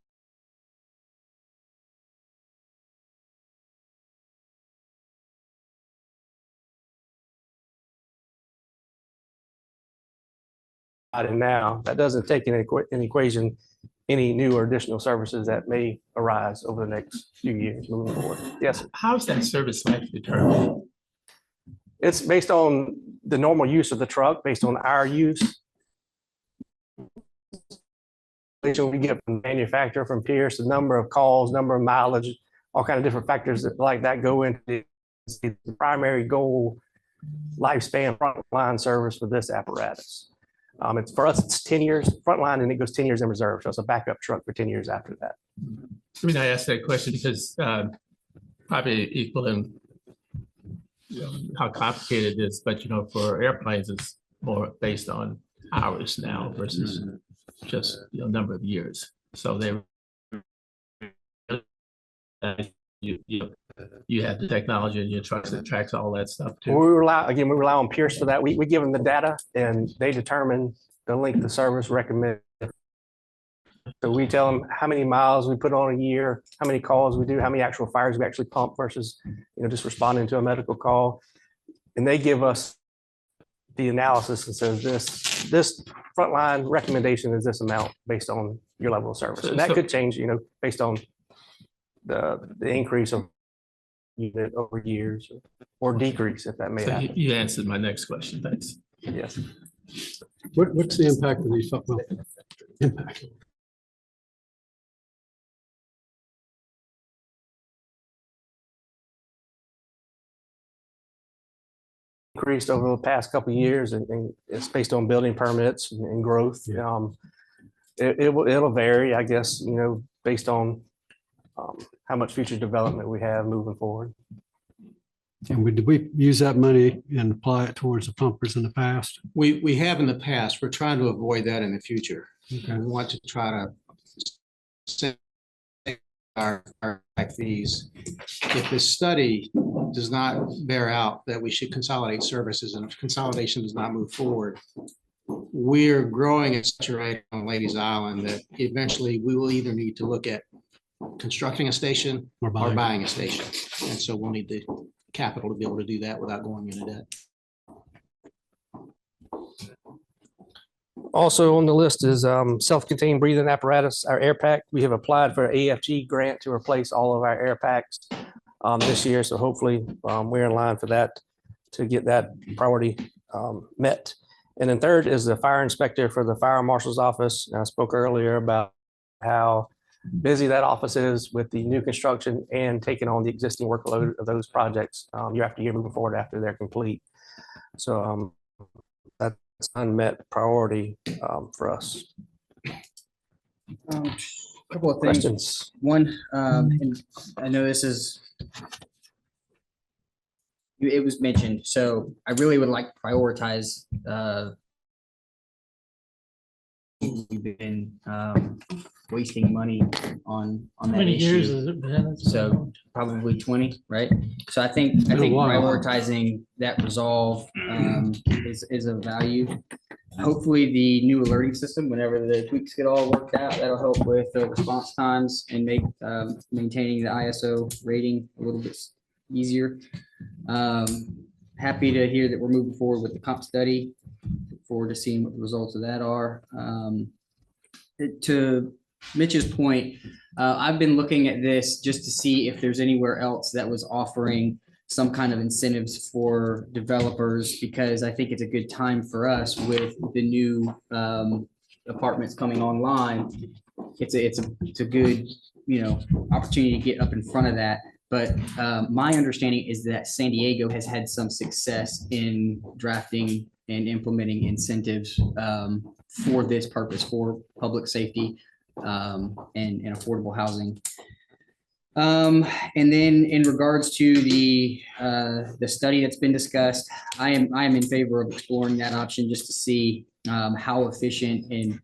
And now that doesn't take into equation any new or additional services that may arise over the next few years moving forward. Yes. How is that service life determined? It's based on the normal use of the truck, based on our use. We get from the manufacturer, from Pierce, the number of calls, number of mileage, all kind of different factors like that go into the primary goal lifespan frontline service for this apparatus. It's for us, it's 10 years frontline, and it goes 10 years in reserve. So it's a backup truck for 10 years after that. I mean, I asked that question because probably equaling how complicated it is, but for airplanes, it's more based on hours now versus just number of years. So they you have the technology in your trucks that tracks all that stuff too. We rely on Pierce for that. We give them the data and they determine the length of service recommended. So we tell them how many miles we put on a year, how many calls we do, how many actual fires we actually pump versus just responding to a medical call. And they give us the analysis and says this frontline recommendation is this amount based on your level of service. And that could change, based on the increase of unit over years or decrease if that may happen. You answered my next question. Thanks. Yes. What's the impact of these? Impact. Increased over the past couple of years, and it's based on building permits and growth. It'll vary, I guess, based on how much future development we have moving forward. And did we use that money and apply it towards the pumpers in the past? We have in the past. We're trying to avoid that in the future. Okay. We want to try to save our fees. If this study does not bear out that we should consolidate services, and if consolidation does not move forward, we're growing at such a rate on Ladies Island that eventually we will either need to look at constructing a station or buying a station. And so we'll need the capital to be able to do that without going into debt. Also on the list is self-contained breathing apparatus, our air pack. We have applied for an AFG grant to replace all of our air packs this year. So hopefully we're in line for that to get that priority met. And then third is the fire inspector for the fire marshal's office. I spoke earlier about how busy that office is with the new construction and taking on the existing workload of those projects year after year moving forward after they're complete. So that's unmet priority for us. Couple of things. Questions? One, and I know this is it was mentioned, so I really would like to prioritize, we've been, wasting money on How that many years issue. has it been? So probably 20, right? So I think been a while. prioritizing that resolve, is of value. Hopefully, the new alerting system, whenever the tweaks get all worked out, that'll help with the response times and make, maintaining the ISO rating a little bit easier. Happy to hear that we're moving forward with the comp study. Look forward to seeing what the results of that are. To Mitch's point, I've been looking at this just to see if there's anywhere else that was offering some kind of incentives for developers, because I think it's a good time for us with the new apartments coming online. It's a good, opportunity to get up in front of that. But my understanding is that San Diego has had some success in drafting and implementing incentives for this purpose, for public safety and affordable housing. And then in regards to the study that's been discussed, I am in favor of exploring that option just to see how efficient and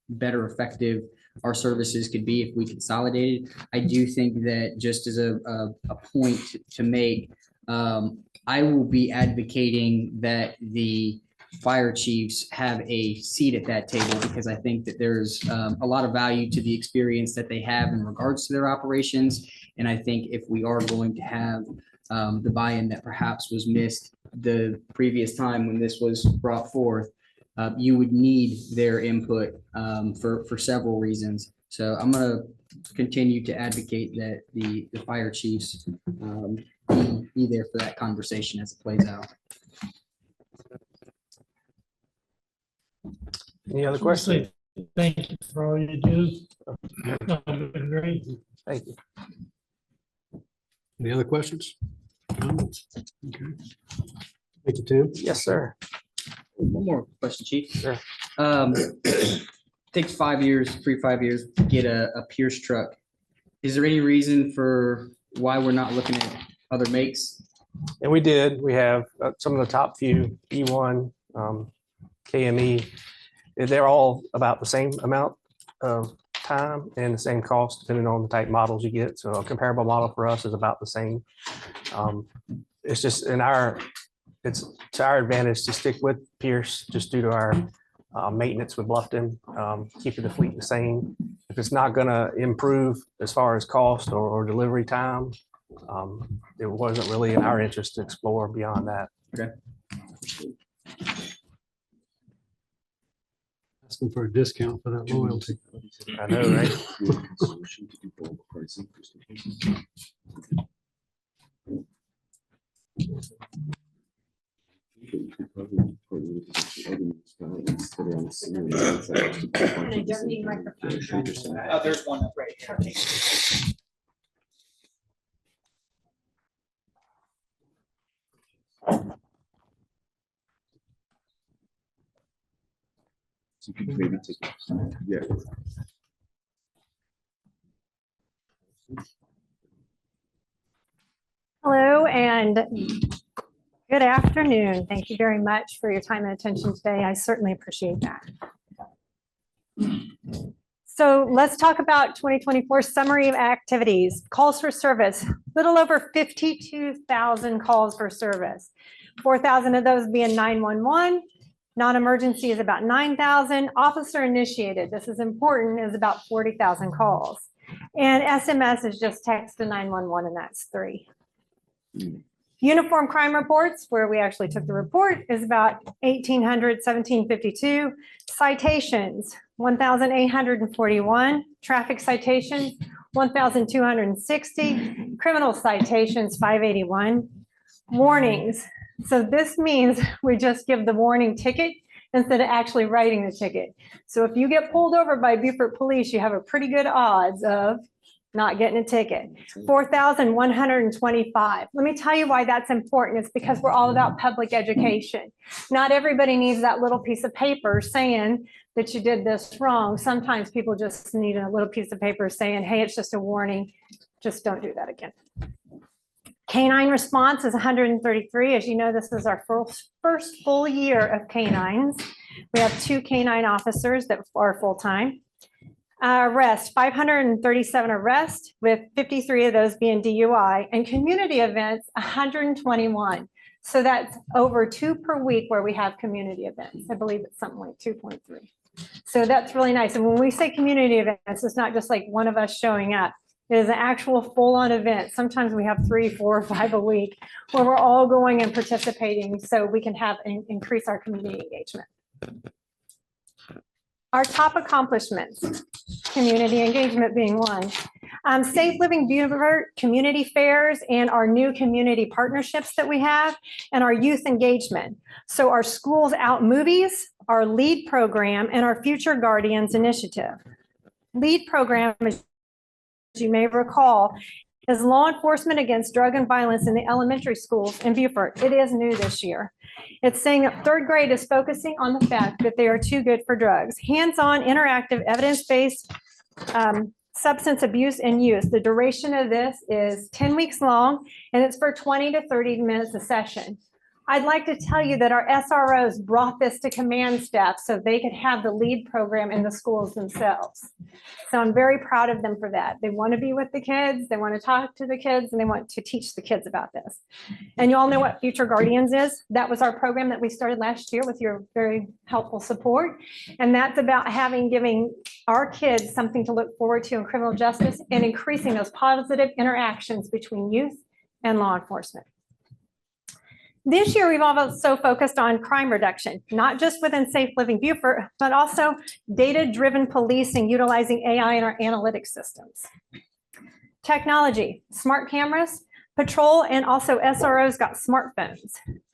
better effective our services could be if we consolidated. I do think that, just as a point to make, I will be advocating that the fire chiefs have a seat at that table, because I think that there's a lot of value to the experience that they have in regards to their operations. And I think if we are going to have the buy-in that perhaps was missed the previous time when this was brought forth, you would need their input for several reasons. So I'm going to continue to advocate that the fire chiefs be there for that conversation as it plays out. Any other questions? Thank you for all you do. Been great. Thank you. Any other questions? Comments? Okay. Thank you, Tim. Yes, sir. One more question, Chief. Sure. Takes 5 years, 5 years to get a Pierce truck. Is there any reason for why we're not looking at other makes? And we did. We have some of the top few, E1, KME. They're all about the same amount of time and the same cost, depending on the type models you get. So a comparable model for us is about the same. It's just it's to our advantage to stick with Pierce, just due to our maintenance with Bluffton, keeping the fleet the same. If it's not going to improve as far as cost or delivery time, it wasn't really in our interest to explore beyond that. Okay. Asking for a discount for that loyalty. I know, right? There's one right here. So you could maybe take it. Yeah. Hello and good afternoon. Thank you very much for your time and attention today. I certainly appreciate that. So let's talk about 2024 summary of activities. Calls for service, little over 52,000 calls for service. 4,000 of those being 911. Non-emergency is about 9,000. Officer initiated, this is important, is about 40,000 calls. And SMS is just text to 911, and that's 3. Uniform crime reports, where we actually took the report, is about 1,800, 1,752. Citations, 1,841. Traffic citations, 1,260. Criminal citations, 581. Warnings. So this means we just give the warning ticket instead of actually writing the ticket. So if you get pulled over by Beaufort Police, you have a pretty good odds of not getting a ticket. 4,125. Let me tell you why that's important. It's because we're all about public education. Not everybody needs that little piece of paper saying that you did this wrong. Sometimes people just need a little piece of paper saying, hey, it's just a warning. Just don't do that again. Canine response is 133. As you know, this is our first full year of canines. We have 2 canine officers that are full-time. Arrest, 537 arrests, with 53 of those being DUI, and community events, 121. So that's over 2 per week where we have community events. I believe it's something like 2.3. So that's really nice. And when we say community events, it's not just like one of us showing up. It is an actual full-on event. Sometimes we have 3, 4, 5 a week where we're all going and participating so we can have increase our community engagement. Our top accomplishments, community engagement being one. Safe Living Beaufort community fairs and our new community partnerships that we have, and our youth engagement. So our Schools Out movies, our LEAD program, and our Future Guardians initiative. LEAD program, as you may recall, is law enforcement against drug and violence in the elementary schools in Beaufort. It is new this year. It's saying that 3rd grade is focusing on the fact that they are too good for drugs. Hands-on, interactive, evidence-based substance abuse and use. The duration of this is 10 weeks long, and it's for 20 to 30 minutes a session. I'd like to tell you that our SROs brought this to command staff so they could have the LEAD program in the schools themselves. So I'm very proud of them for that. They want to be with the kids, they want to talk to the kids, and they want to teach the kids about this. And you all know what Future Guardians is. That was our program that we started last year with your very helpful support. And that's about giving our kids something to look forward to in criminal justice and increasing those positive interactions between youth and law enforcement. This year, we've also focused on crime reduction, not just within Safe Living Beaufort, but also data-driven policing utilizing AI in our analytics systems. Technology, smart cameras, patrol, and also SROs got smartphones.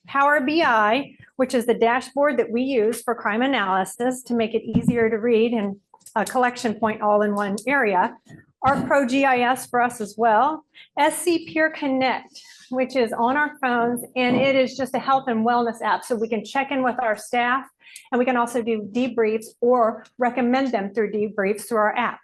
Power BI, which is the dashboard that we use for crime analysis to make it easier to read and a collection point all in one area. ArcPro GIS for us as well. SC Pure Connect, which is on our phones, and it is just a health and wellness app. So we can check in with our staff, and we can also do debriefs or recommend them through debriefs through our app.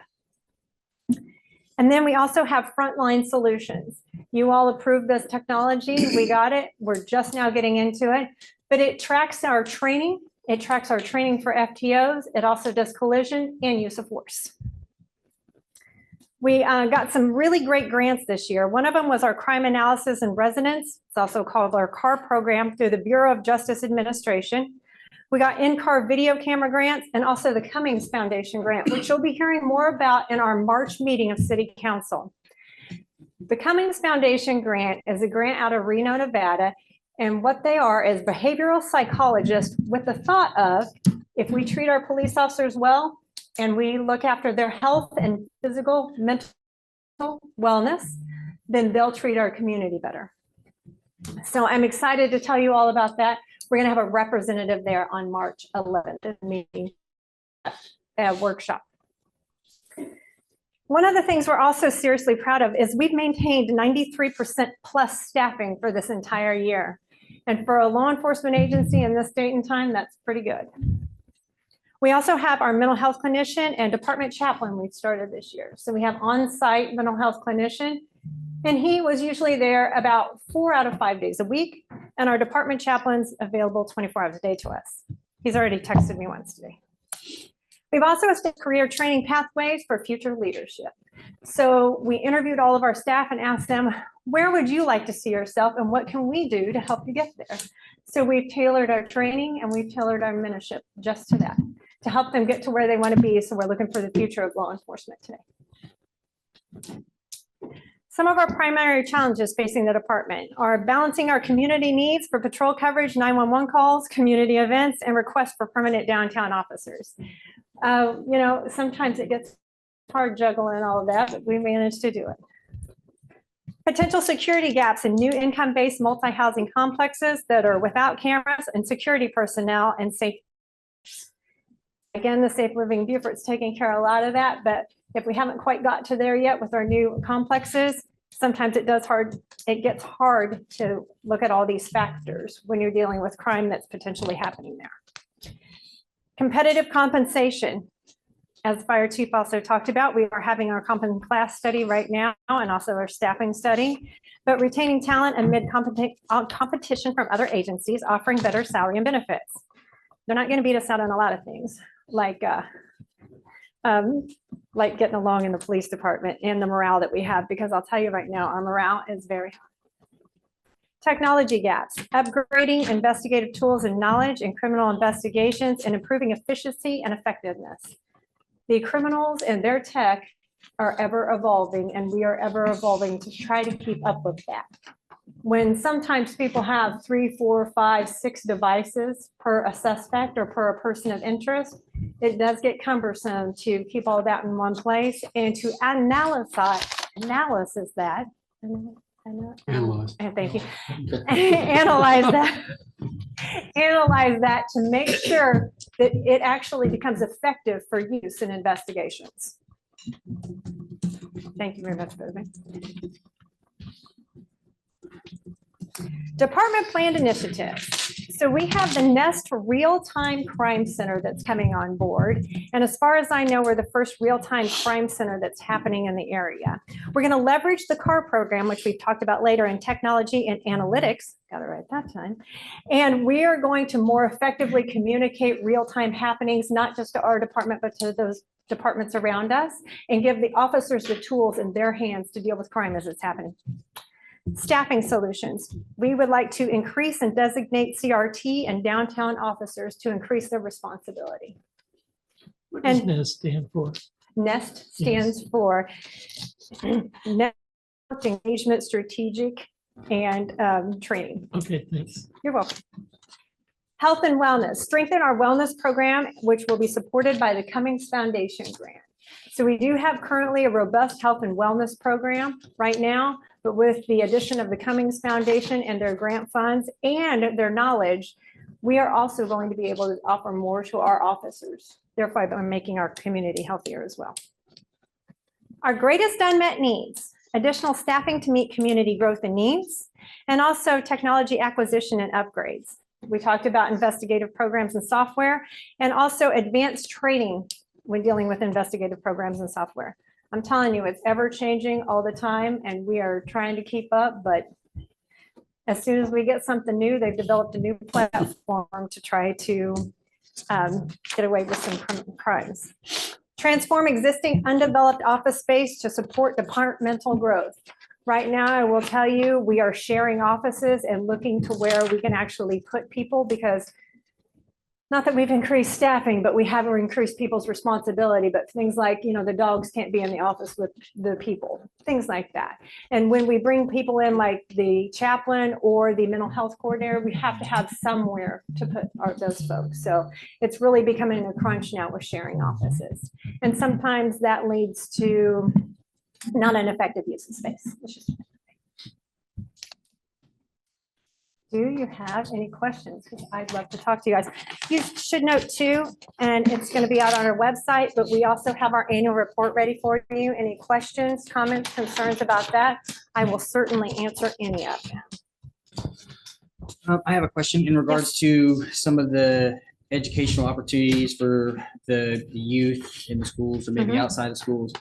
And then we also have Frontline Solutions. You all approved this technology. We got it. We're just now getting into it, but it tracks our training. It tracks our training for FTOs. It also does collision and use of force. We got some really great grants this year. One of them was our crime analysis in residence. It's also called our CAR program through the Bureau of Justice Administration. We got in-car video camera grants and also the Cummings Foundation grant, which you'll be hearing more about in our March meeting of City Council. The Cummings Foundation grant is a grant out of Reno, Nevada. And what they are is behavioral psychologists with the thought of, if we treat our police officers well, and we look after their health and physical, mental wellness, then they'll treat our community better. So I'm excited to tell you all about that. We're gonna have a representative there on March 11th meeting, workshop. One of the things we're also seriously proud of is we've maintained 93% plus staffing for this entire year. And for a law enforcement agency in this date and time, that's pretty good. We also have our mental health clinician and department chaplain we've started this year. So we have on-site mental health clinician, and he was usually there about 4 out of 5 days a week. And our department chaplain's available 24 hours a day to us. He's already texted me once today. We've also established career training pathways for future leadership. So we interviewed all of our staff and asked them, where would you like to see yourself and what can we do to help you get there? So we've tailored our training and we've tailored our mentorship just to that, to help them get to where they want to be. So we're looking for the future of law enforcement today. Some of our primary challenges facing the department are balancing our community needs for patrol coverage, 911 calls, community events, and requests for permanent downtown officers. You know, sometimes it gets hard juggling all of that, but we managed to do it. Potential security gaps in new income-based multi-housing complexes that are without cameras and security personnel and safe. Again, the Safe Living Beaufort's taking care of a lot of that, but if we haven't quite got to there yet with our new complexes, sometimes it gets hard to look at all these factors when you're dealing with crime that's potentially happening there. Competitive compensation. As the fire chief also talked about, we are having our competent class study right now and also our staffing study. But retaining talent amid competition from other agencies offering better salary and benefits. They're not going to beat us out on a lot of things like getting along in the police department and the morale that we have, because I'll tell you right now, our morale is very high. Technology gaps, upgrading investigative tools and knowledge in criminal investigations and improving efficiency and effectiveness. The criminals and their tech are ever evolving, and we are ever evolving to try to keep up with that. When sometimes people have 3, 4, 5, 6 devices per a suspect or per a person of interest, it does get cumbersome to keep all that in one place and to analyze that. Analyze. Thank you. Analyze that to make sure that it actually becomes effective for use in investigations. Thank you very much, President. Department planned initiatives. So we have the Nest Real-Time Crime Center that's coming on board. And as far as I know, we're the first real-time crime center that's happening in the area. We're going to leverage the CAR program, which we've talked about later, in technology and analytics. Got it right that time. And we are going to more effectively communicate real-time happenings, not just to our department, but to those departments around us, and give the officers the tools in their hands to deal with crime as it's happening. Staffing solutions. We would like to increase and designate CRT and downtown officers to increase their responsibility. What does NEST stand for? NEST stands for Network Engagement, Strategic, and Training. Okay, thanks. You're welcome. Health and wellness. Strengthen our wellness program, which will be supported by the Cummings Foundation grant. So we do have currently a robust health and wellness program right now, but with the addition of the Cummings Foundation and their grant funds and their knowledge, we are also going to be able to offer more to our officers, therefore by making our community healthier as well. Our greatest unmet needs, additional staffing to meet community growth and needs, and also technology acquisition and upgrades. We talked about investigative programs and software, and also advanced training when dealing with investigative programs and software. I'm telling you, it's ever changing all the time, and we are trying to keep up, but as soon as we get something new, they've developed a new platform to try to get away with some crimes. Transform existing undeveloped office space to support departmental growth. Right now, I will tell you, we are sharing offices and looking to where we can actually put people, because not that we've increased staffing, but we have increased people's responsibility, but things like, you know, the dogs can't be in the office with the people, things like that. And when we bring people in, like the chaplain or the mental health coordinator, we have to have somewhere to put those folks. So it's really becoming a crunch now with sharing offices. And sometimes that leads to not an effective use of space. Do you have any questions? Because I'd love to talk to you guys. You should note too, and it's going to be out on our website, but we also have our annual report ready for you. Any questions, comments, concerns about that? I will certainly answer any of them. I have a question in regards to some of the educational opportunities for the youth in the schools or maybe outside of schools.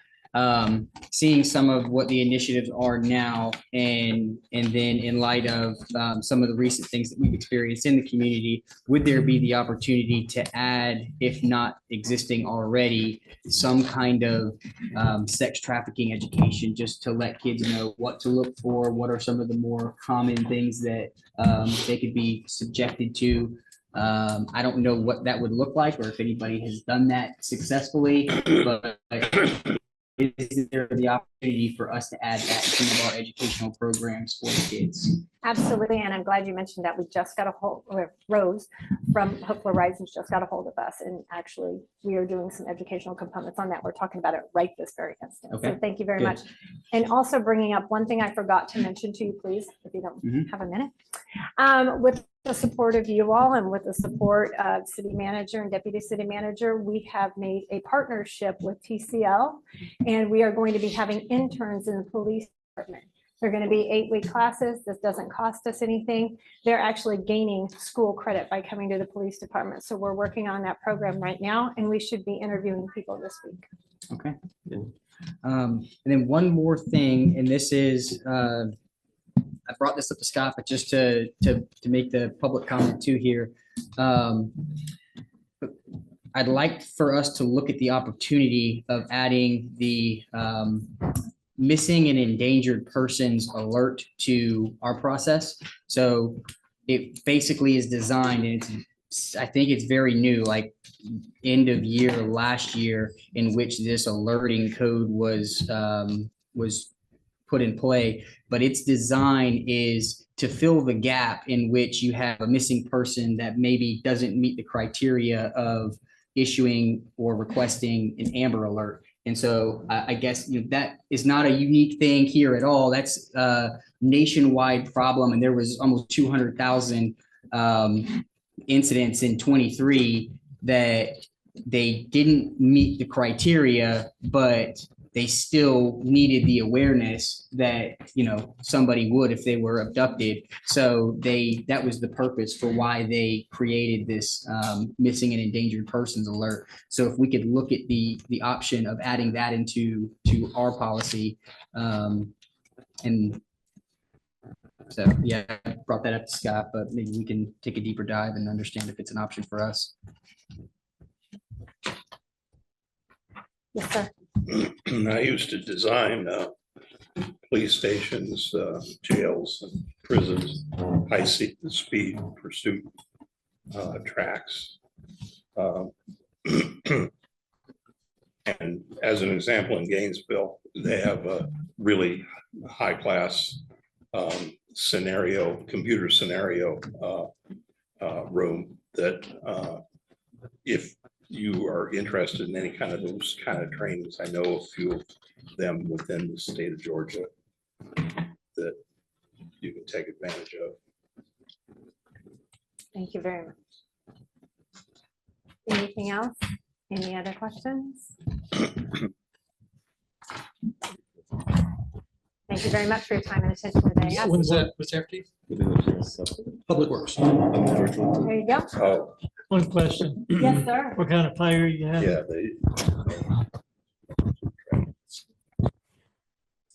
Seeing some of what the initiatives are now, and then in light of some of the recent things that we've experienced in the community, would there be the opportunity to add, if not existing already, some kind of sex trafficking education, just to let kids know what to look for, what are some of the more common things that they could be subjected to? I don't know what that would look like, or if anybody has done that successfully, but is there the opportunity for us to add that to some of our educational programs for the kids? Absolutely, and I'm glad you mentioned that. We just got a hold, Rose from Hope Horizons just got a hold of us, and actually we are doing some educational components on that. We're talking about it right this very instant. Okay. So thank you very Good. much. And also bringing up one thing I forgot to mention to you, please, if you don't have a minute. With the support of you all and with the support of city manager and deputy city manager, we have made a partnership with TCL, and we are going to be having interns in the police department. They're going to be 8-week classes. This doesn't cost us anything. They're actually gaining school credit by coming to the police department. So we're working on that program right now, and we should be interviewing people this week. Okay. And then one more thing, and this is, I brought this up to Scott, but just to make the public comment too here. I'd like for us to look at the opportunity of adding the missing and endangered persons alert to our process. So it basically is designed, and I think it's very new, like end of year last year, in which this alerting code was put in play. But its design is to fill the gap in which you have a missing person that maybe doesn't meet the criteria of issuing or requesting an Amber Alert. And so I guess that is not a unique thing here at all. That's a nationwide problem. And there was almost 200,000 incidents in 23 that they didn't meet the criteria, but they still needed the awareness that, somebody would if they were abducted. So that was the purpose for why they created this missing and endangered persons alert. So if we could look at the option of adding that into our policy. And so, yeah, I brought that up to Scott, but maybe we can take a deeper dive and understand if it's an option for us. Yes, sir. I used to design police stations, jails, and prisons, high-speed pursuit tracks. And as an example, in Gainesville, they have a really high-class computer scenario room that if you are interested in any kind of those kind of trainings, I know a few of them within the state of Georgia that you can take advantage of. Thank you very much. Anything else? Any other questions? Thank you very much for your time and attention today. What's after? Public Works. There you go. Oh, One question. Yes, sir. What kind of fire you have? yeah,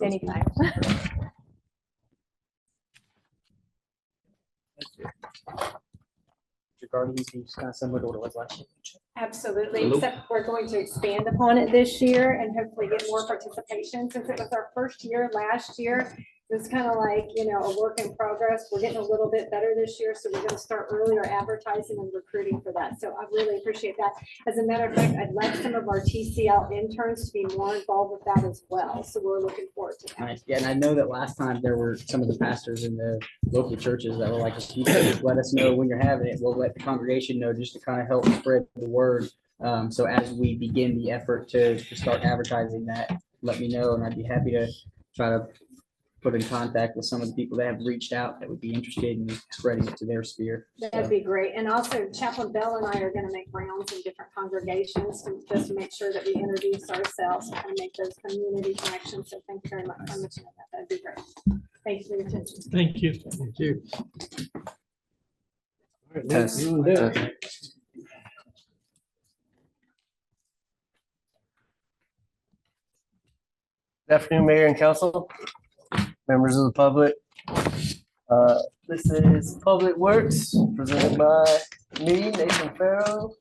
Anytime. Regarding these kind of similar to what it was last year. Absolutely, except we're going to expand upon it this year and hopefully get more participation. Since it was our first year last year, it's kind of like, a work in progress. We're getting a little bit better this year, so we're going to start earlier advertising and recruiting for that. So I really appreciate that. As a matter of fact, I'd like some of our TCL interns to be more involved with that as well. So we're looking forward to that. Nice. Yeah, and I know that last time there were some of the pastors in the local churches that were like, if you could just let us know when you're having it, we'll let the congregation know, just to kind of help spread the word. So as we begin the effort to start advertising that, let me know, and I'd be happy to try to put in contact with some of the people that have reached out that would be interested in spreading it to their sphere. That'd be great. And also Chaplain Bell and I are going to make rounds in different congregations just to make sure that we introduce ourselves and make those community connections. So thank you very much for mentioning that. That'd be great. Thank you for your attention. Thank you. Thank you. Test. Good afternoon, Mayor and Council, members of the public. This is Public Works presented by me, Nathan Farrow.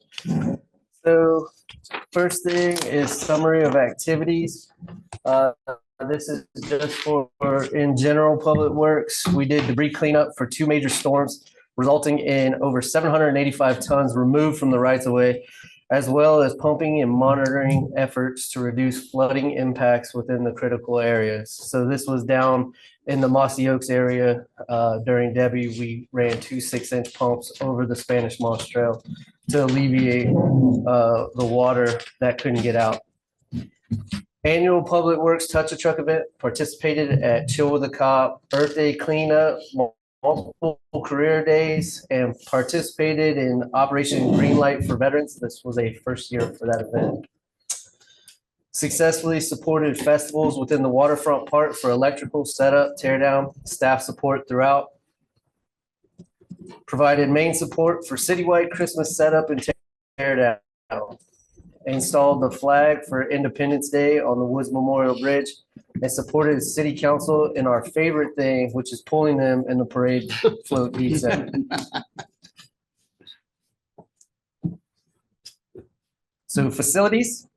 So first thing is summary of activities. This is just for in general Public Works. We did debris cleanup for 2 major storms, resulting in over 785 tons removed from the rights of way, as well as pumping and monitoring efforts to reduce flooding impacts within the critical areas. So this was down in the Mossy Oaks area. During Debbie, we ran 2 6-inch pumps over the Spanish Moss Trail to alleviate the water that couldn't get out. Annual Public Works Touch a Truck event, participated at Chill with a Cop, Earth Day cleanup, multiple career days, and participated in Operation Greenlight for Veterans. This was a first year for that event. Successfully supported festivals within the waterfront park for electrical setup, tear down, staff support throughout. Provided main support for citywide Christmas setup and tear down. Installed the flag for Independence Day on the Woods Memorial Bridge and supported city council in our favorite thing, which is pulling them in the parade float beat center. So facilities,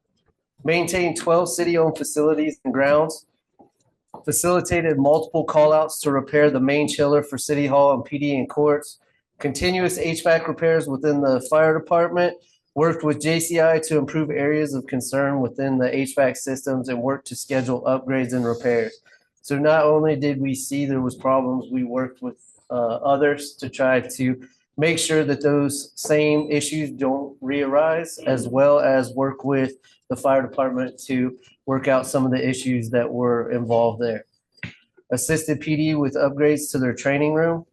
maintained 12 city-owned facilities and grounds, facilitated multiple callouts to repair the main chiller for City Hall and PD and courts, continuous HVAC repairs within the fire department, worked with JCI to improve areas of concern within the HVAC systems and worked to schedule upgrades and repairs. So not only did we see there was problems, we worked with others to try to make sure that those same issues don't re-arise, as well as work with the fire department to work out some of the issues that were involved there. Assisted PD with upgrades to their training room,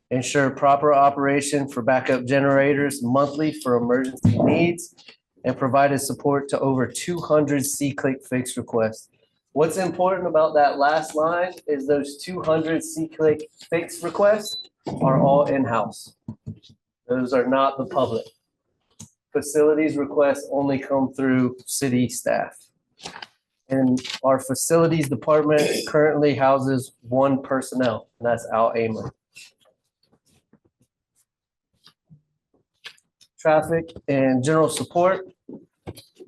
ensure proper operation for backup generators monthly for emergency needs, and provided support to over 200 C-Click fix requests. What's important about that last line is those 200 C-Click fix requests are all in-house. Those are not the public. Facilities requests only come through city staff. And our facilities department currently houses one personnel, and that's Al Amer. Traffic and general support,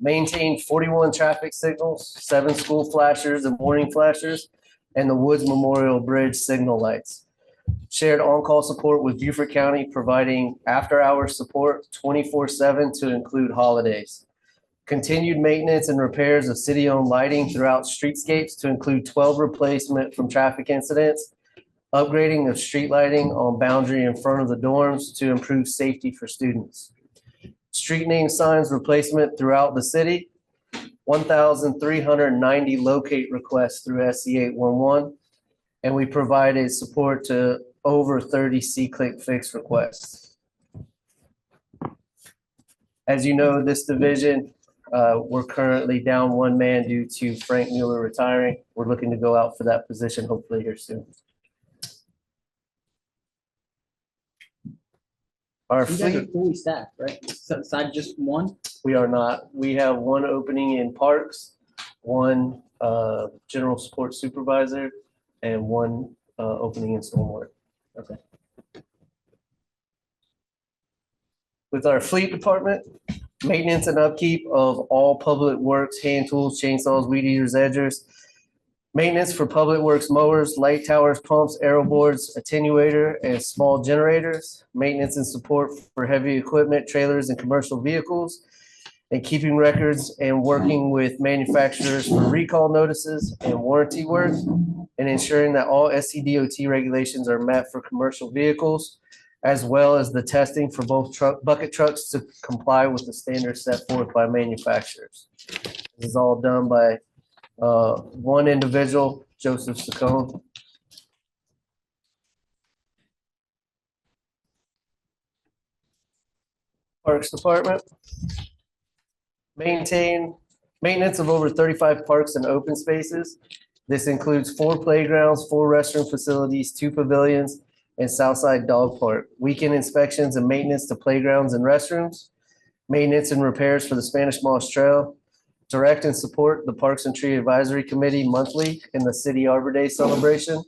maintained 41 traffic signals, 7 school flashers and warning flashers, and the Woods Memorial Bridge signal lights. Shared on-call support with Beaufort County, providing after-hours support 24/7 to include holidays. Continued maintenance and repairs of city-owned lighting throughout streetscapes to include 12 replacement from traffic incidents, upgrading of street lighting on Boundary in front of the dorms to improve safety for students. Street name signs replacement throughout the city, 1,390 locate requests through SC 811, and we provided support to over 30 C-Click fix requests. As you know, this division, we're currently down one man due to Frank Mueller retiring. We're looking to go out for that position hopefully here soon. Our You guys are fleet, fully staffed, right? Aside just one? we are not. We have one opening in parks, one general support supervisor, and one opening in stormwater. Okay. With our fleet department, maintenance and upkeep of all public works, hand tools, chainsaws, weed eaters, edgers, maintenance for public works mowers, light towers, pumps, aero boards, attenuator, and small generators, maintenance and support for heavy equipment, trailers, and commercial vehicles, and keeping records and working with manufacturers for recall notices and warranty work, and ensuring that all SCDOT regulations are met for commercial vehicles, as well as the testing for both bucket trucks to comply with the standards set forth by manufacturers. This is all done by one individual, Joseph Saccone. Parks Department. Maintenance of over 35 parks and open spaces. This includes 4 playgrounds, 4 restroom facilities, 2 pavilions, and Southside Dog Park. Weekend inspections and maintenance to playgrounds and restrooms. Maintenance and repairs for the Spanish Moss Trail. Direct and support the Parks and Tree Advisory Committee monthly in the City Arbor Day celebration.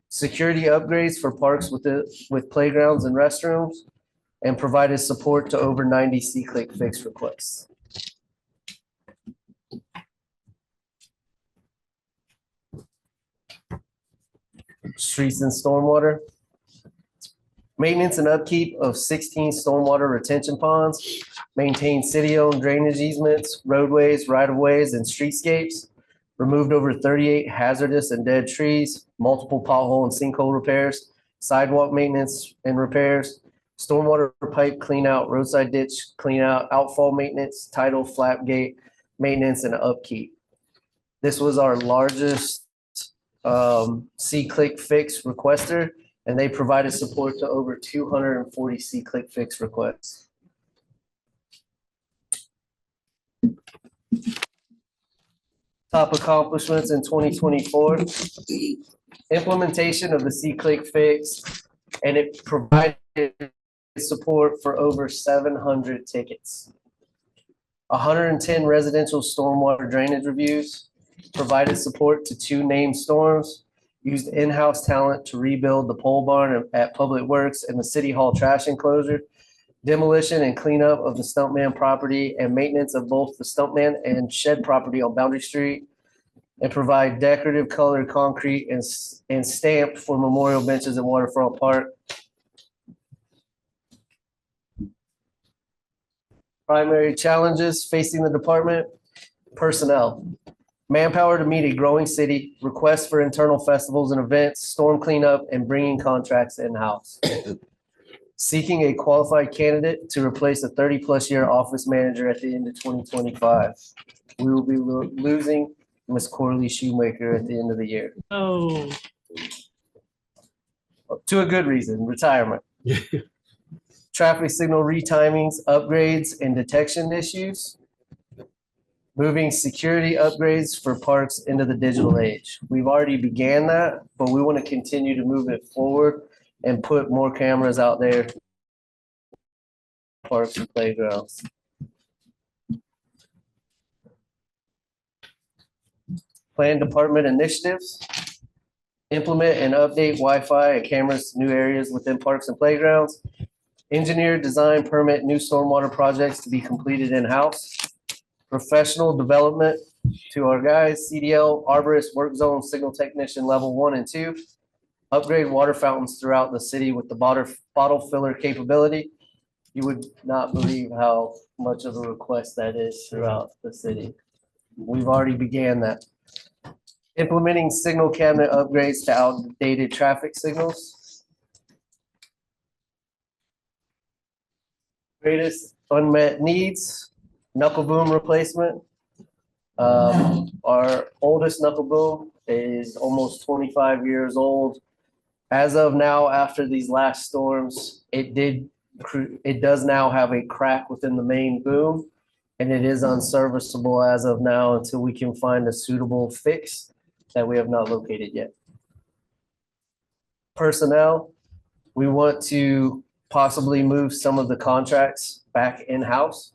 Security upgrades for parks with playgrounds and restrooms, and provided support to over 90 C-Click fix requests. Streets and stormwater. Maintenance and upkeep of 16 stormwater retention ponds, maintain city-owned drainage easements, roadways, right-of-ways, and streetscapes, removed over 38 hazardous and dead trees, multiple pothole and sinkhole repairs, sidewalk maintenance and repairs, stormwater pipe clean out, roadside ditch clean out, outfall maintenance, tidal flap gate maintenance, and upkeep. This was our largest C-Click fix requester, and they provided support to over 240 C-Click fix requests. Top accomplishments in 2024. Implementation of the C-Click fix, and it provided support for over 700 tickets. 110 residential stormwater drainage reviews, provided support to 2 named storms, used in-house talent to rebuild the pole barn at Public Works and the City Hall trash enclosure, demolition and cleanup of the Stumpman property and maintenance of both the Stumpman and shed property on Boundary Street, and provide decorative colored concrete and stamp for memorial benches at Waterfront Park. Primary challenges facing the department: personnel, manpower to meet a growing city, requests for internal festivals and events, storm cleanup, and bringing contracts in-house. Seeking a qualified candidate to replace a 30-plus year office manager at the end of 2025. We will be losing Miss Corley Shoemaker at the end of the year. Oh. To a good reason, retirement. Traffic signal retimings, upgrades, and detection issues. Moving security upgrades for parks into the digital age. We've already began that, but we want to continue to move it forward and put more cameras out there. Parks and playgrounds. Plan department initiatives. Implement and update Wi-Fi and cameras to new areas within parks and playgrounds. Engineer, design, permit new stormwater projects to be completed in-house. Professional development to our guys, CDL, arborist, work zone, signal technician, level 1 and 2. Upgrade water fountains throughout the city with the bottle filler capability. You would not believe how much of a request that is throughout the city. We've already began that. Implementing signal cabinet upgrades to outdated traffic signals. Greatest unmet needs, knuckle boom replacement. Our oldest knuckle boom is almost 25 years old. As of now, after these last storms, it does now have a crack within the main boom, and it is unserviceable as of now until we can find a suitable fix that we have not located yet. Personnel, we want to possibly move some of the contracts back in-house.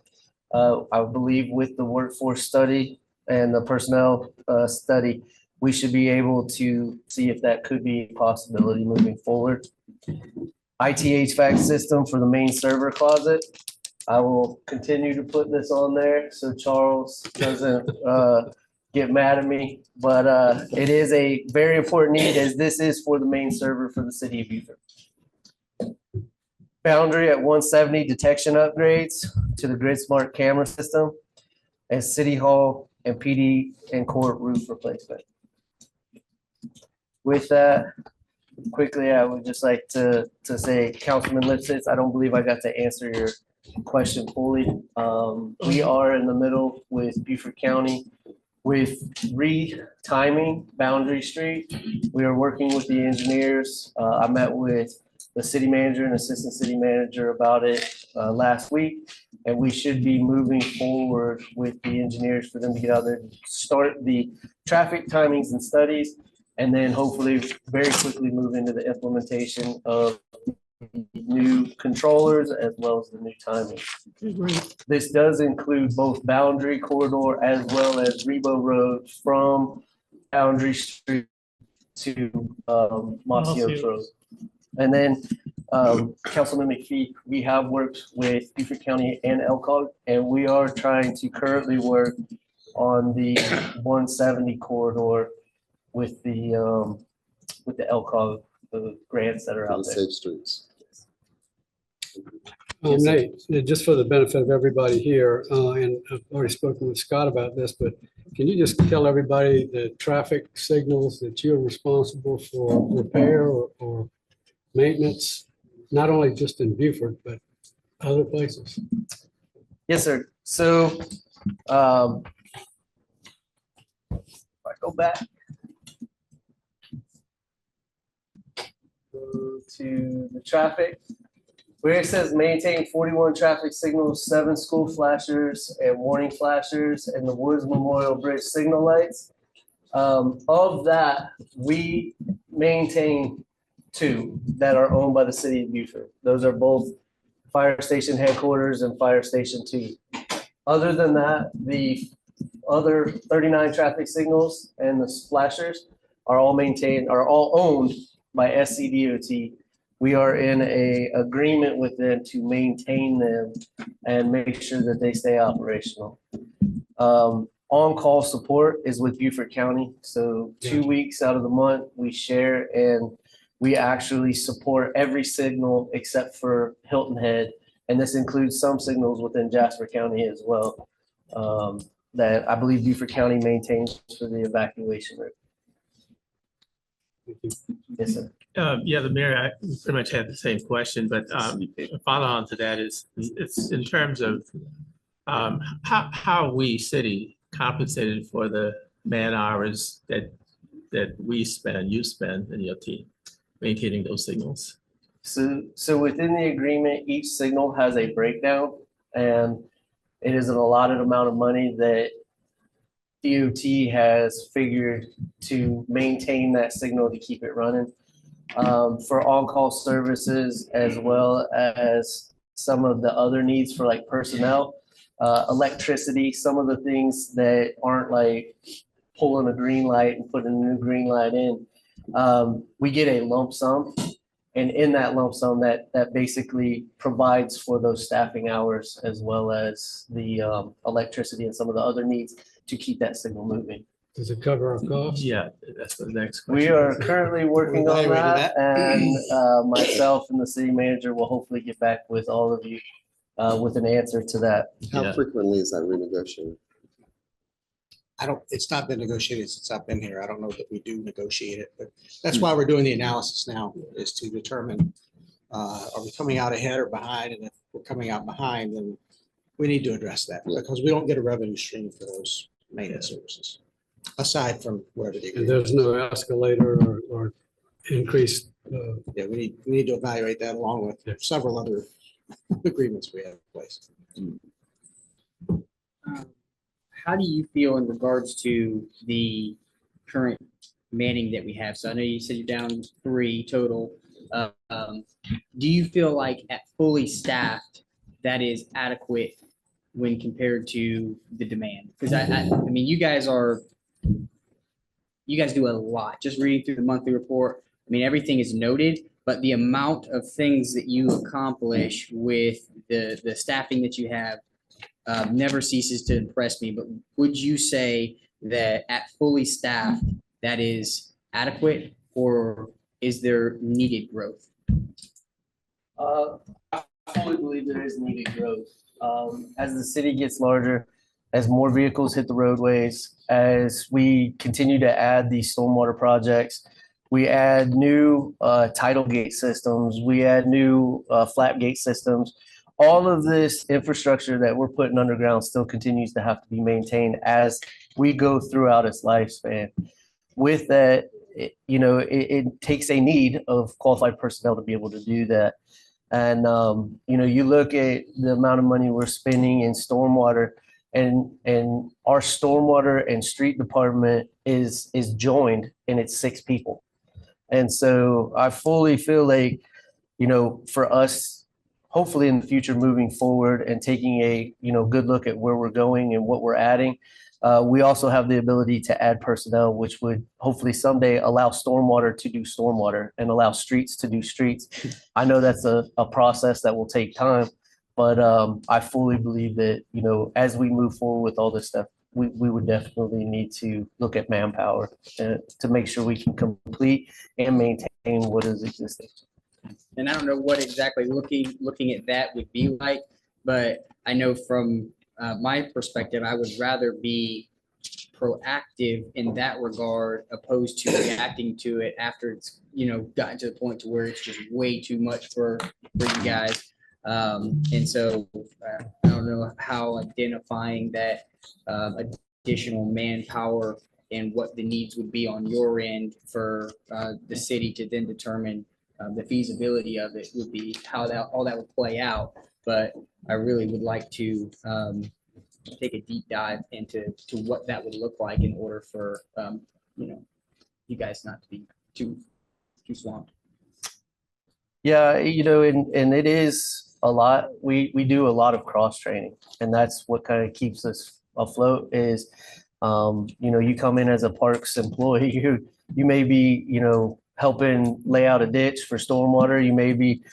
I believe with the workforce study and the personnel study, we should be able to see if that could be a possibility moving forward. IT HVAC system for the main server closet. I will continue to put this on there so Charles doesn't get mad at me, but it is a very important need as this is for the main server for the city of Beaufort. Boundary at 170 detection upgrades to the Grid Smart camera system and City Hall and PD and court roof replacement. With that, quickly, I would just like to say, Councilman Lipsitz, I don't believe I got to answer your question fully. We are in the middle with Beaufort County with retiming Boundary Street. We are working with the engineers. I met with the city manager and assistant city manager about it last week, and we should be moving forward with the engineers for them to get out there, start the traffic timings and studies, and then hopefully very quickly move into the implementation of new controllers as well as the new timing. This does include both Boundary Corridor as well as Rebo Road from Boundary Street to Mossy Road. And then Councilman McPhee, we have worked with Beaufort County and ELCOG, and we are trying to currently work on the 170 corridor with the ELCOG, the grants that are out there. Safe streets. Nate, just for the benefit of everybody here, and I've already spoken with Scott about this, but can you just tell everybody the traffic signals that you're responsible for repair or maintenance, not only just in Beaufort, but other places? Yes, sir. So if I go back to the traffic, where it says maintain 41 traffic signals, 7 school flashers and warning flashers, and the Woods Memorial Bridge signal lights. Of that, we maintain 2 that are owned by the city of Beaufort. Those are both Fire Station Headquarters and Fire Station 2. Other than that, the other 39 traffic signals and the flashers are all owned by SCDOT. We are in a agreement with them to maintain them and make sure that they stay operational. On-call support is with Beaufort County. So 2 weeks out of the month, we share and we actually support every signal except for Hilton Head. And this includes some signals within Jasper County as well, that I believe Beaufort County maintains for the evacuation route. Yes, sir. Yeah, the mayor, I pretty much had the same question, but a follow on to that is, it's in terms of how we city compensated for the man hours that we spend, you spend in your team maintaining those signals. So within the agreement, each signal has a breakdown, and it is an allotted amount of money that DOT has figured to maintain that signal to keep it running. For on-call services, as well as some of the other needs for like personnel, electricity, some of the things that aren't like pulling a green light and putting a new green light in. We get a lump sum, and in that lump sum that basically provides for those staffing hours, as well as the electricity and some of the other needs to keep that signal moving. Does it cover our costs? Yeah, that's the next question. We are currently working on Evaluated that, and myself and the city manager will hopefully get back with all of you with an answer to that. How frequently is that renegotiated? It's not been negotiated since I've been here. I don't know that we do negotiate it, but that's why we're doing the analysis now, is to determine, are we coming out ahead or behind? And if we're coming out behind, then we need to address that, because we don't get a revenue stream for those maintenance services, aside from wherever the. And there's no escalator or increased. Yeah, we need to evaluate that along with several other agreements we have in place. How do you feel in regards to the current manning that we have? So I know you said you're down 3 total. Do you feel like at fully staffed, that is adequate when compared to the demand? Because I mean, you guys do a lot. Just reading through the monthly report, I mean, everything is noted, but the amount of things that you accomplish with the staffing that you have never ceases to impress me. But would you say that at fully staffed, that is adequate, or is there needed growth? I fully believe there is needed growth. As the city gets larger, as more vehicles hit the roadways, as we continue to add these stormwater projects, we add new tidal gate systems, we add new flap gate systems. All of this infrastructure that we're putting underground still continues to have to be maintained as we go throughout its lifespan. With that, it takes a need of qualified personnel to be able to do that. And, you look at the amount of money we're spending in stormwater, and our stormwater and street department is joined, and it's 6 people. And so I fully feel like, for us, hopefully in the future moving forward and taking a good look at where we're going and what we're adding, we also have the ability to add personnel, which would hopefully someday allow stormwater to do stormwater and allow streets to do streets. I know that's a process that will take time, but I fully believe that, as we move forward with all this stuff, we would definitely need to look at manpower to make sure we can complete and maintain what is existing. And I don't know what exactly looking at that would be like, but I know from my perspective, I would rather be proactive in that regard, opposed to reacting to it after it's gotten to the point to where it's just way too much for you guys. And so I don't know how identifying that additional manpower and what the needs would be on your end for the city to then determine the feasibility of it would be, how that, all that would play out. But I really would like to take a deep dive into what that would look like in order for, you guys not to be too swamped. Yeah, and it is a lot. We do a lot of cross training, and that's what kind of keeps us afloat is, you come in as a parks employee, you may be, helping lay out a ditch for stormwater. You may be,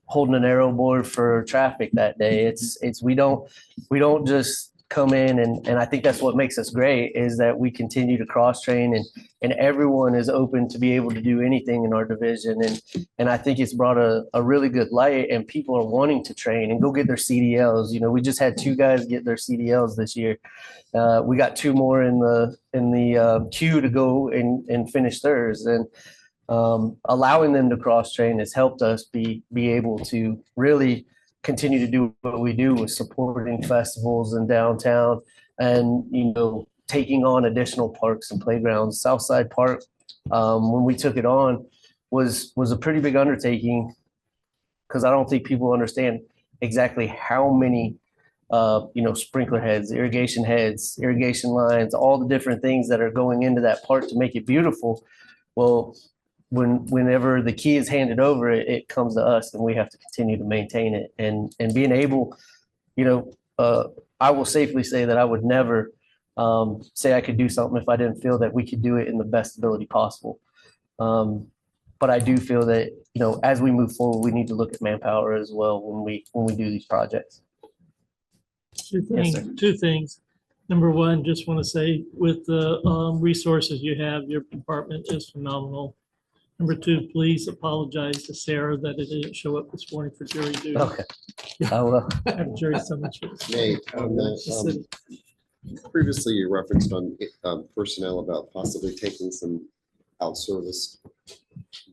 holding an arrow board for traffic that day. We don't just come in and I think that's what makes us great is that we continue to cross train and everyone is open to be able to do anything in our division. And I think it's brought a really good light and people are wanting to train and go get their CDLs. We just had 2 guys get their CDLs this year. We got 2 more in the queue to go and finish theirs. And allowing them to cross train has helped us be able to really continue to do what we do with supporting festivals in downtown and, taking on additional parks and playgrounds. Southside Park, when we took it on, was a pretty big undertaking because I don't think people understand exactly how many, sprinkler heads, irrigation lines, all the different things that are going into that park to make it beautiful. Well, whenever the key is handed over, it comes to us and we have to continue to maintain it and being able, I will safely say that I would never say I could do something if I didn't feel that we could do it in the best ability possible. But I do feel that, as we move forward, we need to look at manpower as well when we do these projects. Two things. Number one, just want to say with the resources you have, your department is phenomenal. Number two, please apologize to Sarah that it didn't show up this morning for jury duty. Okay. I will. I have jury so much. Nate, on that, previously you referenced on personnel about possibly taking some outsourced,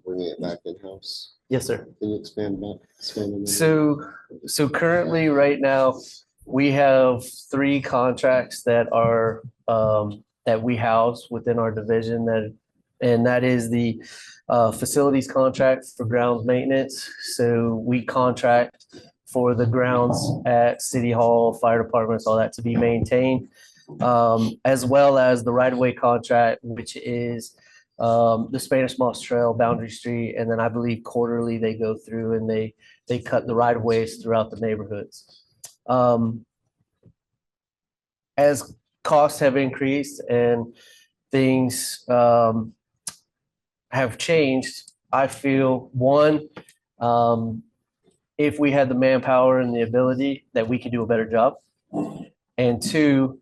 bringing it back in-house. Yes, sir. Can you expand on that? So currently, right now, we have 3 contracts that are that we house within our division and that is the facilities contract for grounds maintenance. So we contract for the grounds at City Hall, fire departments, all that to be maintained, as well as the right-of-way contract, which is the Spanish Moss Trail, Boundary Street, and then I believe quarterly they go through and they cut the right-of-ways throughout the neighborhoods. As costs have increased and things have changed, I feel one, if we had the manpower and the ability that we could do a better job. And two,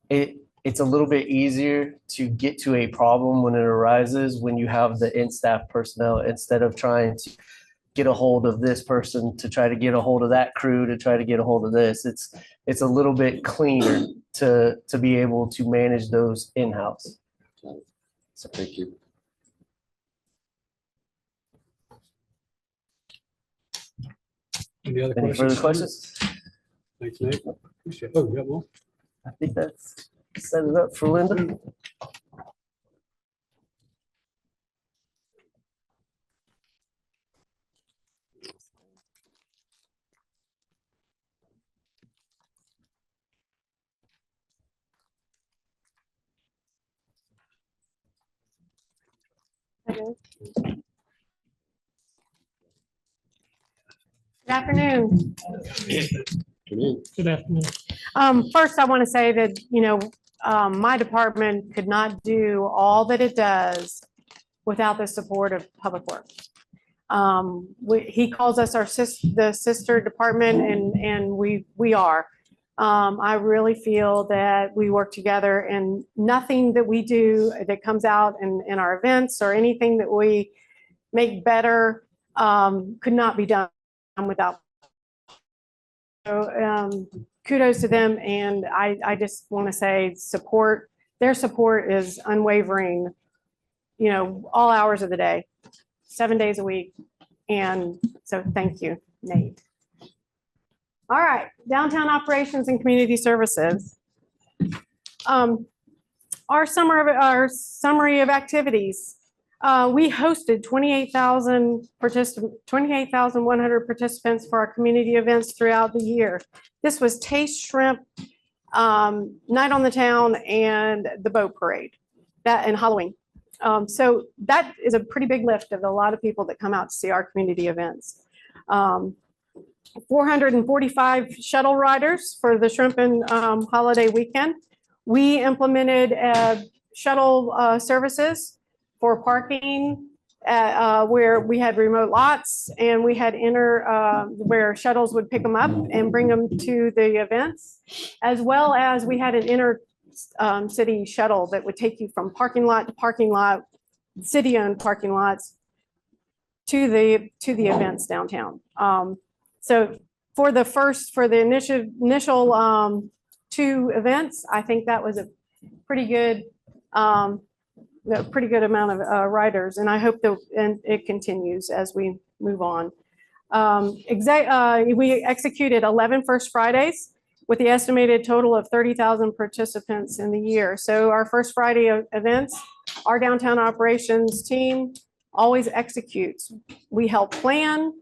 it's a little bit easier to get to a problem when it arises when you have the in-staff personnel instead of trying to get a hold of this person to try to get a hold of that crew to try to get a hold of this. It's a little bit cleaner to be able to manage those in-house. So thank you. Any other Any questions? further questions? Thanks, Nate. Appreciate it. Oh, you got more? I think that's set it up for Linda. Good afternoon. Good afternoon. First, I want to say that, my department could not do all that it does without the support of Public Works. He calls us the sister department and we are. I really feel that we work together and nothing that we do that comes out in our events or anything that we make better could not be done without. So kudos to them. And I just want to say their support is unwavering, all hours of the day, 7 days a week. And so thank you, Nate. All right, downtown operations and community services. Our summary of activities. We hosted 28,100 participants for our community events throughout the year. This was Taste Shrimp, Night on the Town, and the Boat Parade, that and Halloween. So that is a pretty big lift of a lot of people that come out to see our community events. 445 shuttle riders for the Shrimp and holiday weekend. We implemented shuttle services for parking where we had remote lots, and we had where shuttles would pick them up and bring them to the events, as well as we had an inner city shuttle that would take you from parking lot to parking lot, city-owned parking lots, to the events downtown. So for the initial 2 events, I think that was a pretty good amount of riders, and I hope that it continues as we move on. We executed 11 First Fridays with the estimated total of 30,000 participants in the year. So our First Friday events, our downtown operations team always executes. We help plan,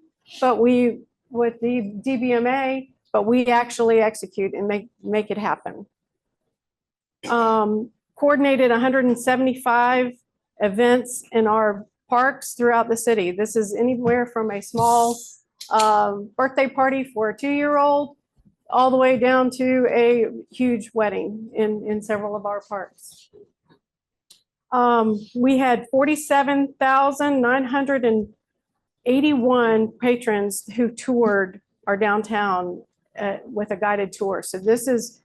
but with the DBMA, but we actually execute and make it happen. Coordinated 175 events in our parks throughout the city. This is anywhere from a small birthday party for a 2-year-old all the way down to a huge wedding in several of our parks. We had 47,981 patrons who toured our downtown with a guided tour. So this is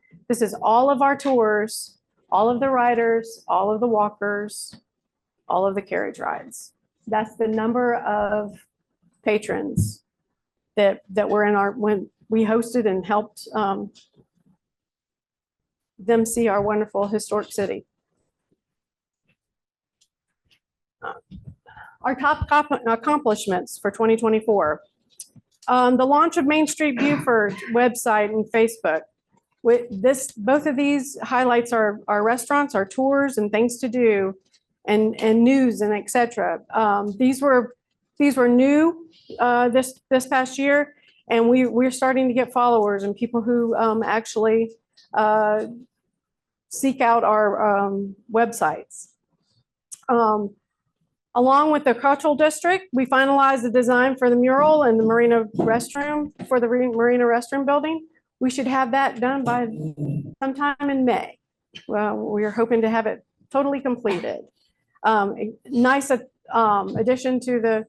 all of our tours, all of the riders, all of the walkers, all of the carriage rides. That's the number of patrons that were in when we hosted and helped them see our wonderful historic city. Our top accomplishments for 2024. The launch of Main Street Beaufort website and Facebook. Both of these highlights our restaurants, our tours, and things to do, and news and etc. These were new this past year, and we're starting to get followers and people who actually seek out our websites. Along with the cultural district, we finalized the design for the mural and the Marina restroom for the Marina restroom building. We should have that done by sometime in May. Well, we're hoping to have it totally completed. Nice addition to the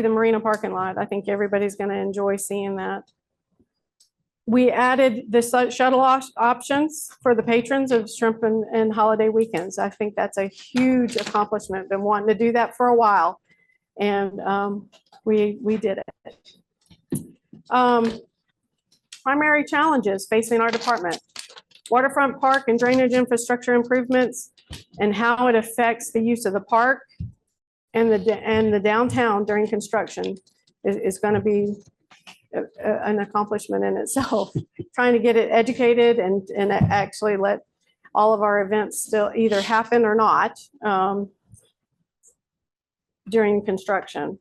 Marina parking lot. I think everybody's going to enjoy seeing that. We added the shuttle options for the patrons of Shrimp and holiday weekends. I think that's a huge accomplishment. Been wanting to do that for a while, and we did it. Primary challenges facing our department: waterfront park and drainage infrastructure improvements, and how it affects the use of the park and the downtown during construction is going to be an accomplishment in itself. Trying to get it educated and actually let all of our events still either happen or not during construction.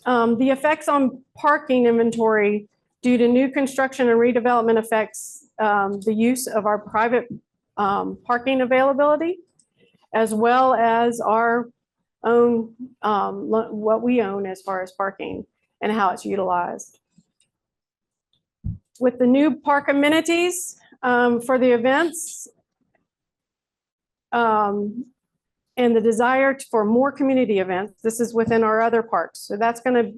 The effects on parking inventory due to new construction and redevelopment affects the use of our private parking availability, as well as our own, what we own as far as parking and how it's utilized. With the new park amenities for the events and the desire for more community events, this is within our other parks. So that's gonna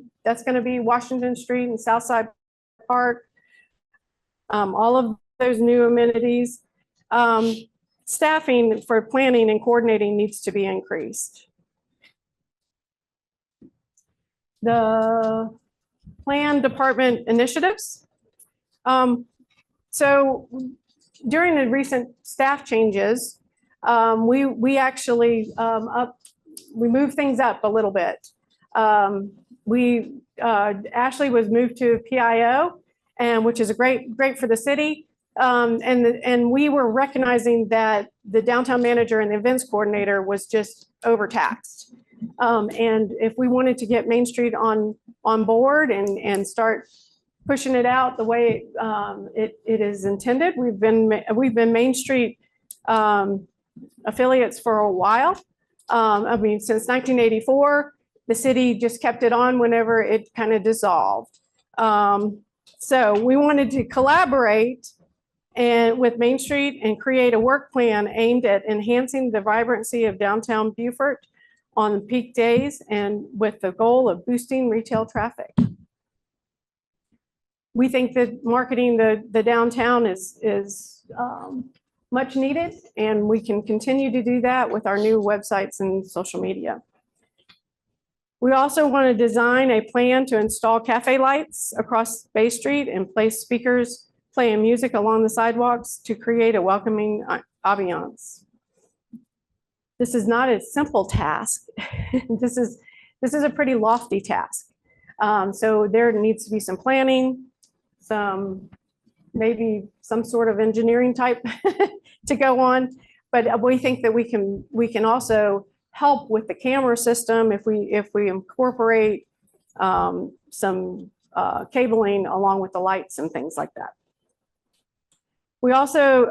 be Washington Street and Southside Park, all of those new amenities. Staffing for planning and coordinating needs to be increased. The plan department initiatives. So during the recent staff changes, we actually we moved things up a little bit. Ashley was moved to PIO, which is great for the city. And we were recognizing that the downtown manager and the events coordinator was just overtaxed. And if we wanted to get Main Street on board and start pushing it out the way it is intended, we've been Main Street affiliates for a while. Since 1984, the city just kept it on whenever it kind of dissolved. So we wanted to collaborate with Main Street and create a work plan aimed at enhancing the vibrancy of downtown Beaufort on peak days and with the goal of boosting retail traffic. We think that marketing the downtown is much needed, and we can continue to do that with our new websites and social media. We also want to design a plan to install cafe lights across Bay Street and place speakers playing music along the sidewalks to create a welcoming ambiance. This is not a simple task. This is a pretty lofty task. So there needs to be some planning, maybe some sort of engineering type to go on. But we think that we can also help with the camera system if we incorporate some cabling along with the lights and things like that. We also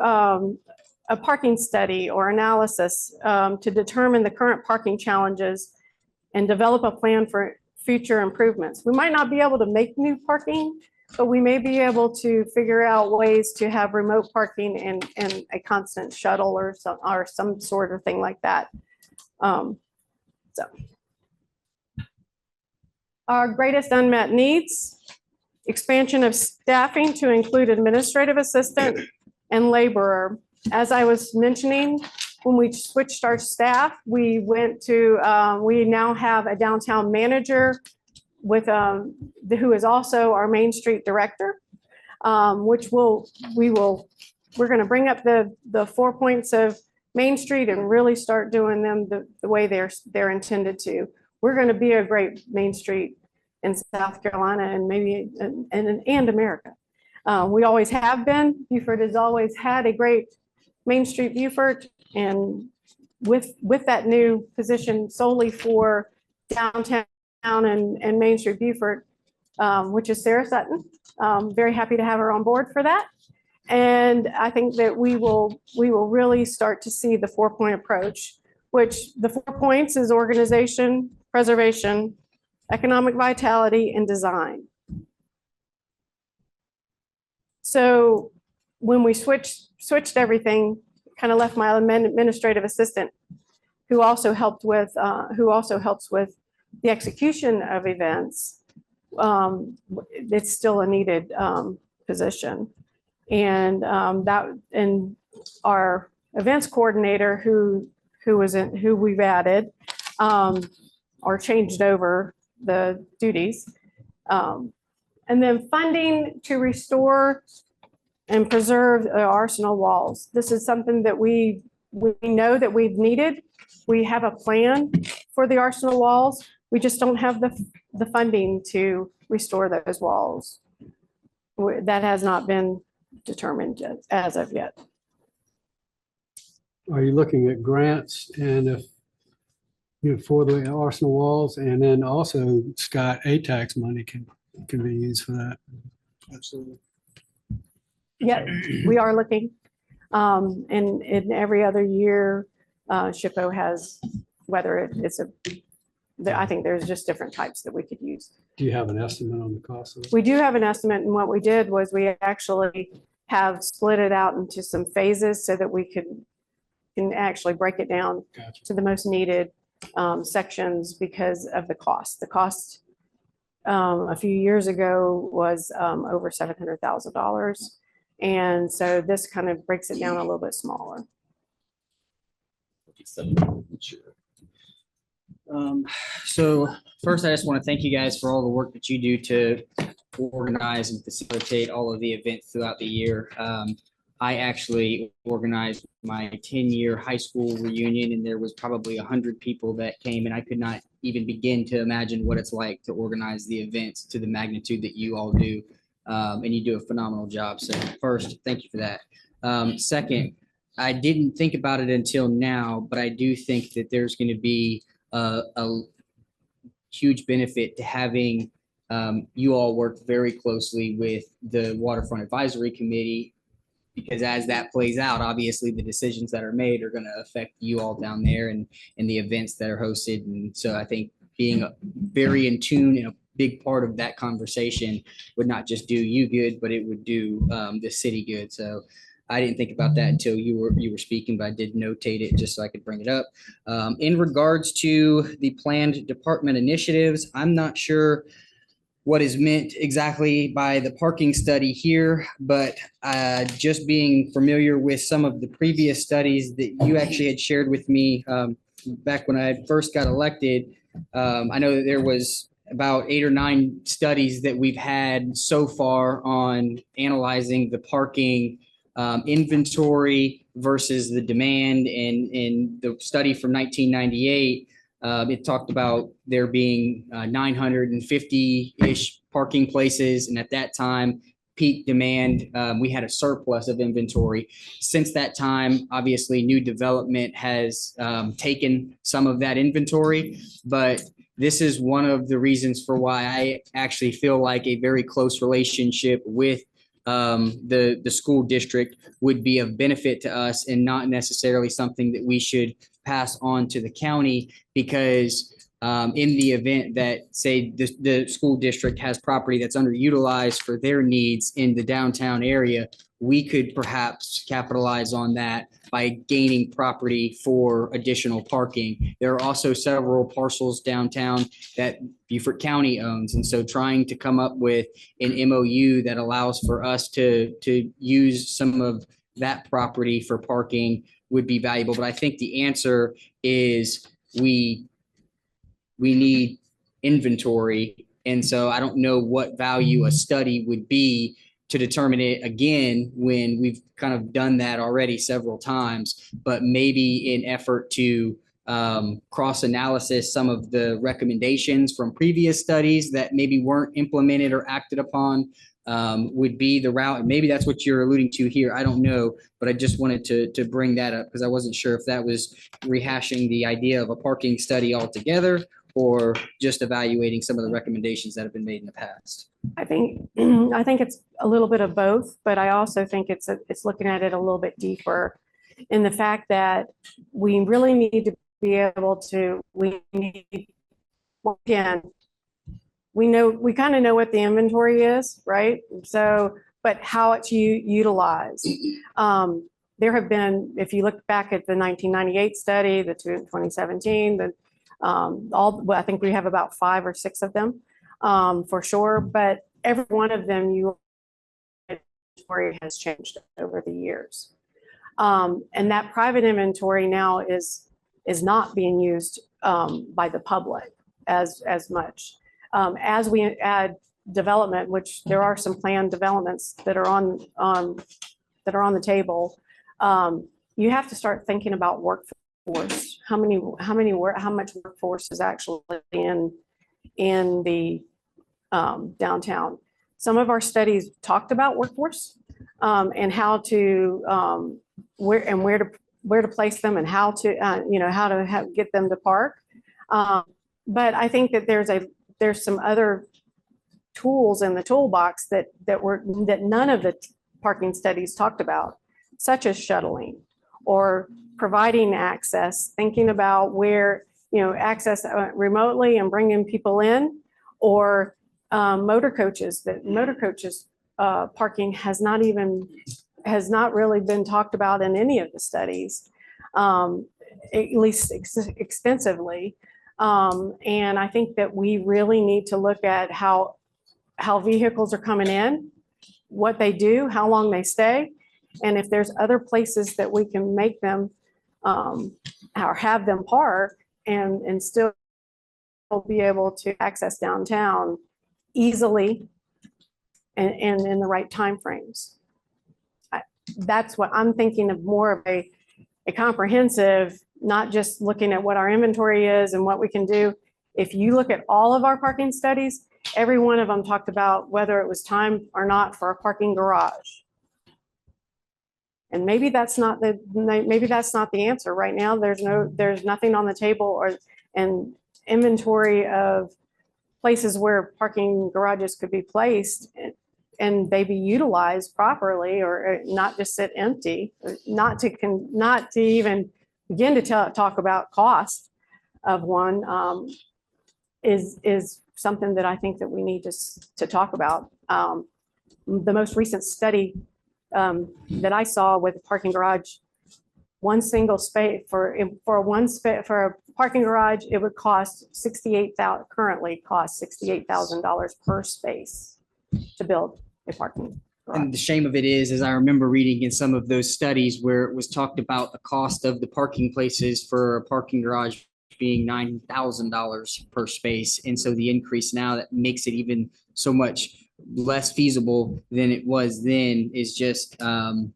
a parking study or analysis to determine the current parking challenges and develop a plan for future improvements. We might not be able to make new parking, but we may be able to figure out ways to have remote parking and a constant shuttle or some sort of thing like that. So our greatest unmet needs: expansion of staffing to include administrative assistant and laborer. As I was mentioning, when we switched our staff, we went to, we now have a downtown manager with who is also our Main Street director, which we're going to bring up the 4 points of Main Street and really start doing them the way they're intended to. We're going to be a great Main Street in South Carolina and maybe and America. We always have been. Beaufort has always had a great Main Street Beaufort, and with that new position solely for downtown and Main Street Beaufort, which is Sarah Sutton. Very happy to have her on board for that. And I think that we will really start to see the 4-point approach, which the 4 points is organization, preservation, economic vitality, and design. So when we switched everything, kind of left my administrative assistant, who also helps with the execution of events. It's still a needed position, and our events coordinator, who we've added or changed over the duties, and then funding to restore and preserve the Arsenal walls. This is something that we know that we've needed. We have a plan for the Arsenal walls. We just don't have the funding to restore those walls. That has not been determined as of yet. Are you looking at grants and for the Arsenal walls, and then also, Scott, ATAX money can be used for that? Absolutely. Yeah, we are looking. And in every other year, SHPO has, whether it's I think there's just different types that we could use. Do you have an estimate on the cost of it? We do have an estimate, and what we did was we actually have split it out into some phases so that we can actually break it down to the most needed sections because of the cost. The cost a few years ago was over $700,000. And so this kind of breaks it down a little bit smaller. So first, I just want to thank you guys for all the work that you do to organize and facilitate all of the events throughout the year. I actually organized my 10-year high school reunion, and there was probably 100 people that came, and I could not even begin to imagine what it's like to organize the events to the magnitude that you all do. And you do a phenomenal job. So first, thank you for that. Second, I didn't think about it until now, but I do think that there's going to be a huge benefit to having you all work very closely with the Waterfront Advisory Committee, because as that plays out, obviously the decisions that are made are going to affect you all down there and the events that are hosted. And so I think being very in tune and a big part of that conversation would not just do you good, but it would do the city good. So I didn't think about that until you were speaking, but I did notate it just so I could bring it up. In regards to the planned department initiatives, I'm not sure what is meant exactly by the parking study here, but just being familiar with some of the previous studies that you actually had shared with me back when I first got elected, I know that there was about 8 or 9 studies that we've had so far on analyzing the parking inventory versus the demand. And the study from 1998, it talked about there being 950-ish parking places. And at that time, peak demand, we had a surplus of inventory. Since that time, obviously, new development has taken some of that inventory, but this is one of the reasons for why I actually feel like a very close relationship with the school district would be of benefit to us and not necessarily something that we should pass on to the county, because in the event that, say, the school district has property that's underutilized for their needs in the downtown area, we could perhaps capitalize on that by gaining property for additional parking. There are also several parcels downtown that Beaufort County owns. And so trying to come up with an MOU that allows for us to use some of that property for parking would be valuable. But I think the answer is we need inventory. And so I don't know what value a study would be to determine it again when we've kind of done that already several times, but maybe in effort to cross-analysis some of the recommendations from previous studies that maybe weren't implemented or acted upon would be the route. And maybe that's what you're alluding to here. I don't know, but I just wanted to bring that up because I wasn't sure if that was rehashing the idea of a parking study altogether or just evaluating some of the recommendations that have been made in the past. I think it's a little bit of both, but I also think it's looking at it a little bit deeper in the fact that we really need to be able to, we kind of know what the inventory is, right? So, but how it's utilized. There have been, if you look back at the 1998 study, the 2017, I think we have about 5 or 6 of them for sure, but every one of them inventory has changed over the years. And that private inventory now is not being used by the public as much. As we add development, which there are some planned developments that are on the table, you have to start thinking about workforce. How much workforce is actually in the downtown? Some of our studies talked about workforce and how to where to place them and how to get them to park. But I think that there's some other tools in the toolbox that none of the parking studies talked about, such as shuttling or providing access, thinking about where, access remotely and bringing people in, or motor coaches. Parking has not really been talked about in any of the studies, at least extensively. And I think that we really need to look at how vehicles are coming in, what they do, how long they stay, and if there's other places that we can make them or have them park and still be able to access downtown easily and in the right timeframes. That's what I'm thinking of, more of a comprehensive, not just looking at what our inventory is and what we can do. If you look at all of our parking studies, every one of them talked about whether it was time or not for a parking garage. And maybe that's not the answer right now. There's nothing on the table, and inventory of places where parking garages could be placed and they be utilized properly or not just sit empty, not to even begin to talk about cost of one, is something that I think that we need to talk about. The most recent study that I saw with a parking garage, one single space for a parking garage, it would cost currently cost $68,000 per space to build a parking garage. And the shame of it is, as I remember reading in some of those studies where it was talked about the cost of the parking places for a parking garage being $9,000 per space. And so the increase now that makes it even so much less feasible than it was then is just a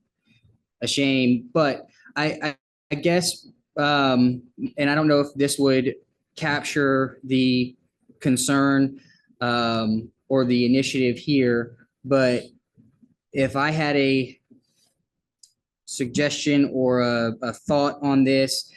shame. But I guess, and I don't know if this would capture the concern or the initiative here, but if I had a suggestion or a thought on this,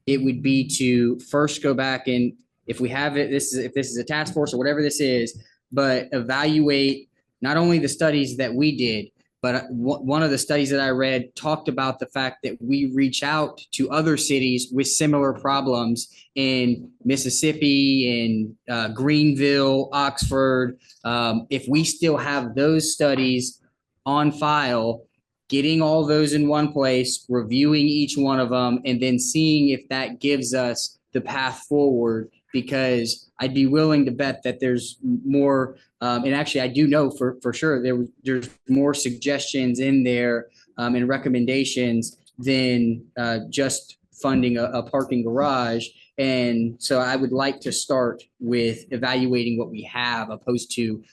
it would be to first go back and if we have it, if this is a task force or whatever this is, but evaluate not only the studies that we did, but one of the studies that I read talked about the fact that we reach out to other cities with similar problems in Mississippi, in Greenville, Oxford. If we still have those studies on file, getting all those in one place, reviewing each one of them, and then seeing if that gives us the path forward, because I'd be willing to bet that there's more, and actually I do know for sure there's more suggestions in there and recommendations than just funding a parking garage. And so I would like to start with evaluating what we have opposed to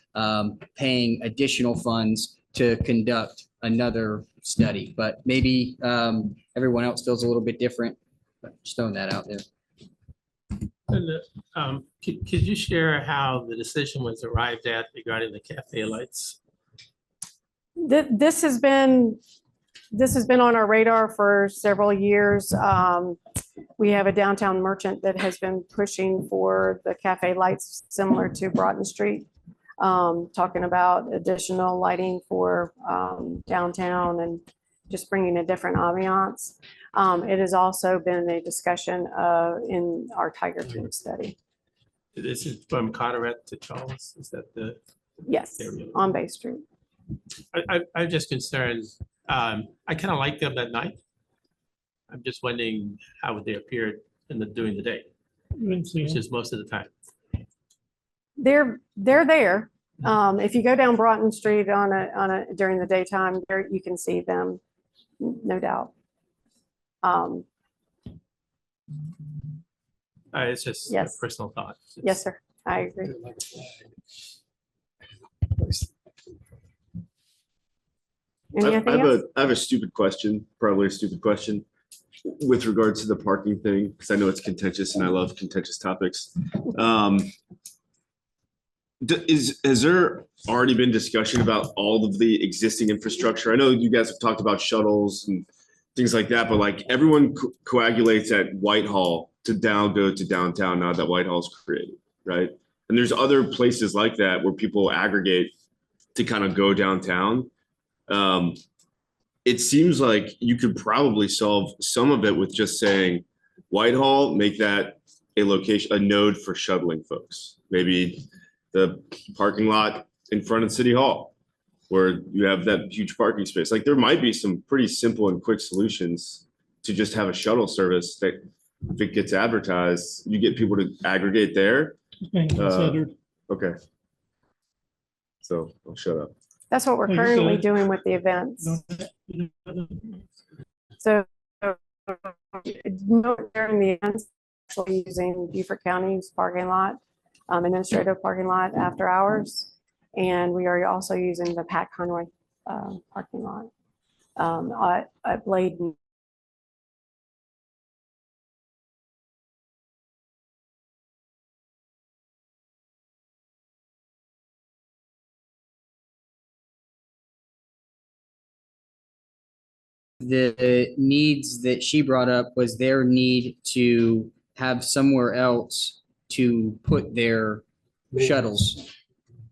paying additional funds to conduct another study, but maybe everyone else feels a little bit different. But just throwing that out there. And, could you share how the decision was arrived at regarding the cafe lights? This has been on our radar for several years. We have a downtown merchant that has been pushing for the cafe lights similar to Broughton Street, talking about additional lighting for downtown and just bringing a different ambiance. It has also been a discussion in our Tiger King study. This is from Carteret to Charles, is that the? Yes, area? on Bay Street. I'm just concerned, I kind of like them at night. I'm just wondering how would they appear during the day, which is most of the time. They're there. If you go down Broughton Street during the daytime, there you can see them, no doubt. It's just a Yes. personal thought. Yes, sir. I agree. Anything else? I have a stupid question, probably a stupid question with regards to the parking thing, because I know it's contentious and I love contentious topics. Has there already been discussion about all of the existing infrastructure? I know you guys have talked about shuttles and things like that, but like everyone coagulates at Whitehall to go to downtown now that Whitehall's created, right? And there's other places like that where people aggregate to kind of go downtown. It seems like you could probably solve some of it with just saying Whitehall, make that a location, a node for shuttling folks. Maybe the parking lot in front of City Hall, where you have that huge parking space. Like there might be some pretty simple and quick solutions to just have a shuttle service that if it gets advertised, you get people to aggregate there. Being considered. Okay. So I'll shut up. That's what we're currently doing with the events. So during the events, actually using Beaufort County's parking lot, administrative parking lot after hours. And we are also using the Pat Conroy parking lot at Bladen. The needs that she brought up was their need to have somewhere else to put their shuttles.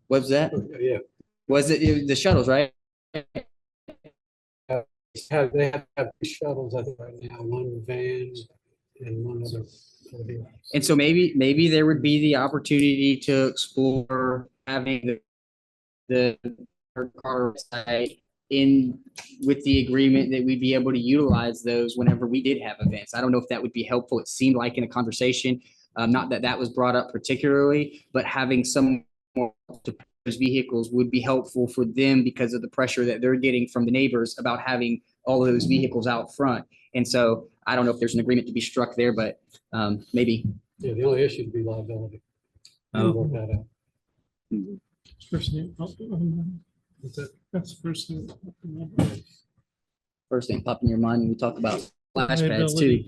What's that? Yeah. Was it the shuttles, right? They have two shuttles, I think, right now, one van and one other. And so maybe there would be the opportunity to explore having the car site in with the agreement that we'd be able to utilize those whenever we did have events. I don't know if that would be helpful. It seemed like in a conversation, not that that was brought up particularly, but having some more to those vehicles would be helpful for them because of the pressure that they're getting from the neighbors about having all of those vehicles out front. And so I don't know if there's an agreement to be struck there, but maybe. Yeah, the only issue would be liability. Oh. We'll work that out. First thing, that's the first thing. First thing pop in your mind when we talk about flash pads too.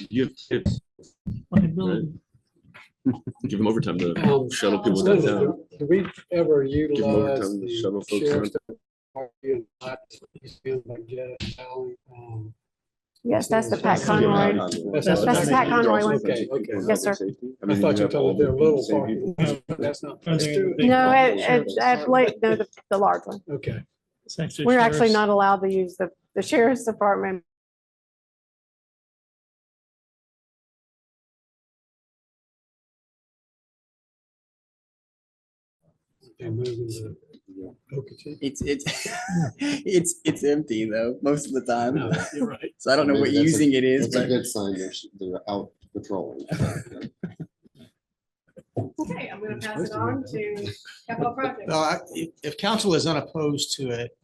You have kids. Liability. Give them overtime to shuttle people downtown. Do we ever Give them utilize overtime to the shuttle folks sheriff's down. department? Yes, that's the Pat Conroy. That's the Pat Conroy one. Okay, okay. Yes, sir. I thought you were talking about their little parking. That's not. No, at Blake, no, the large one. Okay. We're actually not allowed to use the sheriff's department. It's it's empty though most of the time. No, you're right. So I don't know what Maybe that's using it is, It's a but good sign they're out patrolling. Okay, I'm gonna pass it on to capital project. If council is unopposed to it,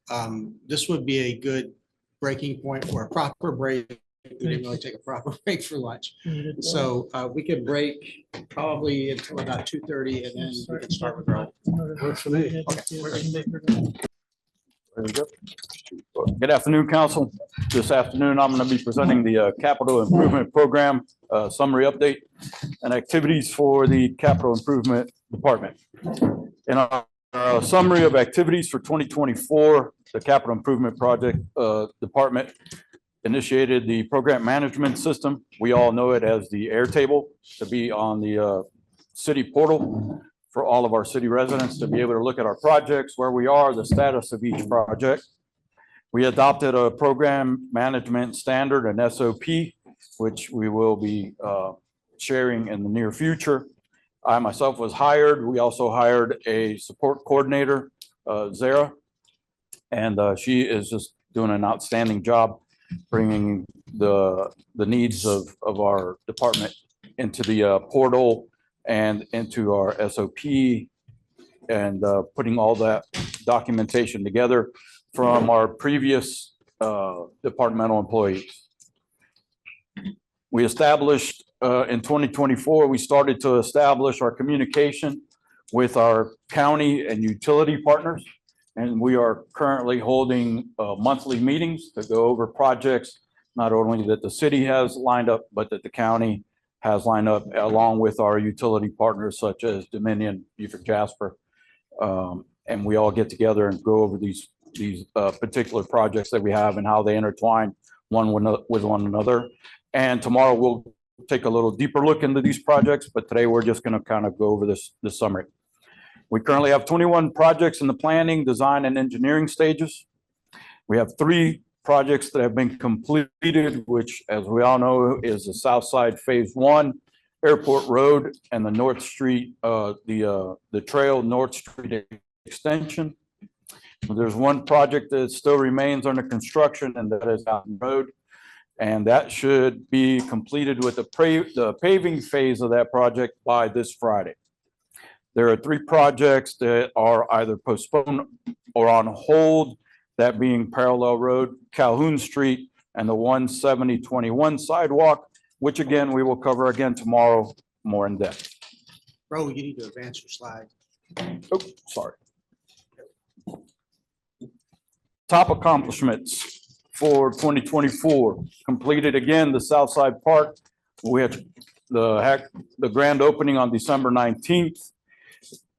this would be a good breaking point for a proper break. We didn't really take a proper break for lunch. So we could break probably until about 2:30 and then we can start with our. Works for me. Good afternoon, council. This afternoon, I'm going to be presenting the capital improvement program summary update and activities for the capital improvement department. In our summary of activities for 2024, the capital improvement project department initiated the program management system. We all know it as the Airtable, to be on the city portal for all of our city residents to be able to look at our projects, where we are, the status of each project. We adopted a program management standard, an SOP, which we will be sharing in the near future. I myself was hired. We also hired a support coordinator, Zara, and she is just doing an outstanding job bringing the needs of our department into the portal and into our SOP and putting all that documentation together from our previous departmental employees. We established in 2024, we started to establish our communication with our county and utility partners. And we are currently holding monthly meetings to go over projects, not only that the city has lined up, but that the county has lined up along with our utility partners such as Dominion, Beaufort Jasper. And we all get together and go over these particular projects that we have and how they intertwine one with one another. And tomorrow we'll take a little deeper look into these projects, but today we're just going to kind of go over this summary. We currently have 21 projects in the planning, design, and engineering stages. We have 3 projects that have been completed, which, as we all know, is the South Side Phase 1, Airport Road, and the North Street, the Trail North Street Extension. There's one project that still remains under construction, and that is Mountain Road. And that should be completed with the paving phase of that project by this Friday. There are 3 projects that are either postponed or on hold, that being Parallel Road, Calhoun Street, and the 17021 sidewalk, which again, we will cover again tomorrow more in depth. Bro, you need to advance your slide. Oh, sorry. Top accomplishments for 2024, completed again the Southside Park. We had the grand opening on December 19th.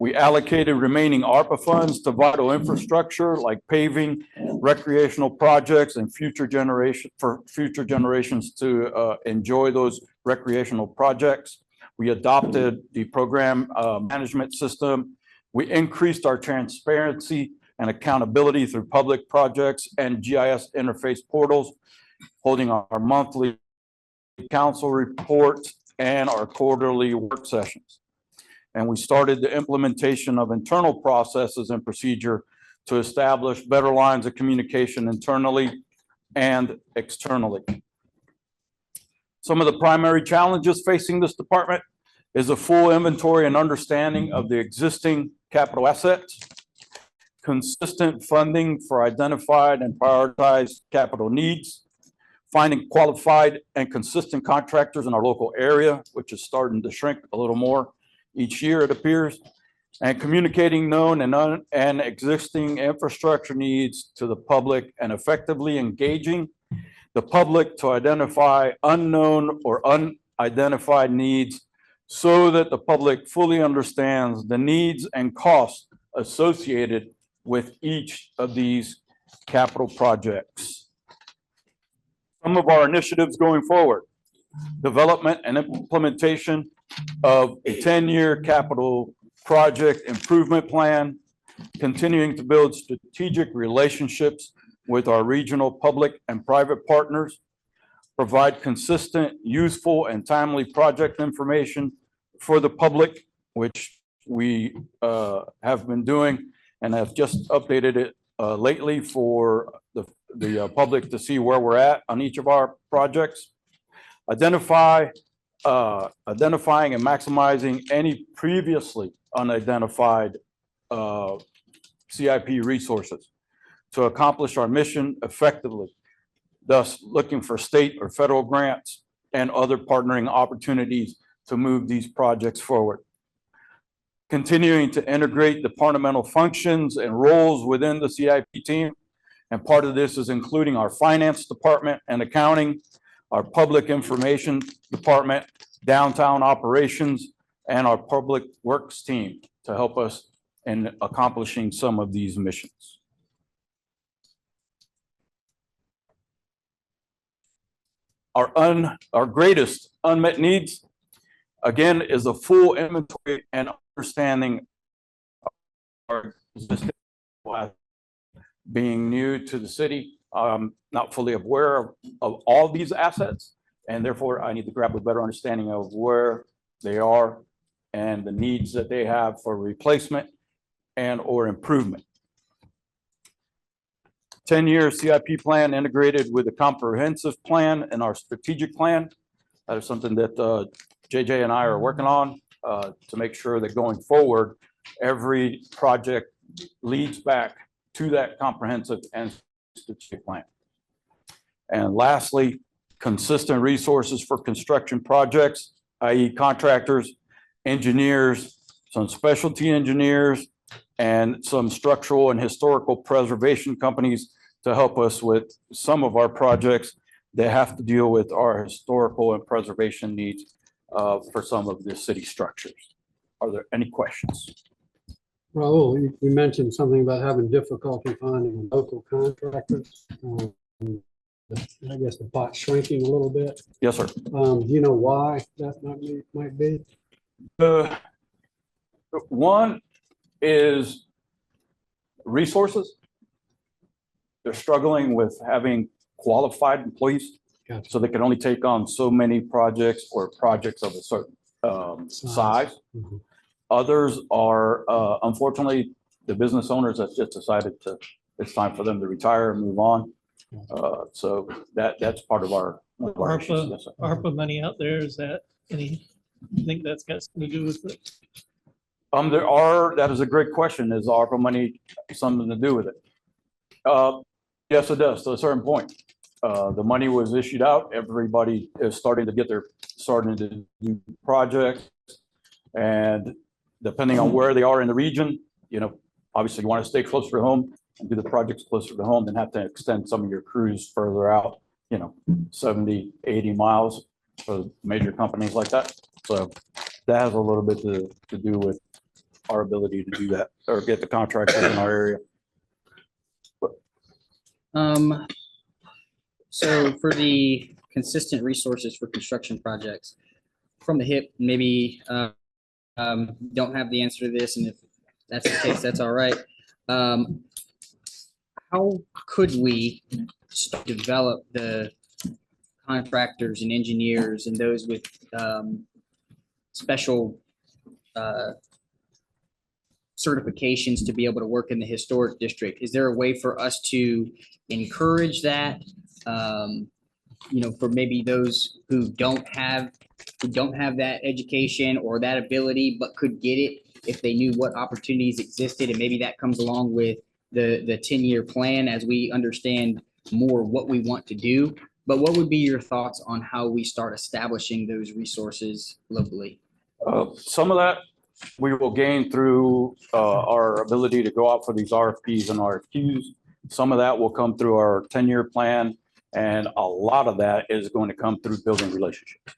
We allocated remaining ARPA funds to vital infrastructure like paving, recreational projects, and future generations to enjoy those recreational projects. We adopted the program management system. We increased our transparency and accountability through public projects and GIS interface portals, holding our monthly council reports and our quarterly work sessions. And we started the implementation of internal processes and procedure to establish better lines of communication internally and externally. Some of the primary challenges facing this department is a full inventory and understanding of the existing capital assets, consistent funding for identified and prioritized capital needs, finding qualified and consistent contractors in our local area, which is starting to shrink a little more each year, it appears, and communicating known and existing infrastructure needs to the public and effectively engaging the public to identify unknown or unidentified needs so that the public fully understands the needs and costs associated with each of these capital projects. Some of our initiatives going forward: development and implementation of a 10-year capital project improvement plan, continuing to build strategic relationships with our regional public and private partners, provide consistent, useful, and timely project information for the public, which we have been doing and have just updated it lately for the public to see where we're at on each of our projects. Identifying and maximizing any previously unidentified CIP resources to accomplish our mission effectively, thus looking for state or federal grants and other partnering opportunities to move these projects forward. Continuing to integrate departmental functions and roles within the CIP team. And part of this is including our finance department and accounting, our public information department, downtown operations, and our public works team to help us in accomplishing some of these missions. Our greatest unmet needs, again, is a full inventory and understanding our existing being new to the city, not fully aware of all these assets, and therefore I need to grab a better understanding of where they are and the needs that they have for replacement and or improvement. 10-year CIP plan integrated with a comprehensive plan and our strategic plan. That is something that JJ and I are working on to make sure that going forward, every project leads back to that comprehensive and strategic plan. And lastly, consistent resources for construction projects, i.e. contractors, engineers, some specialty engineers, and some structural and historical preservation companies to help us with some of our projects that have to deal with our historical and preservation needs for some of the city structures. Are there any questions? Raul, you mentioned something about having difficulty finding local contractors. I guess the pot's shrinking a little bit. Yes, sir. Do you know why that might be? One is resources. They're struggling with having qualified employees. Gotcha. So they can only take on so many projects or projects of a certain size. Mm-hmm. Others are, unfortunately, the business owners have just decided it's time for them to retire and move on. So that's part of our issues. Yes, sir. ARPA money out there, is that any, you think that's got something to do with it? That is a great question. Is ARPA money something to do with it? Yes, it does to a certain point. The money was issued out. Everybody is starting to do projects, and depending on where they are in the region, obviously you want to stay closer to home and do the projects closer to home than have to extend some of your crews further out, 70, 80 miles for major companies like that. So that has a little bit to do with our ability to do that or get the contractors in our area. So for the consistent resources for construction projects, from the hip, maybe don't have the answer to this, and if that's the case, that's all right. How could we develop the contractors and engineers and those with special certifications to be able to work in the historic district? Is there a way for us to encourage that? For maybe those who don't have that education or that ability, but could get it if they knew what opportunities existed, and maybe that comes along with the 10-year plan as we understand more what we want to do. But what would be your thoughts on how we start establishing those resources locally? Some of that we will gain through our ability to go out for these RFPs and RFQs. Some of that will come through our 10-year plan, and a lot of that is going to come through building relationships.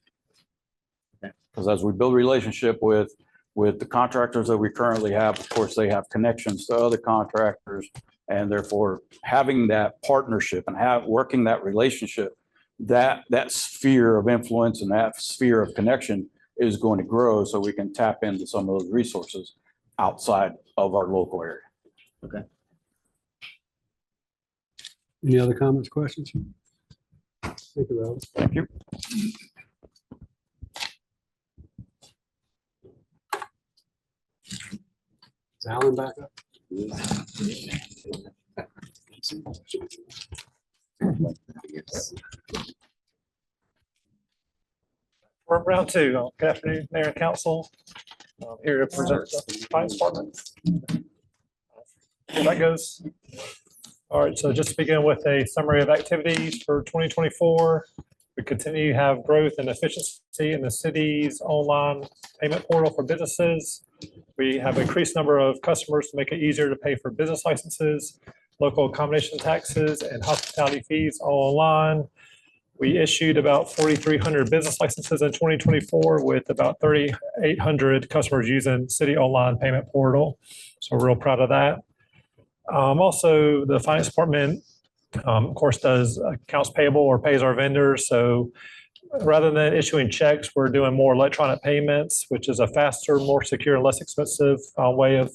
Because as we build relationship with the contractors that we currently have, of course, they have connections to other contractors, and therefore having that partnership and working that relationship, that sphere of influence and that sphere of connection is going to grow, so we can tap into some of those resources outside of our local area. Okay. Any other comments, questions? Thank you, Robert. Thank you. Is Alan back up? We're in round two. Good afternoon, Mayor and Council. I'm here to present the Finance Department. There that goes. All right, so just to begin with a summary of activities for 2024. We continue to have growth and efficiency in the city's online payment portal for businesses. We have increased number of customers to make it easier to pay for business licenses, local accommodation taxes, and hospitality fees all online. We issued about 4,300 business licenses in 2024 with about 3,800 customers using city online payment portal. So we're real proud of that. Also, the Finance Department, of course, does accounts payable or pays our vendors. So rather than issuing checks, we're doing more electronic payments, which is a faster, more secure, and less expensive way of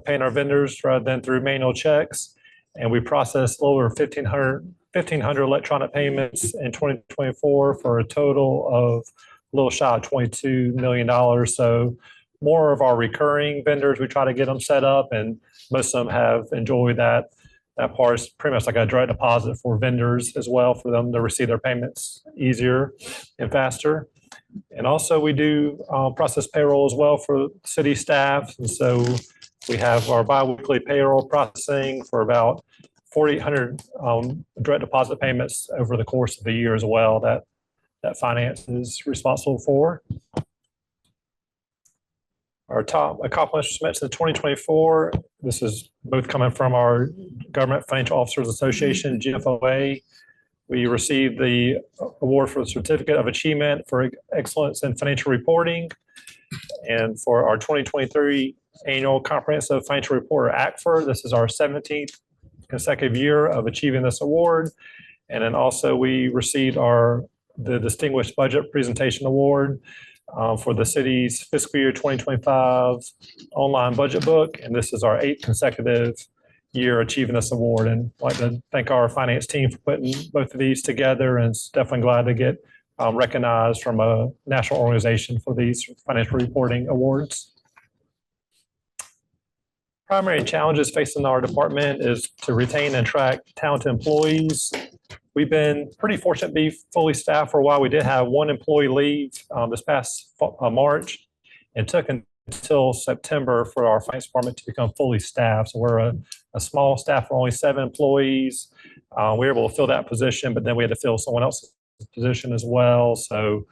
paying our vendors rather than through manual checks. And we processed over 1,500 electronic payments in 2024 for a total of a little shy of $22 million. So more of our recurring vendors, we try to get them set up, and most of them have enjoyed that. That part is pretty much like a direct deposit for vendors as well, for them to receive their payments easier and faster. And also we do process payroll as well for city staff. And so we have our biweekly payroll processing for about 4,800 direct deposit payments over the course of the year as well, that finance is responsible for. Our top accomplishments in 2024, this is both coming from our Government Financial Officers Association, GFOA. We received the award for the Certificate of Achievement for Excellence in Financial Reporting. And for our 2023 Annual Comprehensive Financial Report, or ACFR, this is our 17th consecutive year of achieving this award. And then also we received the Distinguished Budget Presentation Award for the city's fiscal year 2025 online budget book. And this is our 8th consecutive year achieving this award. And I'd like to thank our finance team for putting both of these together, and it's definitely glad to get recognized from a national organization for these financial reporting awards. Primary challenges facing our department is to retain and attract talented employees. We've been pretty fortunate to be fully staffed for a while. We did have one employee leave this past March, and took until September for our finance department to become fully staffed. So we're a small staff for only 7 employees. We were able to fill that position, but then we had to fill someone else's position as well. So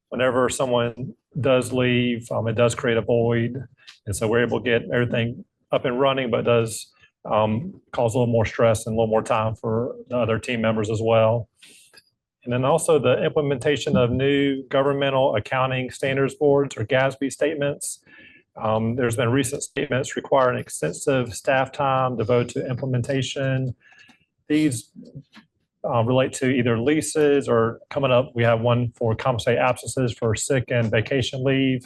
whenever someone does leave, it does create a void. And so we're able to get everything up and running, but does cause a little more stress and a little more time for the other team members as well. And then also the implementation of new governmental accounting standards boards, or GASB statements. There's been recent statements requiring extensive staff time devoted to implementation. These relate to either leases or coming up, we have one for compensate absences for sick and vacation leave.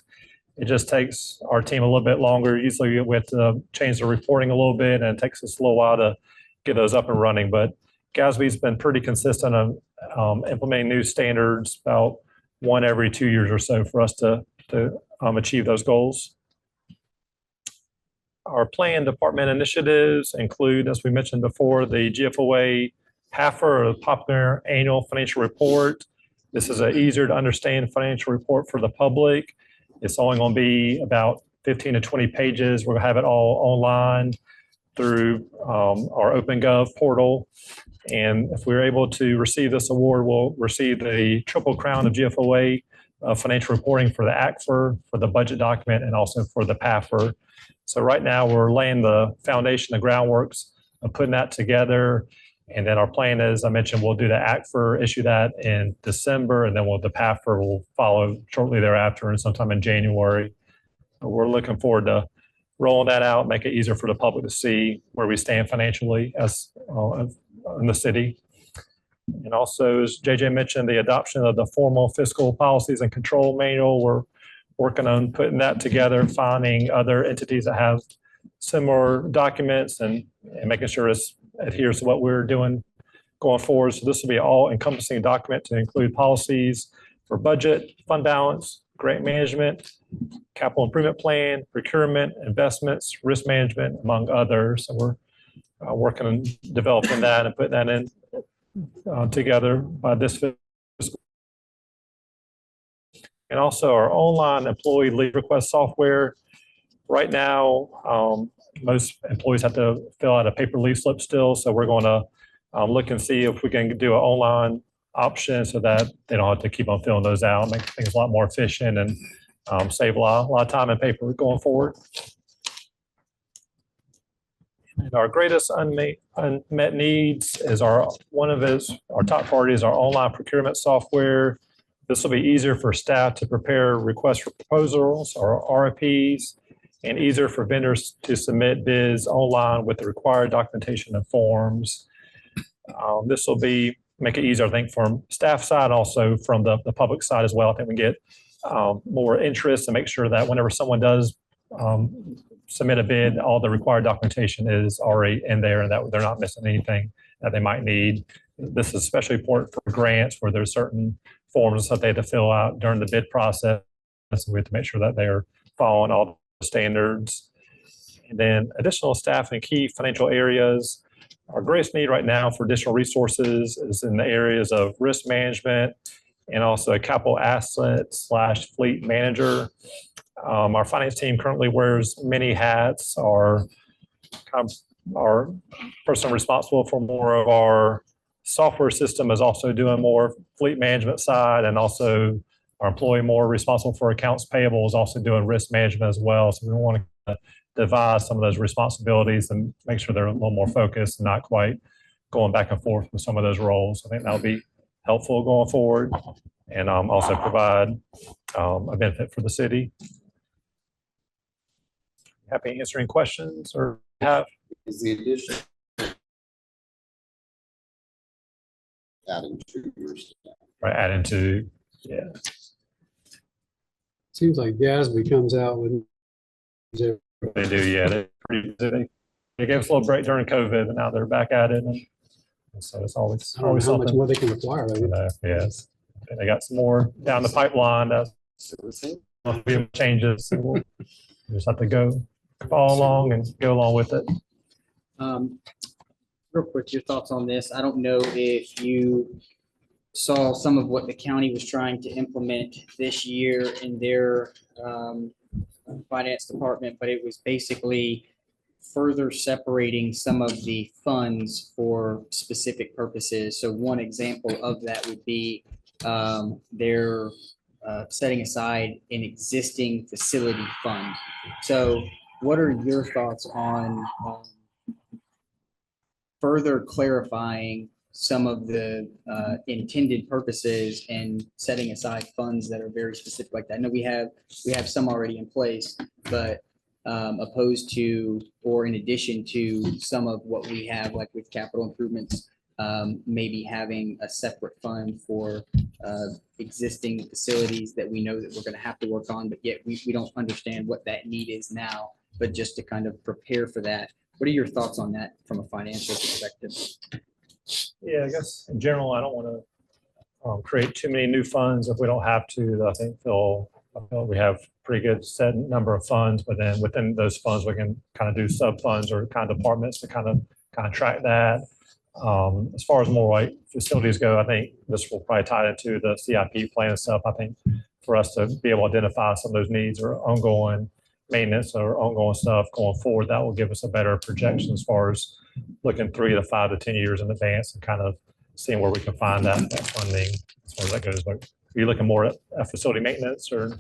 It just takes our team a little bit longer. Usually we have to change the reporting a little bit, and it takes us a little while to get those up and running. But GASB's been pretty consistent on implementing new standards about 1 every 2 years or so for us to achieve those goals. Our planned department initiatives include, as we mentioned before, the GFOA HAFR, or the Popular Annual Financial Report. This is an easier to understand financial report for the public. It's only going to be about 15 to 20 pages. We're going to have it all online through our OpenGov portal. And if we're able to receive this award, we'll receive the Triple Crown of GFOA financial reporting for the ACFR, for the budget document, and also for the PAFR. So right now we're laying the foundation, the groundworks of putting that together. And then our plan is, I mentioned, we'll do the ACFR, issue that in December, and then the PAFR will follow shortly thereafter and sometime in January. We're looking forward to rolling that out, make it easier for the public to see where we stand financially as in the city. And also, as JJ mentioned, the adoption of the formal fiscal policies and control manual. We're working on putting that together, finding other entities that have similar documents and making sure it adheres to what we're doing going forward. So this will be all encompassing document to include policies for budget, fund balance, grant management, capital improvement plan, procurement, investments, risk management, among others. So we're working on developing that and putting that in together by this fiscal. And also our online employee leave request software. Right now, most employees have to fill out a paper leave slip still. So we're going to look and see if we can do an online option so that they don't have to keep on filling those out, make things a lot more efficient and save a lot of time and paper going forward. And our greatest unmet needs is our top priority is our online procurement software. This will be easier for staff to prepare requests for proposals or RFPs, and easier for vendors to submit bids online with the required documentation and forms. This will make it easier, I think, from staff side, also from the public side as well. I think we get more interest and make sure that whenever someone does submit a bid, all the required documentation is already in there and that they're not missing anything that they might need. This is especially important for grants where there's certain forms that they have to fill out during the bid process. So we have to make sure that they're following all the standards. And then additional staff in key financial areas. Our greatest need right now for additional resources is in the areas of risk management and also a capital asset / fleet manager. Our finance team currently wears many hats. Our person responsible for more of our software system is also doing more fleet management side, and also our employee more responsible for accounts payable is also doing risk management as well. So we want to devise some of those responsibilities and make sure they're a little more focused and not quite going back and forth with some of those roles. I think that'll be helpful going forward and also provide a benefit for the city. Happy answering questions or have. Is the addition adding to your staff? Right, adding to, yeah. Seems like GASB comes out with. They do, yeah. They gave us a little break during COVID, but now they're back at it. And so it's always I don't know how much something. more they can acquire. I mean. Yes. And they got some more down the pipeline. Changes. So we'll just have to follow along and go along with it. Real quick, your thoughts on this. I don't know if you saw some of what the county was trying to implement this year in their finance department, but it was basically further separating some of the funds for specific purposes. So one example of that would be they're setting aside an existing facility fund. So what are your thoughts on further clarifying some of the intended purposes and setting aside funds that are very specific like that. I know we have some already in place, but opposed to, or in addition to some of what we have, like with capital improvements, maybe having a separate fund for existing facilities that we know that we're going to have to work on, but yet we don't understand what that need is now, but just to kind of prepare for that. What are your thoughts on that from a financial perspective? Yeah, I guess in general, I don't want to create too many new funds if we don't have to. I think we have pretty good set number of funds, but then within those funds, we can kind of do sub funds or kind of departments to kind of track that. As far as more like facilities go, I think this will probably tie into the CIP plan and stuff. I think for us to be able to identify some of those needs or ongoing maintenance or ongoing stuff going forward, that will give us a better projection as far as looking 3 to 5 to 10 years in advance and kind of seeing where we can find that funding as far as that goes. But are you looking more at facility maintenance or?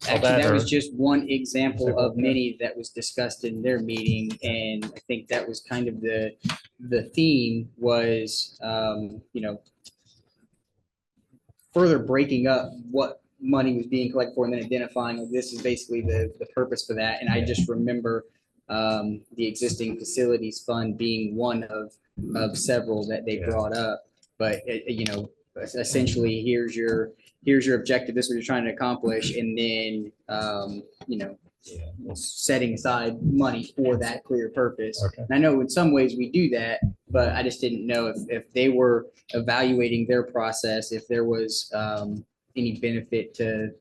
Actually, that was just one example of many that was discussed in their meeting. And I think that was kind of the theme was, further breaking up what money was being collected for and then identifying like, this is basically the purpose for that. And I just remember the existing facilities fund being one of several that they brought up. But, essentially, here's your objective, this is what you're trying to accomplish, and then, setting aside money for that clear purpose. Okay. And I know in some ways we do that, but I just didn't know if they were evaluating their process, if there was any benefit to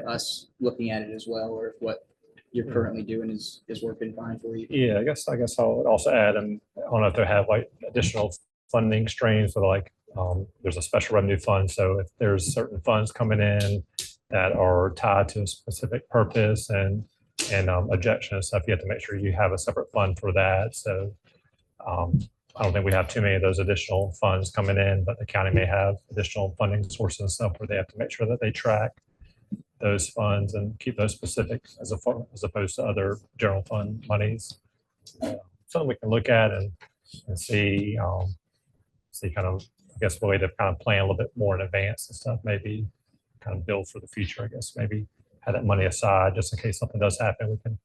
us looking at it as well, or if what you're currently doing is working fine for you. Yeah, I guess I would also add, and I don't know if they have like additional funding streams, so like there's a special revenue fund. So if there's certain funds coming in that are tied to a specific purpose and objection and stuff, you have to make sure you have a separate fund for that. So I don't think we have too many of those additional funds coming in, but the county may have additional funding sources and stuff where they have to make sure that they track those funds and keep those specific as opposed to other general fund monies. Something we can look at and see kind of, I guess, the way to kind of plan a little bit more in advance and stuff, maybe kind of build for the future, I guess, maybe have that money aside just in case something does happen, we can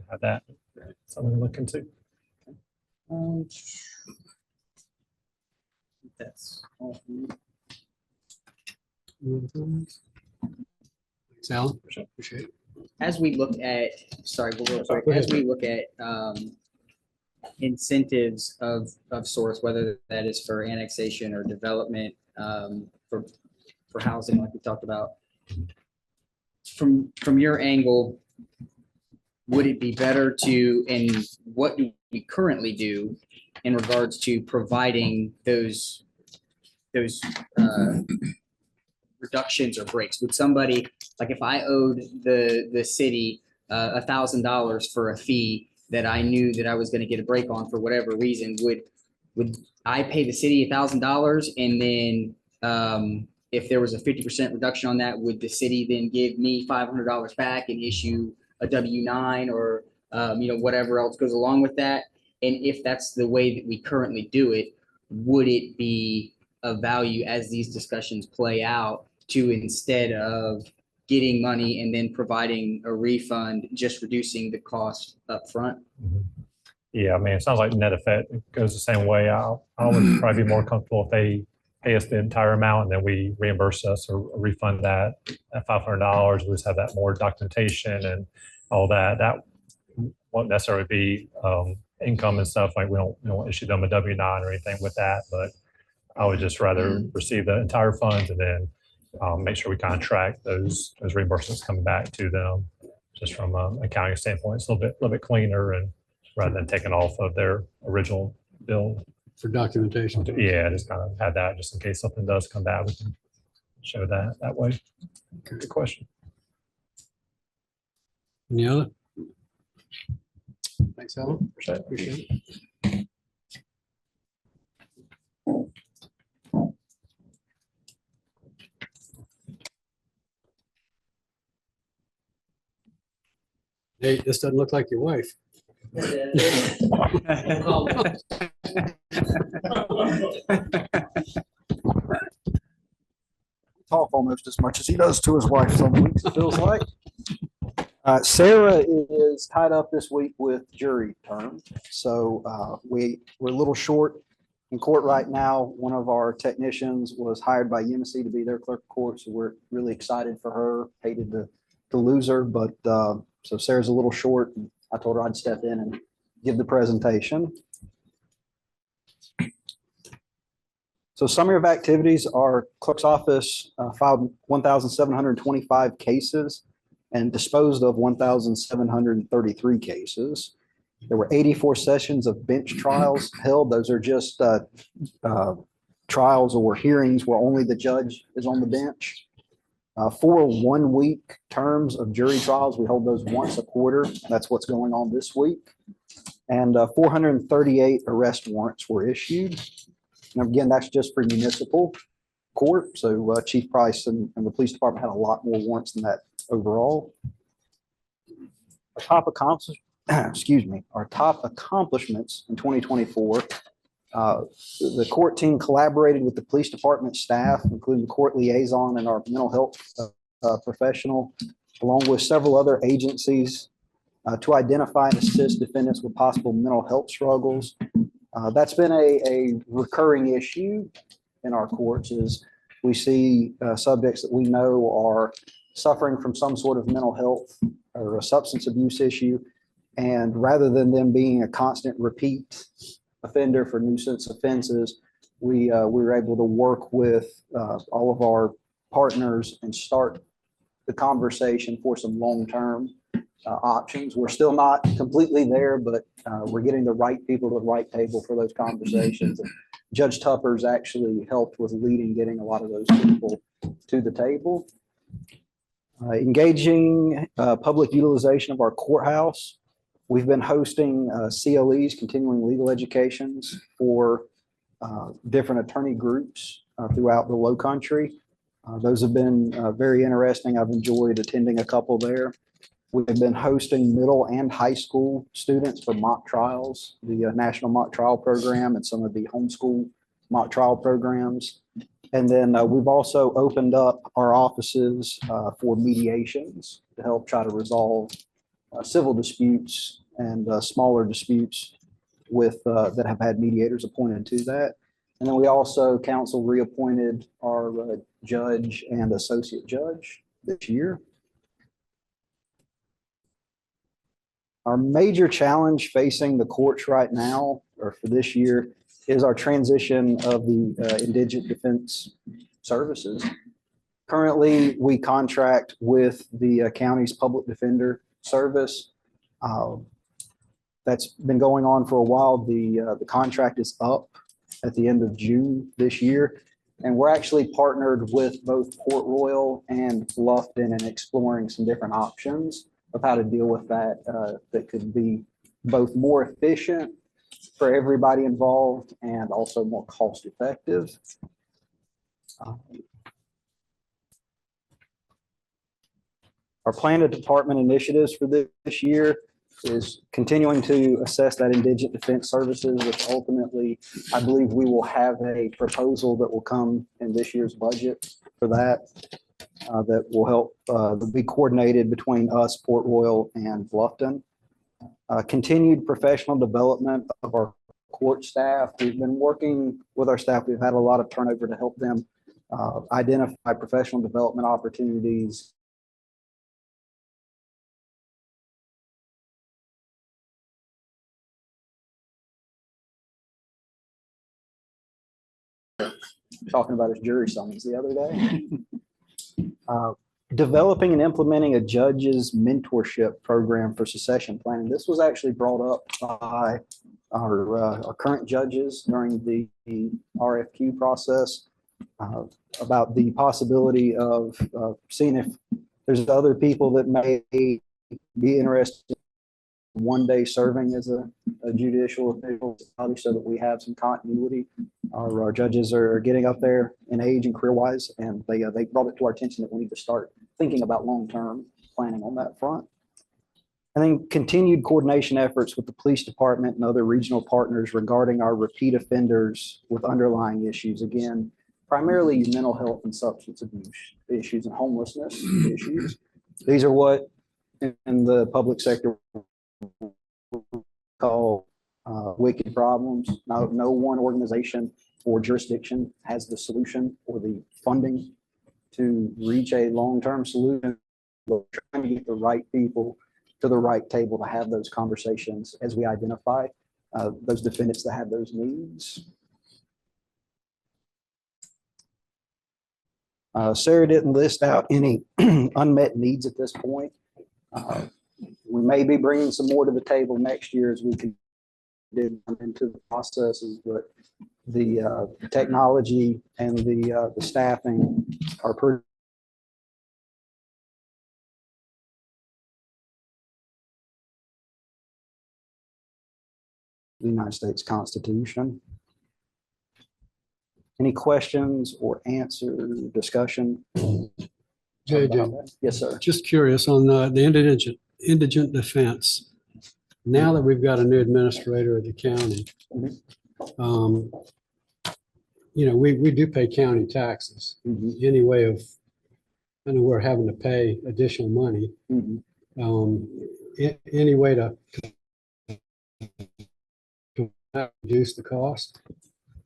have that. Something to look into. That's all for me. Sal? Appreciate it. As we look at, as we look at incentives of sorts, whether that is for annexation or development, for housing, like we talked about, from your angle, would it be better to, and what do we currently do in regards to providing those reductions or breaks? Would somebody, like if I owed the city $1,000 for a fee that I knew that I was going to get a break on for whatever reason, would I pay the city $1,000 and then if there was a 50% reduction on that, would the city then give me $500 back and issue a W-9 or whatever else goes along with that? And if that's the way that we currently do it, would it be of value as these discussions play out to, instead of getting money and then providing a refund, just reducing the cost up front? Yeah, I mean, it sounds like net effect goes the same way. I would probably be more comfortable if they pay us the entire amount and then we reimburse us or refund that at $500. We just have that more documentation and all that. That won't necessarily be income and stuff. Like we don't issue them a W-9 or anything with that, but I would just rather receive the entire funds and then make sure we kind of track those reimbursements coming back to them. Just from an accounting standpoint, it's a little bit cleaner, and rather than taking off of their original bill. For documentation. Yeah, just kind of have that just in case something does come back, we can show that way. Good question. Any other? Thanks, Alan. Appreciate it. Hey, this doesn't look like your wife. just as much as he does to his wife some weeks, it feels like. Sarah is tied up this week with jury term, so we're a little short in court right now. One of our technicians was hired by UMC to be their clerk of court, so we're really excited for her. Hated to lose her, but so Sarah's a little short. And I told her I'd step in and give the presentation. So summary of activities, our clerk's office filed 1,725 cases and disposed of 1,733 cases. There were 84 sessions of bench trials held. Those are just trials or hearings where only the judge is on the bench. 4 one-week terms of jury trials. We hold those once a quarter. That's what's going on this week. And 438 arrest warrants were issued. And again, that's just for municipal court. So Chief Price and the police department had a lot more warrants than that overall. Our top accomplishments in 2024. The court team collaborated with the police department staff, including the court liaison and our mental health professional, along with several other agencies, to identify and assist defendants with possible mental health struggles. That's been a recurring issue in our courts. Is we see subjects that we know are suffering from some sort of mental health or a substance abuse issue, and rather than them being a constant repeat offender for nuisance offenses, we were able to work with all of our partners and start the conversation for some long-term options. We're still not completely there, but we're getting the right people to the right table for those conversations. And Judge Tupper's actually helped with getting a lot of those people to the table. Engaging public utilization of our courthouse. We've been hosting CLEs, continuing legal educations, for different attorney groups throughout the Low Country. Those have been very interesting. I've enjoyed attending a couple there. We've been hosting middle and high school students for mock trials, the National Mock Trial Program and some of the homeschool mock trial programs. And then we've also opened up our offices for mediations to help try to resolve civil disputes and smaller disputes with that have had mediators appointed to that. And then we also council reappointed our judge and associate judge this year. Our major challenge facing the courts right now, or for this year, is our transition of the indigent defense services. Currently, we contract with the county's public defender service. That's been going on for a while. The contract is up at the end of June this year, and we're actually partnered with both Port Royal and Bluffton and exploring some different options of how to deal with that, that could be both more efficient for everybody involved and also more cost effective. Our planned department initiatives for this year is continuing to assess that indigent defense services, which ultimately I believe we will have a proposal that will come in this year's budget for that. That will help be coordinated between us, Port Royal, and Bluffton. Continued professional development of our court staff. We've been working with our staff. We've had a lot of turnover to help them identify professional development opportunities. Talking about his jury summons the other day. Developing and implementing a judge's mentorship program for succession planning. This was actually brought up by our current judges during the RFQ process about the possibility of seeing if there's other people that may be interested in one day serving as a judicial official, so that we have some continuity. Our judges are getting up there in age and career wise, and they brought it to our attention that we need to start thinking about long-term planning on that front. And then continued coordination efforts with the police department and other regional partners regarding our repeat offenders with underlying issues. Again, primarily mental health and substance abuse issues and homelessness issues. These are what in the public sector call wicked problems. No one organization or jurisdiction has the solution or the funding to reach a long-term solution. We're trying to get the right people to the right table to have those conversations as we identify those defendants that have those needs. Sarah didn't list out any unmet needs at this point. We may be bringing some more to the table next year as we can dig into the processes, but the technology and the staffing are pretty. The United States Constitution. Any questions or answer discussion? JJ. Yes, sir. Just curious on the indigent defense. Now that we've got a new administrator of the county, you know, we do pay county taxes. Any way of, I know we're having to pay additional money. Any way to reduce the cost?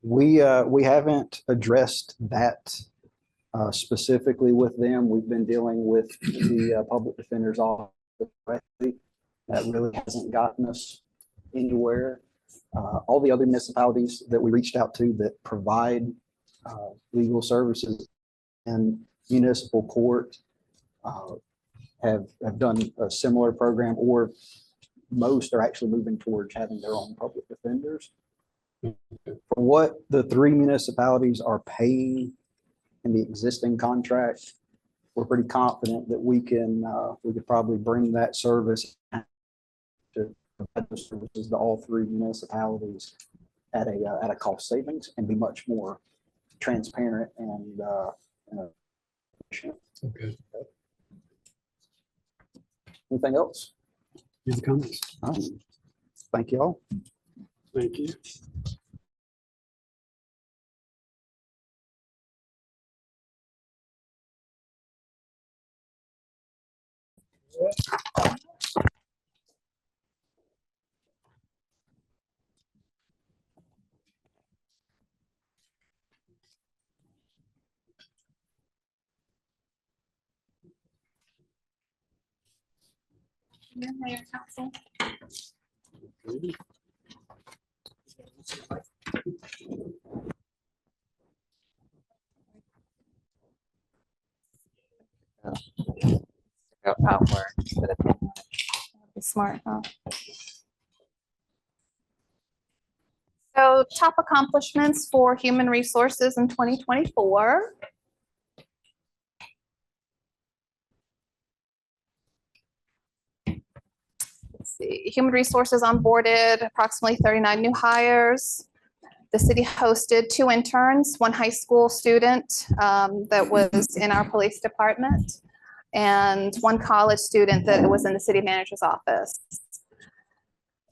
We haven't addressed that specifically with them. We've been dealing with the public defender's office directly. That really hasn't gotten us anywhere. All the other municipalities that we reached out to that provide legal services and municipal court have done a similar program, or most are actually moving towards having their own public defenders. For what the 3 municipalities are paying in the existing contract, we're pretty confident that we could probably bring that service to provide those services to all 3 municipalities at a cost savings and be much more transparent and efficient. Okay. Anything else? Any comments? Thank you all. Thank you. Mayor, Council. Go outward. Be smart, huh? So top accomplishments for human resources in 2024. Let's see, human resources onboarded approximately 39 new hires. The city hosted 2 interns, 1 high school student that was in our police department, and 1 college student that was in the city manager's office.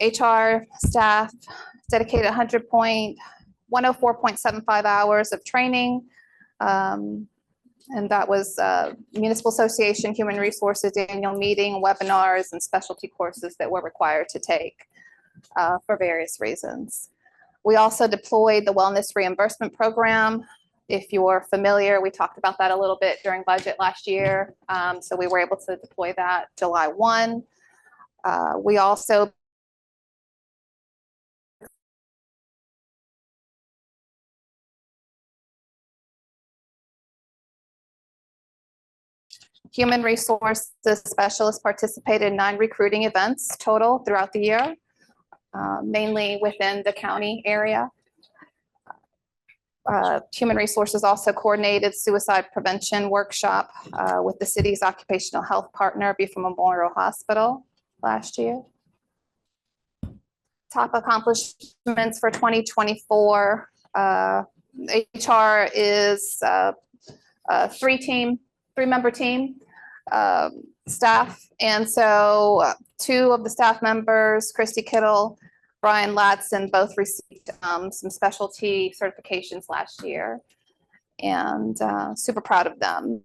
HR staff dedicated 104.75 hours of training. And that was Municipal Association Human Resources annual meeting, webinars, and specialty courses that were required to take for various reasons. We also deployed the wellness reimbursement program. If you're familiar, we talked about that a little bit during budget last year. So we were able to deploy that July 1. We also human resources specialists participated in 9 recruiting events total throughout the year, mainly within the county area. Human resources also coordinated suicide prevention workshop with the city's occupational health partner, Beaufort Memorial Hospital, last year. Top accomplishments for 2024. HR is a 3-member team staff. And so 2 of the staff members, Christy Kittle, Brian Latson, both received some specialty certifications last year. and super proud of them.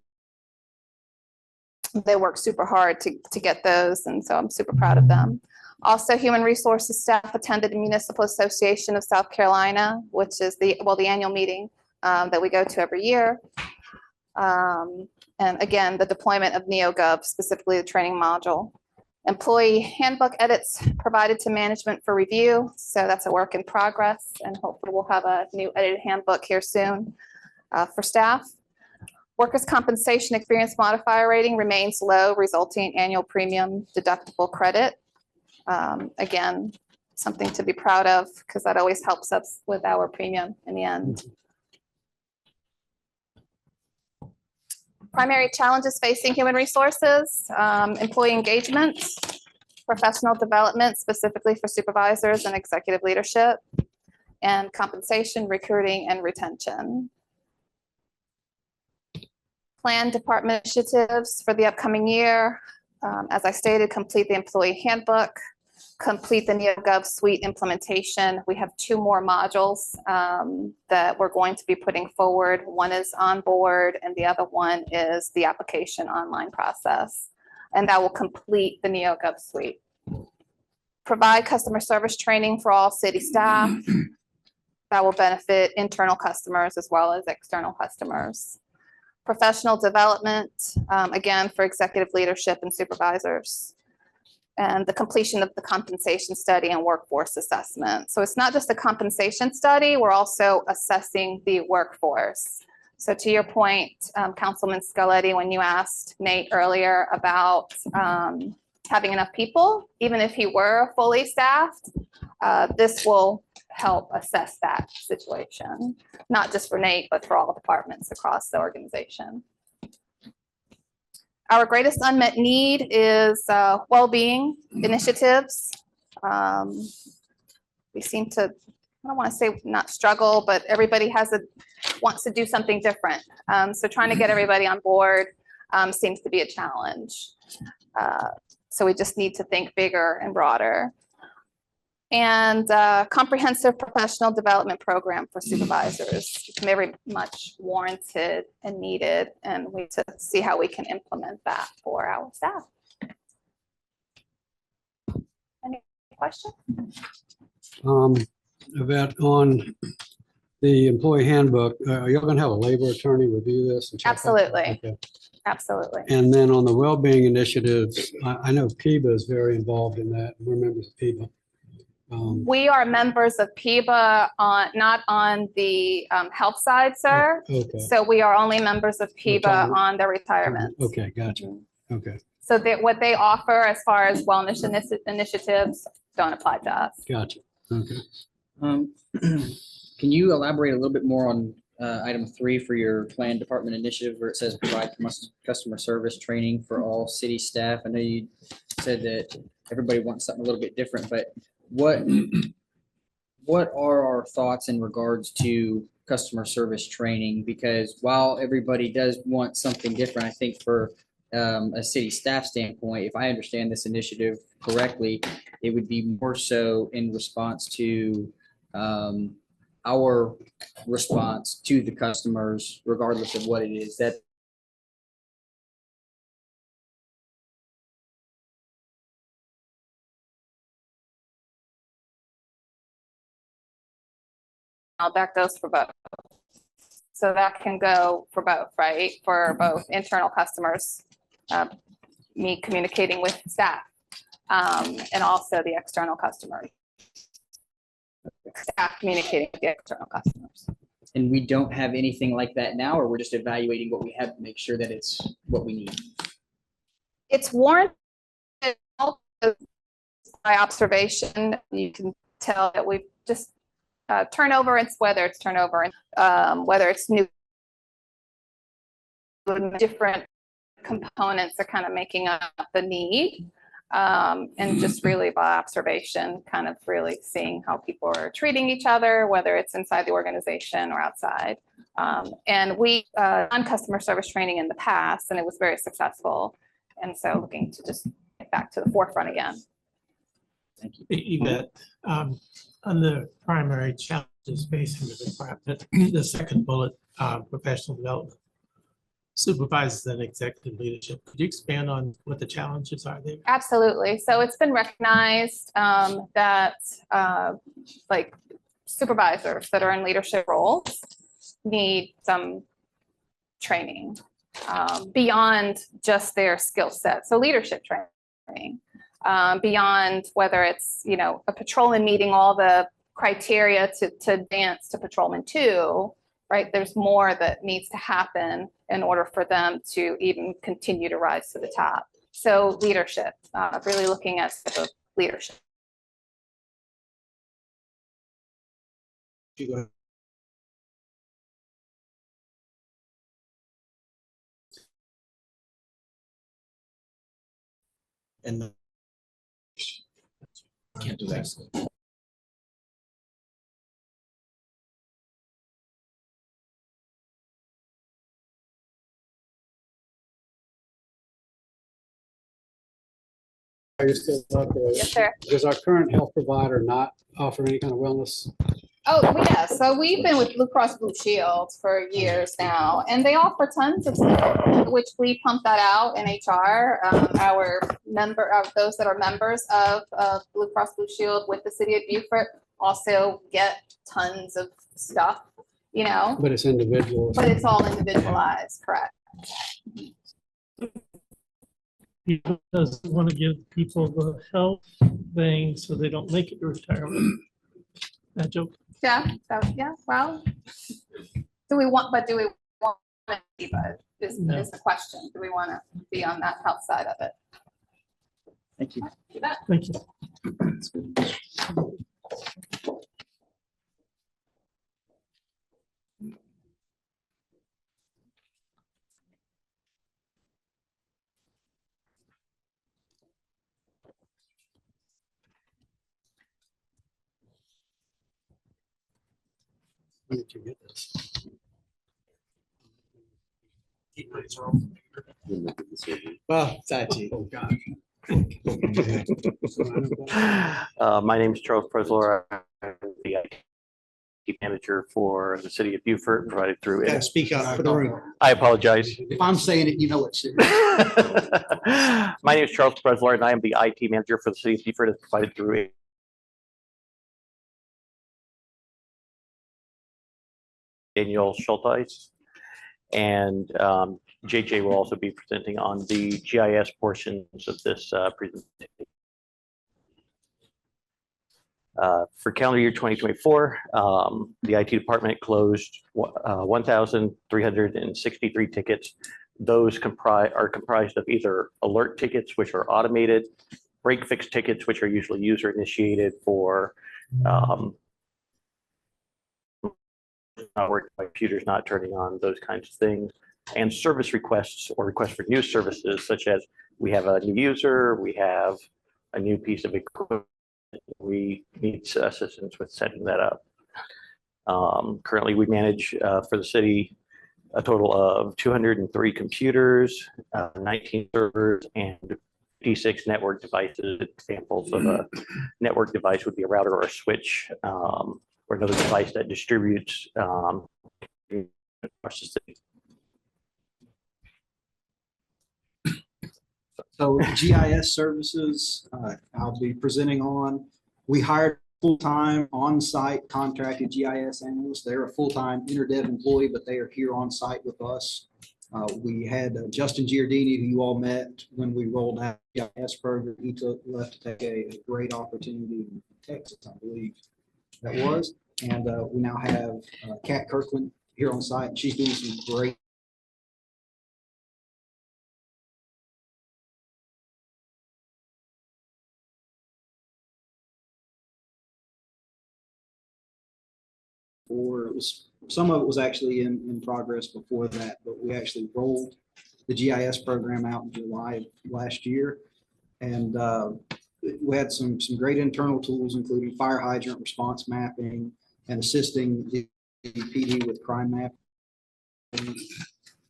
They work super hard to get those, and so I'm super proud of them. Also, Human Resources staff attended the Municipal Association of South Carolina, which is the annual meeting that we go to every year. And again, the deployment of NeoGov, specifically the training module. Employee handbook edits provided to management for review. So that's a work in progress, and hopefully we'll have a new edited handbook here soon for staff. Workers' compensation experience modifier rating remains low, resulting in annual premium deductible credit. Again, something to be proud of because that always helps us with our premium in the end. Primary challenges facing human resources, employee engagement, professional development, specifically for supervisors and executive leadership, and compensation, recruiting, and retention. Planned department initiatives for the upcoming year. As I stated, complete the employee handbook, complete the NeoGov suite implementation. We have 2 more modules that we're going to be putting forward. One is onboard, and the other one is the application online process. And that will complete the NeoGov suite. Provide customer service training for all city staff. That will benefit internal customers as well as external customers. Professional development, again, for executive leadership and supervisors. And the completion of the compensation study and workforce assessment. So it's not just a compensation study, we're also assessing the workforce. So to your point, Councilman Scaletti, when you asked Nate earlier about having enough people, even if he were fully staffed, this will help assess that situation, not just for Nate, but for all departments across the organization. Our greatest unmet need is well-being initiatives. We seem to, I don't want to say not struggle, but everybody wants to do something different. So trying to get everybody on board seems to be a challenge. So we just need to think bigger and broader. And comprehensive professional development program for supervisors, very much warranted and needed, and we need to see how we can implement that for our staff. Any questions? Yvette, on the employee handbook, are you going to have a labor attorney review this? And check that? Absolutely. Okay. Absolutely. And then on the well-being initiatives, I know PIBA is very involved in that. We're members of PIBA. We are members of PIBA, not on the health side, sir. Okay. So we are only members of PIBA Retirement. on the retirement. Okay, gotcha. Okay, So that what they offer as far as wellness initiatives don't apply to us. gotcha. Okay. Can you elaborate a little bit more on item 3 for your planned department initiative where it says provide customer service training for all city staff? I know you said that everybody wants something a little bit different, but what are our thoughts in regards to customer service training? Because while everybody does want something different, I think for a city staff standpoint, if I understand this initiative correctly, it would be more so in response to our response to the customers, regardless of what it is that that goes for both. So that can go for both, right? For both internal customers, me communicating with staff, and also the external customers. Staff communicating with the external customers. and we don't have anything like that now, or we're just evaluating what we have to make sure that it's what we need? It's warranted by observation. You can tell that we've just turnover, it's whether it's turnover and whether it's new, different components are kind of making up the need. And just really by observation, kind of really seeing how people are treating each other, whether it's inside the organization or outside. And we done customer service training in the past, and it was very successful. And so looking to just get back to the forefront again. Thank you. Yvette, on the primary challenges facing the department, the second bullet, professional development supervisors and executive leadership. Could you expand on what the challenges are there? Absolutely. So it's been recognized that like supervisors that are in leadership roles need some training beyond just their skill set. So leadership training beyond whether it's, you know, a patrolman meeting all the criteria to advance to patrolman 2, right? There's more that needs to happen in order for them to even continue to rise to the top. So leadership, really looking at the leadership. And can't do that. Are you still out there? Yes, sir. Does our current health provider not offer any kind of wellness? Oh, yeah. So we've been with Blue Cross Blue Shield for years now, and they offer tons of stuff, which we pump that out in HR. Our those that are members of Blue Cross Blue Shield with the city of Beaufort also get tons of stuff, you know, But it's individual. but it's all individualized, correct? People doesn't want to give people the health thing so they don't make it to retirement. That joke. Yeah, so, yeah, well, do we want to be, but is the question, do we want to be on that health side of it? Thank you. You bet. Thank you. When did you get this? Well, it's IT. Oh, God. My name is Charles Preslor. I'm the IT manager for the city of Beaufort, provided through. Gotta speak up for the room. I apologize. If I'm saying it, you know it's serious. My name is Charles Preslor, and I am the IT manager for the city of Beaufort, as provided through. Daniel Schulteis. And JJ will also be presenting on the GIS portions of this presentation. For calendar year 2024, the IT department closed 1,363 tickets. Those are comprised of either alert tickets, which are automated, break fix tickets, which are usually user initiated for computers not turning on, those kinds of things, and service requests or requests for new services, such as we have a new user, we have a new piece of equipment, we need assistance with setting that up. Currently, we manage for the city a total of 203 computers, 19 servers, and 56 network devices. Examples of a network device would be a router or a switch, or another device that distributes across the city. So GIS services, I'll be presenting on. We hired full-time on-site contracted GIS analysts. They're a full-time InterDev employee, but they are here on site with us. We had Justin Giardini, who you all met when we rolled out the GIS program. He left to take a great opportunity in Texas, I believe that was. And we now have Kat Kirkland here on site, and she's doing some great or it was, some of it was actually in progress before that, but we actually rolled the GIS program out in July of last year. And we had some great internal tools, including fire hydrant response mapping and assisting the PD with crime mapping.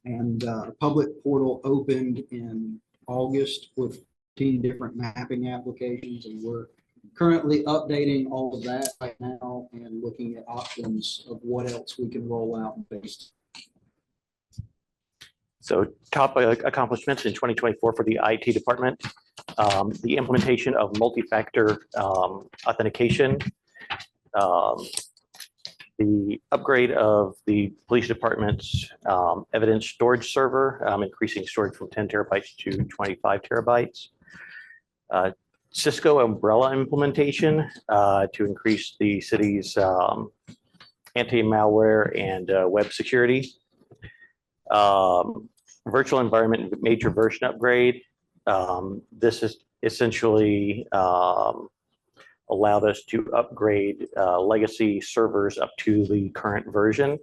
And a public portal opened in August with 15 different mapping applications, and we're currently updating all of that right now and looking at options of what else we can roll out based So top accomplishments in 2024 for the IT department, the implementation of multi-factor authentication, the upgrade of the police department's evidence storage server, increasing storage from 10 terabytes to 25 terabytes. Cisco Umbrella implementation to increase the city's anti-malware and web security. Virtual environment major version upgrade. This is essentially allowed us to upgrade legacy servers up to the current version.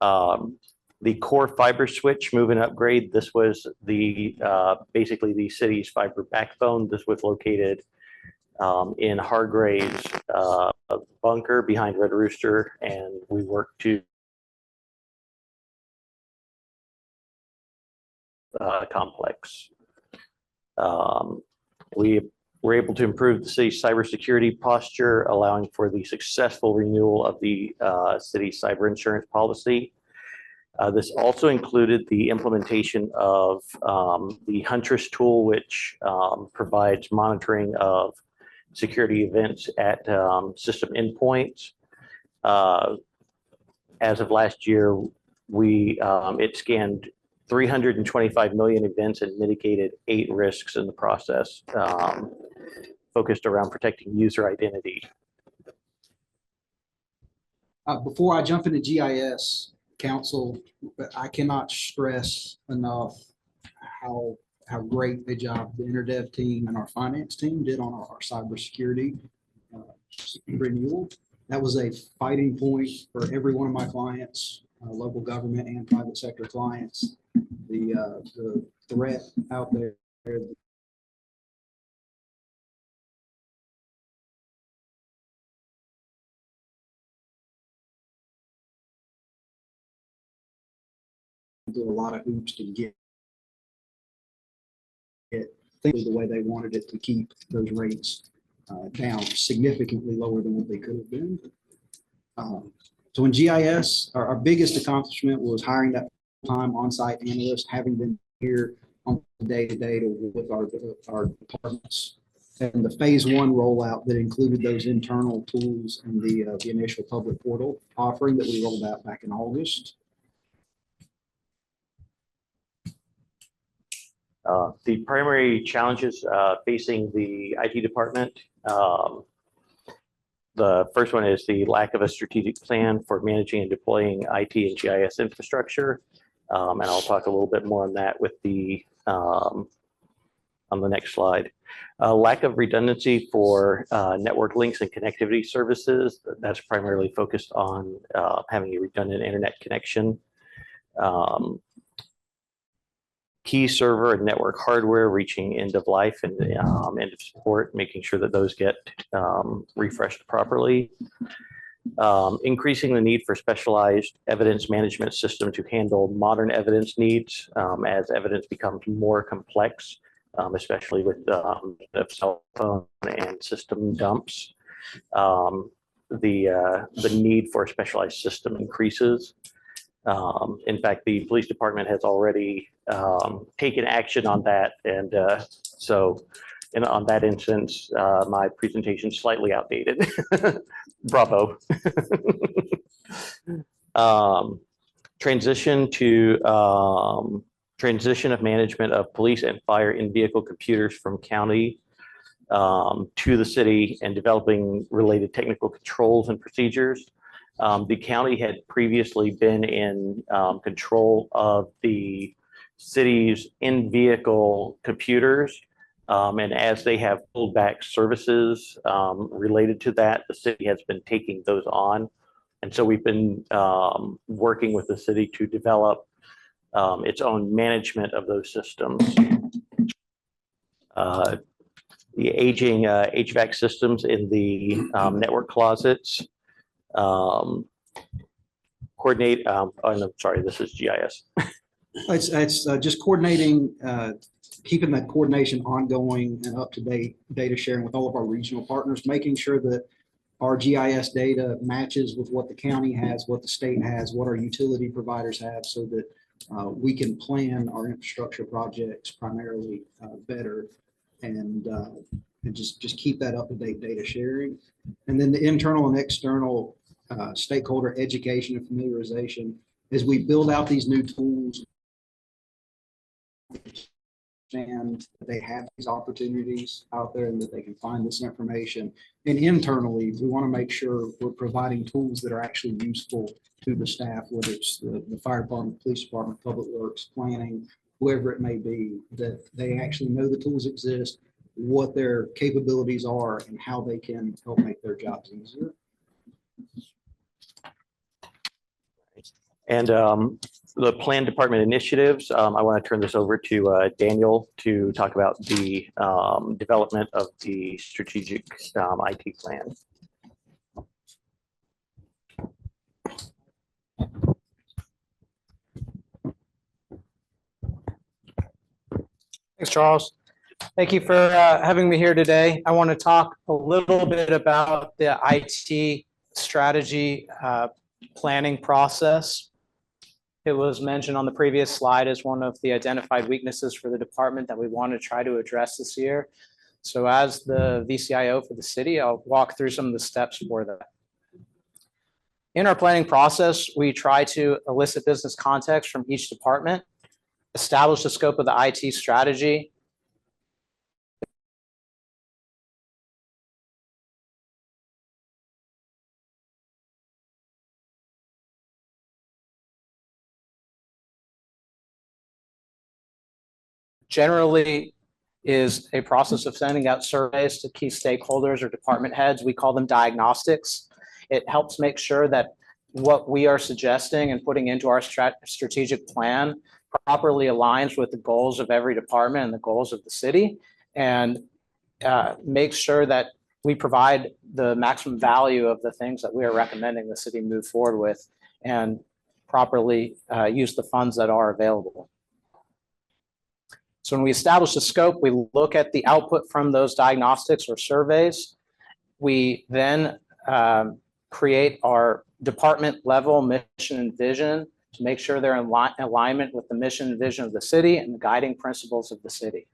The core fiber switch move and upgrade. This was the basically the city's fiber backbone. This was located in Hargrave's bunker behind Red Rooster, and we worked to complex. We were able to improve the city's cybersecurity posture, allowing for the successful renewal of the city's cyber insurance policy. This also included the implementation of the Huntress tool, which provides monitoring of security events at system endpoints. As of last year, it scanned 325 million events and mitigated 8 risks in the process, focused around protecting user identity. Before I jump into GIS, Council, I cannot stress enough how great a job the InterDev team and our finance team did on our cybersecurity renewal. That was a fighting point for every one of my clients, local government and private sector clients. The threat out there, do a lot of hoops to get things the way they wanted it to keep those rates down significantly lower than what they could have been. So in GIS, our biggest accomplishment was hiring that full-time on-site analyst, having been here on day-to-day with our departments. And the phase 1 rollout that included those internal tools and the initial public portal offering that we rolled out back in August. The primary challenges facing the IT department. The first one is the lack of a strategic plan for managing and deploying IT and GIS infrastructure. And I'll talk a little bit more on that with on the next slide. Lack of redundancy for network links and connectivity services. That's primarily focused on having a redundant internet connection. Key server and network hardware reaching end of life and end of support, making sure that those get refreshed properly. Increasing the need for specialized evidence management system to handle modern evidence needs as evidence becomes more complex, especially with cell phone and system dumps. The need for a specialized system increases. In fact, the police department has already taken action on that. And so on that instance, my presentation is slightly outdated. Bravo. Transition of management of police and fire in-vehicle computers from county to the city and developing related technical controls and procedures. The county had previously been in control of the city's in-vehicle computers. And as they have pulled back services related to that, the city has been taking those on. And so we've been working with the city to develop its own management of those systems. The aging HVAC systems in the network closets. Coordinate, oh, no, sorry, this is GIS. It's just coordinating, keeping that coordination ongoing and up to date data sharing with all of our regional partners, making sure that our GIS data matches with what the county has, what the state has, what our utility providers have, so that we can plan our infrastructure projects primarily better and just keep that up-to-date data sharing. And then the internal and external stakeholder education and familiarization as we build out these new tools. And they have these opportunities out there and that they can find this information. And internally, we want to make sure we're providing tools that are actually useful to the staff, whether it's the fire department, police department, public works, planning, whoever it may be, that they actually know the tools exist, what their capabilities are, and how they can help make their jobs easier. And the plan department initiatives, I want to turn this over to Daniel to talk about the development of the strategic IT plan. Thanks, Charles. Thank you for having me here today. I want to talk a little bit about the IT strategy planning process. It was mentioned on the previous slide as one of the identified weaknesses for the department that we want to try to address this year. So as the VCIO for the city, I'll walk through some of the steps for that. In our planning process, we try to elicit business context from each department, establish the scope of the IT strategy, generally is a process of sending out surveys to key stakeholders or department heads. We call them diagnostics. It helps make sure that what we are suggesting and putting into our strategic plan properly aligns with the goals of every department and the goals of the city, and make sure that we provide the maximum value of the things that we are recommending the city move forward with and properly use the funds that are available. So when we establish the scope, we look at the output from those diagnostics or surveys. We then create our department level mission and vision to make sure they're in alignment with the mission and vision of the city and the guiding principles of the city.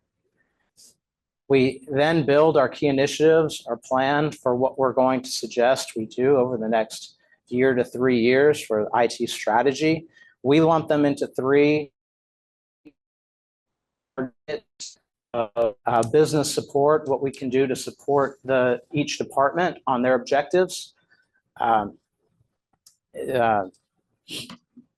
We then build our key initiatives, our plan for what we're going to suggest we do over the next year to 3 years for IT strategy. We lump them into 3 business support, what we can do to support each department on their objectives.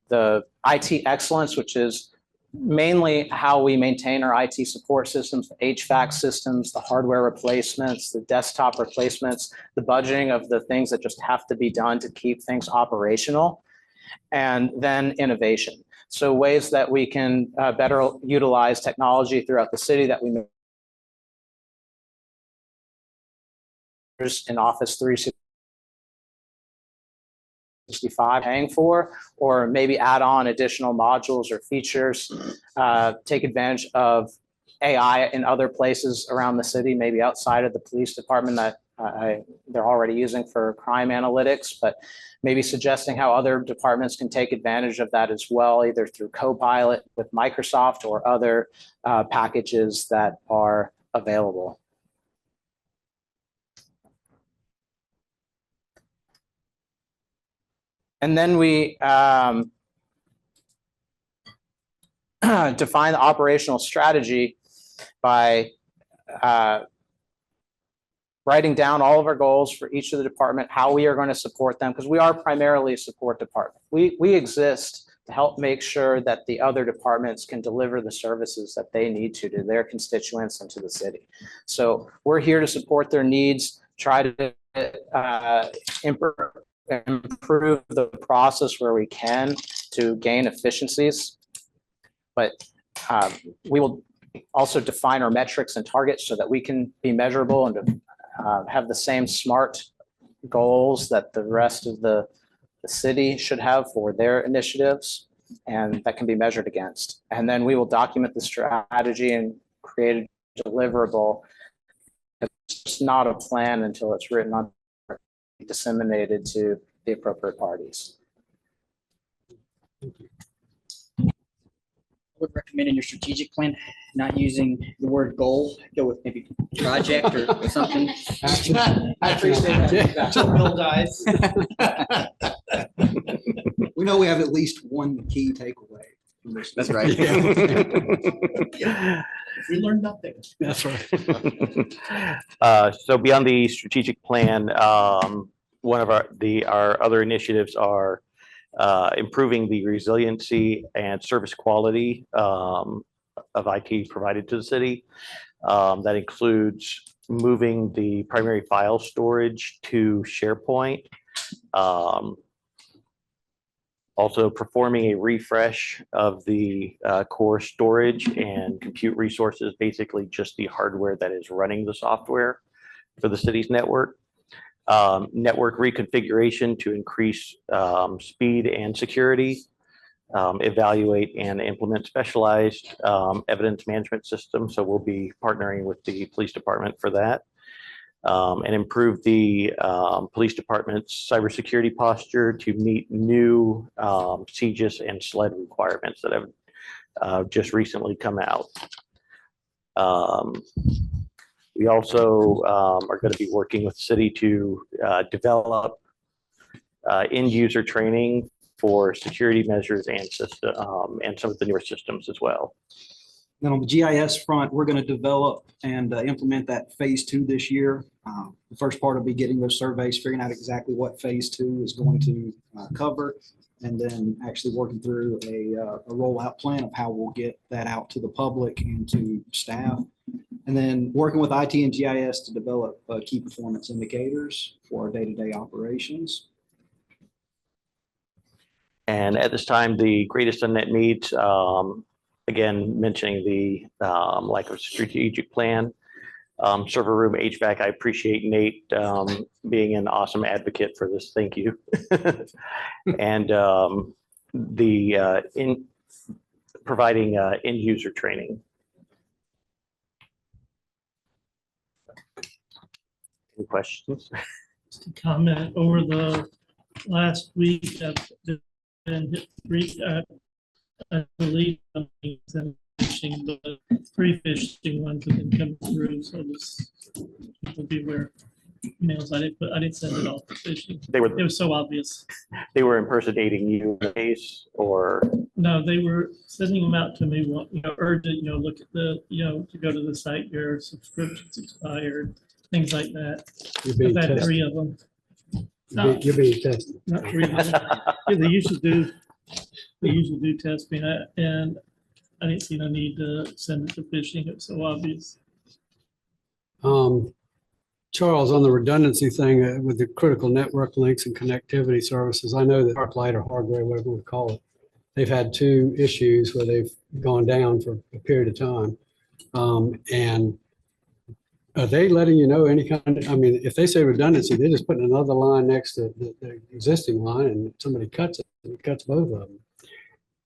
The IT excellence, which is mainly how we maintain our IT support systems, the HVAC systems, the hardware replacements, the desktop replacements, the budgeting of the things that just have to be done to keep things operational, and then innovation. So ways that we can better utilize technology throughout the city that we in Office 365 paying for, or maybe add on additional modules or features, take advantage of AI in other places around the city, maybe outside of the police department that they're already using for crime analytics, but maybe suggesting how other departments can take advantage of that as well, either through Copilot with Microsoft or other packages that are available. And then we define the operational strategy by writing down all of our goals for each of the department, how we are going to support them, because we are primarily a support department. We exist to help make sure that the other departments can deliver the services that they need to their constituents and to the city. So we're here to support their needs, try to improve the process where we can to gain efficiencies. But we will also define our metrics and targets so that we can be measurable and have the same SMART goals that the rest of the city should have for their initiatives, and that can be measured against. And then we will document the strategy and create a deliverable. It's not a plan until it's written on, disseminated to the appropriate parties. would recommend in your strategic plan, not using the word goal, go with maybe project or something. I appreciate that. Until Bill dies. We know we have at least one key takeaway from this. That's right. We learned nothing. That's right. So beyond the strategic plan, one of our other initiatives are improving the resiliency and service quality of IT provided to the city. That includes moving the primary file storage to SharePoint. Also performing a refresh of the core storage and compute resources, basically just the hardware that is running the software for the city's network. Network reconfiguration to increase speed and security. Evaluate and implement specialized evidence management systems. So we'll be partnering with the police department for that. And improve the police department's cybersecurity posture to meet new CGIS and SLED requirements that have just recently come out. We also are going to be working with the city to develop end user training for security measures and system and some of the newer systems as well. Then on the GIS front, we're going to develop and implement that phase 2 this year. The first part will be getting those surveys, figuring out exactly what phase 2 is going to cover, and then actually working through a rollout plan of how we'll get that out to the public and to staff. And then working with IT and GIS to develop key performance indicators for our day-to-day operations. And at this time, the greatest unmet needs, again, mentioning the lack of strategic plan. Server room HVAC, I appreciate Nate being an awesome advocate for this. Thank you. And providing end user training. Any questions? Just a comment, over the last week, I've been I believe fishing, the pre-fishing ones have been coming through, so this will be where emails I didn't send it off for fishing. It was so obvious. They were impersonating you, or No, they were sending them out to me, urgent, look at the, to go to the site, your subscription's expired, things like that. You're being I've had tested. 3 of them. You're being tested. Not 3 of them. Yeah, they usually do test me, and I didn't see no need to send it to fishing. It was so obvious. Charles, on the redundancy thing with the critical network links and connectivity services, I know that ArcLight or hardware, whatever we call it, they've had 2 issues where they've gone down for a period of time. And are they letting you know any kind of, I mean, if they say redundancy, they're just putting another line next to the existing line and somebody cuts it, it cuts both of them.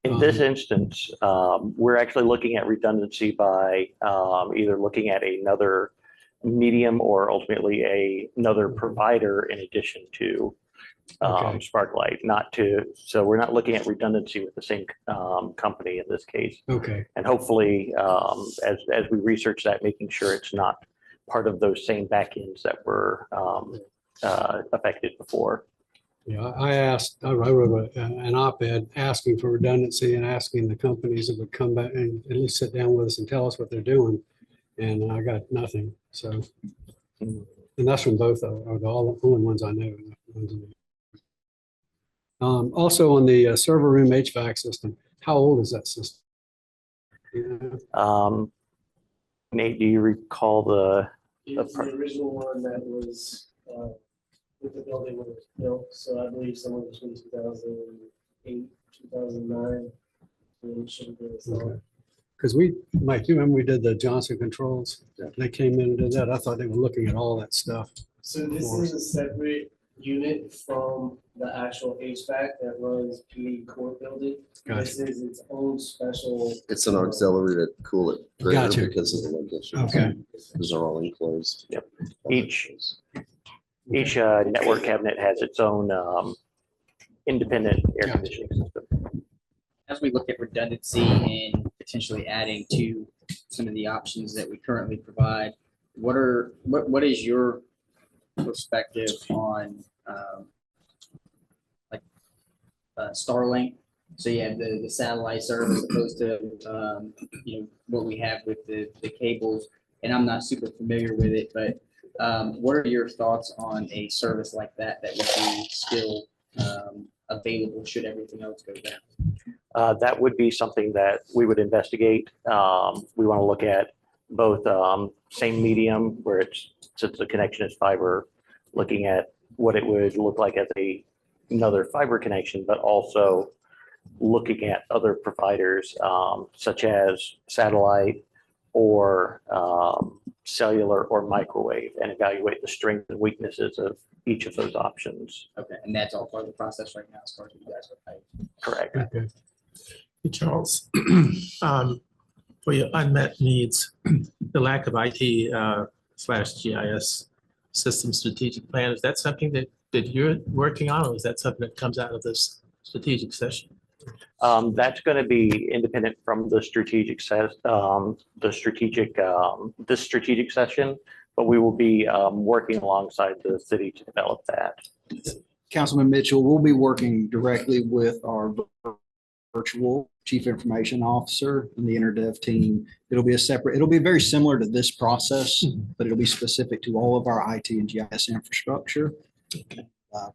in this instance, we're actually looking at redundancy by either looking at another medium or ultimately another provider in addition to Sparklight, so we're not looking at redundancy with the same company in this case. Okay. And hopefully, as we research that, making sure it's not part of those same backends that were affected before. Yeah, I wrote an op-ed asking for redundancy and asking the companies that would come back and at least sit down with us and tell us what they're doing. And I got nothing. So, and that's from both are the only ones I know. Also on the server room HVAC system, how old is that system? Yeah. Nate, do you recall the original one that was with the building when it was built? So I believe somewhere between 2008, 2009. It should have been installed. Because Mike, you remember we did the Johnson Controls? They came in and did that. I thought they were looking at all that stuff. So this is a separate unit from the actual HVAC that runs PD court building. Gotcha. This is its own special. It's an auxiliary to cool it greater Gotcha. because of the location. Okay. Those are all enclosed. Yep. Each network cabinet has its own independent air conditioning system. As we look at redundancy in potentially adding to some of the options that we currently provide. What is your perspective on Starlink? So you have the satellite service opposed to what we have with the cables. And I'm not super familiar with it, but what are your thoughts on a service like that would be still available should everything else go down? That would be something that we would investigate. We want to look at both same medium where since the connection is fiber, looking at what it would look like as another fiber connection, but also looking at other providers such as satellite or cellular or microwave, and evaluate the strengths and weaknesses of each of those options. Okay, and that's all part of the process right now as far as you guys are paid. Correct. Okay. Hey, Charles, for your unmet needs, the lack of IT / GIS system strategic plan, is that something that you're working on, or is that something that comes out of this strategic session? That's going to be independent from the strategic this strategic session, but we will be working alongside the city to develop that. Councilman Mitchell, we'll be working directly with our virtual chief information officer and the InterDev team. It'll be very similar to this process, but it'll be specific to all of our IT and GIS infrastructure.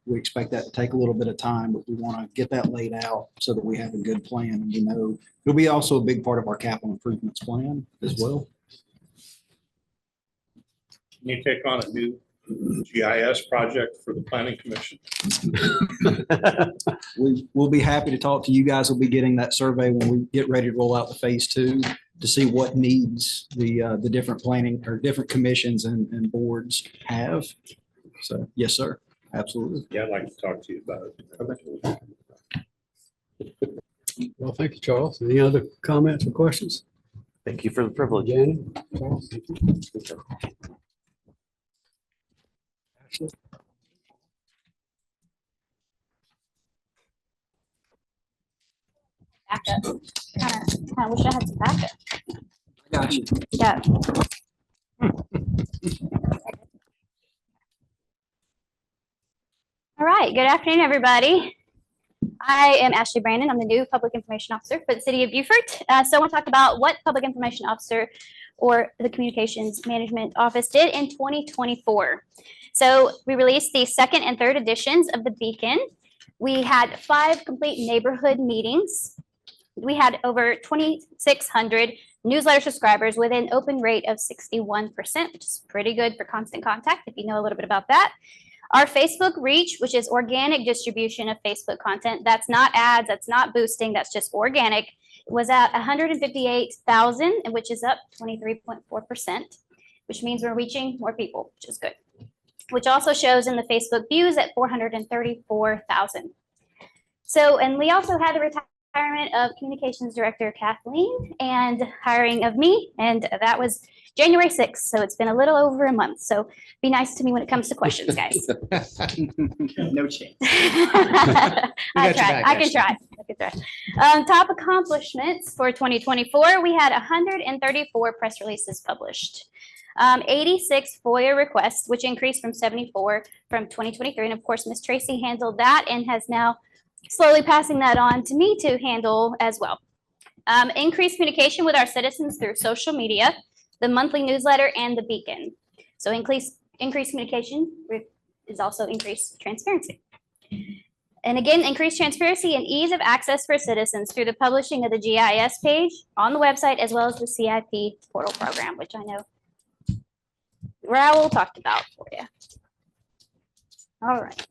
We expect that to take a little bit of time, but we want to get that laid out so that we have a good plan. And we know it'll be also a big part of our capital improvements plan as well. Can you take on a new GIS project for the planning commission? We'll be happy to talk to you guys. We'll be getting that survey when we get ready to roll out the phase 2 to see what needs the different planning or different commissions and boards have. So, yes, sir. Absolutely. Yeah, I'd like to talk to you about it. Well, thank you, Charles. Any other comments or questions? Thank you for the privilege. Jenny? Charles, thank you. Ashley? Backup. Kind of wish I had some backup. Got you. Yeah. All right, good afternoon, everybody. I am Ashley Brandon. I'm the new Public Information Officer for the City of Beaufort. So I want to talk about what Public Information Officer or the Communications Management Office did in 2024. So we released the 2nd and 3rd editions of the Beacon. We had 5 complete neighborhood meetings. We had over 2,600 newsletter subscribers with an open rate of 61%, which is pretty good for Constant Contact, if you know a little bit about that. Our Facebook reach, which is organic distribution of Facebook content, that's not ads, that's not boosting, that's just organic, was at 158,000, which is up 23.4%, which means we're reaching more people, which is good. Which also shows in the Facebook views at 434,000. So, and we also had the retirement of Communications Director Kathleen and hiring of me, and that was January 6th. So it's been a little over a month. So be nice to me when it comes to questions, guys. No change. I can try. Top accomplishments for 2024, we had 134 press releases published. 86 FOIA requests, which increased from 74 from 2023. And of course, Ms. Tracy handled that and has now slowly passing that on to me to handle as well. Increased communication with our citizens through social media, the monthly newsletter, and the Beacon. So increased communication is also increased transparency. And again, increased transparency and ease of access for citizens through the publishing of the GIS page on the website, as well as the CIP portal program, which I know Raul talked about for you. All right.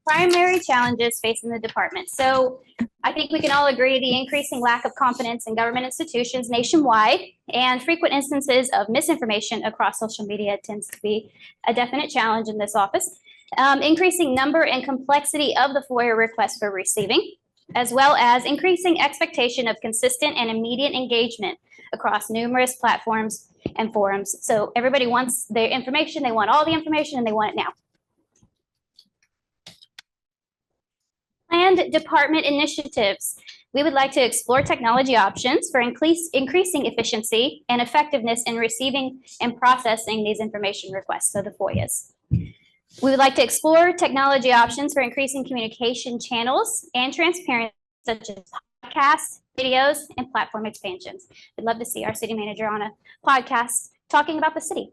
Primary challenges facing the department. So I think we can all agree the increasing lack of confidence in government institutions nationwide and frequent instances of misinformation across social media tends to be a definite challenge in this office. Increasing number and complexity of the FOIA requests we're receiving, as well as increasing expectation of consistent and immediate engagement across numerous platforms and forums. So everybody wants their information, they want all the information, and they want it now. Planned department initiatives. We would like to explore technology options for increasing efficiency and effectiveness in receiving and processing these information requests, so the FOIAs. We would like to explore technology options for increasing communication channels and transparency, such as podcasts, videos, and platform expansions. We'd love to see our city manager on a podcast talking about the city.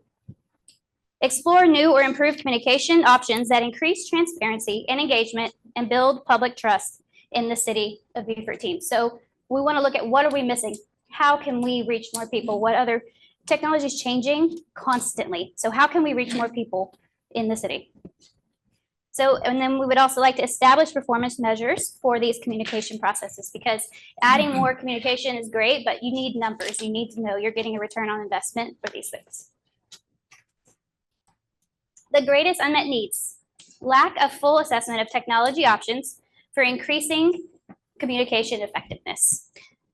Explore new or improved communication options that increase transparency and engagement and build public trust in the city of Beaufort team. So we want to look at what are we missing? How can we reach more people? What other technology is changing constantly? So how can we reach more people in the city? So, and then we would also like to establish performance measures for these communication processes, because adding more communication is great, but you need numbers. You need to know you're getting a return on investment for these things. The greatest unmet needs: lack of full assessment of technology options for increasing communication effectiveness.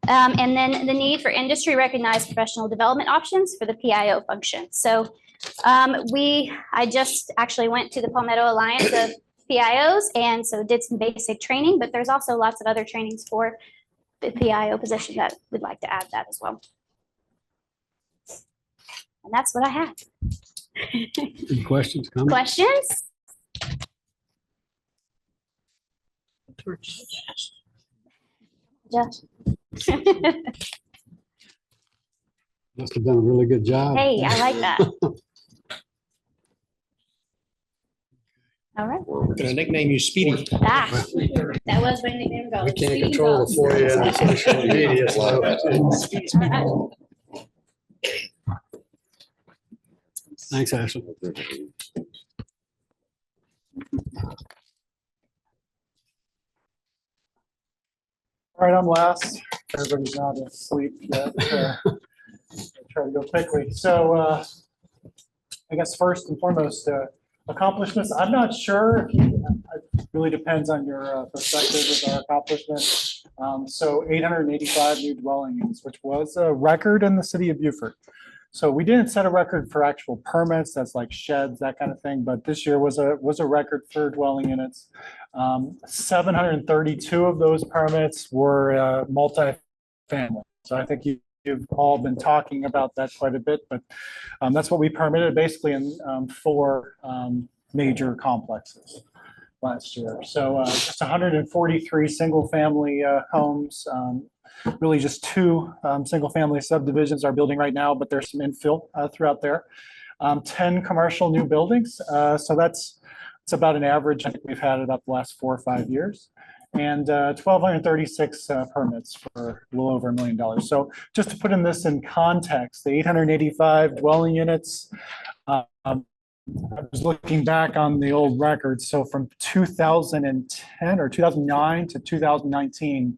And then the need for industry recognized professional development options for the PIO function. So I just actually went to the Palmetto Alliance of PIOs, and so did some basic training, but there's also lots of other trainings for the PIO position that we'd like to add that as well. And that's what I have. Any questions? Comments? Questions? Josh? Must have done a really good job. Hey, I like that. All right. We're gonna nickname you Speedy. Ah, that was my nickname. We can't control the FOIA and social media. so- Thanks, Ashley. All right, I'm last. Everybody's not asleep yet. I'll try to go quickly. So I guess first and foremost, accomplishments. I'm not sure. It really depends on your perspective with our accomplishments. So 885 new dwelling units, which was a record in the city of Beaufort. So we didn't set a record for actual permits, that's like sheds, that kind of thing, but this year was a record for dwelling units. 732 of those permits were multi-family. So I think you've all been talking about that quite a bit, but that's what we permitted basically in 4 major complexes last year. So just 143 single-family homes. Really just 2 single-family subdivisions are building right now, but there's some infill throughout there. 10 commercial new buildings. So it's about an average I think we've had about the last 4 or 5 years. And 1,236 permits for a little over $1 million. So just to put this in context, the 885 dwelling units, I was looking back on the old records. So from 2010 or 2009 to 2019,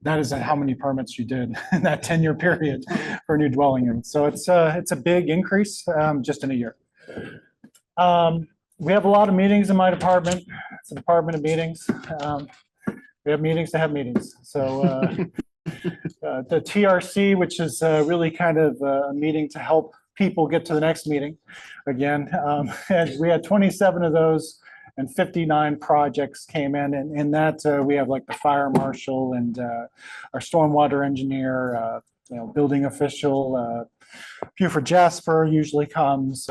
that is how many permits you did in that 10-year period for new dwelling units. So it's a big increase just in a year. We have a lot of meetings in my department. It's a department of meetings. We have meetings to have meetings. So the TRC, which is really kind of a meeting to help people get to the next meeting again. And we had 27 of those and 59 projects came in. And in that we have like the fire marshal and our stormwater engineer, building official, Beaufort Jasper usually comes,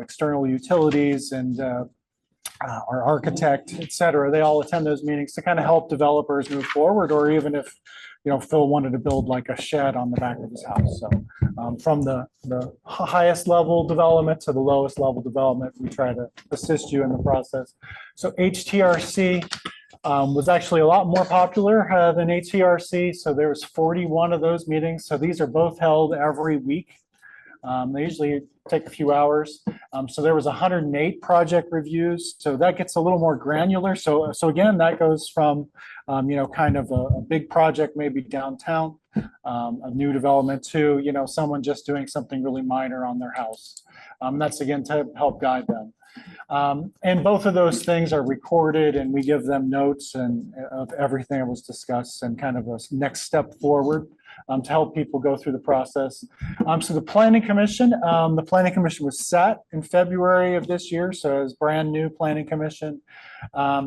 external utilities and our architect, et cetera. They all attend those meetings to kind of help developers move forward, or even if Phil wanted to build like a shed on the back of his house. So from the highest level development to the lowest level development, we try to assist you in the process. So HTRC was actually a lot more popular than ATRC. So there was 41 of those meetings. So these are both held every week. They usually take a few hours. So there was 108 project reviews. So that gets a little more granular. So again, that goes from, kind of a big project, maybe downtown, a new development to, someone just doing something really minor on their house. That's again to help guide them. And both of those things are recorded and we give them notes and of everything that was discussed and kind of a next step forward to help people go through the process. So the Planning Commission was set in February of this year. So it's brand new Planning Commission,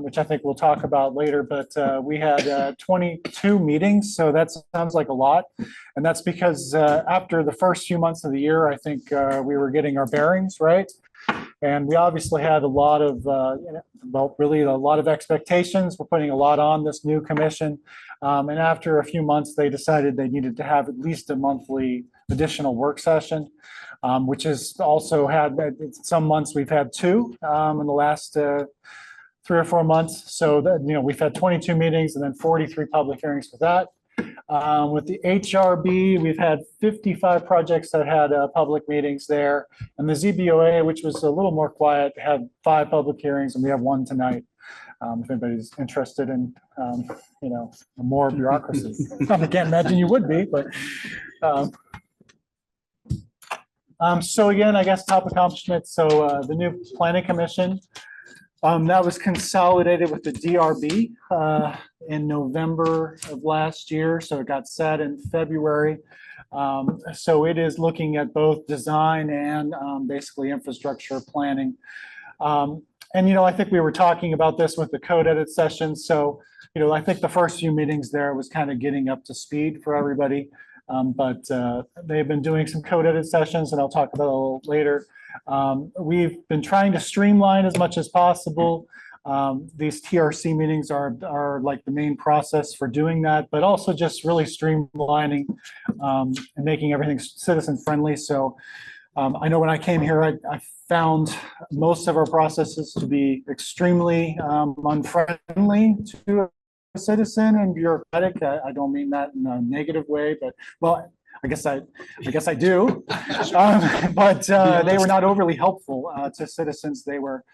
which I think we'll talk about later, but we had 22 meetings. So that sounds like a lot. And that's because after the first few months of the year, I think we were getting our bearings, right? And we obviously had a lot of, really a lot of expectations. We're putting a lot on this new commission. And after a few months, they decided they needed to have at least a monthly additional work session, which has also had, some months we've had two in the last 3 or 4 months. So that, we've had 22 meetings and then 43 public hearings for that. With the HRB, we've had 55 projects that had public meetings there. And the ZBOA, which was a little more quiet, had 5 public hearings and we have 1 tonight. If anybody's interested in, more bureaucracy. I can't imagine you would be, but. So again, I guess top accomplishments. So the new Planning Commission, that was consolidated with the DRB in November of last year. So it got set in February. So it is looking at both design and basically infrastructure planning. And, I think we were talking about this with the code edit session. So, I think the first few meetings there was kind of getting up to speed for everybody. But they've been doing some code edit sessions and I'll talk about it a little later. We've been trying to streamline as much as possible. These TRC meetings are like the main process for doing that, but also just really streamlining and making everything citizen friendly. So I know when I came here, I found most of our processes to be extremely unfriendly to a citizen and bureaucratic. I don't mean that in a negative way, but well, I guess I do. But they were not overly helpful to citizens. They were,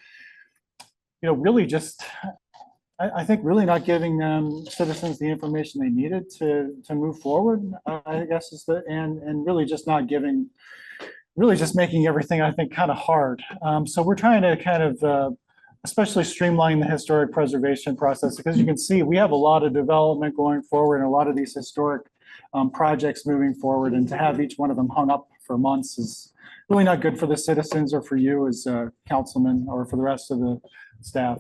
really just, I think, really not giving citizens the information they needed to move forward. I guess is and really just not giving. Really just making everything, I think, kind of hard. So we're trying to kind of, especially streamline the historic preservation process, because you can see we have a lot of development going forward and a lot of these historic projects moving forward, and to have each one of them hung up for months is really not good for the citizens or for you as a councilman or for the rest of the staff.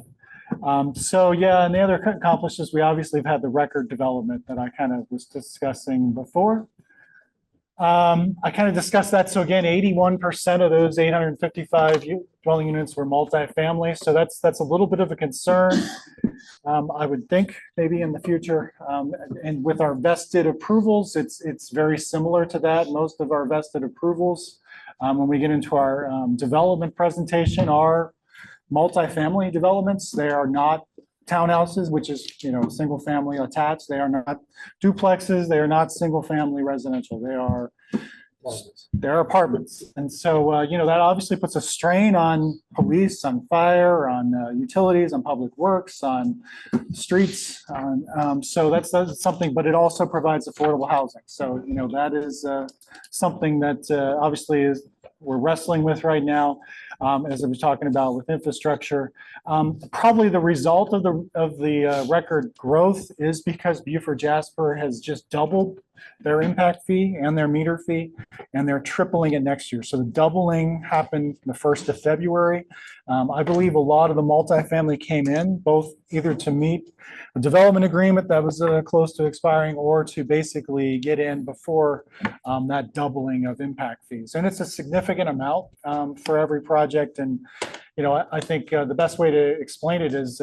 So yeah, and the other accomplishments, we obviously have had the record development that I kind of was discussing before. I kind of discussed that. So again, 81% of those 855 dwelling units were multifamily. So that's a little bit of a concern. I would think maybe in the future, and with our vested approvals, it's very similar to that. Most of our vested approvals, when we get into our development presentation, are multifamily developments. They are not townhouses, which is, single family attached. They are not duplexes. They are not single family residential. They're apartments. And so, that obviously puts a strain on police, on fire, on utilities, on public works, on streets. So that's something, but it also provides affordable housing. So, that is something that obviously we're wrestling with right now. As I was talking about with infrastructure, probably the result of the record growth is because Buford Jasper has just doubled their impact fee and their meter fee, and they're tripling it next year. So the doubling happened the 1st of February. I believe a lot of the multifamily came in both either to meet a development agreement that was close to expiring or to basically get in before that doubling of impact fees. And it's a significant amount for every project. And, I think the best way to explain it is,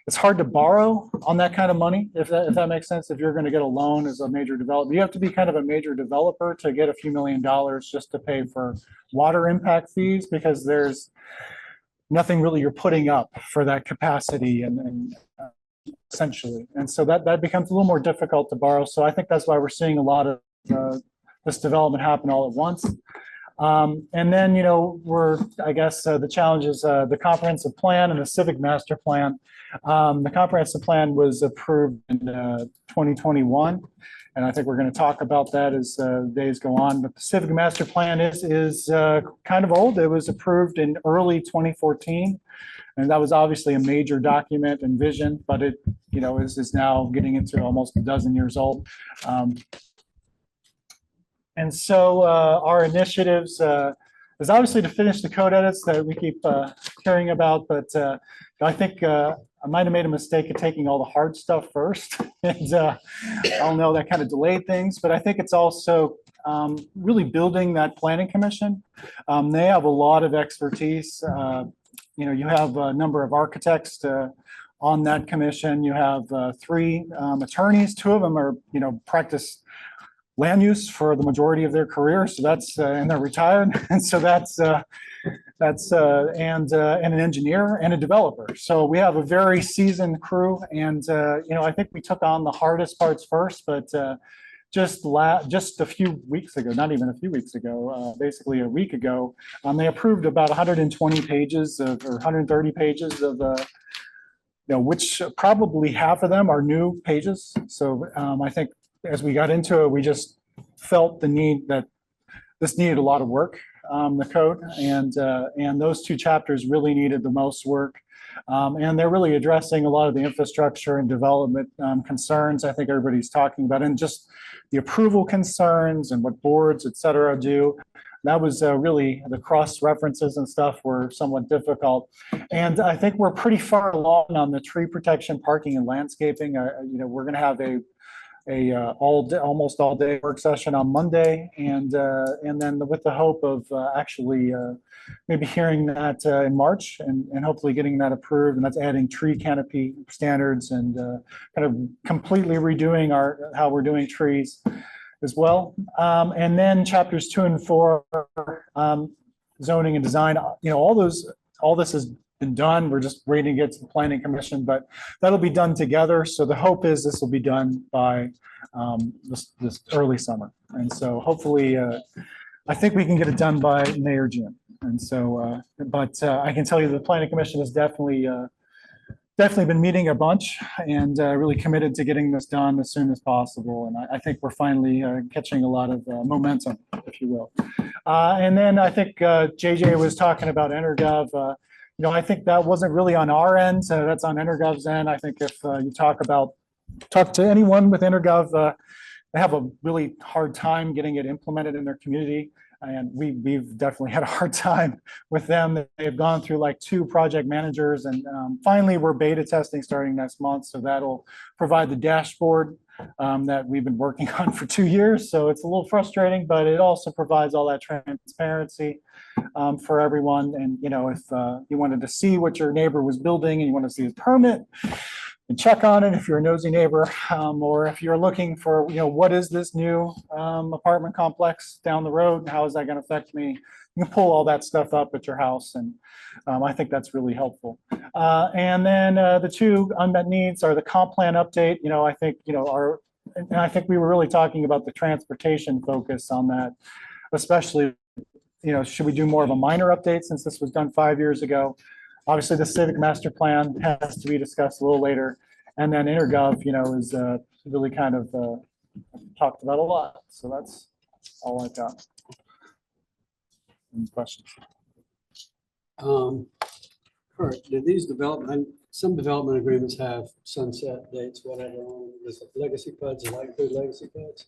it's hard to borrow on that kind of money, if that makes sense. If you're going to get a loan as a major developer, you have to be kind of a major developer to get a few $1,000,000 just to pay for water impact fees, because there's nothing really you're putting up for that capacity and essentially. And so that becomes a little more difficult to borrow. So I think that's why we're seeing a lot of this development happen all at once. And then, I guess, the challenge is the comprehensive plan and the civic master plan. The comprehensive plan was approved in 2021. And I think we're going to talk about that as days go on. But the civic master plan is kind of old. It was approved in early 2014. And that was obviously a major document and vision, but it, is now getting into almost a dozen years old. And so our initiatives is obviously to finish the code edits that we keep hearing about, but I think I might have made a mistake of taking all the hard stuff first. And I don't know, that kind of delayed things, but I think it's also really building that planning commission. They have a lot of expertise. You have a number of architects on that commission. You have 3 attorneys. 2 of them are, practice land use for the majority of their career. So that's, and they're retired. And so that's and an engineer and a developer. So we have a very seasoned crew. And, I think we took on the hardest parts first, but just a few weeks ago, not even a few weeks ago, basically a week ago, they approved about 120 pages or 130 pages of, which probably half of them are new pages. So I think as we got into it, we just felt the need that this needed a lot of work, the code, and those 2 chapters really needed the most work. And they're really addressing a lot of the infrastructure and development concerns I think everybody's talking about, and just the approval concerns and what boards, et cetera, do. That was really, the cross references and stuff were somewhat difficult. And I think we're pretty far along on the tree protection, parking, and landscaping. We're going to have a almost all day work session on Monday, and then with the hope of actually maybe hearing that in March and hopefully getting that approved. And that's adding tree canopy standards and kind of completely redoing how we're doing trees as well. And then chapters 2 and 4, zoning and design. All this has been done. We're just waiting to get to the planning commission, but that'll be done together. So the hope is this will be done by this early summer. And so hopefully, I think we can get it done by May or June. And so, but I can tell you the planning commission has definitely been meeting a bunch and really committed to getting this done as soon as possible. And I think we're finally catching a lot of momentum, if you will. And then I think JJ was talking about EnerGov. I think that wasn't really on our end. That's on EnerGov's end. I think if you talk to anyone with EnerGov, they have a really hard time getting it implemented in their community. And we've definitely had a hard time with them. They've gone through like 2 project managers, and finally we're beta testing starting next month. So that'll provide the dashboard that we've been working on for 2 years. So it's a little frustrating, but it also provides all that transparency for everyone. And, if you wanted to see what your neighbor was building and you want to see his permit, and check on it if you're a nosy neighbor, or if you're looking for, what is this new apartment complex down the road? And how is that going to affect me? You can pull all that stuff up at your house. And I think that's really helpful. And then the 2 unmet needs are the comp plan update. I think, and I think we were really talking about the transportation focus on that, especially, should we do more of a minor update since this was done 5 years ago? Obviously, the civic master plan has to be discussed a little later. And then EnerGov, is really kind of talked about a lot. So that's all I've got. Any questions? Kurt, do these some development agreements have sunset dates, whatever, does legacy PUDs include legacy PUDs?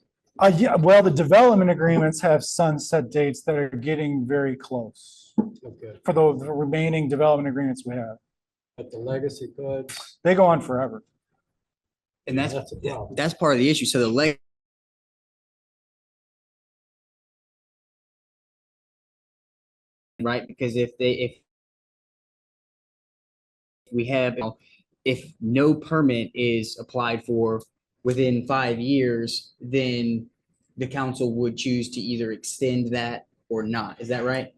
Yeah, well, the development agreements have sunset dates that are getting very close. Okay. For the remaining development agreements we have. But the legacy PUDs, they go on forever. And that's a problem. That's part of the issue. So the right, because if no permit is applied for within 5 years, then the council would choose to either extend that or not. Is that right?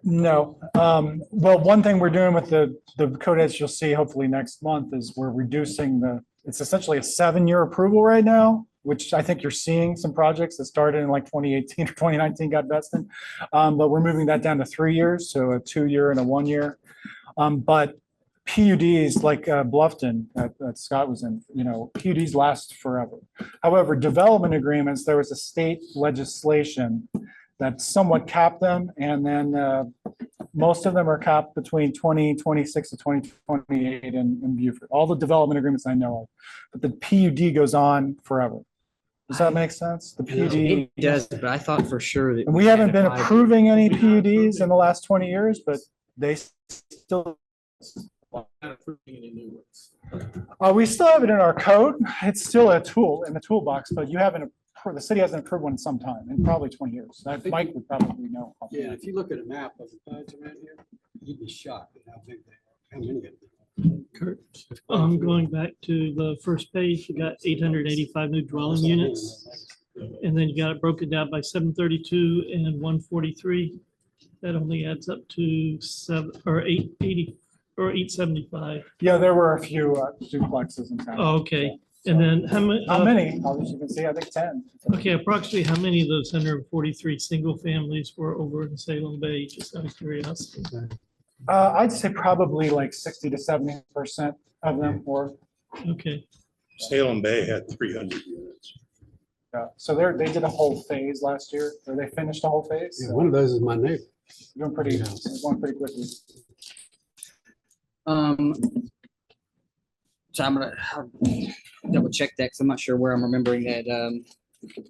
No. Well, one thing we're doing with the code edits you'll see hopefully next month is we're reducing it's essentially a 7-year approval right now, which I think you're seeing some projects that started in like 2018 or 2019 got vested. But we're moving that down to 3 years, so a 2-year and a 1 year. But PUDs like Bluffton that Scott was in, PUDs last forever. However, development agreements, there was a state legislation that somewhat capped them, and then most of them are capped between 2026 to 2028 in Beaufort. All the development agreements I know of, but the PUD goes on forever. Does that make sense? The PUD. It does, but I thought for sure that. And we haven't been approving any PUDs in the last 20 years, but they still. We still have it in our code. It's still a tool in the toolbox, but the city hasn't approved one in some time, in probably 20 years. Mike would probably know. Yeah, if you look at a map of the PUDs around here, you'd be shocked at how big they are, how many of them. Kurt, going back to the first page, you got 885 new dwelling units. And then you got it broken down by 732 and 143. That only adds up to 880 or 875. Yeah, there were a few duplexes in town. Oh, okay. And then how many? How many? As you can see, I think 10. Okay, approximately how many of those 143 single families were over in Salem Bay, just out of curiosity? I'd say probably like 60 to 70% of them were. Okay. Salem Bay had 300 units. Yeah, so they did a whole phase last year, or they finished a whole phase. Yeah, one of those is my neighbor. Going pretty quickly. So I'll double check that because I'm not sure where I'm remembering that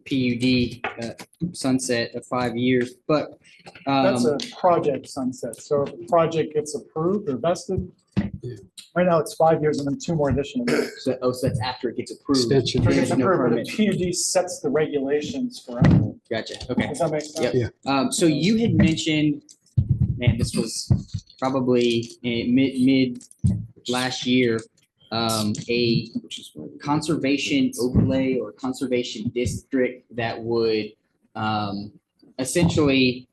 PUD sunset of 5 years, but. That's a project sunset. So if a project gets approved or vested, right now it's 5 years and then 2 more additional years. So that's after it gets approved. After it gets There's no approved, but permit. the PUD sets the regulations forever. Gotcha. Okay. Does that make sense? Yep. So you had mentioned, man, this was probably in mid last year, a conservation overlay or conservation district that would essentially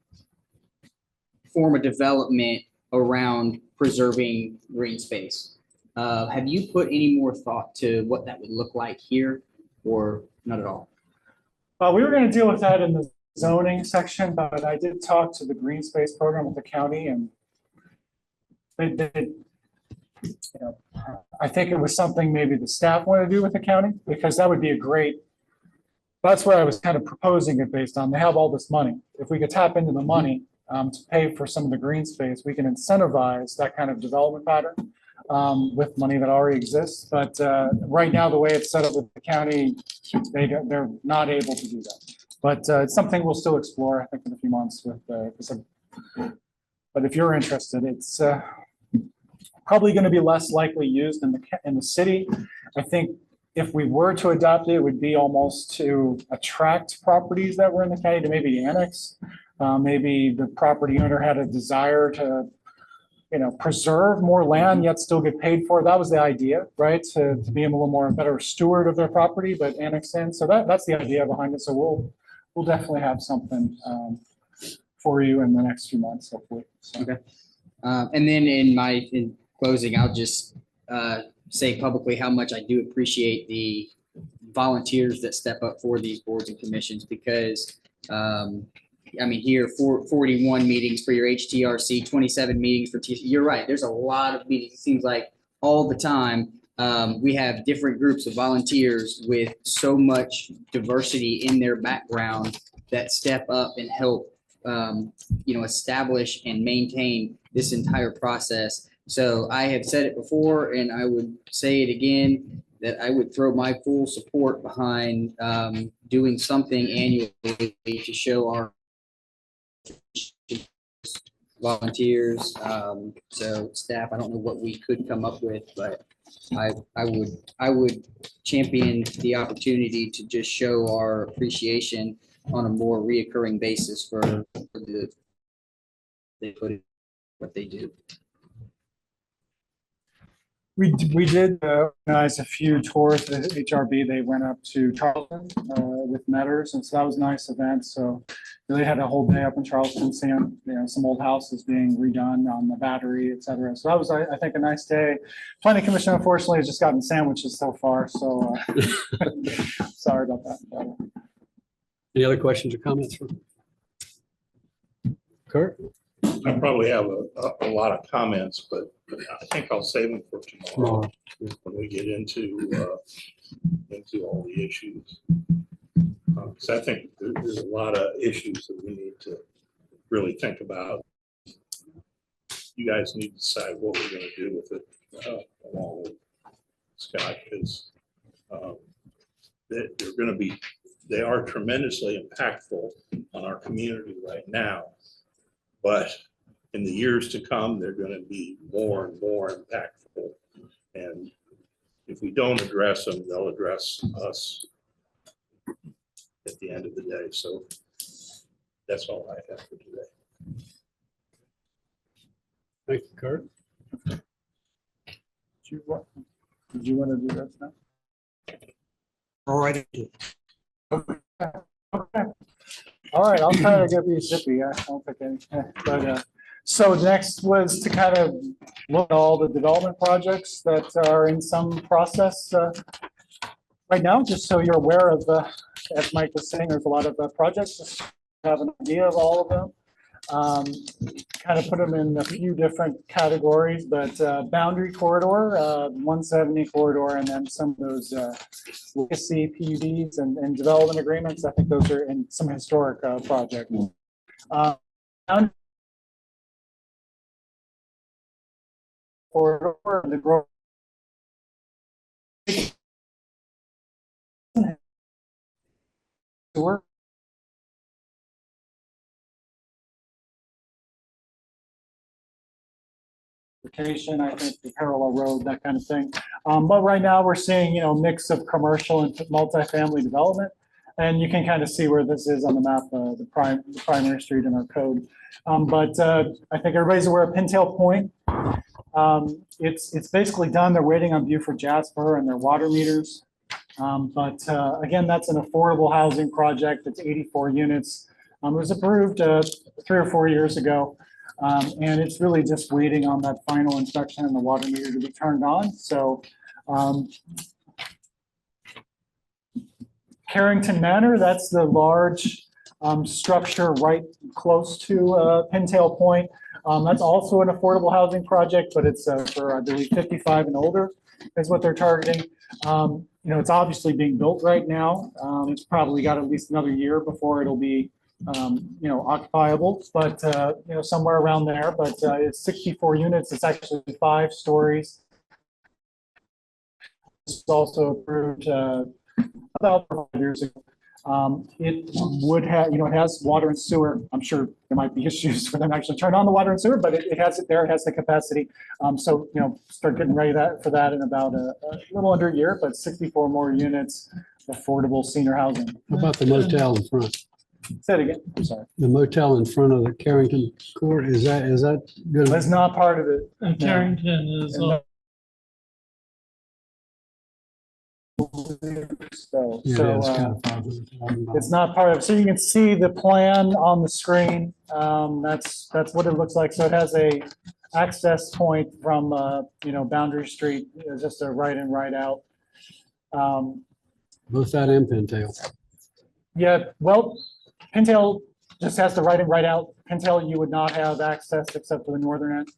form a development around preserving green space. Have you put any more thought to what that would look like here, or not at all? We were going to deal with that in the zoning section, but I did talk to the green space program with the county, and I think it was something maybe the staff want to do with the county, because that would be that's where I was kind of proposing it based on. They have all this money. If we could tap into the money to pay for some of the green space, we can incentivize that kind of development pattern with money that already exists. But right now, the way it's set up with the county, they're not able to do that. But it's something we'll still explore, I think, in a few months. But if you're interested, it's probably going to be less likely used in the city. I think if we were to adopt it, it would be almost to attract properties that were in the county to maybe annex. Maybe the property owner had a desire to, preserve more land yet still get paid for. That was the idea, right? To be a little more better steward of their property, but annex in. So that's the idea behind it. So we'll definitely have something for you in the next few months, hopefully. So. Okay. And then in closing, I'll just say publicly how much I do appreciate the volunteers that step up for these boards and commissions, because here 41 meetings for your HTRC, 27 meetings for TC. You're right. There's a lot of meetings. It seems like all the time we have different groups of volunteers with so much diversity in their background that step up and help establish and maintain this entire process. So I have said it before, and I would say it again, that I would throw my full support behind doing something annually to show our volunteers. So staff, I don't know what we could come up with, but I would champion the opportunity to just show our appreciation on a more reoccurring basis for what they do. We did organize a few tours with HRB. They went up to Charleston with Metters, and so that was a nice event. So they had a whole day up in Charleston, seeing some old houses being redone on the Battery, et cetera. So that was, I think, a nice day. Planning Commission, unfortunately, has just gotten sandwiches so far. So sorry about that. Any other questions or comments from Kurt? I probably have a lot of comments, but I think I'll save them for tomorrow when we get into all the issues. Because I think there's a lot of issues that we need to really think about. You guys need to decide what we're going to do with it along with Scott, because they are tremendously impactful on our community right now. But in the years to come, they're going to be more and more impactful. And if we don't address them, they'll address us at the end of the day. So that's all I have for today. Thank you, Kurt. Did you want to do this now? All right. Okay. All right, I'll try to get these zippy. I don't think any, but so next was to kind of look at all the development projects that are in some process right now, just so you're aware of, as Mike was saying, there's a lot of projects, just to have an idea of all of them. Kind of put them in a few different categories, but boundary corridor, 170 corridor, and then some of those legacy PUDs and development agreements. I think those are in some historic projects. Corridor, the growth. I think the parallel road, that kind of thing. But right now we're seeing, mix of commercial and multifamily development. And you can kind of see where this is on the map, the primary street in our code. But I think everybody's aware of Pintail Point. It's basically done. They're waiting on Beaufort Jasper and their water meters. But again, that's an affordable housing project. It's 84 units. It was approved 3 or 4 years ago. And it's really just waiting on that final inspection and the water meter to be turned on. So Carrington Manor, that's the large structure right close to Pintail Point. That's also an affordable housing project, but it's for, I believe, 55 and older is what they're targeting. It's obviously being built right now. It's probably got at least another year before it'll be occupiable, but somewhere around there. But it's 64 units. It's actually 5 stories. It's also approved about 5 years ago. It would have, it has water and sewer. I'm sure there might be issues for them actually turn on the water and sewer, but it has it there. It has the capacity. So start getting ready for that in about a little under a year. But 64 more units, affordable senior housing. How about the motel in front? Say it again. I'm sorry. The motel in front of the Carrington Court, is that good? That's not part of it. And Carrington is. It's not part of it. So you can see the plan on the screen. That's what it looks like. So it has a access point from Boundary Street, just a right in, right out. Both that and Pintail. Yeah, well, Pintail just has the right in, right out. Pintail, you would not have access except for the northern end.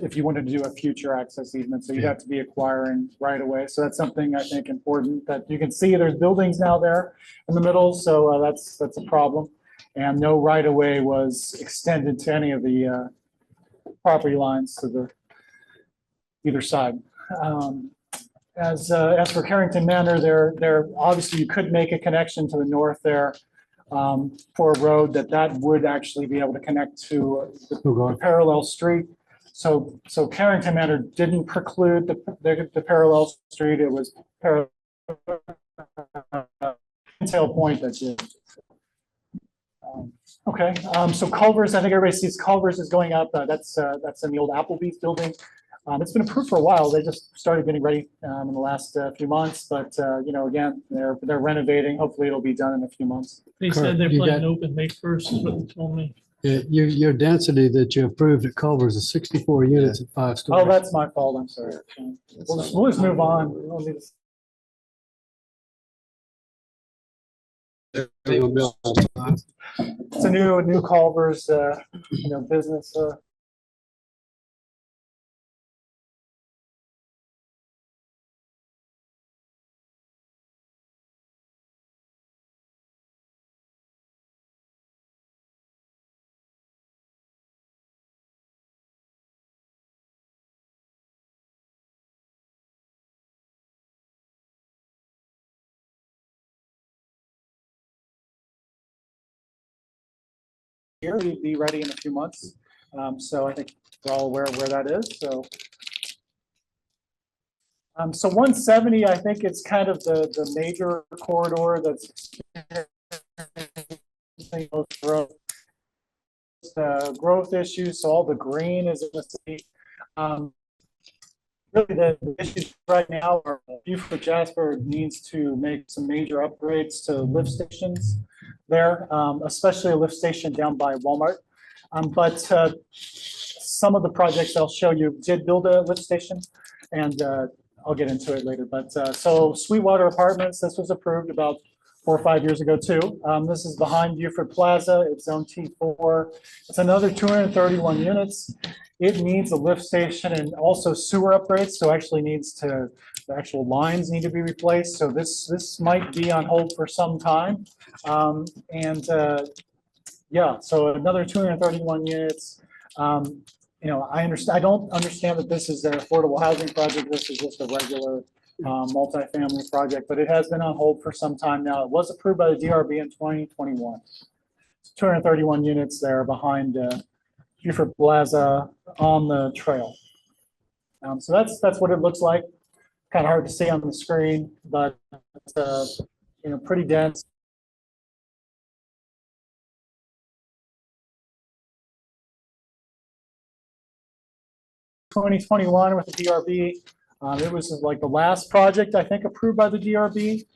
If you wanted to do a future access easement, so you'd have to be acquiring right away. So that's something I think important that you can see. There's buildings now there in the middle, so that's a problem. And no right of way was extended to any of the property lines to the either side. As for Carrington Manor, there obviously you could make a connection to the north there for a road that would actually be able to connect to the parallel street. So Carrington Manor didn't preclude the parallel street. It was Pintail Point that did. Okay, so Culver's, I think everybody sees Culver's is going up. That's in the old Applebee's building. It's been approved for a while. They just started getting ready in the last few months, but again, they're renovating. Hopefully it'll be done in a few months. They said Kurt, they're you planning to got- open May 1st is what they told me. Your density that you approved at Culver's is 64 units at 5 Oh, stories. that's my fault. I'm sorry. We'll just move on. We don't need to- It's a new Culver's, business. Here, we'd be ready in a few months. So I think we're all aware of where that is, so. So 170, I think it's kind of the major corridor that's growth issues, so all the green is in the city. Really the issues right now are Beaufort Jasper needs to make some major upgrades to lift stations there, especially a lift station down by Walmart. But some of the projects I'll show you did build a lift station, and I'll get into it later. But so Sweetwater Apartments, this was approved about 4 or 5 years ago too. This is behind Beaufort Plaza. It's zone T4. It's another 231 units. It needs a lift station and also sewer upgrades. So actually needs to, the actual lines need to be replaced. So this might be on hold for some time. Yeah, so another 231 units. I understand. I don't understand that this is an affordable housing project. This is just a regular multifamily project, but it has been on hold for some time now. It was approved by the DRB in 2021. 231 units there behind Beaufort Plaza on the trail. So that's what it looks like. Kind of hard to see on the screen, but pretty dense. (2021) with the DRB. It was like the last project, I think, approved by the DRB.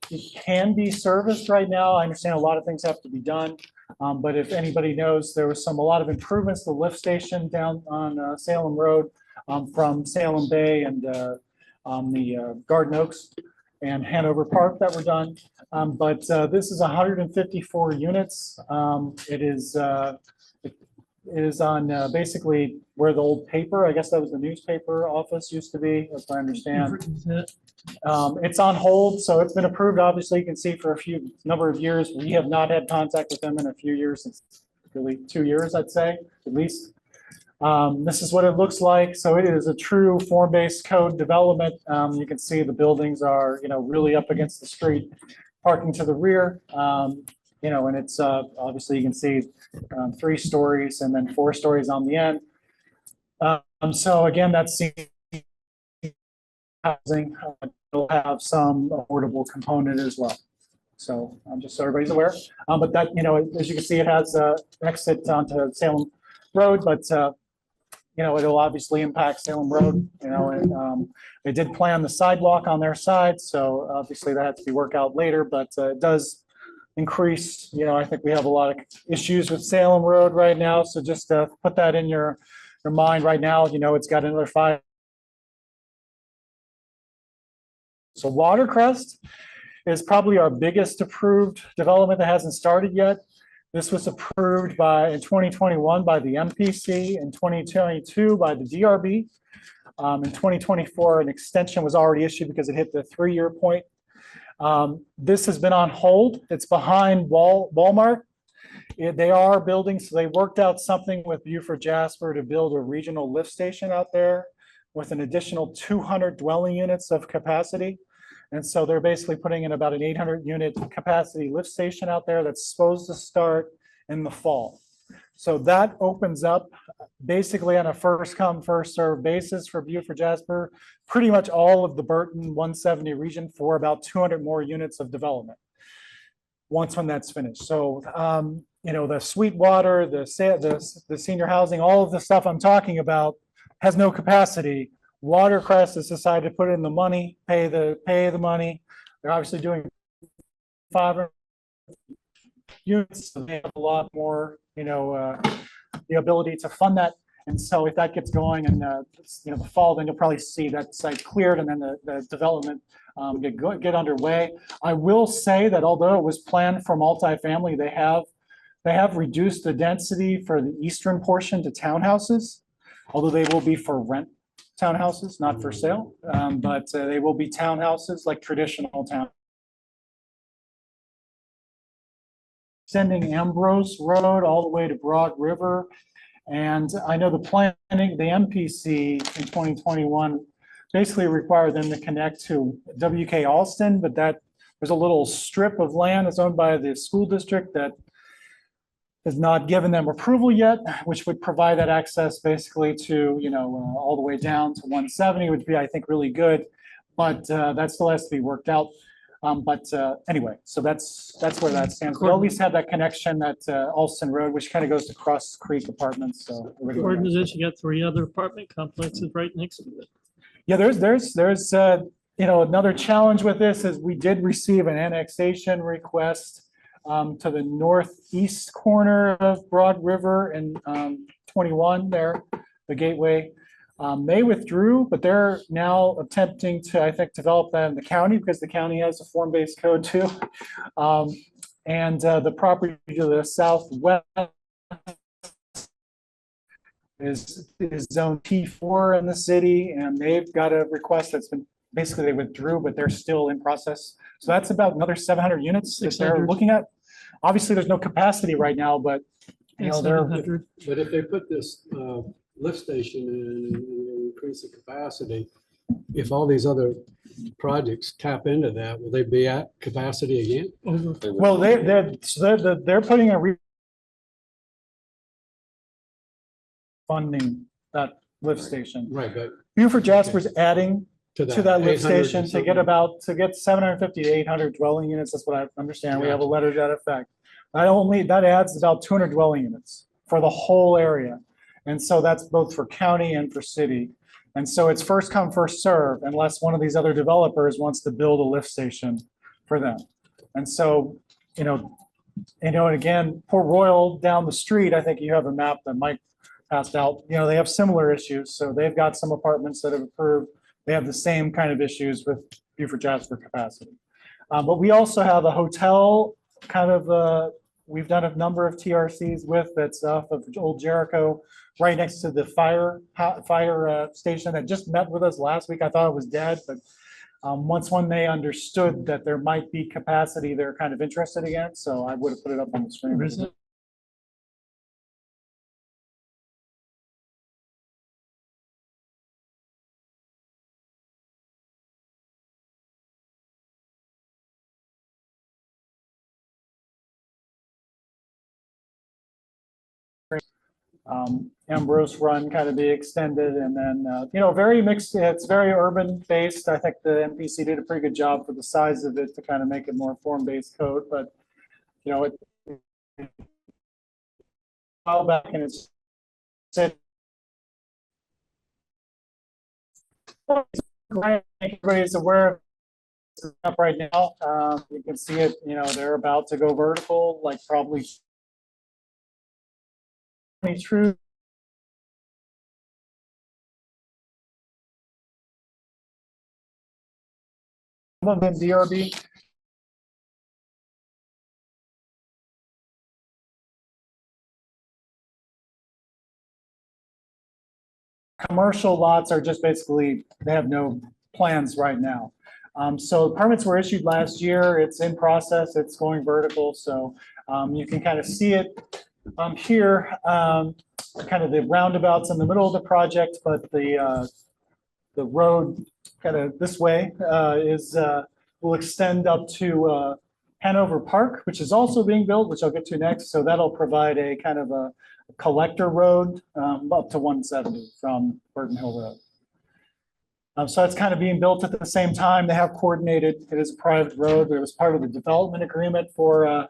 It can be serviced right now. I understand a lot of things have to be done. But if anybody knows, there was a lot of improvements to the lift station down on Salem Road from Salem Bay and the Garden Oaks and Hanover Park that were done. But this is 154 units. It is on basically where the old paper, I guess that was the newspaper office used to be, as I understand. It's on hold, so it's been approved. Obviously, you can see for a number of years. We have not had contact with them in a few years, since really 2 years, I'd say, at least. This is what it looks like. So it is a true form-based code development. You can see the buildings are, really up against the street, parking to the rear. And it's obviously you can see 3 stories and then 4 stories on the end. So again, that's housing. Will have some affordable component as well. So just so everybody's aware. But that, as you can see, it has exit onto Salem Road, but it'll obviously impact Salem Road. And they did plan the sidewalk on their side, so obviously that had to be worked out later. But it does increase. I think we have a lot of issues with Salem Road right now. So just put that in your mind right now. It's got another 5. So Watercrest is probably our biggest approved development that hasn't started yet. This was approved in 2021 by the MPC, in 2022 by the DRB. In 2024, an extension was already issued because it hit the 3-year point. This has been on hold. It's behind Walmart. They are building, so they worked out something with Beaufort Jasper to build a regional lift station out there with an additional 200 dwelling units of capacity. And so they're basically putting in about an 800 unit capacity lift station out there that's supposed to start in the fall. So that opens up basically on a first come, first served basis for Beaufort Jasper, pretty much all of the Burton 170 region for about 200 more units of development when that's finished. So, the Sweetwater, the senior housing, all of the stuff I'm talking about, has no capacity. Watercrest has decided to put in the money, pay the money. They're obviously doing 500 units, so they have a lot more, the ability to fund that. And so if that gets going in, the fall, then you'll probably see that site cleared and then the development get underway. I will say that although it was planned for multifamily, they have reduced the density for the eastern portion to townhouses, although they will be for rent townhouses, not for sale. But they will be townhouses like traditional town. Extending Ambrose Road all the way to Broad River. And I know the planning, the MPC in 2021 basically required them to connect to WK Alston, but that there's a little strip of land that's owned by the school district that has not given them approval yet, which would provide that access basically to, all the way down to 170, which would be, I think, really good. But that still has to be worked out. Anyway, so that's where that stands. We at least have that connection at Alston Road, which kind of goes to Cross Creek Apartments. So According to this, you got 3 other apartment complexes right next to it. yeah, there's another challenge with this is we did receive an annexation request to the northeast corner of Broad River in 21 there, the gateway. They withdrew, but they're now attempting to, I think, develop that in the county because the county has a form-based code too. And the property to the southwest is zone T4 in the city, and they've got a request that's been, basically they withdrew, but they're still in process. So that's about another 700 units that they're looking at. Obviously, there's no capacity right now, but But if they put this lift station in and increase the capacity, if all these other projects tap into that, will they be at capacity again? Well, they're putting a funding that lift station. Right, but Beaufort Jasper's adding to that lift 800 station or to get 750 to 800 dwelling units. That's what I understand. We have a letter to that effect. That adds about 200 dwelling units for the whole area. And so that's both for county and for city. And so it's first come, first serve, unless one of these other developers wants to build a lift station for them. And so, and again, Port Royal down the street, I think you have a map that Mike passed out. They have similar issues. So they've got some apartments that have approved. They have the same kind of issues with Beaufort Jasper capacity. But we also have a hotel kind of, we've done a number of TRCs with that's off of Old Jericho, right next to the fire station that just met with us last week. I thought it was dead, but when they understood that there might be capacity, they're kind of interested again. So I would have put it up on the screen. Ambrose Run kind of be extended, and then very mixed. It's very urban based. I think the MPC did a pretty good job for the size of it to kind of make it more form-based code. But it while back and it's said everybody's aware of it up right now. You can see it. They're about to go vertical, like probably through some of them DRB. Commercial lots are just basically, they have no plans right now. So permits were issued last year. It's in process. It's going vertical. So you can kind of see it here, kind of the roundabouts in the middle of the project, but the road kind of this way will extend up to Hanover Park, which is also being built, which I'll get to next. So that'll provide a kind of a collector road up to 170 from Burton Hill Road. So that's kind of being built at the same time. They have coordinated. It is a private road, but it was part of the development agreement for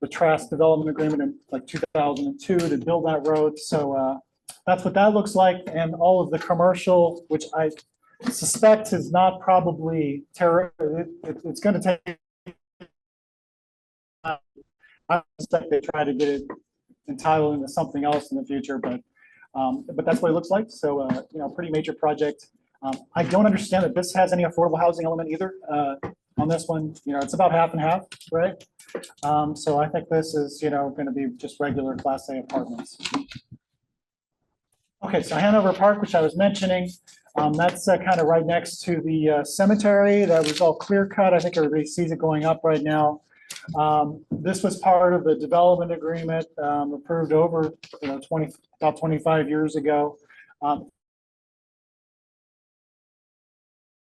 the Trask development agreement in like 2002 to build that road. So that's what that looks like. And all of the commercial, which I suspect is not probably it's going to take. I suspect they try to get it entitled into something else in the future, but that's what it looks like. So, pretty major project. I don't understand that this has any affordable housing element either. On this one, it's about half and half, right? So I think this is, going to be just regular Class A apartments. Okay, so Hanover Park, which I was mentioning, that's kind of right next to the cemetery. That was all clear cut. I think everybody sees it going up right now. This was part of the development agreement approved over, about 25 years ago. I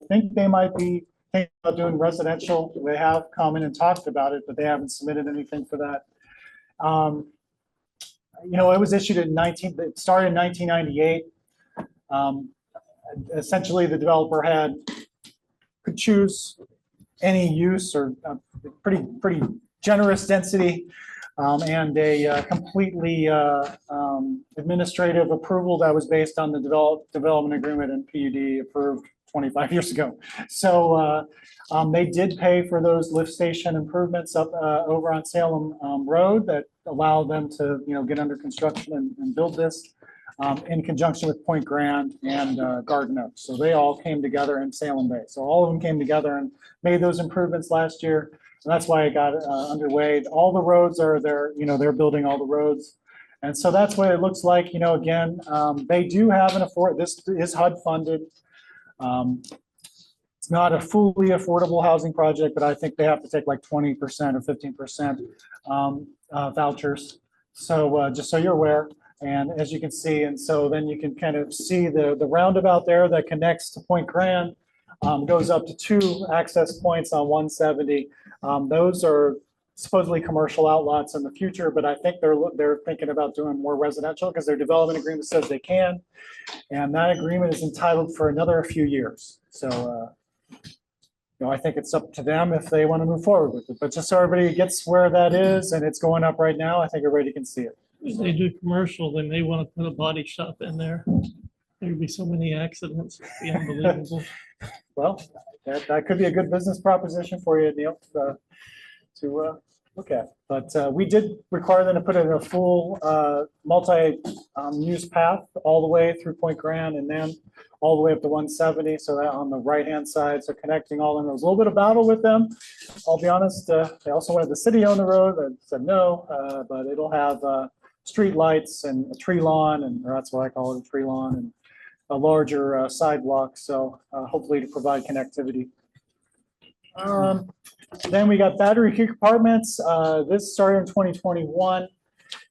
think they might be thinking about doing residential. They have come in and talked about it, but they haven't submitted anything for that. It was issued it started in 1998. Essentially, the developer could choose any use or pretty generous density and a completely administrative approval that was based on the development agreement and PUD approved 25 years ago. So they did pay for those lift station improvements up over on Salem Road that allowed them to get under construction and build this in conjunction with Point Grand and Garden Oaks. So they all came together in Salem Bay. So all of them came together and made those improvements last year. And that's why it got underway. All the roads are there, they're building all the roads. And so that's what it looks like. Again, they do have this is HUD funded. It's not a fully affordable housing project, but I think they have to take like 20% or 15% vouchers. So just so you're aware, and as you can see, and so then you can kind of see the roundabout there that connects to Point Grand, goes up to 2 access points on 170. Those are supposedly commercial outlots in the future, but I think they're thinking about doing more residential because their development agreement says they can. And that agreement is entitled for another few years. So, I think it's up to them if they want to move forward with it. But just so everybody gets where that is, and it's going up right now, I think everybody can see it. If they do commercial, then they want to put a body shop in there. There'd be so many accidents. It'd be unbelievable. Well, that could be a good business proposition for you, Neil, to look at. But we did require them to put in a full multi-use path all the way through Point Grand and then all the way up to 170. So that on the right-hand side, so connecting all in. There was a little bit of battle with them. I'll be honest, they also wanted the city on the road. I said no, but it'll have street lights and a tree lawn, or that's what I call it, a tree lawn, and a larger sidewalk. So hopefully to provide connectivity. Then we got Battery Creek Apartments. This started in 2021. It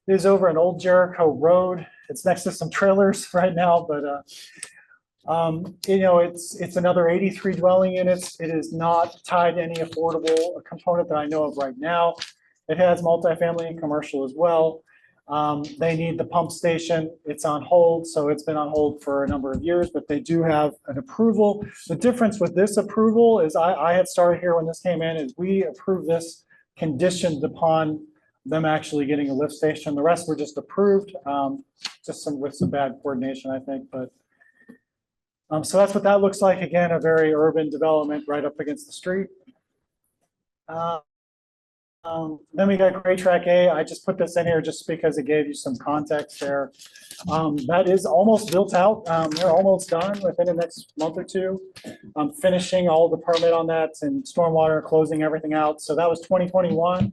is over an Old Jericho Road. It's next to some trailers right now, but it's another 83 dwelling units. It is not tied to any affordable component that I know of right now. It has multifamily and commercial as well. They need the pump station. It's on hold, so it's been on hold for a number of years, but they do have an approval. The difference with this approval is I had started here when this came in, is we approved this conditioned upon them actually getting a lift station. The rest were just approved, with some bad coordination, I think. But so that's what that looks like. Again, a very urban development right up against the street. Then we got Gray Track A. I just put this in here just because it gave you some context there. That is almost built out. They're almost done within the next month or two. I'm finishing all the permit on that and stormwater, closing everything out. So that was 2021.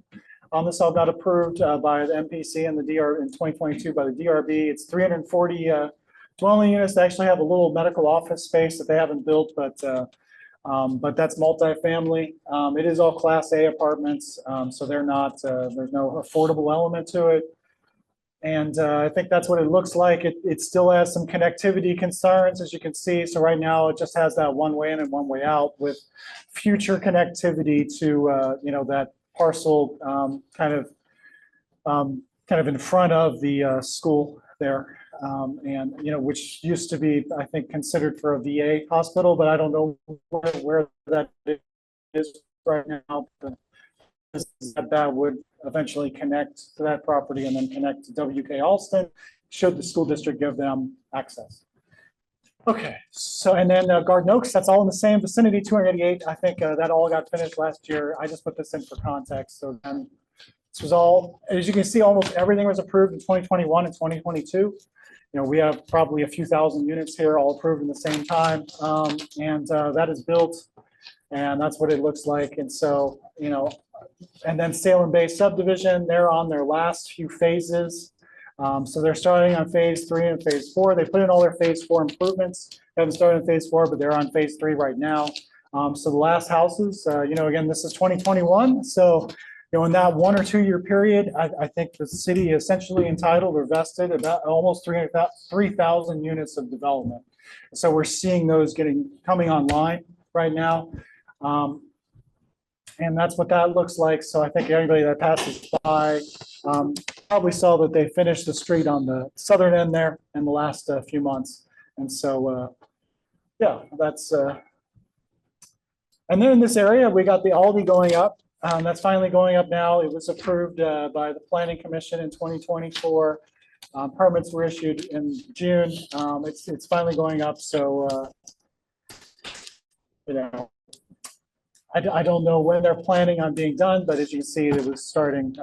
This all got approved by the MPC and the DR in 2022 by the DRB. It's 340 dwelling units. They actually have a little medical office space that they haven't built, but that's multifamily. It is all Class A apartments, so they're not. There's no affordable element to it, and I think that's what it looks like. It still has some connectivity concerns, as you can see. So right now, it just has that one way in and one way out, with future connectivity to that parcel kind of in front of the school there. And which used to be, I think, considered for a VA hospital, but I don't know where that is right now. But that would eventually connect to that property and then connect to WK Alston should the school district give them access. Okay, so, and then Garden Oaks, that's all in the same vicinity, 288. I think that all got finished last year. I just put this in for context. So then this was all, as you can see, almost everything was approved in 2021 and 2022. You know, we have probably a few thousand units here all approved in the same time. And that is built, and that's what it looks like. And so, you know, and then Salem Bay subdivision, they're on their last few phases. So they're starting on phase 3 and phase 4. They put in all their phase 4 improvements. They haven't started in phase 4, but they're on phase 3 right now. So the last houses, you know, again, this is 2021. So, you know, in that 1 or 2 year period, I think the city essentially entitled or vested about almost 3,000 units of development. So we're seeing those coming online right now. And that's what that looks like. So I think everybody that passes by probably saw that they finished the street on the southern end there in the last few months. And so, yeah, that's, and then in this area, we got the Aldi going up. That's finally going up now. It was approved by the Planning Commission in 2024. Permits were issued in June. It's finally going up. So, you know, I don't know when they're planning on being done, but as you can see, it was starting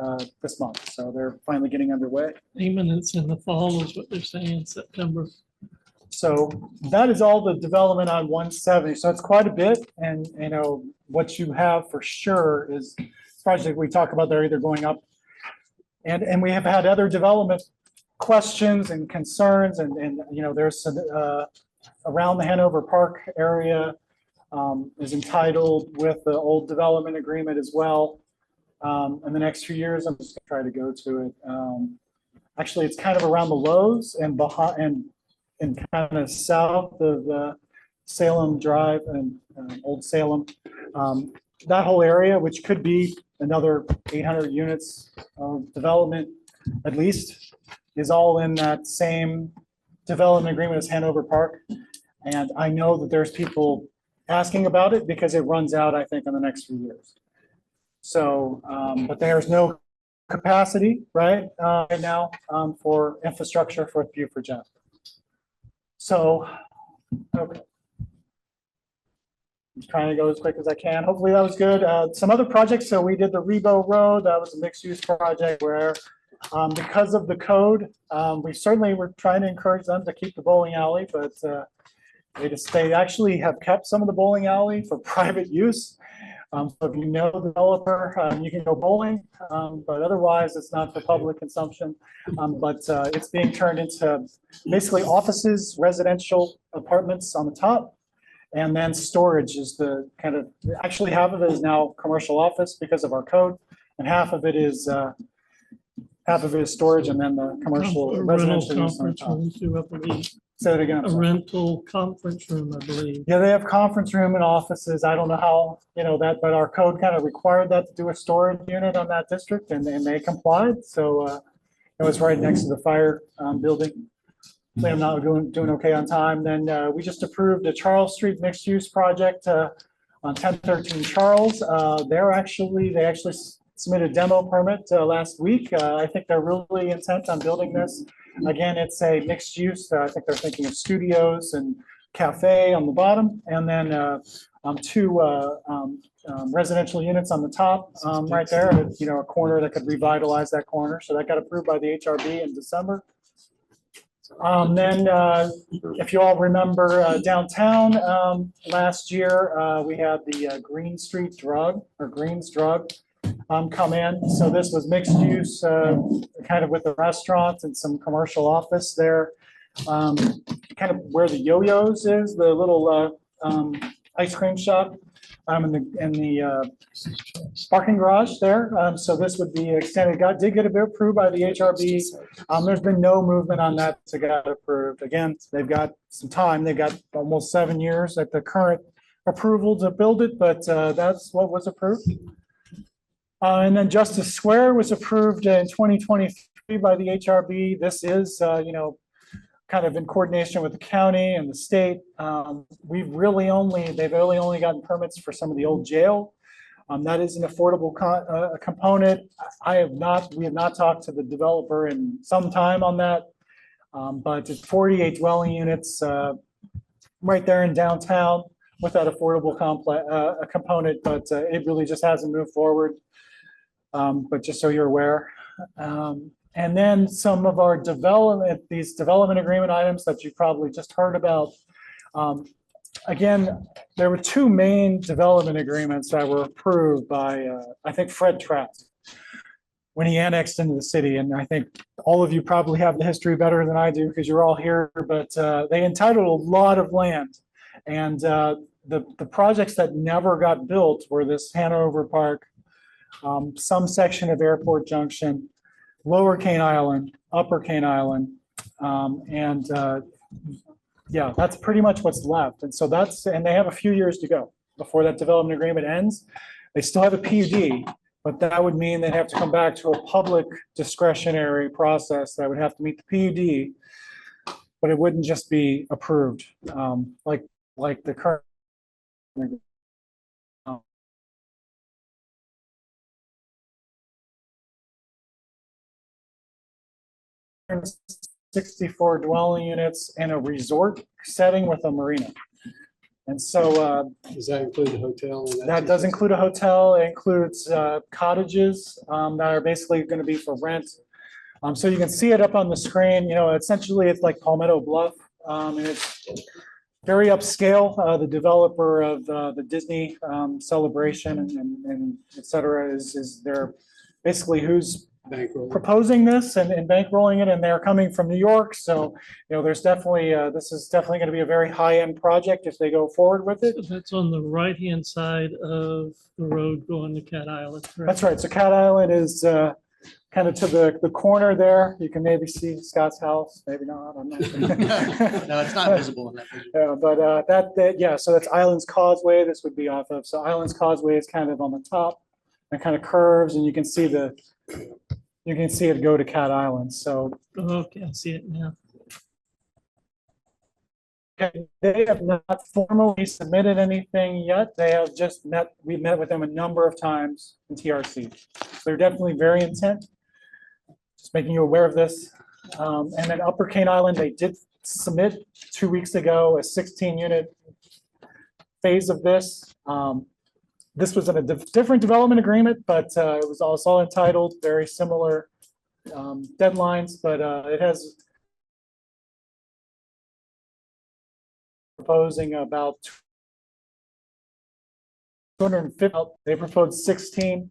this month. So they're finally getting underway. Imminence in the fall is what they're saying, September. So that is all the development on 170. So it's quite a bit. And, you know, what you have for sure is project we talk about, they're either going up. And we have had other development questions and concerns. And you know, there's some around the Hanover Park area is entitled with the old development agreement as well. In the next few years, I'm just gonna try to go to it. Actually, it's kind of around the Lowe's and behind and kind of south of Salem Drive and Old Salem. That whole area, which could be another 800 units of development at least, is all in that same development agreement as Hanover Park. And I know that there's people asking about it because it runs out, I think, in the next few years. So, but there's no capacity right now for infrastructure for Buford Jasper. So, okay. I'm trying to go as quick as I can. Hopefully that was good. Some other projects. So we did the Rebo Road. That was a mixed use project where because of the code, we certainly were trying to encourage them to keep the bowling alley, but they actually have kept some of the bowling alley for private use. So if you know the developer, you can go bowling, but otherwise it's not for public consumption. But it's being turned into basically offices, residential apartments on the top. And then storage is the kind of, actually half of it is now commercial office because of our code. And half of it is storage, and then the commercial A rental residential use on the conference top. room too, I believe. Say it again. I'm A sorry. rental conference room, I believe. Yeah, they have conference room and offices. I don't know how, you know, that, but our code kind of required that to do a storage unit on that district, and they complied. So it was right next to the fire building. I'm not doing okay on time. Then we just approved a Charles Street mixed use project on 1013 Charles. They actually submitted a demo permit last week. I think they're really intent on building this. Again, it's a mixed use. I think they're thinking of studios and cafe on the bottom, and then two residential units on the top right there. You know, a corner that could revitalize that corner. So that got approved by the HRB in December. Then if you all remember downtown last year, we had the Greens Drug come in. So this was mixed use, kind of with the restaurant and some commercial office there. Kind of where the Yo-Yo's is, the little ice cream shop in the parking garage there. So this would be extended. Did get a bit approved by the HRB. There's been no movement on that to get approved. Again, they've got some time. They've got almost 7 years at the current approval to build it, but that's what was approved. And then Justice Square was approved in 2023 by the HRB. This is, you know, kind of in coordination with the county and the state. They've really only gotten permits for some of the old jail. That is an affordable component. We have not talked to the developer in some time on that. But it's 48 dwelling units right there in downtown with that affordable component, but it really just hasn't moved forward. But just so you're aware. And then some of our these development agreement items that you probably just heard about. Again, there were two main development agreements that were approved by, I think, Fred Trask when he annexed into the city. And I think all of you probably have the history better than I do because you're all here, but they entitled a lot of land. And the projects that never got built were this Hanover Park, some section of Airport Junction, Lower Cane Island, Upper Cane Island, yeah, that's pretty much what's left. And so and they have a few years to go before that development agreement ends. They still have a PUD, but that would mean they'd have to come back to a public discretionary process that would have to meet the PUD, but it wouldn't just be approved like the current. 64 dwelling units in a resort setting with a marina. And so does that include the hotel? That does include a hotel. It includes cottages that are basically going to be for rent. So you can see it up on the screen. You know, essentially it's like Palmetto Bluff, and it's very upscale. The developer of the Disney celebration and et cetera is they're basically who's proposing this and bankrolling it, and they're coming from New York. So, you know, there's definitely, this is definitely going to be a very high-end project if they go forward with it. So that's on the right-hand side of the road going to Cat Island, correct? That's right. So Cat Island is kind of to the corner there. You can maybe see Scott's house, maybe not. I'm not. No, it's not visible in that picture. Yeah, but yeah, so that's Islands Causeway this would be off of. So Islands Causeway is kind of on the top and kind of curves, and you can see it go to Cat Island. So Okay, I see it now. they have not formally submitted anything yet. They have just we met with them a number of times in TRC. So they're definitely very intent. Just making you aware of this. And then Upper Cane Island, they did submit 2 weeks ago a 16-unit phase of this. This was in a different development agreement, but it was also entitled, very similar deadlines, but it has proposing about 250. They proposed 16.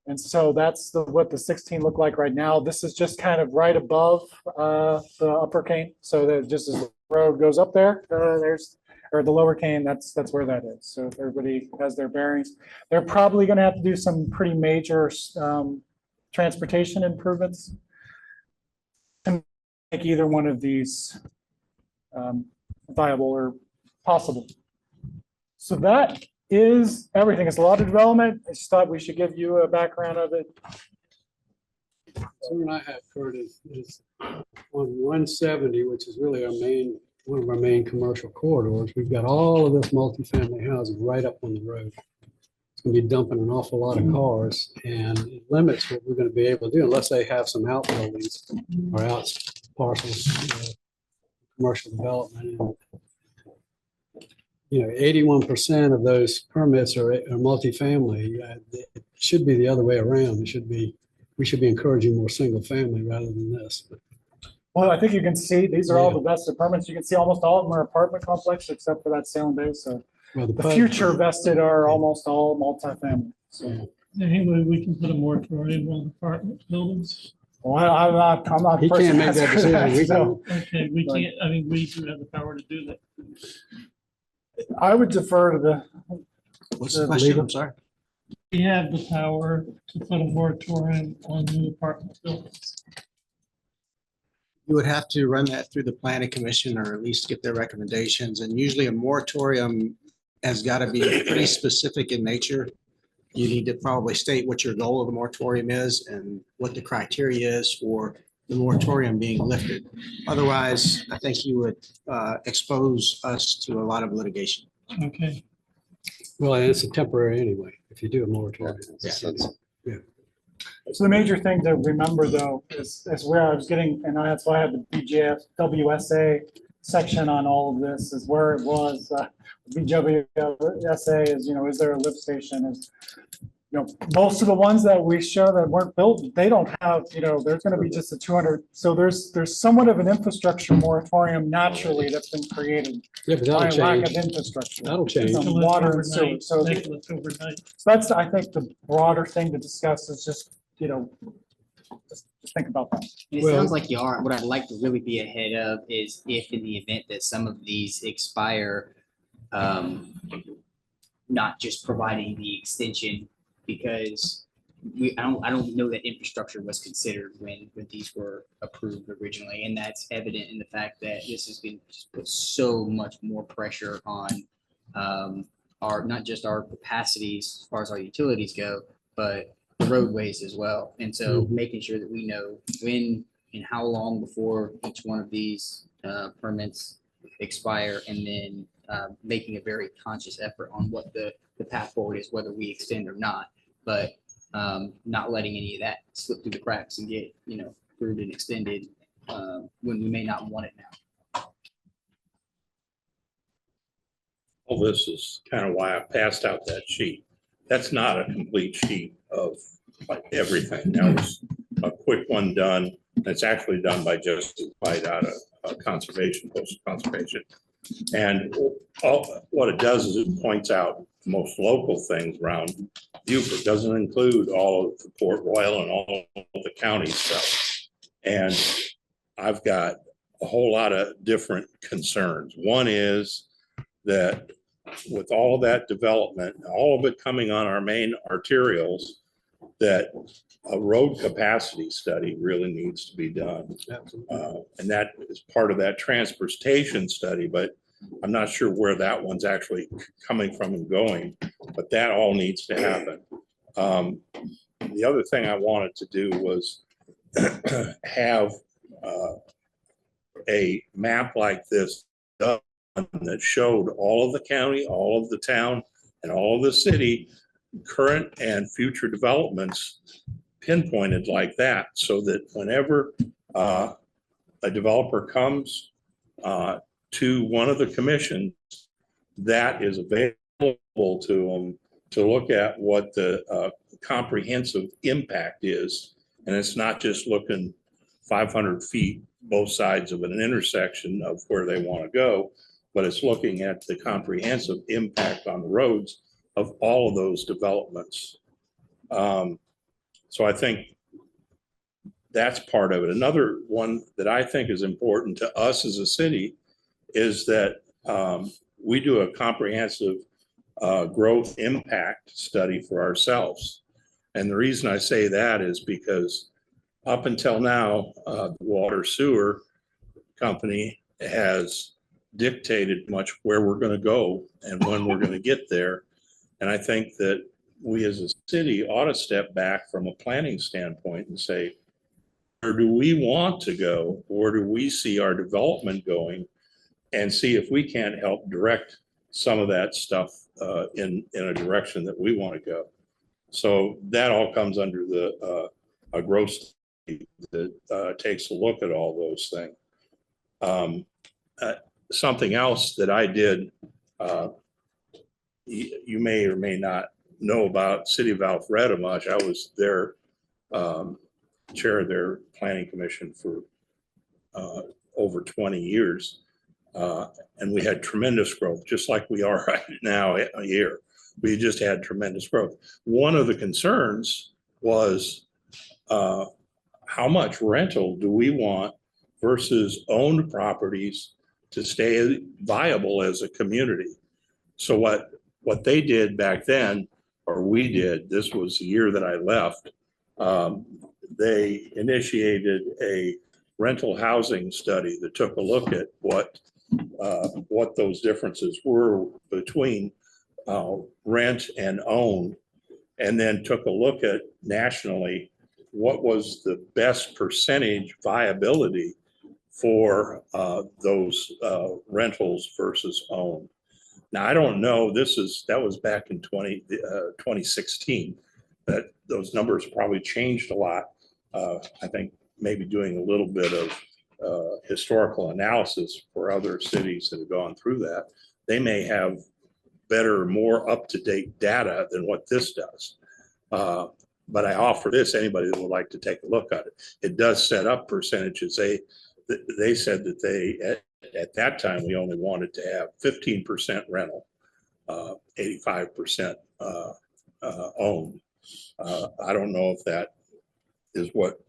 And so that's what the 16 look like right now. This is just kind of right above the Upper Cane. So that just as the road goes up there, or the Lower Cane, that's where that is. So if everybody has their bearings, they're probably going to have to do some pretty major transportation improvements to make either one of these viable or possible. So that is everything. It's a lot of development. I just thought we should give you a background of it. Something I have heard is on 170, which is really one of our main commercial corridors. We've got all of this multifamily housing right up on the road. It's going to be dumping an awful lot of cars, and it limits what we're going to be able to do unless they have some outbuildings or out parcels, commercial development. And, you know, 81% of those permits are multifamily. It should be the other way around. We should be encouraging more single family rather than this. Well, I think you can see, these are all the vested permits. You can see almost all of them are apartment complex except for that Salem Bay. So the future vested are almost all multifamily. So Anyway, we can put a moratorium on apartment buildings. well, I'm not. He can't make that decision. We So Okay, we can't, I mean, we do have the power to do that. I would defer to the. What's the question? I'm sorry. We have the power to put a moratorium on new apartment buildings. You would have to run that through the planning commission or at least get their recommendations. And usually a moratorium has got to be pretty specific in nature. You need to probably state what your goal of the moratorium is and what the criteria is for the moratorium being lifted. Otherwise, I think you would expose us to a lot of litigation. Okay. Well, it's a temporary anyway, if you do a moratorium. Yeah. Yeah. So the major thing to remember though is where I was getting, and that's why I had the BJF WSA section on all of this, is where it was. BWSA is, is there a lift station? Is, most of the ones that we show that weren't built, they don't have, there's going to be just a 200. So there's somewhat of an infrastructure moratorium naturally that's been created Yeah, but by that'll lack of change. infrastructure. That'll change. On water and sewer. So that's, I think, the broader thing to discuss is just, just think about that. It sounds like you are. What I'd like to really be ahead of is if in the event that some of these expire, not just providing the extension, because I don't know that infrastructure was considered when these were approved originally. And that's evident in the fact that this has been just put so much more pressure on not just our capacities as far as our utilities go, but the roadways as well. And so making sure that we know when and how long before each one of these permits expire, and then making a very conscious effort on what the path forward is, whether we extend or not, but not letting any of that slip through the cracks and get, approved and extended when we may not want it now. All this is kind of why I passed out that sheet. That's not a complete sheet of like everything. That was a quick one done. That's actually done by Justin White out of conservation, coastal conservation. And what it does is it points out most local things around Beaufort. Doesn't include all of the Port Royal and all of the county stuff. And I've got a whole lot of different concerns. One is that with all of that development, all of it coming on our main arterials, that a road capacity study really needs to be done. And that is part of that transportation study, but I'm not sure where that one's actually coming from and going, but that all needs to happen. The other thing I wanted to do was have a map like this done that showed all of the county, all of the town, and all of the city, current and future developments pinpointed like that, so that whenever a developer comes to one of the commissions, that is available to them to look at what the comprehensive impact is. And it's not just looking 500 feet both sides of an intersection of where they want to go, but it's looking at the comprehensive impact on the roads of all of those developments. So I think that's part of it. Another one that I think is important to us as a city is that we do a comprehensive growth impact study for ourselves. And the reason I say that is because up until now, the water sewer company has dictated much where we're going to go and when we're going to get there. And I think that we as a city ought to step back from a planning standpoint and say, where do we want to go? Where do we see our development going? And see if we can't help direct some of that stuff in a direction that we want to go. So that all comes under the a growth study that takes a look at all those things. Something else that I did, you may or may not know about City of Alpharetta much. I was their chair of their planning commission for over 20 years. And we had tremendous growth, just like we are right now here. We just had tremendous growth. One of the concerns was how much rental do we want versus owned properties to stay viable as a community? So what they did back then, or we did, this was the year that I left, they initiated a rental housing study that took a look at what those differences were between rent and own, and then took a look at nationally what was the best percentage viability for those rentals versus owned. Now, I don't know, that was back in 2016. that those numbers probably changed a lot. I think maybe doing a little bit of historical analysis for other cities that have gone through that, they may have better, more up-to-date data than what this does. But I offer this, anybody that would like to take a look at it. It does set up percentages. They said that at that time, we only wanted to have 15% rental, 85% owned. I don't know if that is what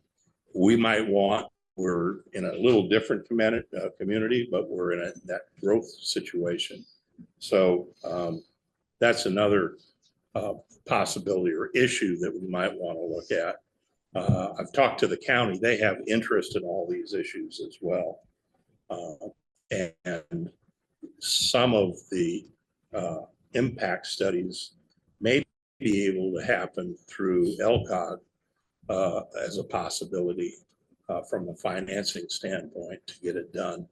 we might want. We're in a little different community, but we're in that growth situation. So that's another possibility or issue that we might want to look at. I've talked to the county. They have interest in all these issues as well. And some of the impact studies may be able to happen through LCOG as a possibility from a financing standpoint to get it done.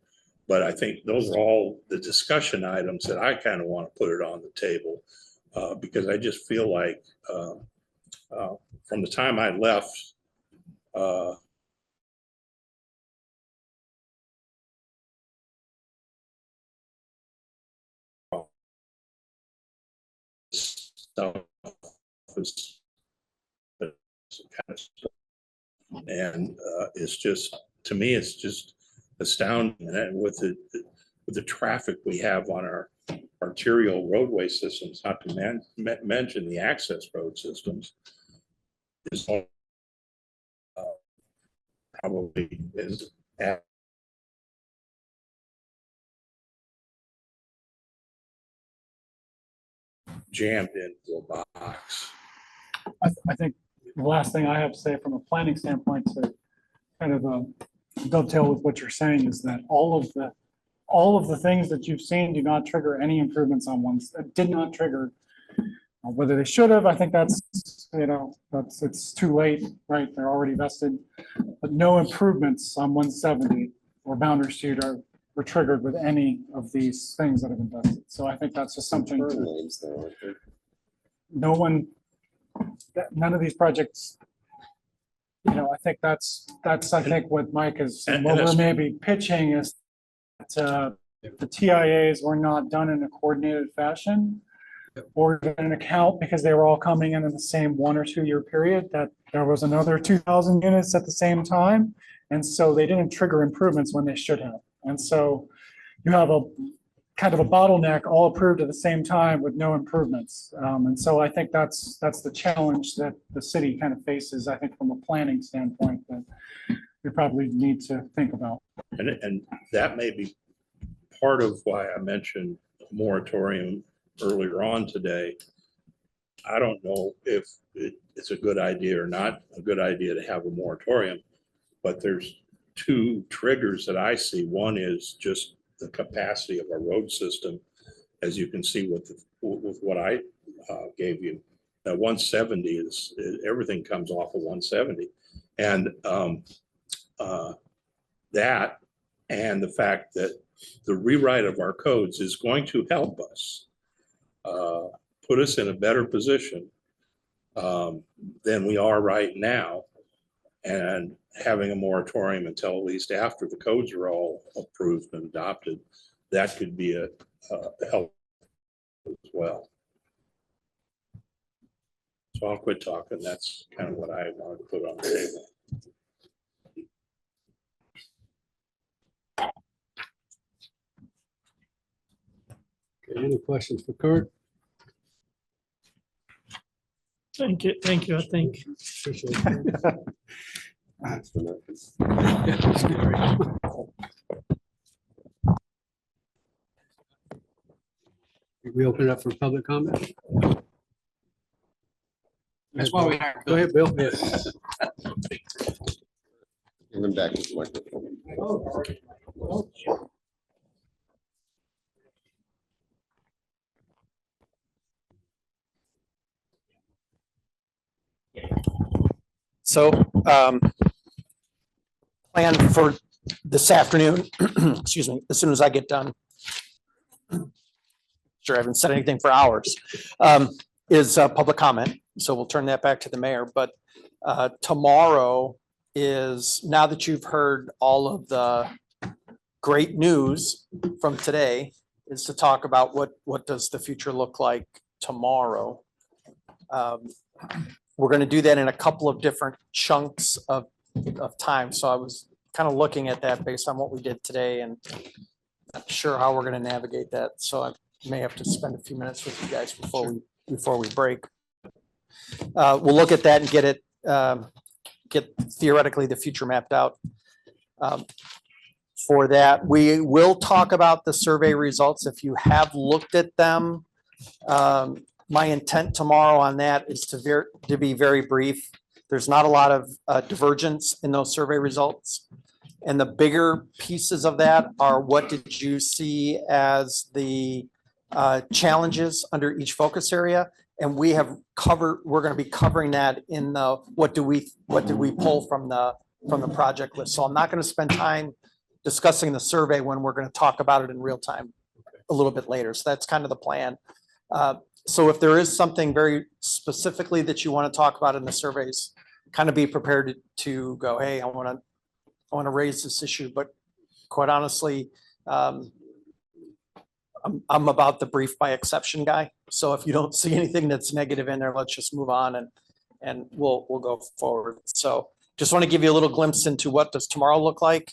But I think those are all the discussion items that I kind of want to put it on the table because I just feel like from the time I left, and it's just, to me, it's just astounding. And with the traffic we have on our arterial roadway systems, not to mention the access road systems, is probably is at jammed into a box. I think the last thing I have to say from a planning standpoint to kind of dovetail with what you're saying is that all of the things that you've seen do not trigger any improvements on ones that did not trigger. Whether they should have, I think that's, it's too late, right? They're already vested, but no improvements on 170 or Boundary Street were triggered with any of these things that have been vested. So I think that's just something none of these projects, I think that's I think what Mike is, what we're maybe pitching is that the TIAs were not done in a coordinated fashion or an account because they were all coming in the same 1 or 2 year period, that there was another 2,000 units at the same time. And so they didn't trigger improvements when they should have. And so you have a kind of a bottleneck all approved at the same time with no improvements. And so I think that's the challenge that the city kind of faces, I think, from a planning standpoint that we probably need to think about. And that may be part of why I mentioned moratorium earlier on today. I don't know if it's a good idea or not a good idea to have a moratorium, but there's 2 triggers that I see. One is just the capacity of our road system, as you can see with what I gave you. That 170 is everything comes off of 170, and that and the fact that the rewrite of our codes is going to help us put us in a better position than we are right now, and having a moratorium until at least after the codes are all approved and adopted, that could be a help as well. So I'll quit talking. That's kind of what I wanted to put on the table. Okay, any questions for Kurt? Thank you, I think. Appreciate it. We open it up for public comment. That's why we Go ahead, Bill. Give him back his microphone. So plan for this afternoon, excuse me, as soon as I get done. Sure, I haven't said anything for hours. is public comment. So we'll turn that back to the mayor. But tomorrow is, now that you've heard all of the great news from today, is to talk about what does the future look like tomorrow. We're going to do that in a couple of different chunks of time. So I was kind of looking at that based on what we did today and not sure how we're going to navigate that. So I may have to spend a few minutes with you guys before we break. We'll look at that and get theoretically the future mapped out. For that, we will talk about the survey results. If you have looked at them, my intent tomorrow on that is to be very brief. There's not a lot of divergence in those survey results. And the bigger pieces of that are, what did you see as the challenges under each focus area? And we're going to be covering that in the, what did we pull from the project list? So I'm not going to spend time discussing the survey when we're going to talk about it in real time a little bit later. So that's kind of the plan. So if there is something very specifically that you want to talk about in the surveys, kind of be prepared to go, hey, I want to raise this issue. But quite honestly, I'm about the brief by exception guy. So if you don't see anything that's negative in there, let's just move on and we'll go forward. So just want to give you a little glimpse into what does tomorrow look like,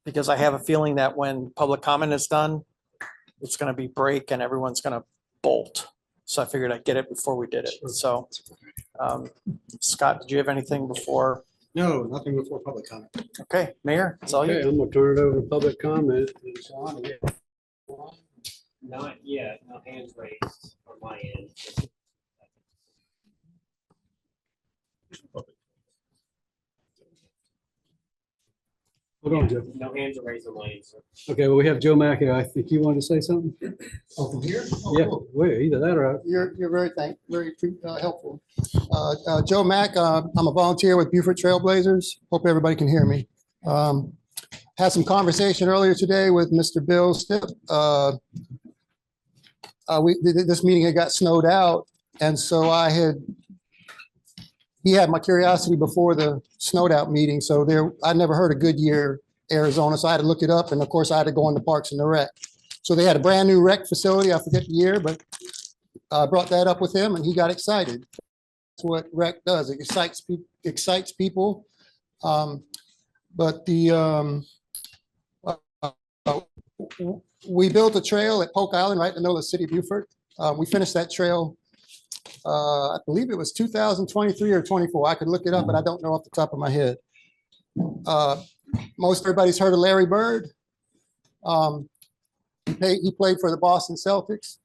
because I have a feeling that when public comment is done, it's going to be break and everyone's going to bolt. So I figured I'd get it before we did it. So Scott, did you have anything before? No, nothing before public comment. Okay, Mayor, it's all Okay, you. I'm gonna turn it over to public comment. Not yet, no hands raised on my end. Hold on, Joe. No hands are raised on my end, sir. Okay, well, we have Joe Mackey. I think you wanted to say something? Oh, from here? Yeah, wait, either that or. You're very helpful. Joe Mack, I'm a volunteer with Beaufort Trailblazers. Hope everybody can hear me. Had some conversation earlier today with Mr. Bill Stipp. This meeting had got snowed out, and so he had my curiosity before the snowed out meeting. So I never heard of Goodyear, Arizona. So I had to look it up. And of course I had to go into Parks and the Rec. So they had a brand new rec facility. I forget the year, but I brought that up with him and he got excited. That's what rec does. It excites people. We built a trail at Polk Island, right in the middle of the city of Beaufort. We finished that trail, I believe it was 2023 or 24. I could look it up, but I don't know off the top of my head. Most everybody's heard of Larry Bird. He played for the Boston Celtics.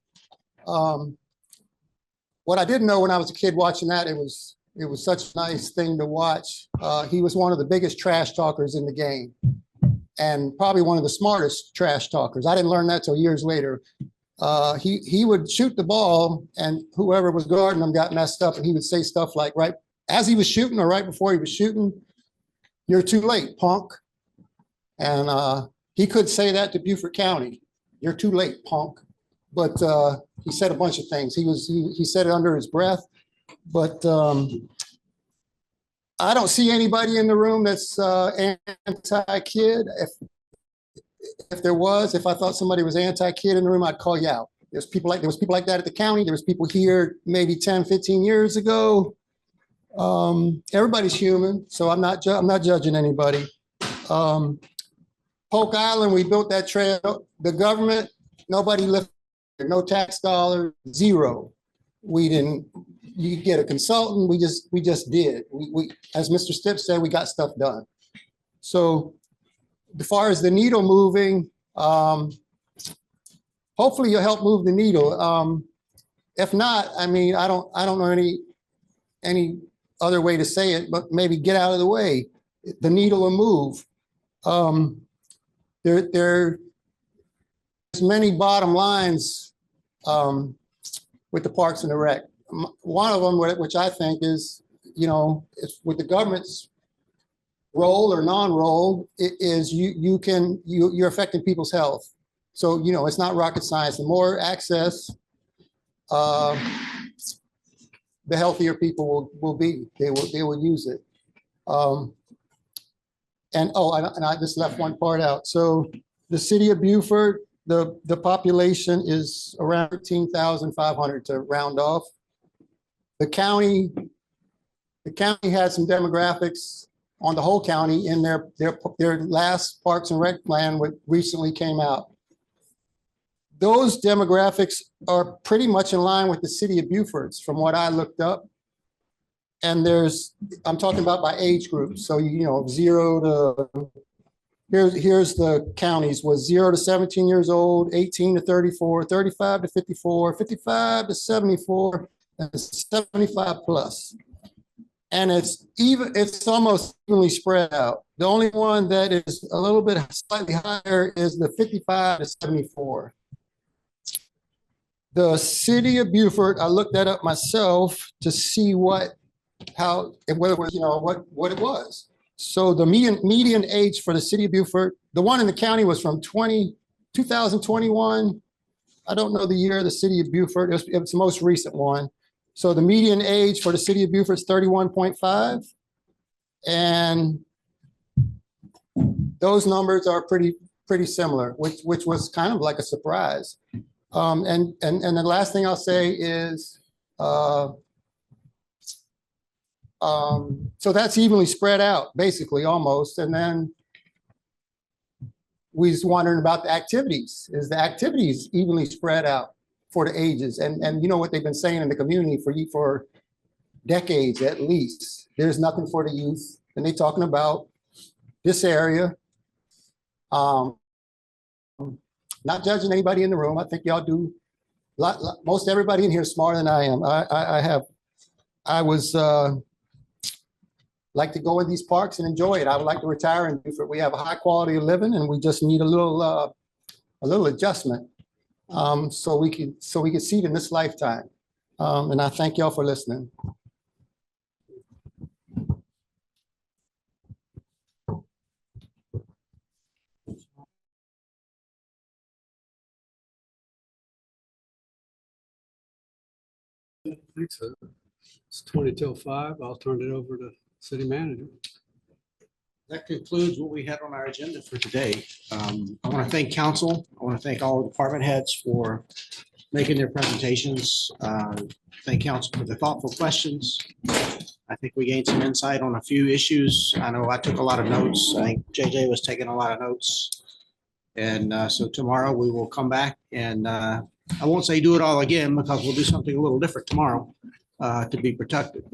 What I didn't know when I was a kid watching that, it was such a nice thing to watch. He was one of the biggest trash talkers in the game and probably one of the smartest trash talkers. I didn't learn that till years later. He would shoot the ball and whoever was guarding him got messed up and he would say stuff like, right as he was shooting or right before he was shooting, "You're too late, punk." And he could say that to Beaufort County. "You're too late, punk." But he said a bunch of things. He said it under his breath. But I don't see anybody in the room that's anti-kid. If I thought somebody was anti-kid in the room, I'd call you out. There was people like that at the county. There was people here maybe 10, 15 years ago. Everybody's human, so I'm not judging anybody. Polk Island, we built that trail. The government, nobody lifted, no tax dollars, zero. We didn't. You get a consultant. We just did. We as Mr. Stipp said, we got stuff done. So as far as the needle moving, hopefully you'll help move the needle. If not, I mean, I don't know any other way to say it, but maybe get out of the way. The needle will move. There's many bottom lines with the Parks and the Rec. One of them, which I think is, it's with the government's role or non-role, is you're affecting people's health. So, it's not rocket science. The more access the healthier people will be. They will use it. And I just left one part out. So the city of Beaufort, the population is around 13,500 to round off. The county had some demographics on the whole county in their last Parks and Rec plan, which recently came out. Those demographics are pretty much in line with the city of Beaufort's from what I looked up. And I'm talking about by age groups. So, you know, 0 to, here's the counties was 0 to 17 years old, 18 to 34, 35 to 54, 55 to 74, and 75 plus. And it's almost evenly spread out. The only one that is a little bit slightly higher is the 55 to 74. The city of Beaufort, I looked that up myself to see whether it was, you know, what it was. So the median age for the city of Beaufort, the one in the county was from 2021. I don't know the year of the city of Beaufort. It was the most recent one. So the median age for the city of Beaufort is 31.5. And those numbers are pretty similar, which was kind of like a surprise. And the last thing I'll say is, so that's evenly spread out, basically, almost. And then we was wondering about the activities. Is the activities evenly spread out for the ages? And you know what they've been saying in the community for decades at least. There's nothing for the youth. And they're talking about this area. Not judging anybody in the room. I think y'all do. Most everybody in here is smarter than I am. I was like to go in these parks and enjoy it. I would like to retire in Beaufort. We have a high quality of living, and we just need a little adjustment, so we can see it in this lifetime. And I thank y'all for listening. I think so. It's 20 till 5. I'll turn it over to city manager. That concludes what we had on our agenda for today. I want to thank council. I want to thank all the department heads for making their presentations. Thank council for the thoughtful questions. I think we gained some insight on a few issues. I know I took a lot of notes. I think JJ was taking a lot of notes. And so tomorrow we will come back and I won't say do it all again because we'll do something a little different tomorrow to be productive.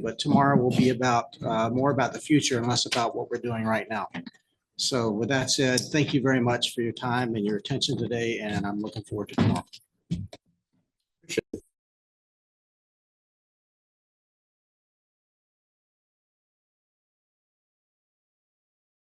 But tomorrow will be about more about the future and less about what we're doing right now. So with that said, thank you very much for your time and your attention today, and I'm looking forward to tomorrow.